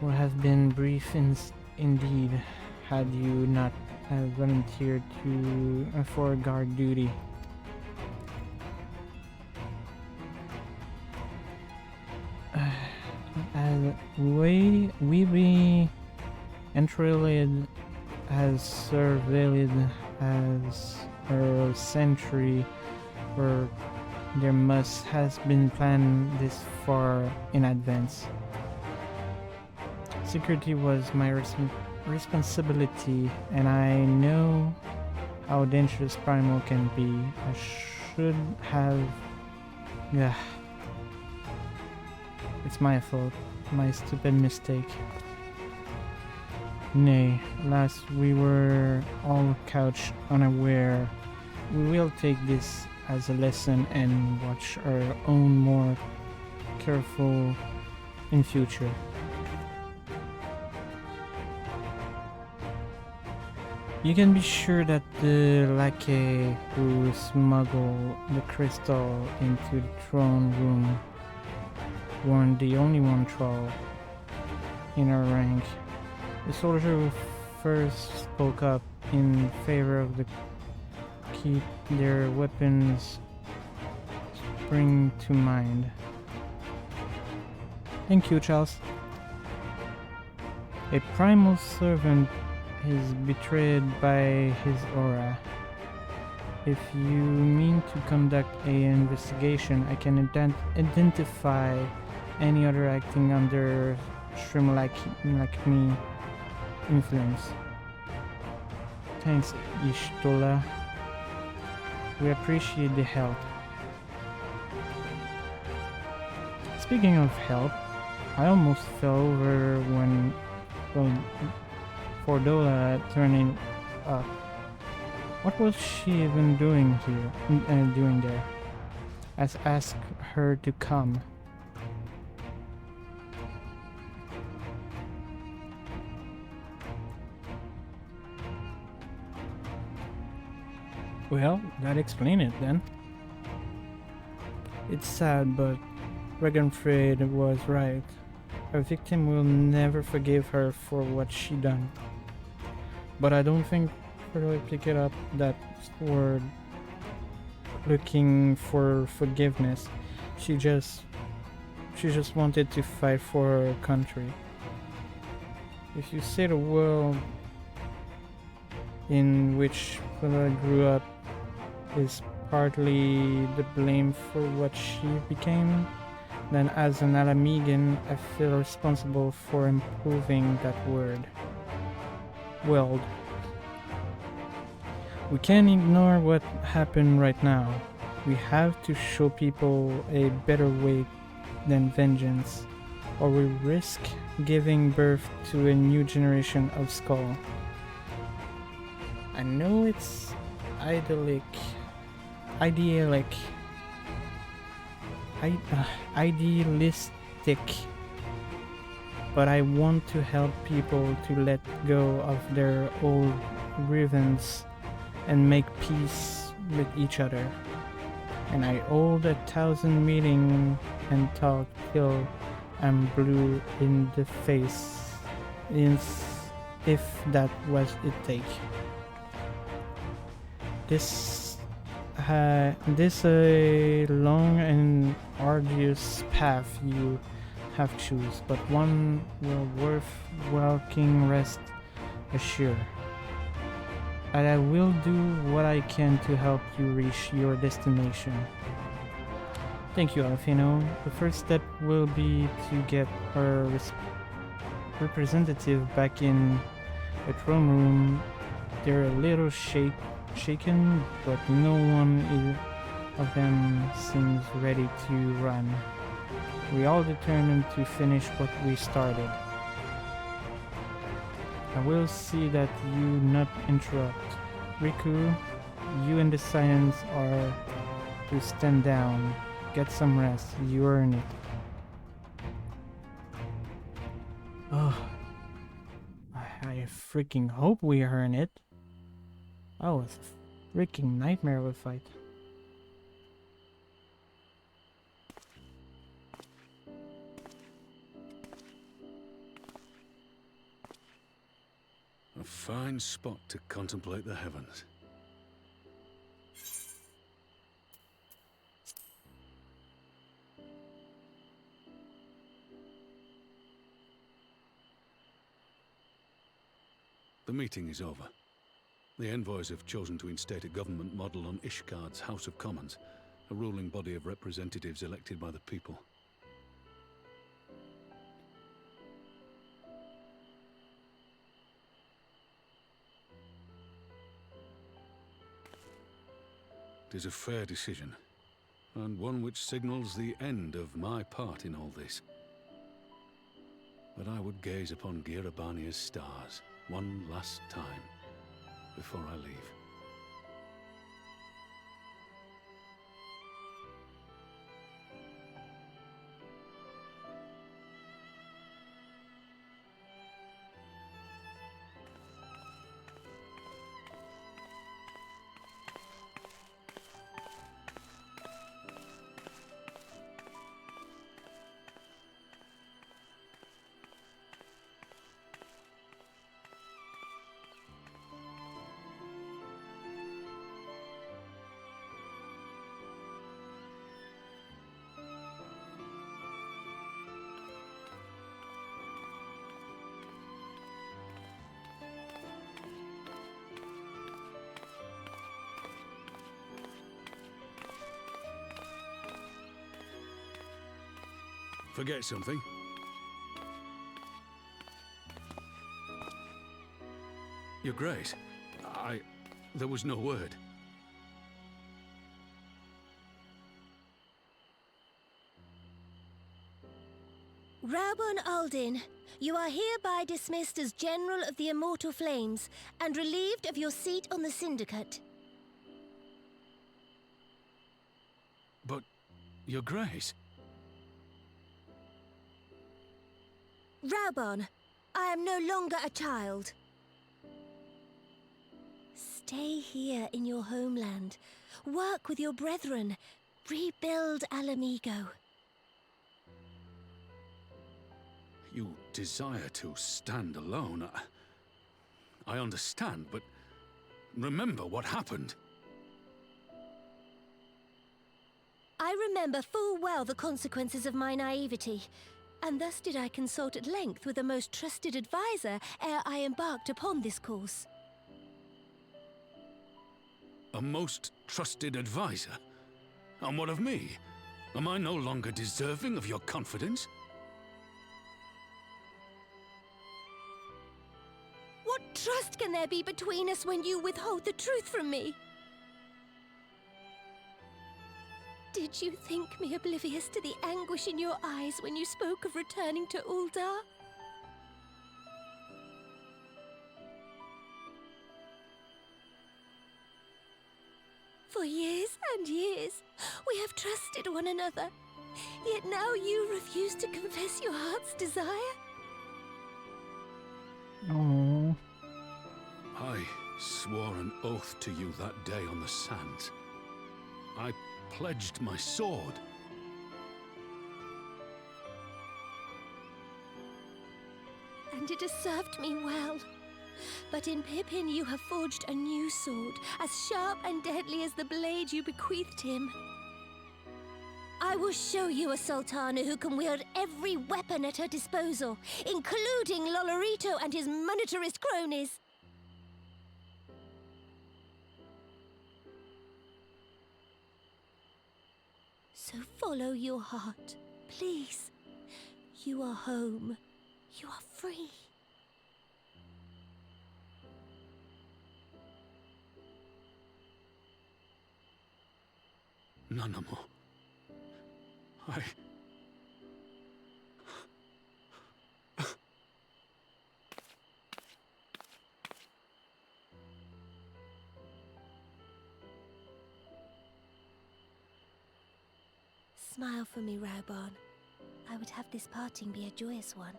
would have been brief indeed had you not volunteered for guard duty. We be entreated as surveilled as a century, or there must has been planned this far in advance. Security was my responsibility, and I know how dangerous Primal can be. I should have... Yeah. It's my fault. My stupid mistake. Nay, last we were all couched unaware. We will take this as a lesson and watch our own more careful in future. You can be sure that the lackey who smuggled the crystal into the throne room weren't the only one troll in our rank. The soldier who first spoke up in favor of the keep their weapons spring to mind. Thank you, Charles. A primal servant is betrayed by his aura. If you mean to conduct an investigation, I can identify any other acting under Shrimp like me influence. Thanks, Ishtola. We appreciate the help. Speaking of help, I almost fell over when Fordola turning up. What was she even doing here? Doing there? As asked her to come. Well, that explains it then. It's sad, but Regenfried was right. Her victim will never forgive her for what she done. But I don't think Ferdola picked up that word looking for forgiveness. She just wanted to fight for her country. If you say the world in which Ferdola grew up is partly the blame for what she became, then as an Alamegan, I feel responsible for improving that world. We can't ignore what happened right now. We have to show people a better way than vengeance, or we risk giving birth to a new generation of Skull. I know it's idealistic, but I want to help people to let go of their old grievances and make peace with each other. And I hold 1,000 meetings and talk till I'm blue in the face, if that was it take. This a long and arduous path you have choose, but one well worth walking, rest assured. And I will do what I can to help you reach your destination. Thank you, Alfino. The first step will be to get our representative back in the throne room. They're a little shaken, but no one of them seems ready to run. We all determined to finish what we started. I will see that you not interrupt. Riku, you and the Science are to stand down. Get some rest. You earn it. Oh, I freaking hope we earn it. Oh, it's a freaking nightmare of a fight. A fine spot to contemplate the heavens. The meeting is over. The envoys have chosen to instate a government model on Ishgard's House of Commons, a ruling body of representatives elected by the people. It is a fair decision, and one which signals the end of my part in all this. But I would gaze upon Girabania's stars, one last time before I leave. Forget something? Your Grace, there was no word. Raubon Aldin, you are hereby dismissed as General of the Immortal Flames and relieved of your seat on the Syndicate. But, Your Grace... Raubon, I am no longer a child. Stay here in your homeland. Work with your brethren. Rebuild Alamigo. You desire to stand alone. I understand, but remember what happened. I remember full well the consequences of my naivety, and thus did I consult at length with a most trusted advisor ere I embarked upon this course. A most trusted advisor? And what of me? Am I no longer deserving of your confidence? What trust can there be between us when you withhold the truth from me? Did you think me oblivious to the anguish in your eyes when you spoke of returning to Uldar? For years and years, we have trusted one another. Yet now you refuse to confess your heart's desire? Oh. I swore an oath to you that day on the sands. I pledged my sword. And it has served me well. But in Pippin you have forged a new sword, as sharp and deadly as the blade you bequeathed him. I will show you a Sultana who can wield every weapon at her disposal, including Lolorito and his monetarist cronies. So follow your heart, please. You are home. You are free. Nanamo. Smile for me, Raubon. I would have this parting be a joyous one.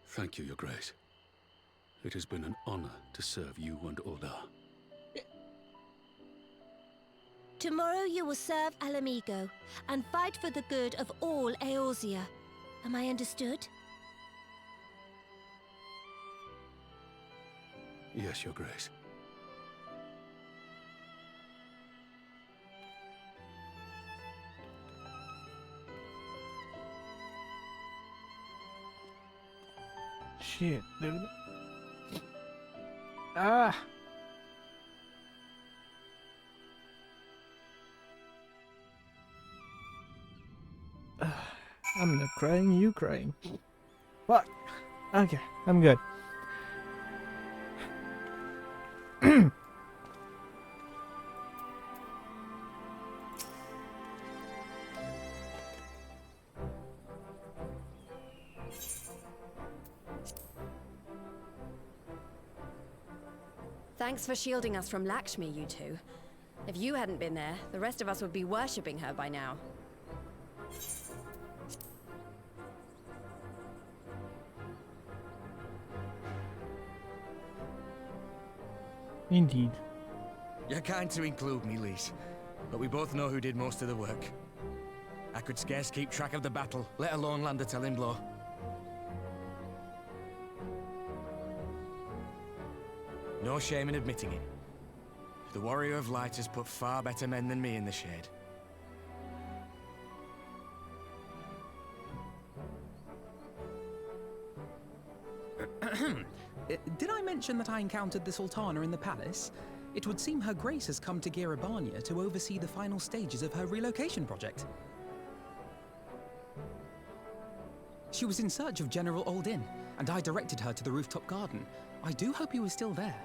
Thank you, Your Grace. It has been an honor to serve you and Uldar. Tomorrow you will serve Alamigo and fight for the good of all Eorzea. Am I understood? Yes, Your Grace. Shit, dude. Ah! I'm not crying, you crying. Fuck. Okay, I'm good. Thanks for shielding us from Lakshmi, you two. If you hadn't been there, the rest of us would be worshipping her by now. Indeed. You're kind to include me, Lise, but we both know who did most of the work. I could scarce keep track of the battle, let alone land a telling blow. No shame in admitting it. The Warrior of Light has put far better men than me in the shade. Did I mention that I encountered the Sultana in the palace? It would seem Her Grace has come to Girabania to oversee the final stages of her relocation project. She was in search of General Oldin, and I directed her to the rooftop garden. I do hope he was still there.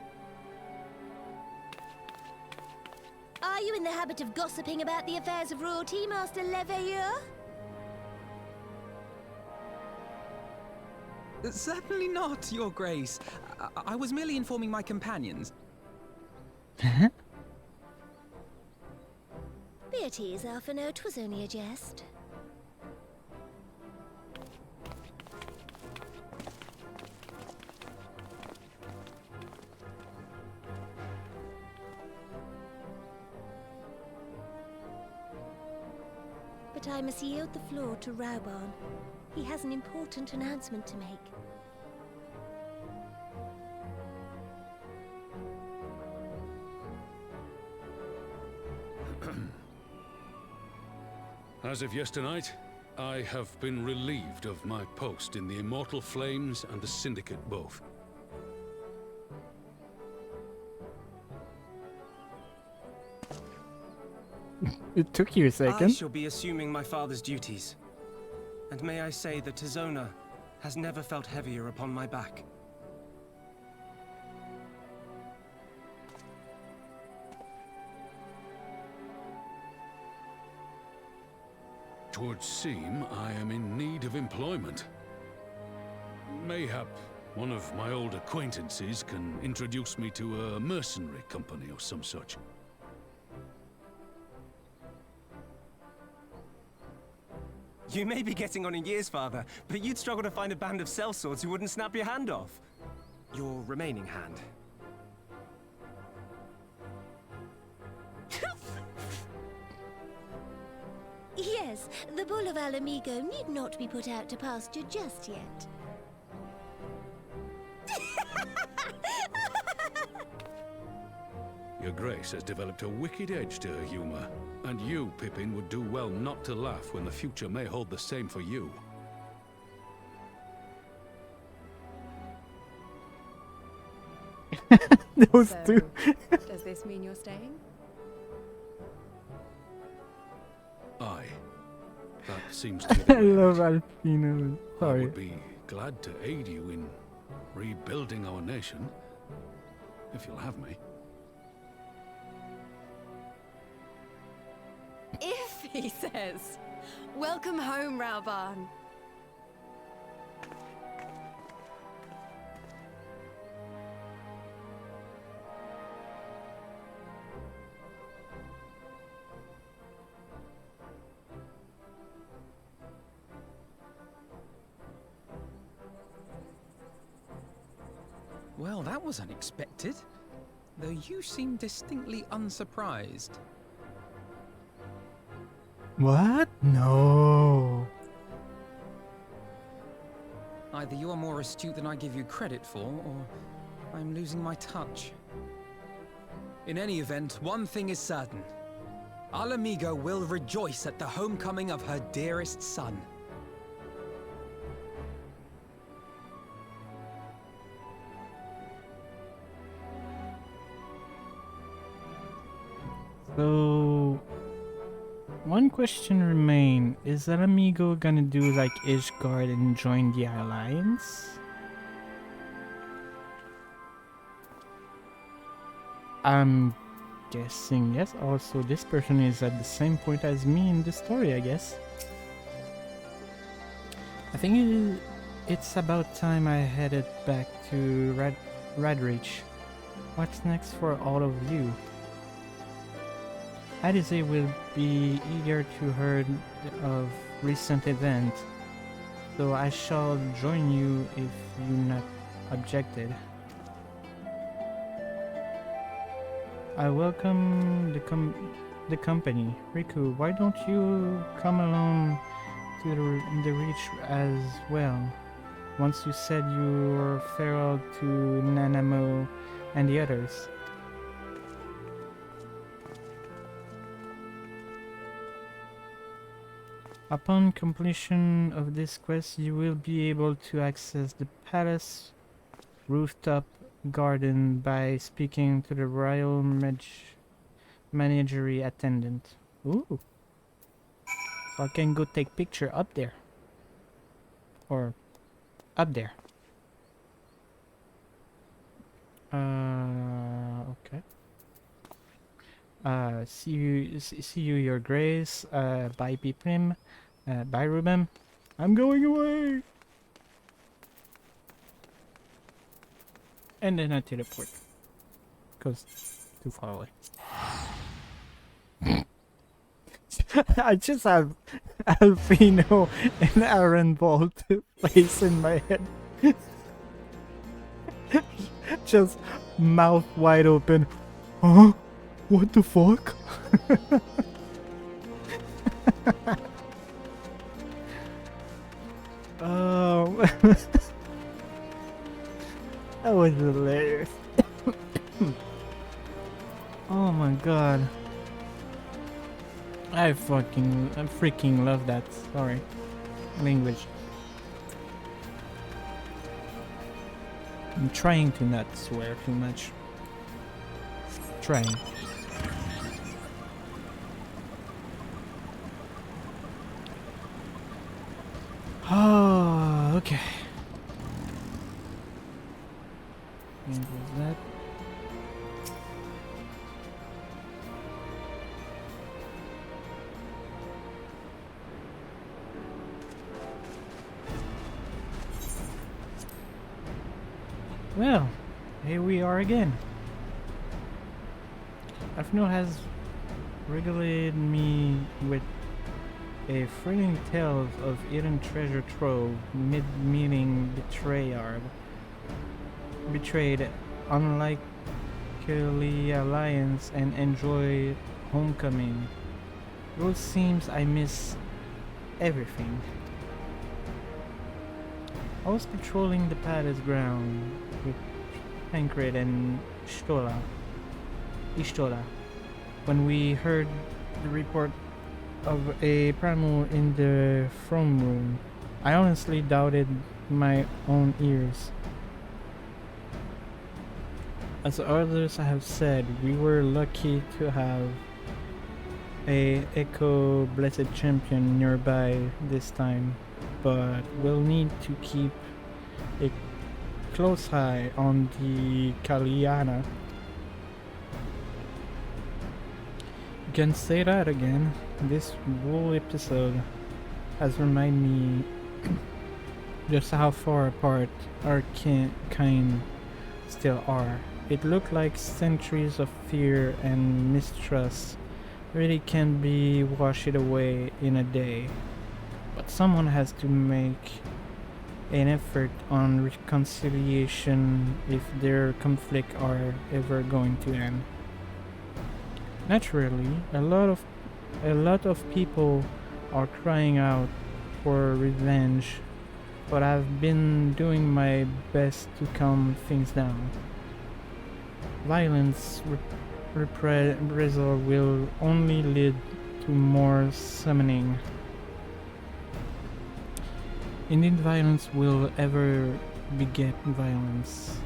Are you in the habit of gossiping about the affairs of royalty, Master Leveilleur? Certainly not, Your Grace. I was merely informing my companions. Be at ease, Alphino. 'Twas only a jest. But I must yield the floor to Rauban. He has an important announcement to make. As of yesternight, I have been relieved of my post in the Immortal Flames and the Syndicate both. It took you a I second. shall be assuming my father's duties. And may I say that Tizona has never felt heavier upon my back. Twould seem I am in need of employment. Mayhap one of my old acquaintances can introduce me to a mercenary company or some such. You may be getting on in years, Father, but you'd struggle to find a band of sellswords who wouldn't snap your hand off. Your remaining hand. Yes, the bull of Alamigo need not be put out to pasture just yet. Your Grace has developed a wicked edge to her humor, and you, Pippin, would do well not to laugh when the future may hold the same for you. Those two. Does this mean you're staying? Aye. That seems to be the I love Alphino. I Sorry. would be glad to aid you in rebuilding our nation, if you'll have me. If, he says. Welcome home, Rauban. Well, that was unexpected. Though you seem distinctly unsurprised. What? No. Either you are more astute than I give you credit for, or I'm losing my touch. In any event, one thing is certain. Alamigo will rejoice at the homecoming of her dearest son. So, one question remains. Is Alamigo gonna do like Ishgard and join the Alliance? I'm guessing yes. Also, this person is at the same point as me in the story, I guess. I think it's about time I headed back to Radreach. What's next for all of you? Alice will be eager to hear of recent events, so I shall join you if you not objected. I welcome the company. Riku, why don't you come along to the Reach as well? Once you said your farewell to Nanamo and the others. Upon completion of this quest, you will be able to access the palace rooftop garden by speaking to the royal menagerie attendant. Ooh. So I can go take picture up there. Or up there. Okay. See you, Your Grace. Bye, Piprim. Bye, Ruben. I'm going away. And then I teleport. Because too far away. I just have Alfino and Aaron Bolt face in my head. Just mouth wide open. Huh? What the fuck? That was hilarious. Oh my god. I freaking love that. Sorry. Language. I'm trying to not swear too much. Trying. Oh, okay. And was that? Well, here we are again. Afno has regalated me with a thrilling tale of hidden treasure trove, mid-meeting betrayed unlikely alliance and enjoy homecoming. It seems I miss everything. I was patrolling the palace ground with Tancred and Ishtola when we heard the report of a primal in the throne room. I honestly doubted my own ears. As others have said, we were lucky to have a Echo Blessed Champion nearby this time, but we'll need to keep a close eye on the Kaliana. You can say that again. This whole episode has reminded me just how far apart our kind still are. It looked like centuries of fear and mistrust really can be washed away in a day. But someone has to make an effort on reconciliation if their conflict are ever going to end. Naturally, a lot of people are crying out for revenge, but I've been doing my best to calm things down. Violence reprisal will only lead to more summoning. Indeed, violence will ever beget violence.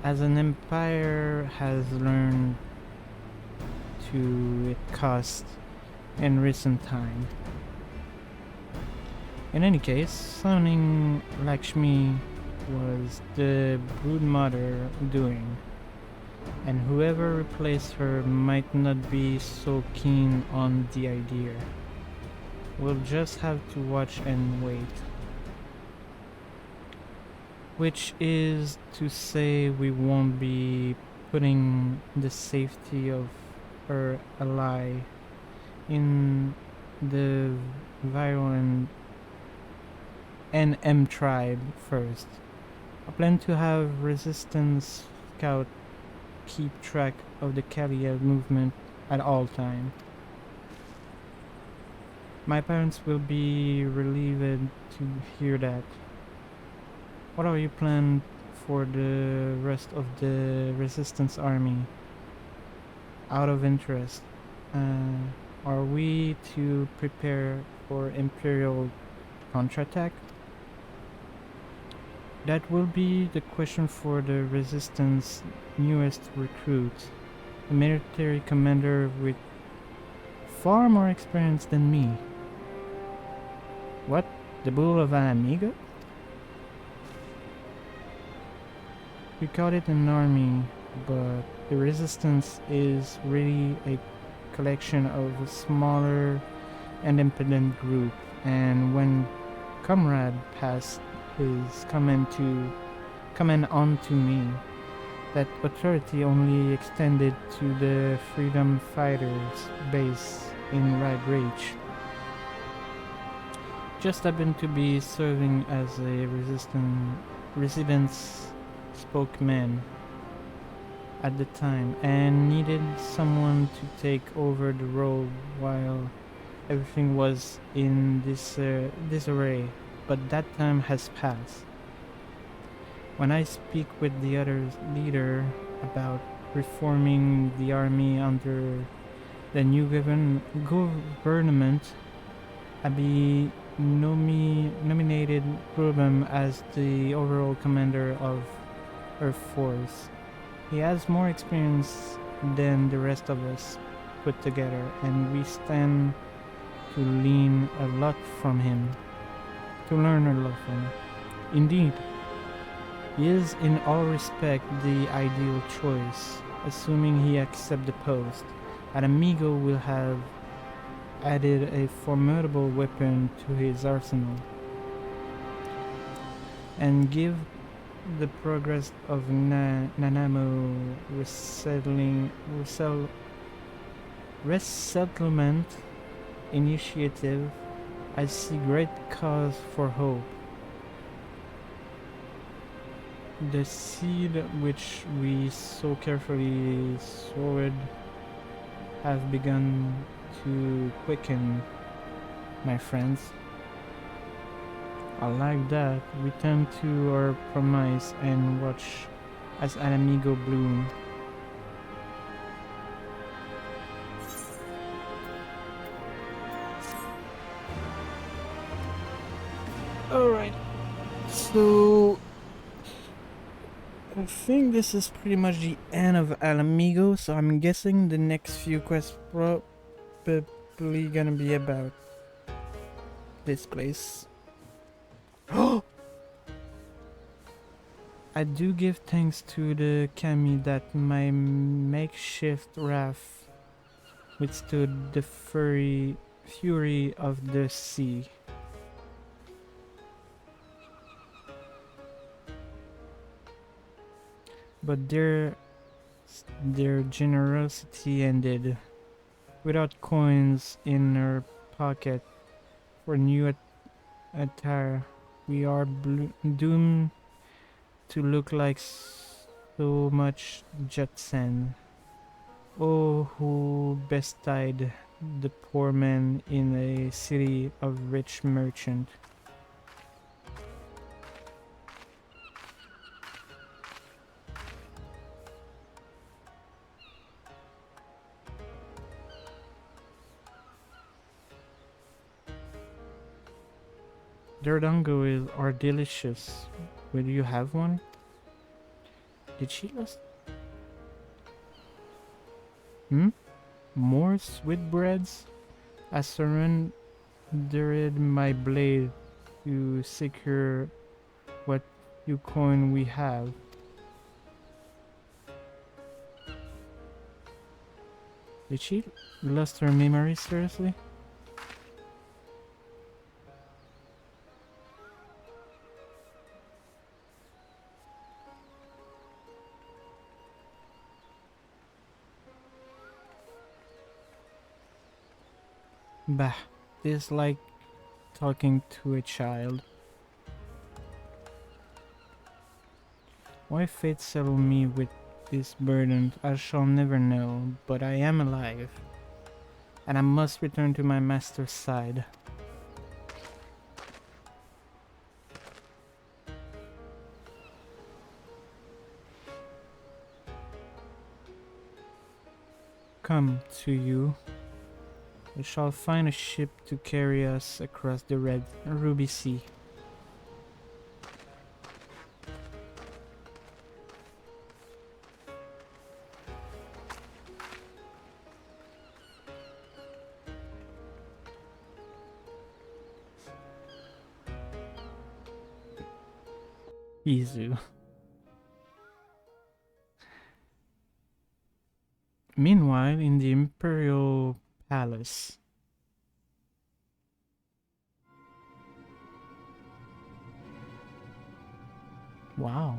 As an empire has learned to its cost in recent time. In any case, summoning Lakshmi was the broodmother doing, and whoever replaced her might not be so keen on the idea. We'll just have to watch and wait. which is to say we won't be putting the safety of our ally in the violent NM tribe first. I plan to have resistance scout keep track of the Kalia movement at all times. My parents will be relieved to hear that. What are your plans for the rest of the resistance army? Out of interest, are we to prepare for Imperial counterattack? That will be the question for the Resistance newest recruit, a military commander with far more experience than me. What? The Bull of Alamigo? We call it an army, but the Resistance is really a collection of a smaller independent group, and when Comrade passed his command on to me, that authority only extended to the Freedom Fighters base in Rag Ridge. Just happened to be serving as a residence spokesman at the time and needed someone to take over the role while everything was in disarray, but that time has passed. When I speak with the other leader about reforming the army under the new government, I be nominated Rubem as the overall commander of our force. He has more experience than the rest of us put together, and we stand to learn a lot from him. Indeed, he is in all respect the ideal choice, assuming he accepts the post. Alamigo will have added a formidable weapon to his arsenal, and give the progress of Nanamo resettlement initiative, I see great cause for hope. The seed which we so carefully sowed have begun to quicken, my friends. I like that. Return to our promise and watch as Alamigo bloom. Alright, so I think this is pretty much the end of Alamigo, so I'm guessing the next few quests probably gonna be about this place. I do give thanks to the Kami that my makeshift raft withstood the fury of the sea. But their generosity ended. Without coins in her pocket for new attire, we are doomed to look like so much Jetsen. Oh, who bestide the poor man in a city of rich merchant. Their dango are delicious. Will you have one? Did she lost? More sweetbreads? I surrendered my blade to secure what few coin we have. Did she lost her memory seriously? Bah, this is like talking to a child. Why fate saddled me with this burden, I shall never know, but I am alive, and I must return to my master's side. Come to you. We shall find a ship to carry us across the red Ruby Sea. Izu. Meanwhile, in the Imperial Palace. Wow.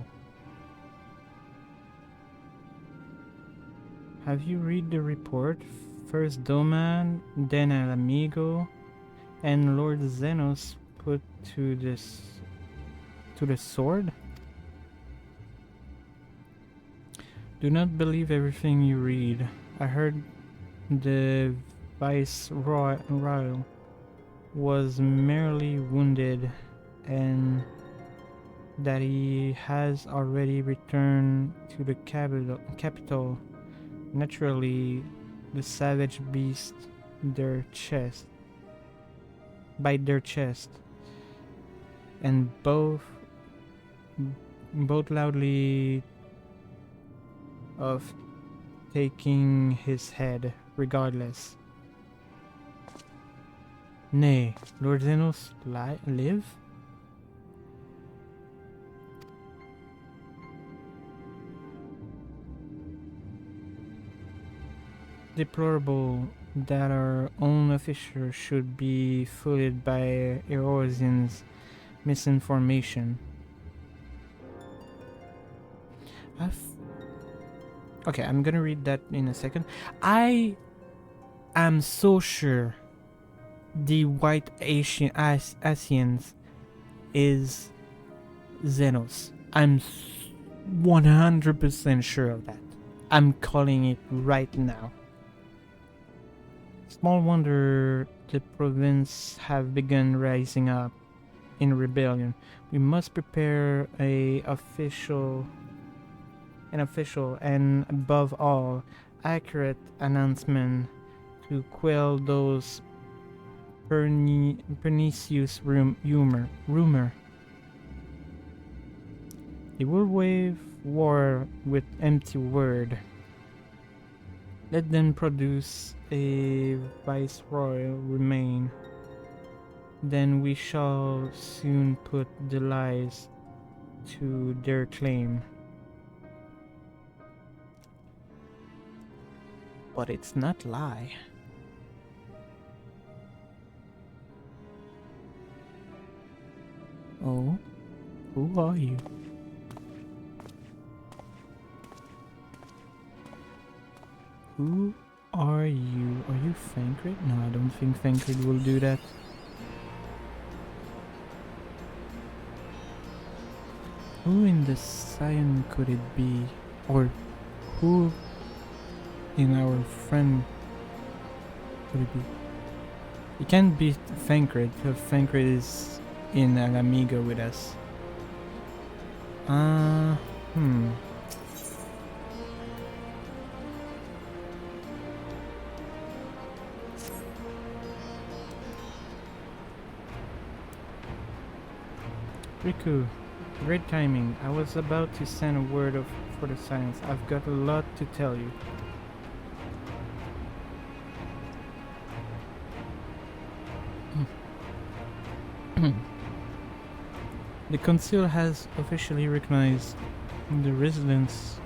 Have you read the report? First Doman, then Alamigo, and Lord Zenos put to the sword? Do not believe everything you read. I heard the Viceroy was merely wounded and that he has already returned to the capital. Naturally, the savage beasts bite their chest, and both loudly of taking his head regardless. Nay, Lord Zenos live? Deplorable that our own officers should be fooled by Eorzean's misinformation. Okay, I'm gonna read that in a second. I am so sure the White Asians is Zenos. I'm 100% sure of that. I'm calling it right now. Small wonder the province have begun rising up in rebellion. We must prepare an official and above all accurate announcement to quell those pernicious rumor. They will wage war with empty word. Let them produce a viceroy remain. Then we shall soon put the lies to their claim. But it's not lie. Oh, who are you? Who are you? Are you Fankred? No, I don't think Fankred will do that. Who in the Scion could it be? Or who in our friend could it be? It can't be Fankred, because Fankred is in Alamigo with us. Riku, great timing. I was about to send a word for the science. I've got a lot to tell you. The Council has officially recognized the resistance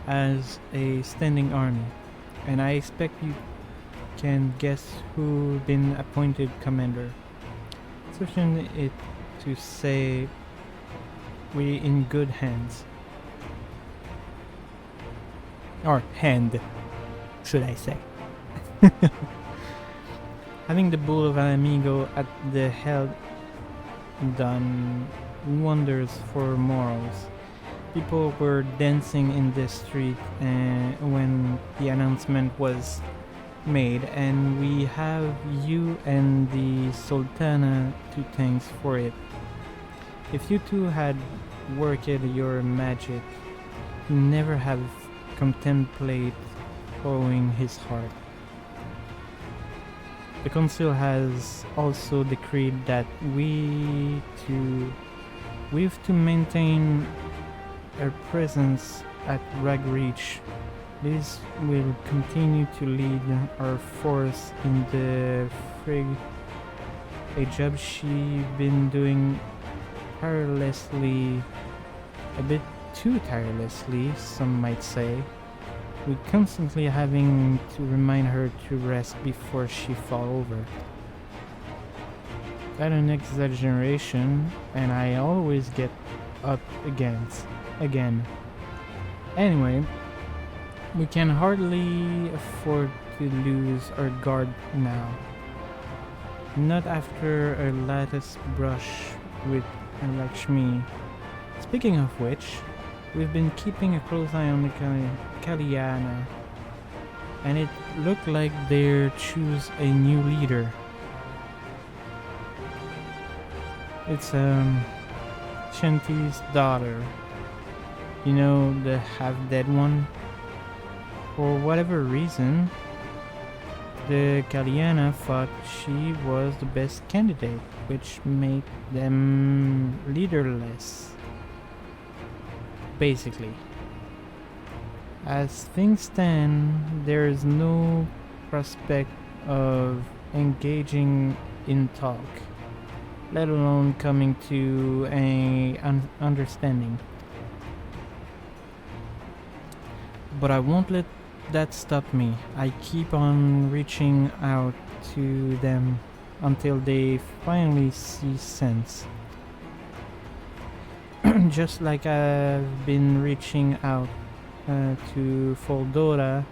as a standing army, and I expect you can guess who been appointed commander. Sufficient it to say we in good hands. Or hand, should I say. Having the Bull of Alamigo at the head done wonders for morals. People were dancing in the street when the announcement was made, and we have you and the Sultana to thanks for it. If you two had worked your magic, you never have contemplated following his heart. The council has also decreed that we've to maintain a presence at Ragreach. This will continue to lead our force in the frig, a job she been doing tirelessly, a bit too tirelessly, some might say. We're constantly having to remind her to rest before she fall over. That's an exaggeration, and I always get up again. Anyway, we can hardly afford to lose our guard now. Not after our latest brush with Lakshmi. Speaking of which, we've been keeping a close eye on the Kalyana, and it looked like they choose a new leader. It's Shanti's daughter. You know, the half-dead one? For whatever reason, the Kalyana thought she was the best candidate, which made them leaderless. Basically. As things stand, there is no prospect of engaging in talk, let alone coming to an understanding. But I won't let that stop me. I keep on reaching out to them until they finally see sense. Just like I've been reaching out to Foldora,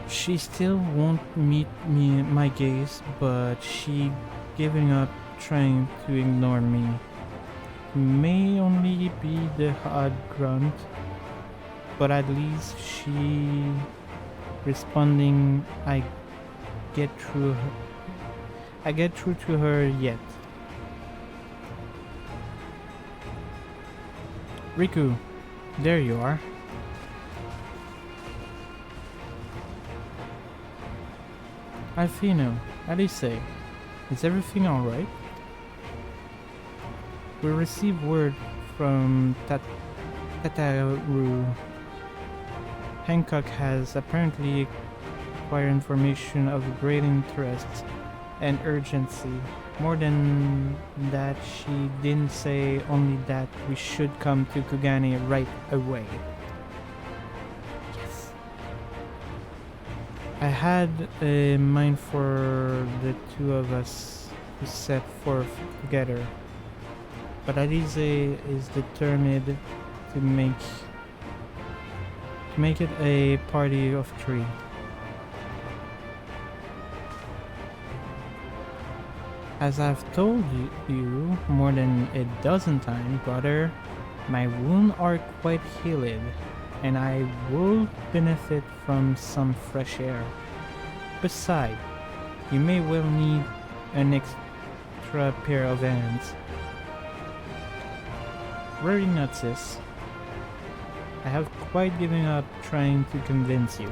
she still won't meet my gaze, but she giving up trying to ignore me. May only be the odd grunt, but at least she responding. I get through to her yet. Riku, there you are. Alfino, Alice, is everything alright? We received word from Tataru. Hancock has apparently acquired information of great interest and urgency. More than that, she didn't say, only that we should come to Kugane right away. Yes. I had a mind for the two of us to set forth together, but Alize is determined to make it a party of three. As I've told you more than a dozen times, brother, my wounds are quite healed, and I will benefit from some fresh air. Besides, you may well need an extra pair of hands. Worry not, sis. I have quite given up trying to convince you.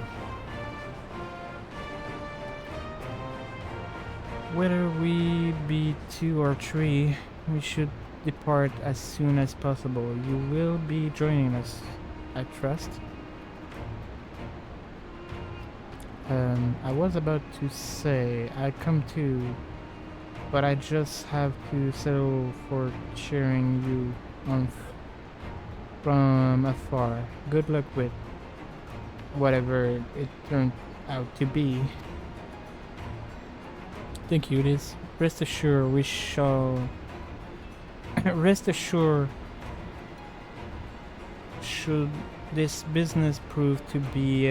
Whether we be 2 or 3, we should depart as soon as possible. You will be joining us, I trust. I was about to say I come too, but I just have to settle for cheering you on from afar. Good luck with whatever it turned out to be. Thank you, Liz. Rest assured we shall... Rest assured, should this business prove to be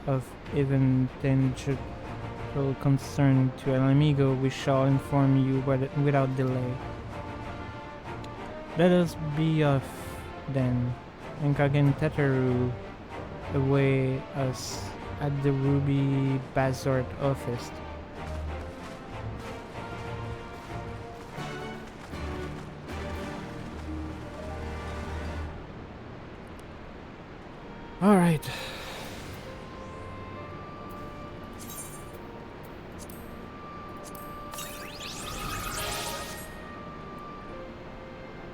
of even tangential concern to El Amigo, we shall inform you without delay. Let us be off then, and Kagen Teteru away us at the Ruby Bazort office. Alright.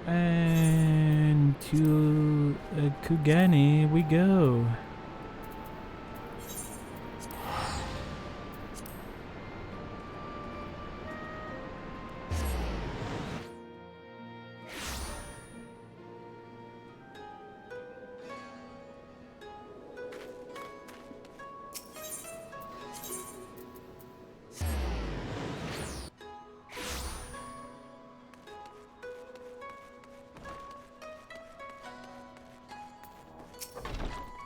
And to Kugane we go.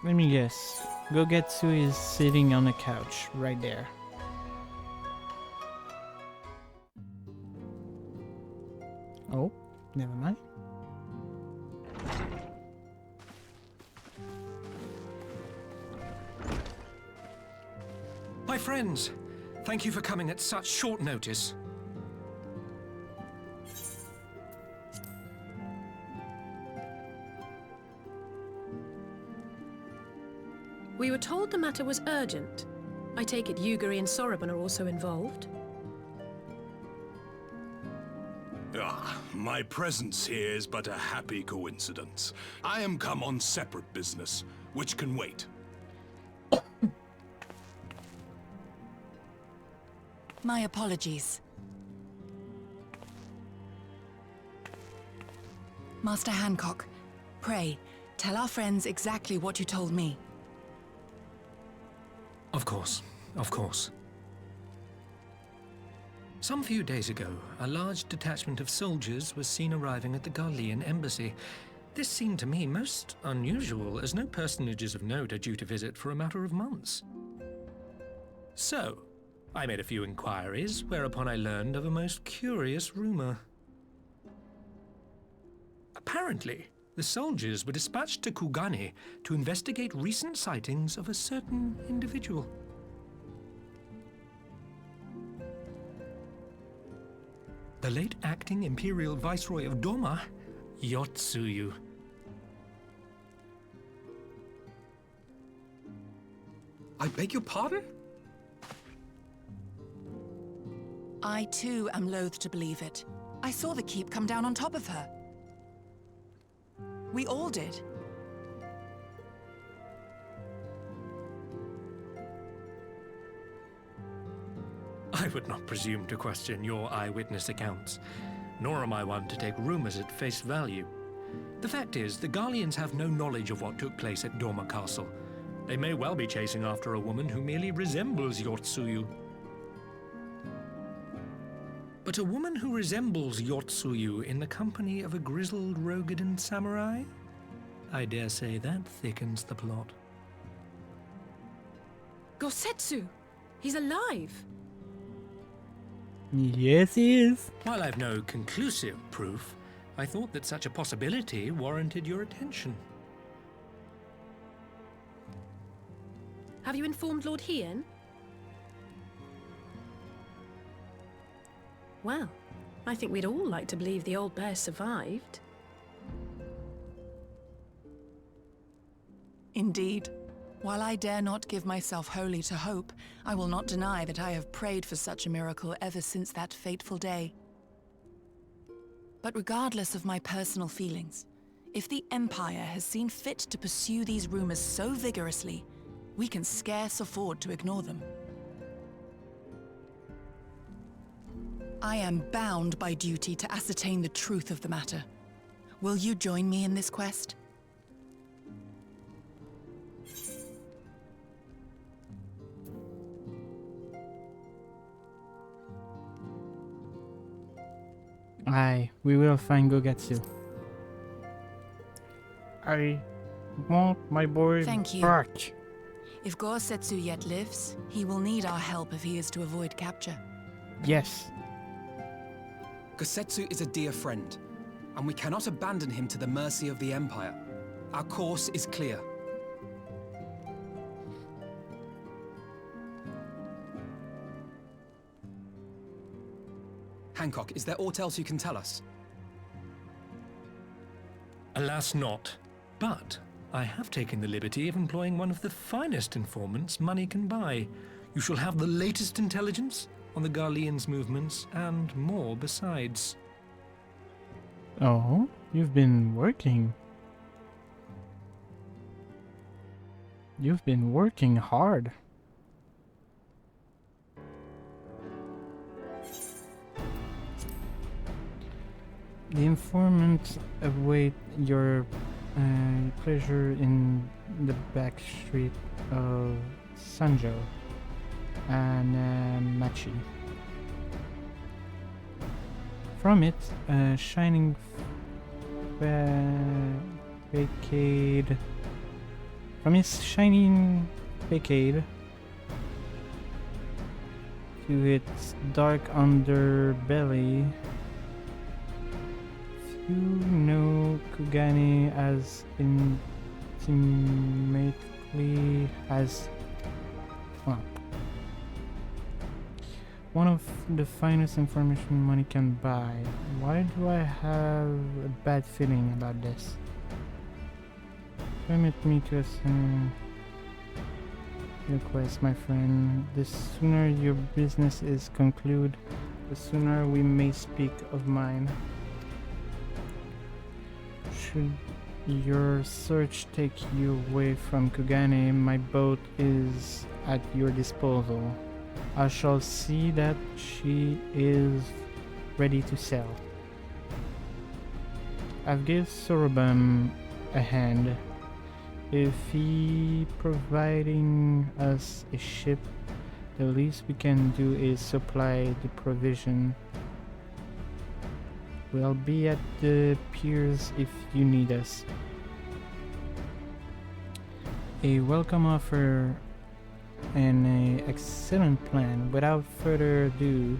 Let me guess. Gogetsu is sitting on a couch right there. Oh, never mind. My friends, thank you for coming at such short notice. We were told the matter was urgent. I take it Yugiri and Soroban are also involved? My presence here is but a happy coincidence. I am come on separate business, which can wait. My apologies. Master Hancock, pray, tell our friends exactly what you told me. Of course, of course. Some few days ago, a large detachment of soldiers was seen arriving at the Garlean embassy. This seemed to me most unusual, as no personages of note are due to visit for a matter of months. So, I made a few inquiries, whereupon I learned of a most curious rumor. Apparently, the soldiers were dispatched to Kugane to investigate recent sightings of a certain individual. The late acting Imperial Viceroy of Doma, Yotsuyu. I beg your pardon? I too am loath to believe it. I saw the keep come down on top of her. We all did. I would not presume to question your eyewitness accounts, nor am I one to take rumors at face value. The fact is, the Garleans have no knowledge of what took place at Doma Castle. They may well be chasing after a woman who merely resembles Yotsuyu. But a woman who resembles Yotsuyu in the company of a grizzled Rogadan samurai? I dare say that thickens the plot. Gosetsu! He's alive! Yes, he is. While I've no conclusive proof, I thought that such a possibility warranted your attention. Have you informed Lord Hien? Well, I think we'd all like to believe the old bear survived. Indeed. While I dare not give myself wholly to hope, I will not deny that I have prayed for such a miracle ever since that fateful day. But regardless of my personal feelings, if the Empire has seen fit to pursue these rumors so vigorously, we can scarce afford to ignore them. I am bound by duty to ascertain the truth of the matter. Will you join me in this quest? Aye, we will find Gogetsu. I want my boy Thank you. back. If Gorsetsu yet lives, he will need our help if he is to avoid capture. Yes. Gosetsu is a dear friend, and we cannot abandon him to the mercy of the Empire. Our course is clear. Hancock, is there aught else you can tell us? Alas not. But I have taken the liberty of employing one of the finest informants money can buy. You shall have the latest intelligence on the Garleans' movements and more besides. Oh, you've been working. You've been working hard. The informants await your pleasure in the back street of Sanjo and Machi. From it, a shining facade. From his shining facade to its dark underbelly, few know Kugane as intimately as one of the finest information money can buy. Why do I have a bad feeling about this? Permit me to assume your quest, my friend. The sooner your business is concluded, the sooner we may speak of mine. Should your search take you away from Kugane, my boat is at your disposal. I shall see that she is ready to sail. I've given Sorobam a hand. If he providing us a ship, the least we can do is supply the provision. We'll be at the piers if you need us. A welcome offer and an excellent plan. Without further ado,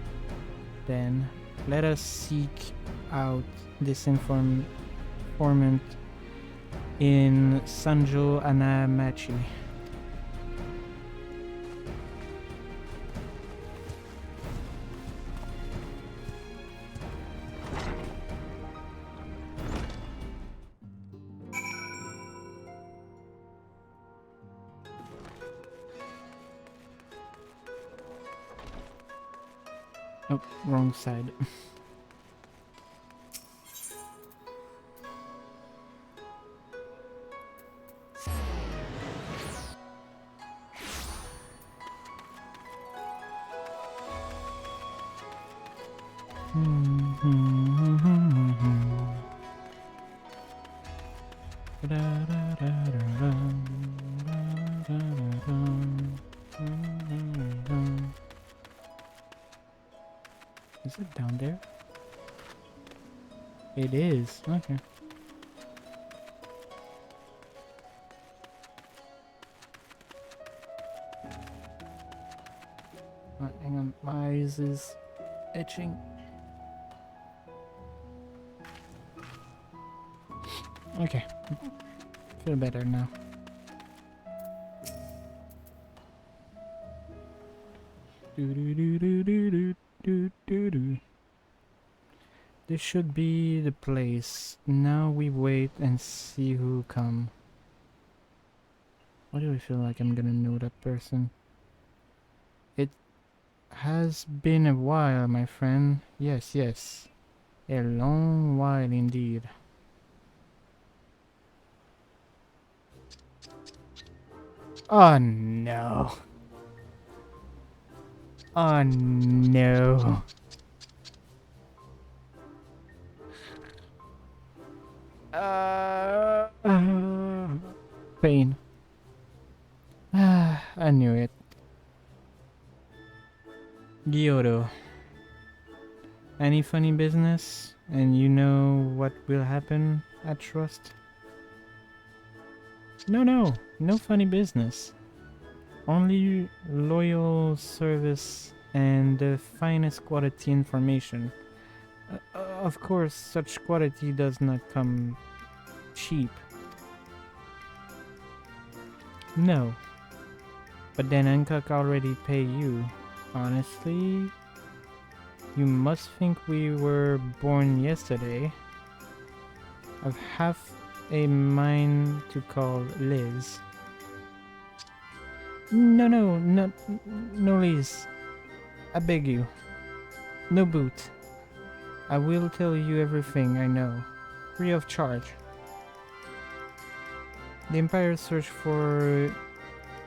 then, let us seek out this informant in Sanjo Anamachi. Oh, wrong side. Is it down there? It is. Okay. Hang on, my eyes is itching. Okay, feel better now. This should be the place. Now we wait and see who come. Why do I feel like I'm gonna know that person? It has been a while, my friend. Yes, yes. A long while indeed. Oh no. Oh no. Pain. I knew it. Gyoro. Any funny business? And you know what will happen, I trust? No funny business. Only loyal service and the finest quality information. Of course, such quality does not come cheap. No. But then Hancock already pay you. Honestly, you must think we were born yesterday. I've half a mind to call Liz. No, Liz. I beg you. No boot. I will tell you everything I know, free of charge. The Empire searched for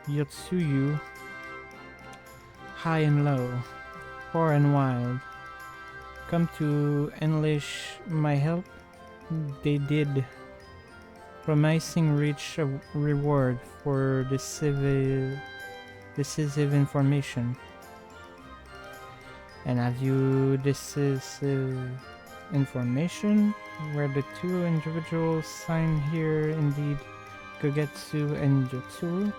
Yotsuyu, high and low, far and wild. Come to enlist my help? They did, promising rich reward for decisive information. And have you decisive information where the two individuals sign here indeed Kogetsu and Yotsuru?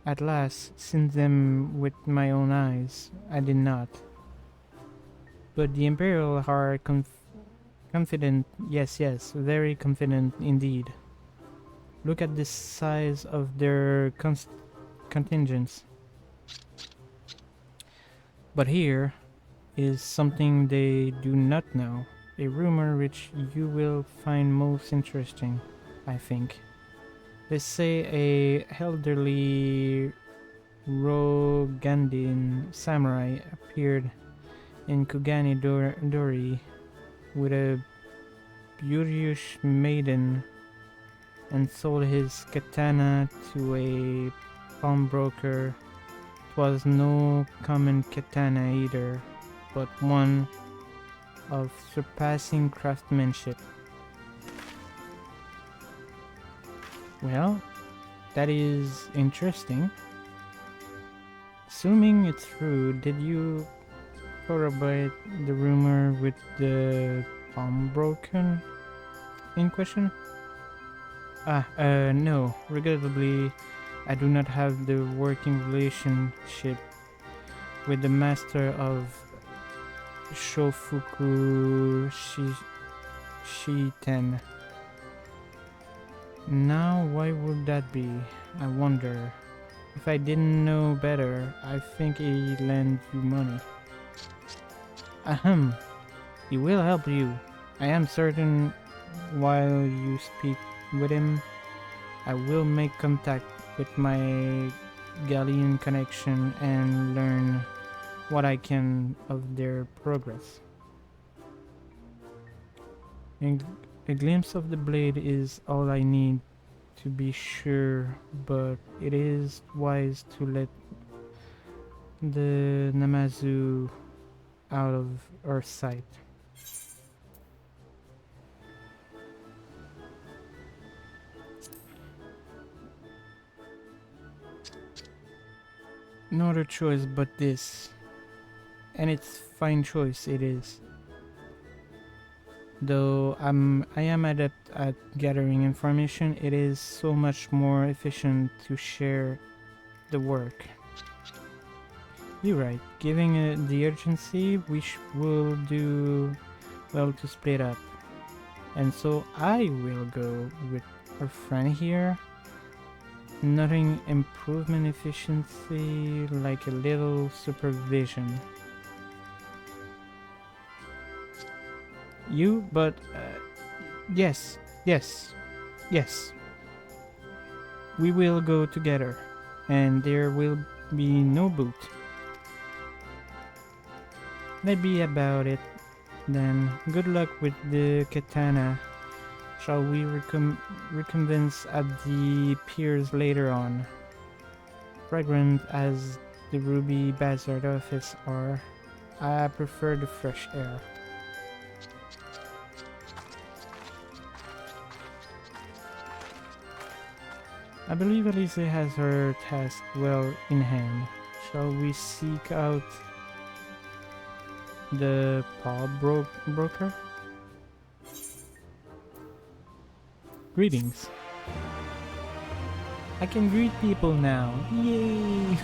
At last, seen them with my own eyes. I did not. But the Imperial are confident, yes, very confident indeed. Look at the size of their contingents. But here is something they do not know, a rumor which you will find most interesting, I think. They say a elderly Rogandian samurai appeared in Kugani Dori with a beauteous maiden and sold his katana to a pawnbroker. 'Twas no common katana either, but one of surpassing craftsmanship. Well, that is interesting. Assuming it's true, did you corroborate the rumor with the pawnbroker in question? No. Regrettably, I do not have the working relationship with the master of Shofuku Shiten. Now, why would that be? I wonder. If I didn't know better, I think he lends you money. Ahem. He will help you. I am certain while you speak with him, I will make contact with my Galleon connection and learn what I can of their progress. A glimpse of the blade is all I need to be sure, but it is wise to let the Namazu out of our sight. No other choice but this, and it's fine choice it is. Though I am adept at gathering information, it is so much more efficient to share the work. You're right, giving it the urgency, we will do well to split up. And so I will go with our friend here. Nothing improvement efficiency like a little supervision. You, but yes. We will go together, and there will be no boot. That be about it, then. Good luck with the katana. Shall we reconvince at the piers later on? Fragrant as the Ruby Bazard office are, I prefer the fresh air. I believe Elise has her task well in hand. Shall we seek out the pawnbroker? Greetings. I can greet people now. Yay!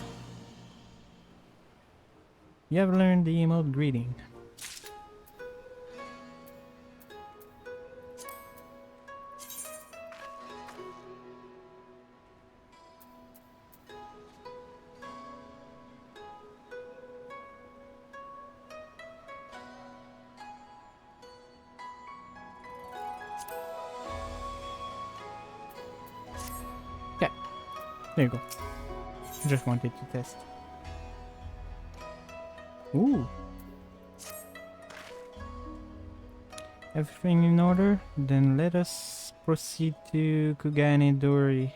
You have learned the emote greeting. Yeah, there you go. Just wanted to test. Ooh. Everything in order? Then let us proceed to Kugane Dori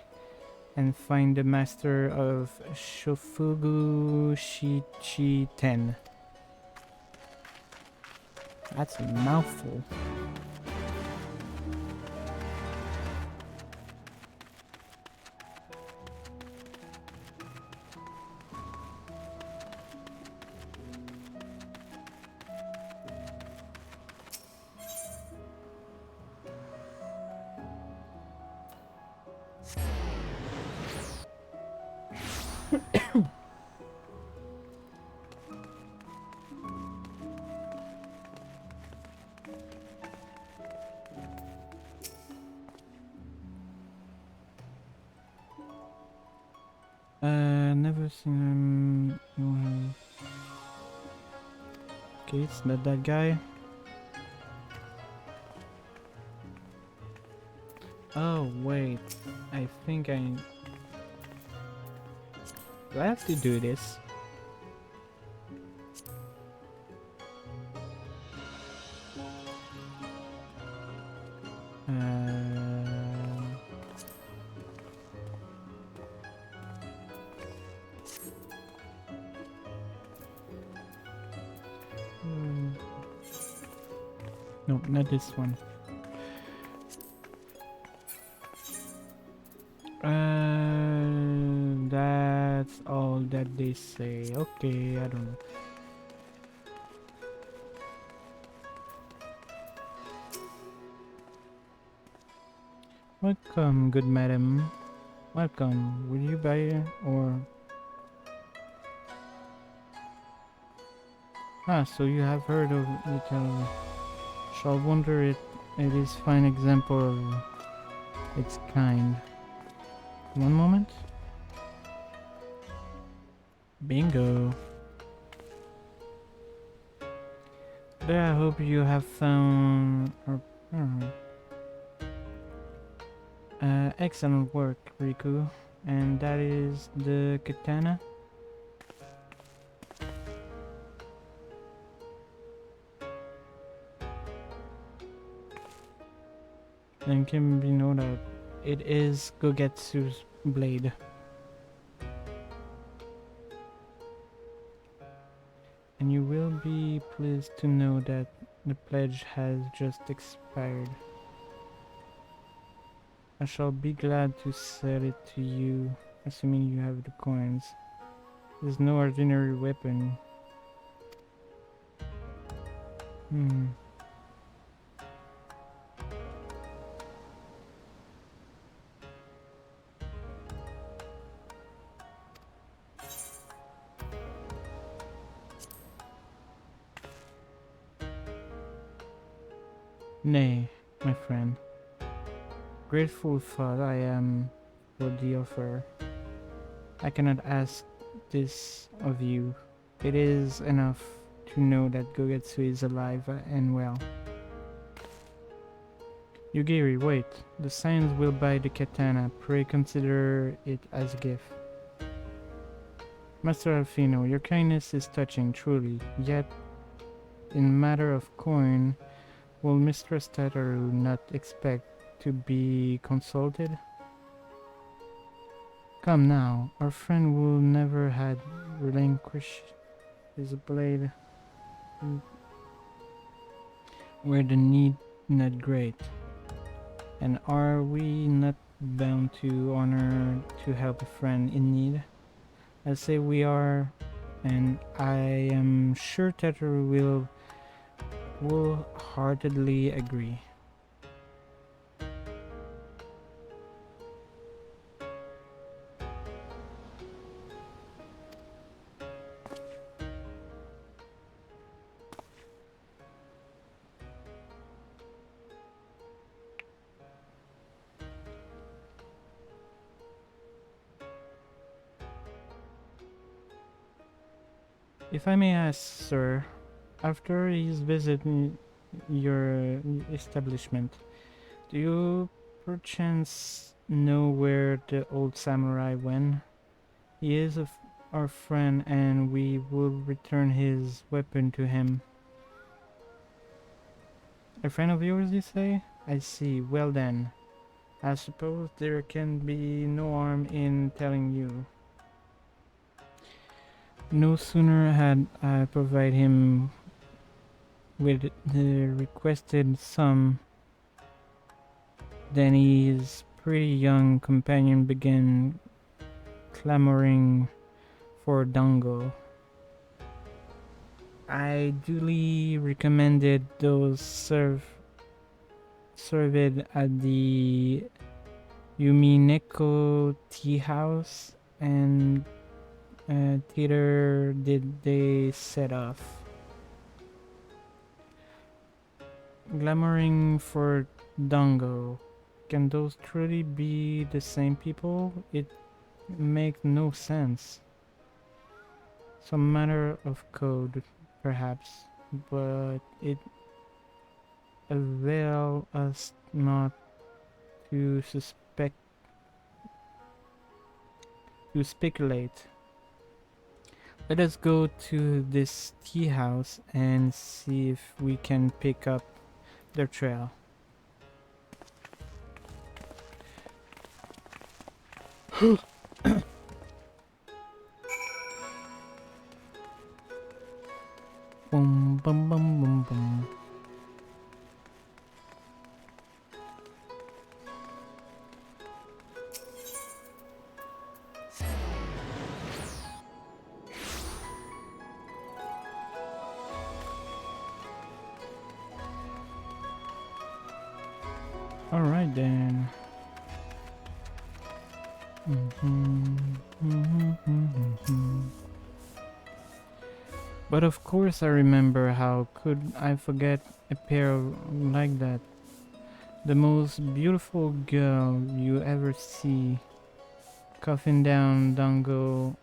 and find the master of Shofugu Shichi 10. That's a mouthful. Never seen him. Okay, it's not that guy. Oh, wait. I think I... Do I have to do this? Nope, not this one. That's all that they say. Okay, I don't know. Welcome, good madam. Welcome. Will you buy or... Ah, so you have heard of little... Shall wonder it is fine example of its kind. One moment. Bingo. There, I hope you have found... excellent work, Riku. And that is the katana. And can be noted, it is Gogetsu's blade. And you will be pleased to know that the pledge has just expired. I shall be glad to sell it to you, assuming you have the coins. It is no ordinary weapon. Nay, my friend. Grateful thought I am for the offer. I cannot ask this of you. It is enough to know that Gogetsu is alive and well. Yugiri, wait. The Saiyans will buy the katana. Pray consider it as a gift. Master Alfino, your kindness is touching, truly. Yet, in matter of coin, will Mistress Tataru not expect to be consulted? Come now, our friend will never had relinquished his blade where the need not great. And are we not bound to honor to help a friend in need? I say we are, and I am sure Tataru will heartedly agree. If I may ask, sir, after his visit your establishment, do you perchance know where the old samurai went? He is our friend and we will return his weapon to him. A friend of yours, you say? I see. Well then, I suppose there can be no harm in telling you. No sooner had I provided him with the requested sum than his pretty young companion began clamoring for dango. I duly recommended those served at the Yumineko tea house, and thither did they set off. Glamoring for dango. Can those truly be the same people? It makes no sense. Some matter of code, perhaps, but it avails us not to speculate. Let us go to this tea house and see if we can pick up their trail. Boom, boom, boom, boom, boom. All right then. But of course I remember. How could I forget a pair like that? The most beautiful girl you ever see, coughing down dango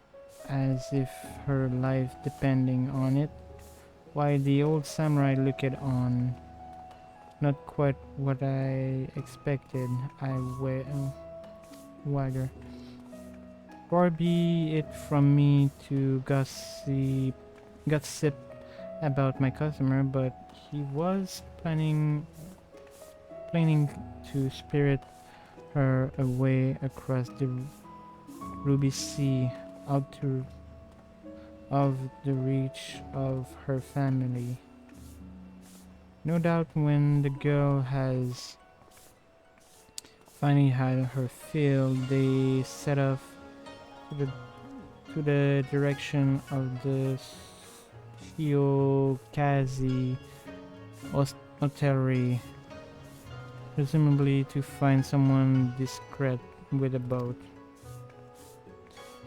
as if her life depending on it, while the old samurai looked on. Not quite what I expected. I wagger. Far be it from me to gossip about my customer, but he was planning to spirit her away across the Ruby Sea, out of the reach of her family. No doubt when the girl has finally had her fill, they set off to the direction of the Shiokazi Hotelry, presumably to find someone discreet with a boat.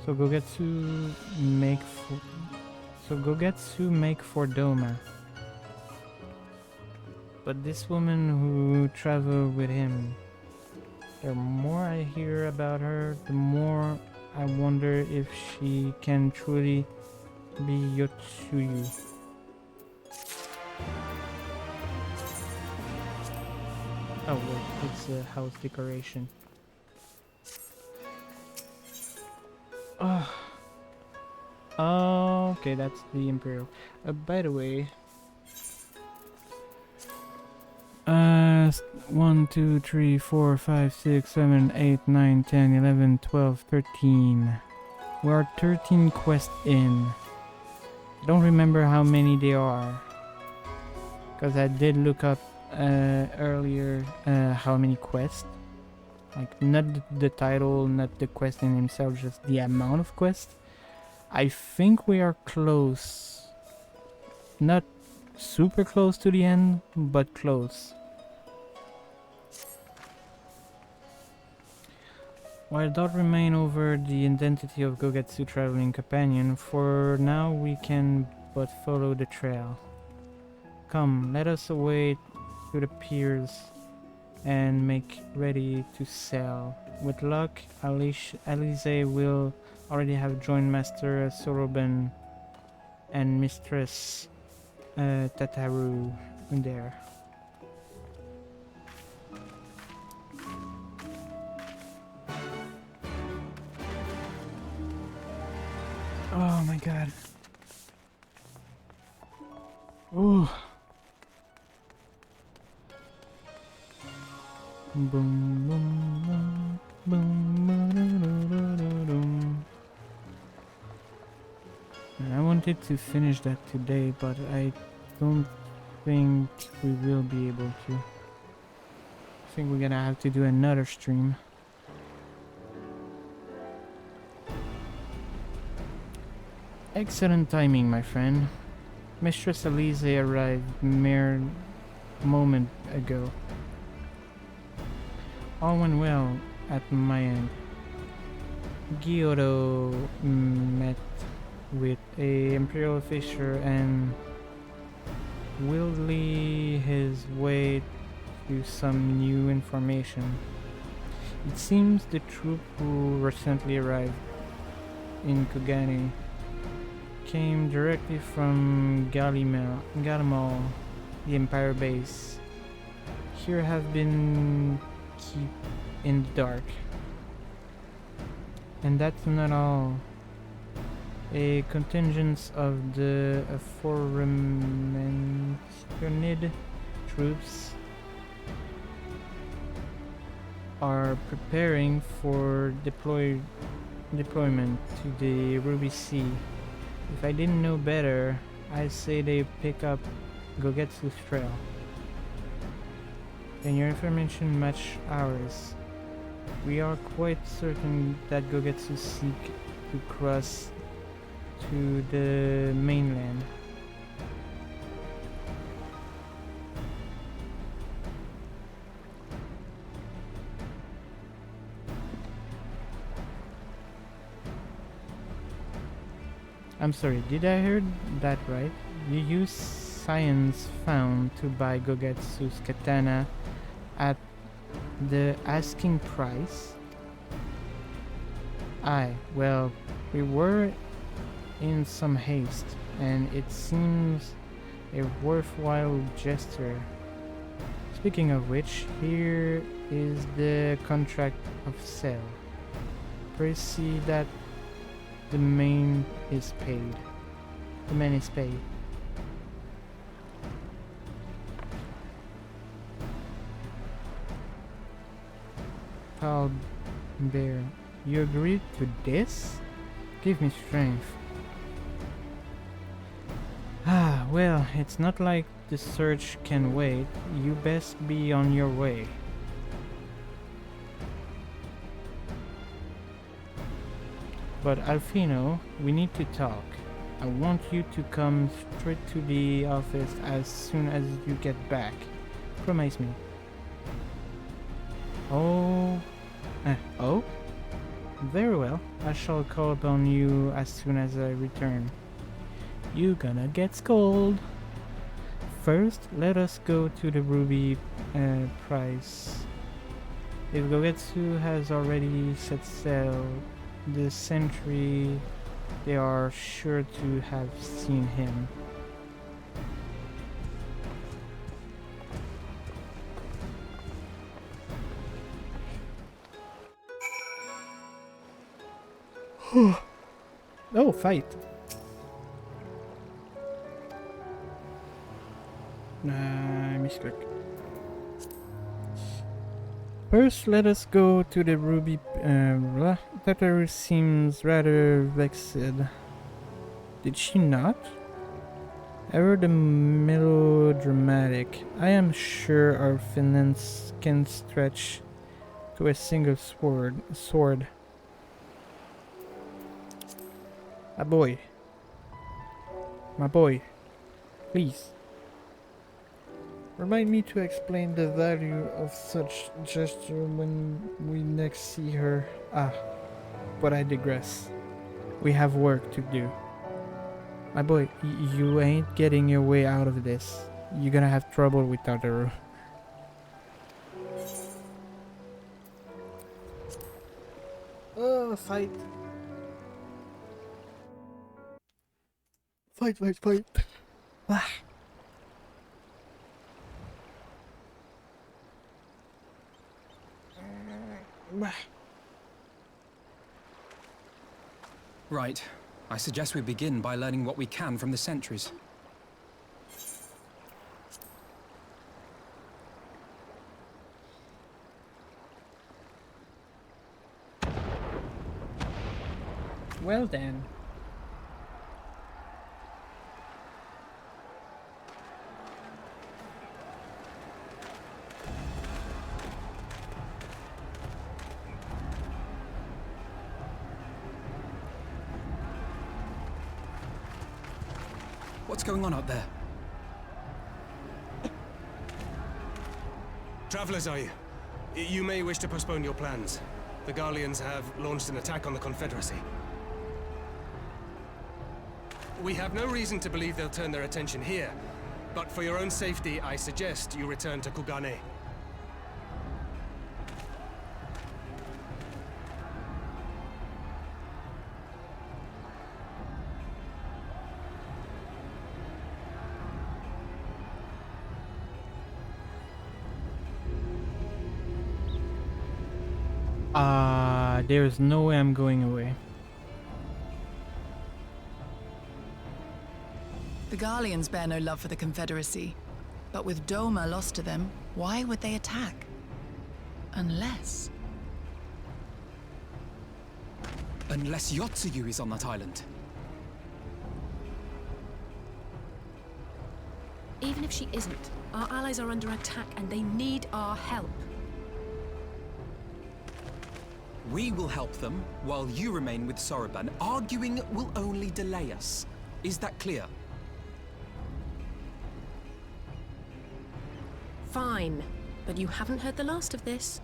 So Gogetsu make for Doma. But this woman who traveled with him, the more I hear about her, the more I wonder if she can truly be Yotsuyu. Oh wait, it's a house decoration. Oh, okay, that's the Imperial. By the way, 1, 2, 3, 4, 5, 6, 7, 8, 9, 10, 11, 12, 13. We are 13 quests in. I don't remember how many they are, because I did look up earlier how many quests. Like, not the title, not the quest in himself, just the amount of quests. I think we are close. Not super close to the end, but close. While doubt remain over the identity of Gogetsu traveling companion, for now we can but follow the trail. Come, let us away to the piers and make ready to sail. With luck, Alize will already have joined Master Soroban and Mistress Tataru there. Oh my god. Ooh. Boom, boom, boom, boom, boom. I wanted to finish that today, but I don't think we will be able to. I think we're gonna have to do another stream. Excellent timing, my friend. Mistress Elise arrived mere moment ago. All went well at my end. Gyoro met with a imperial officer and wieldly his way to some new information. It seems the troop who recently arrived in Kogane came directly from Galimal, the Empire base. Here have been kept in the dark. And that's not all. A contingent of the aforementioned troops are preparing for deployment to the Ruby Sea. If I didn't know better, I'd say they pick up Gogetsu's trail. And your information match ours. We are quite certain that Gogetsu seek to cross to the mainland. I'm sorry, did I hear that right? You use science found to buy Gogetsu's katana at the asking price? Aye, well, we were in some haste, and it seems a worthwhile gesture. Speaking of which, here is the contract of sale. Please see that the man is paid. The man is paid. Pal Bear, you agreed to this? Give me strength. Ah, well, it's not like the search can wait. You best be on your way. But Alfino, we need to talk. I want you to come straight to the office as soon as you get back. Promise me. Oh? Oh? Very well. I shall call upon you as soon as I return. You gonna get scolded. First, let us go to the Ruby prize. If Gogetsu has already set sail, the sentry, they are sure to have seen him. Oh, fight. Misclick. First, let us go to the Ruby. Tataru seems rather vexed. Did she not? Ever the melodramatic. I am sure our finance can stretch to a single sword. My boy. My boy. Please. Remind me to explain the value of such gesture when we next see her. Ah, but I digress. We have work to do. My boy, you ain't getting your way out of this. You're gonna have trouble with Tataru. Oh, fight. Fight. Ah. Right. I suggest we begin by learning what we can from the sentries. Well then. What's going on up there? Travelers, are you? You may wish to postpone your plans. The Garleans have launched an attack on the Confederacy. We have no reason to believe they'll turn their attention here, but for your own safety, I suggest you return to Kugane. There's no way I'm going away. The Garleans bear no love for the Confederacy, but with Doma lost to them, why would they attack? Unless Yotsuyu is on that island. Even if she isn't, our allies are under attack and they need our help. We will help them, while you remain with Soroban. Arguing will only delay us. Is that clear? Fine, but you haven't heard the last of this.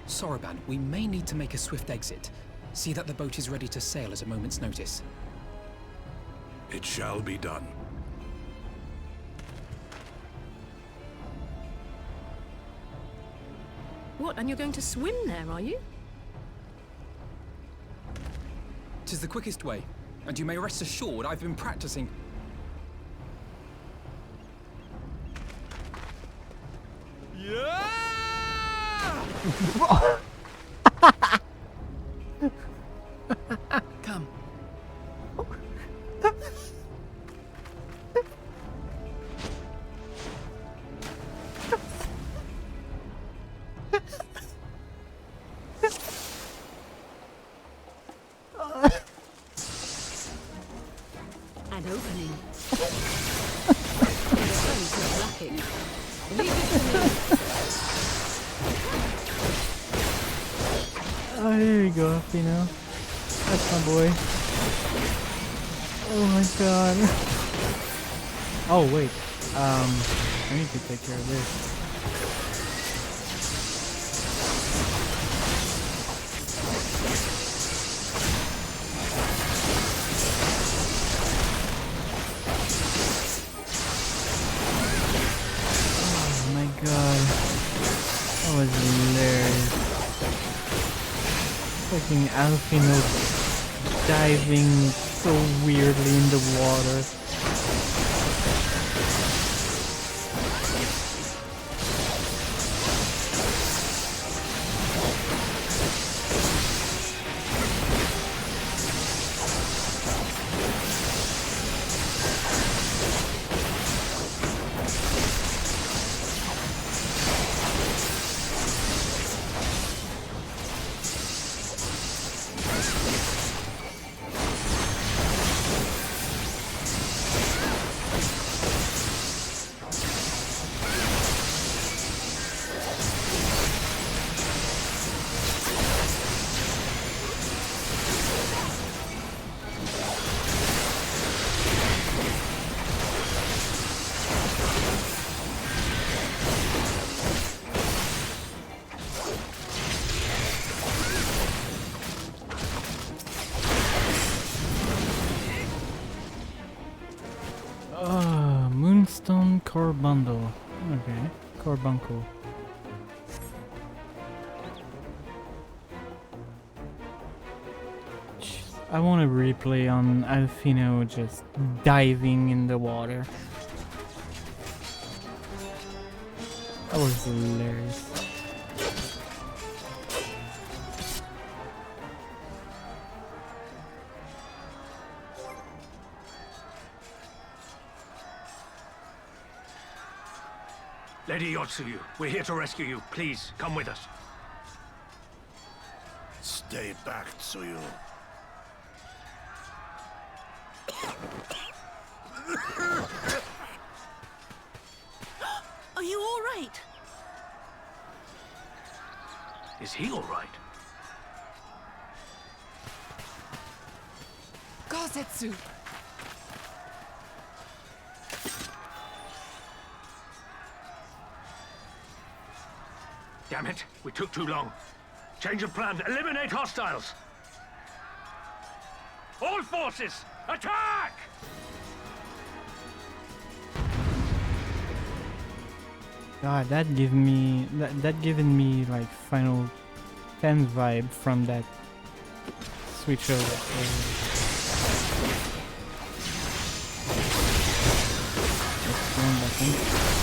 Soroban, we may need to make a swift exit. See that the boat is ready to sail at a moment's notice. It shall be done. What, and you're going to swim there, are you? 'Tis the quickest way, and you may rest assured I've been practicing. Come. An opening. The defense is lacking. Leave it to me. Oh, there you go, Fino. That's my boy. Oh my god. Oh wait. I need to take care of this. Oh my god. That was hilarious. Fucking Alfino diving so weirdly in the water. Moonstone core bundle. Okay, core bunko. Jeez. I want to replay on Alfino just diving in the water. That was hilarious. Lady Yotsuyu, we're here to rescue you. Please, come with us. Stay back, Tsuyu. Are you all right? Is he all right? Gozetsu! Damn it, we took too long. Change of plan, eliminate hostiles! All forces, attack! God, that given me like Final 10 vibe from that switch over. Just one button.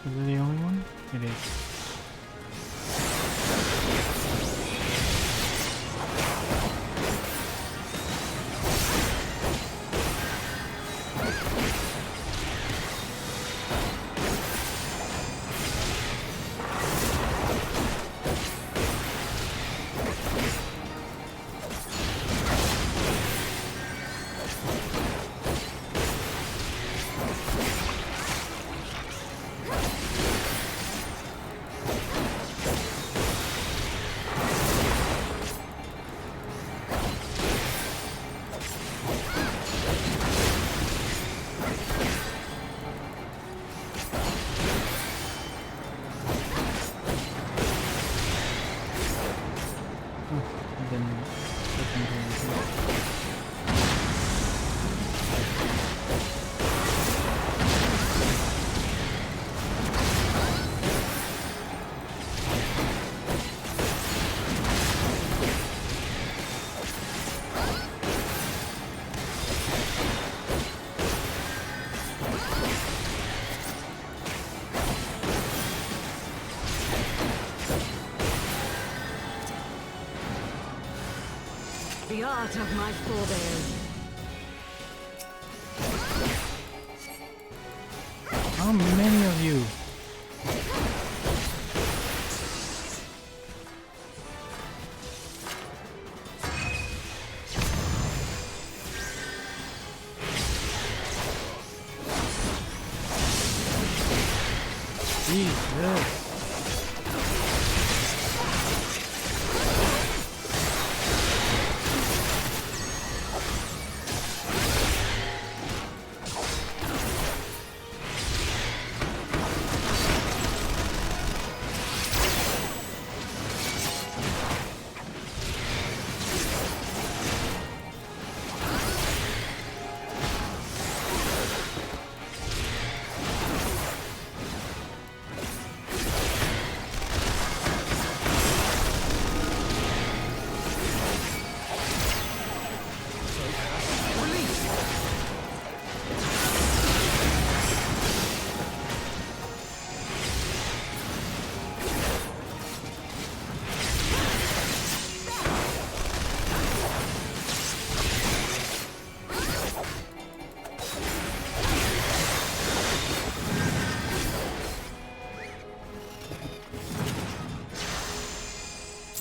Is it the only one? It is. The art of my forebears. How many of you? Jesus.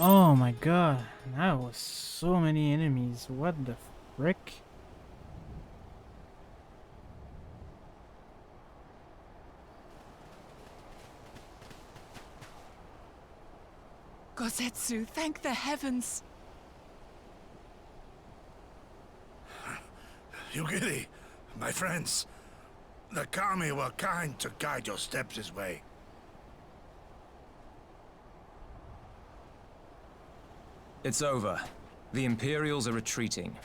Oh my god, that was so many enemies. What the frick? Gosetsu, thank the heavens! Yugiri, my friends, the Kami were kind to guide your steps this way. It's over. The Imperials are retreating.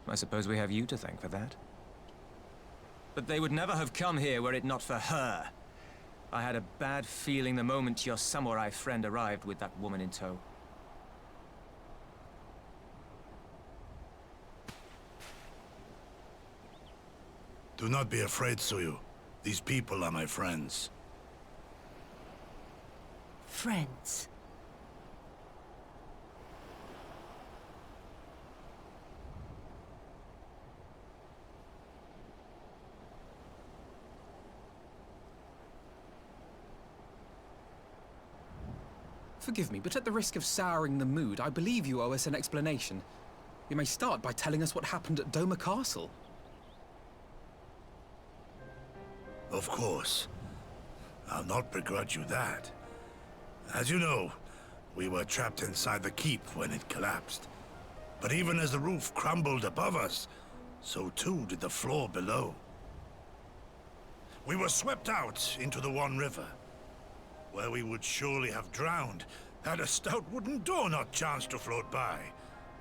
I suppose we have you to thank for that. But they would never have come here were it not for her. I had a bad feeling the moment your samurai friend arrived with that woman in tow. Do not be afraid, Suyu. These people are my friends. Friends. Forgive me, but at the risk of souring the mood, I believe you owe us an explanation. You may start by telling us what happened at Doma Castle. Of course. I'll not begrudge you that. As you know, we were trapped inside the keep when it collapsed. But even as the roof crumbled above us, so too did the floor below. We were swept out into the One River, where we would surely have drowned had a stout wooden door not chanced to float by,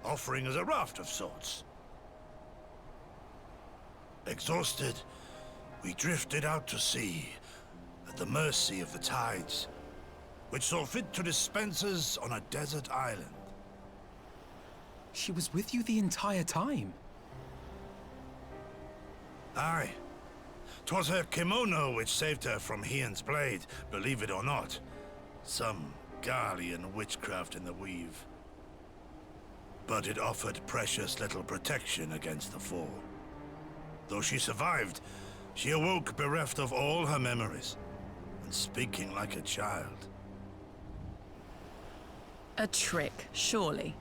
offering us a raft of sorts. Exhausted, we drifted out to sea, at the mercy of the tides, which saw fit to dispense us on a desert island. She was with you the entire time? Aye. 'Twas her kimono which saved her from Hien's blade, believe it or not. Some Garlean witchcraft in the weave. But it offered precious little protection against the fall. Though she survived, she awoke bereft of all her memories, and speaking like a child. A trick, surely.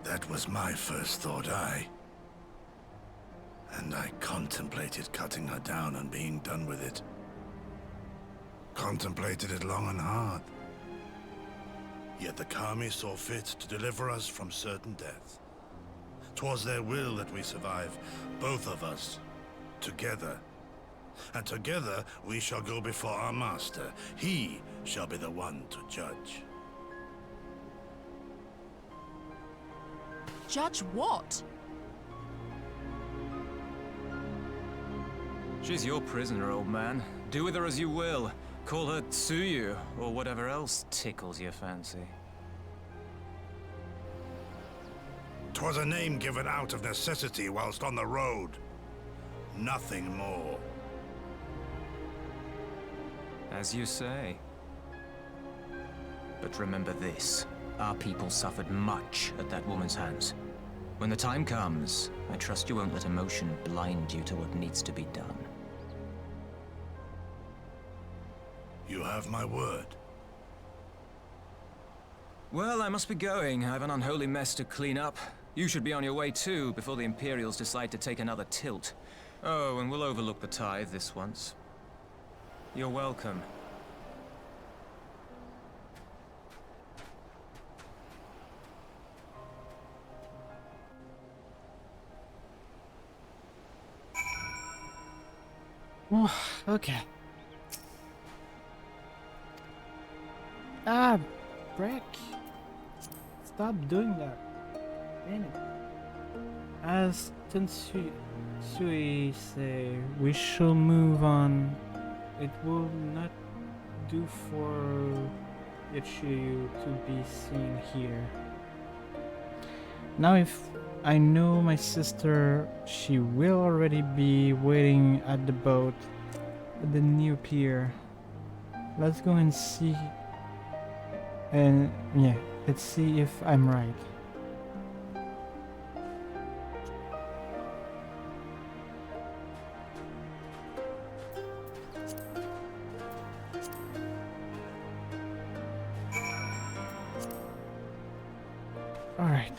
That was my first thought, aye. And I contemplated cutting her down and being done with it. Contemplated it long and hard. Yet the Kami saw fit to deliver us from certain death. 'Twas their will that we survive, both of us, together. And together we shall go before our master. He shall be the one to judge. Judge what? She's your prisoner, old man. Do with her as you will. Call her Tsuyu, or whatever else tickles your fancy. 'Twas a name given out of necessity whilst on the road. Nothing more. As you say. But remember this. Our people suffered much at that woman's hands. When the time comes, I trust you won't let emotion blind you to what needs to be done. You have my word. Well, I must be going. I have an unholy mess to clean up. You should be on your way too, before the Imperials decide to take another tilt. Oh, and we'll overlook the tithe this once. You're welcome. Oh, okay. Ah, Breck. Stop doing that. Damn it. As Tensui say, we shall move on. It will not do for Ichiyu to be seen here. Now if I know my sister, she will already be waiting at the boat at the new pier. Let's go and see. And yeah, let's see if I'm right. All right.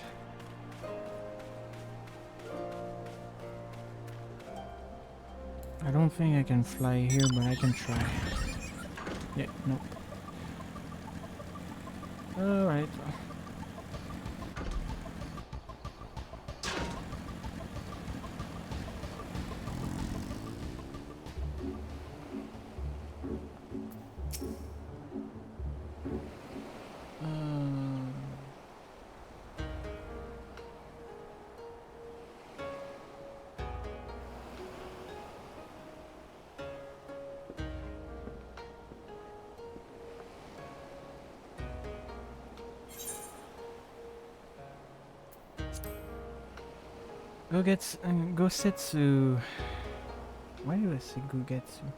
I don't think I can fly here, but I can try. Yeah, no. Alright. Gosetsu. Why do I say Gogetsu?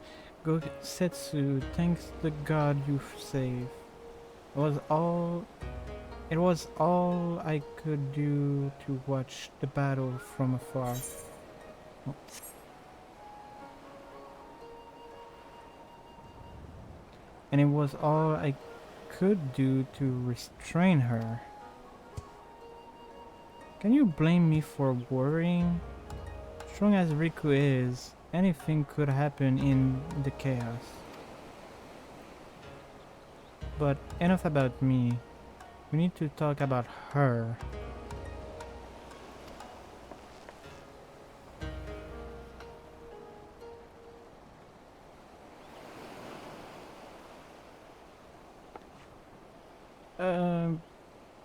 Gosetsu, thanks the god you saved. It was all I could do to watch the battle from afar. Oh. And it was all I could do to restrain her. Can you blame me for worrying? Strong as Riku is, anything could happen in the chaos. But enough about me. We need to talk about her.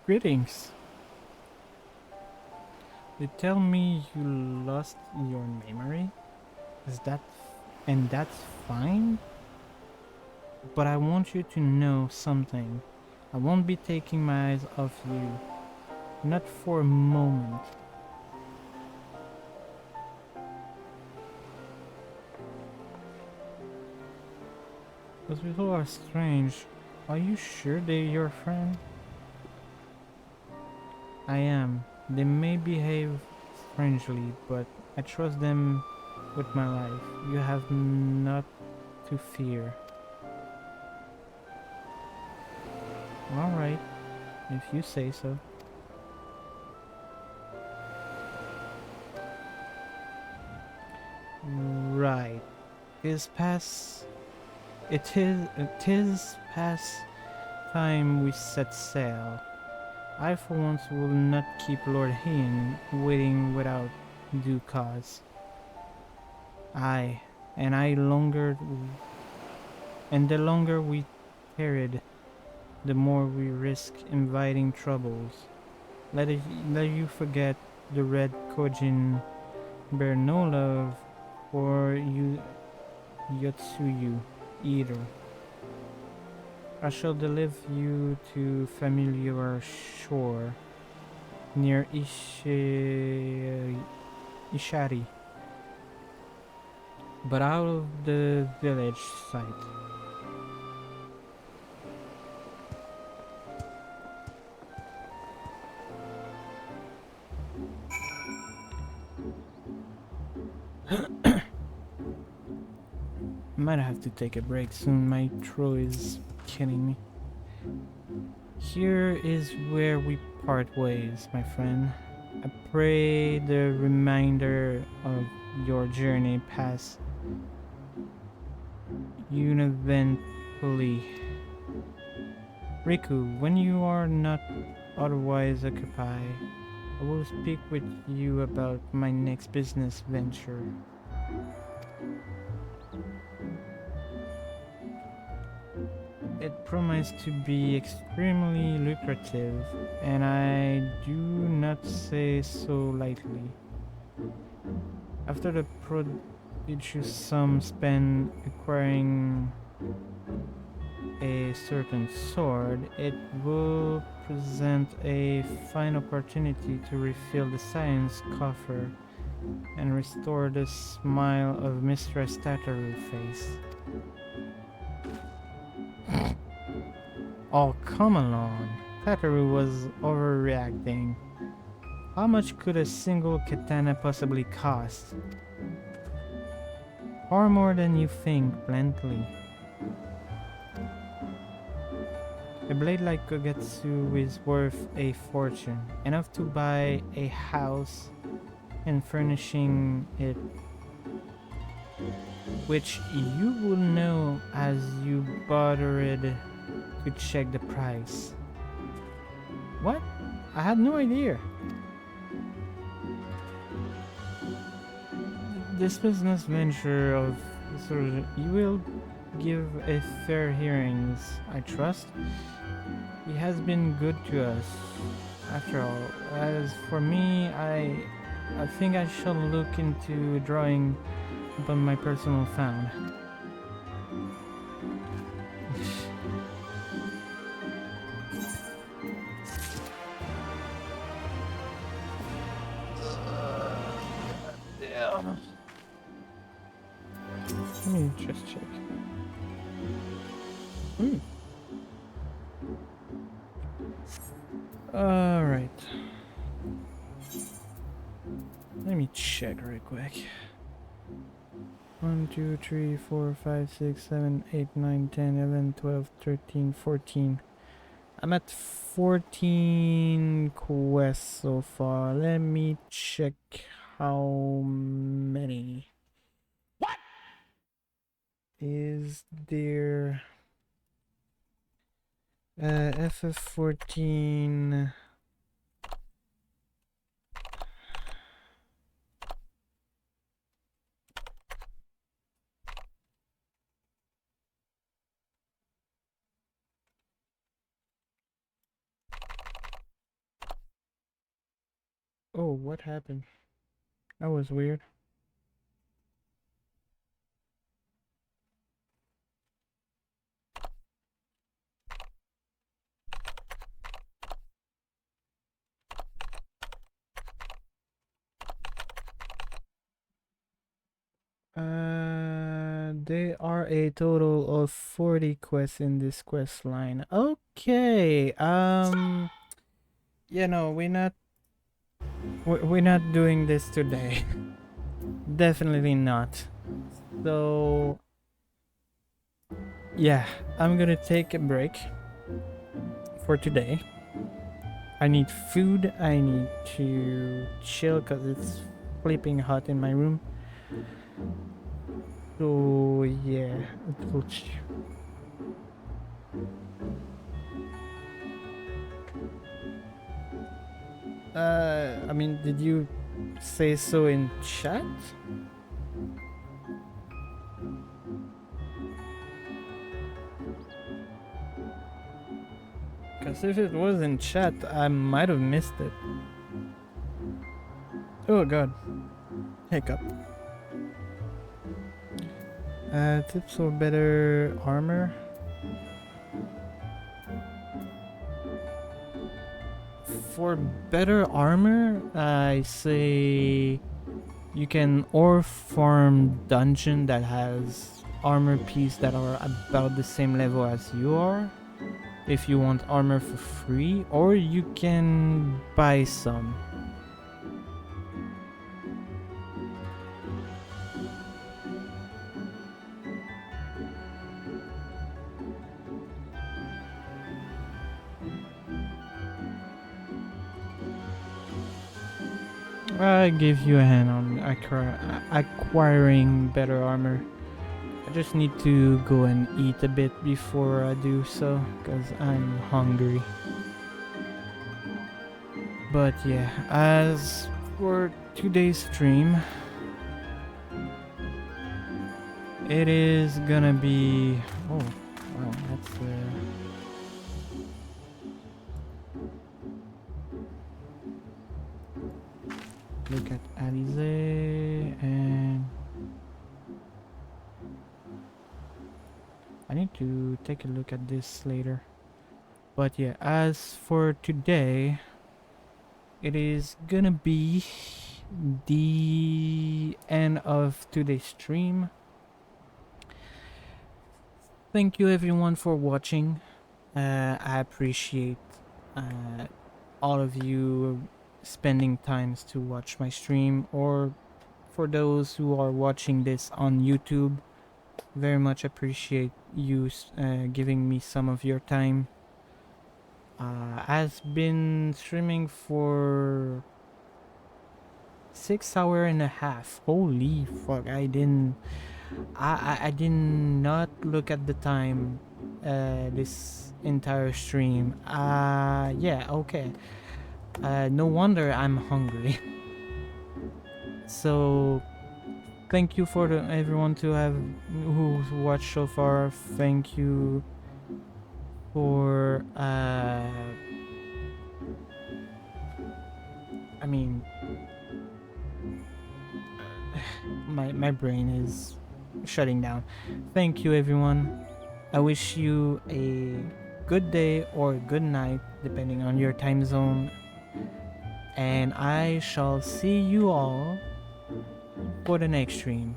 Greetings. You tell me you lost your memory? And that's fine? But I want you to know something. I won't be taking my eyes off you. Not for a moment. Those people are strange. Are you sure they're your friend? I am. They may behave strangely, but I trust them with my life. You have not to fear. Alright, if you say so. Right. It is past time we set sail. I for once will not keep Lord Hien waiting without due cause. And the longer we tarried, the more we risk inviting troubles. Let you forget the Red Kojin bear no love for you Yotsuyu either. I shall deliver you to familiar shore near Ishari, but out of the village sight. might have to take a break soon. My throat is killing me. Here is where we part ways, my friend. I pray the remainder of your journey pass uneventfully. Riku, when you are not otherwise occupied, I will speak with you about my next business venture. It promised to be extremely lucrative, and I do not say so lightly. After the prodigious sum spent acquiring a certain sword, it will present a fine opportunity to refill the science coffer and restore the smile of Mistress Tataru's face. Oh, come along. Tataru was overreacting. How much could a single katana possibly cost? Far more than you think, Bentley. A blade like Kogetsu is worth a fortune, enough to buy a house and furnishing it, which you will know as you bothered to check the price. What? I had no idea. This business venture of you will give a fair hearings, I trust. He has been good to us, after all. As for me, I think I shall look into drawing upon my personal found. Damn. Let me just check. Alright. Let me check real quick. 1, 2, 3, 4, 5, 6, 7, 8, 9, 10, 11, 12, 13, 14. I'm at 14 quests so far. Let me check how many. What is there? FF14. Oh, what happened? That was weird. There are a total of 40 quests in this quest line. Okay. You know, we're not doing this today. Definitely not. So yeah, I'm gonna take a break for today. I need food. I need to chill because it's flipping hot in my room. So yeah, I mean, did you say so in chat? Because if it was in chat, I might have missed it. Oh god. Hiccup. Tips for better armor. For better armor, I say you can ore farm dungeon that has armor piece that are about the same level as you are, if you want armor for free, or you can buy some. I give you a hand on acquiring better armor. I just need to go and eat a bit before I do so, because I'm hungry. But yeah, as for today's stream, it is gonna be... Oh, wow, that's... Look at Alize, and... I need to take a look at this later. But yeah, as for today, it is gonna be the end of today's stream. Thank you everyone for watching. I appreciate all of you spending times to watch my stream, or for those who are watching this on YouTube, very much appreciate you giving me some of your time. I've been streaming for 6 hours and a half. Holy fuck, I did not look at the time this entire stream. Yeah, okay. No wonder I'm hungry. So thank you for everyone who's watched so far. Thank you for I mean, my brain is shutting down. Thank you everyone. I wish you a good day or good night depending on your time zone, and I shall see you all for the next stream.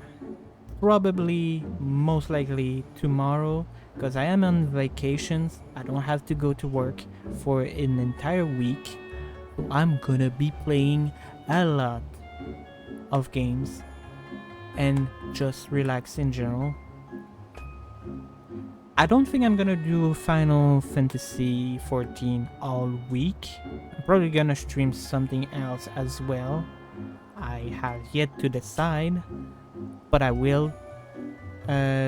Probably, most likely tomorrow, because I am on vacations. I don't have to go to work for an entire week. So I'm gonna be playing a lot of games and just relax in general. I don't think I'm gonna do Final Fantasy XIV all week. I'm probably gonna stream something else as well. I have yet to decide, but I will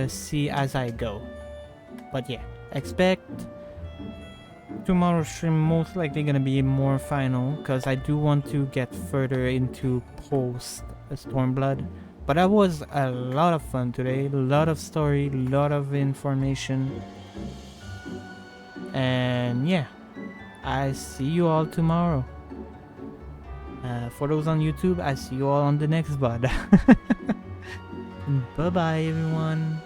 see as I go. But yeah, expect tomorrow's stream most likely gonna be more final, because I do want to get further into post Stormblood. But that was a lot of fun today, a lot of story, a lot of information. And yeah, I see you all tomorrow. For those on YouTube, I see you all on the next VOD. Bye bye everyone.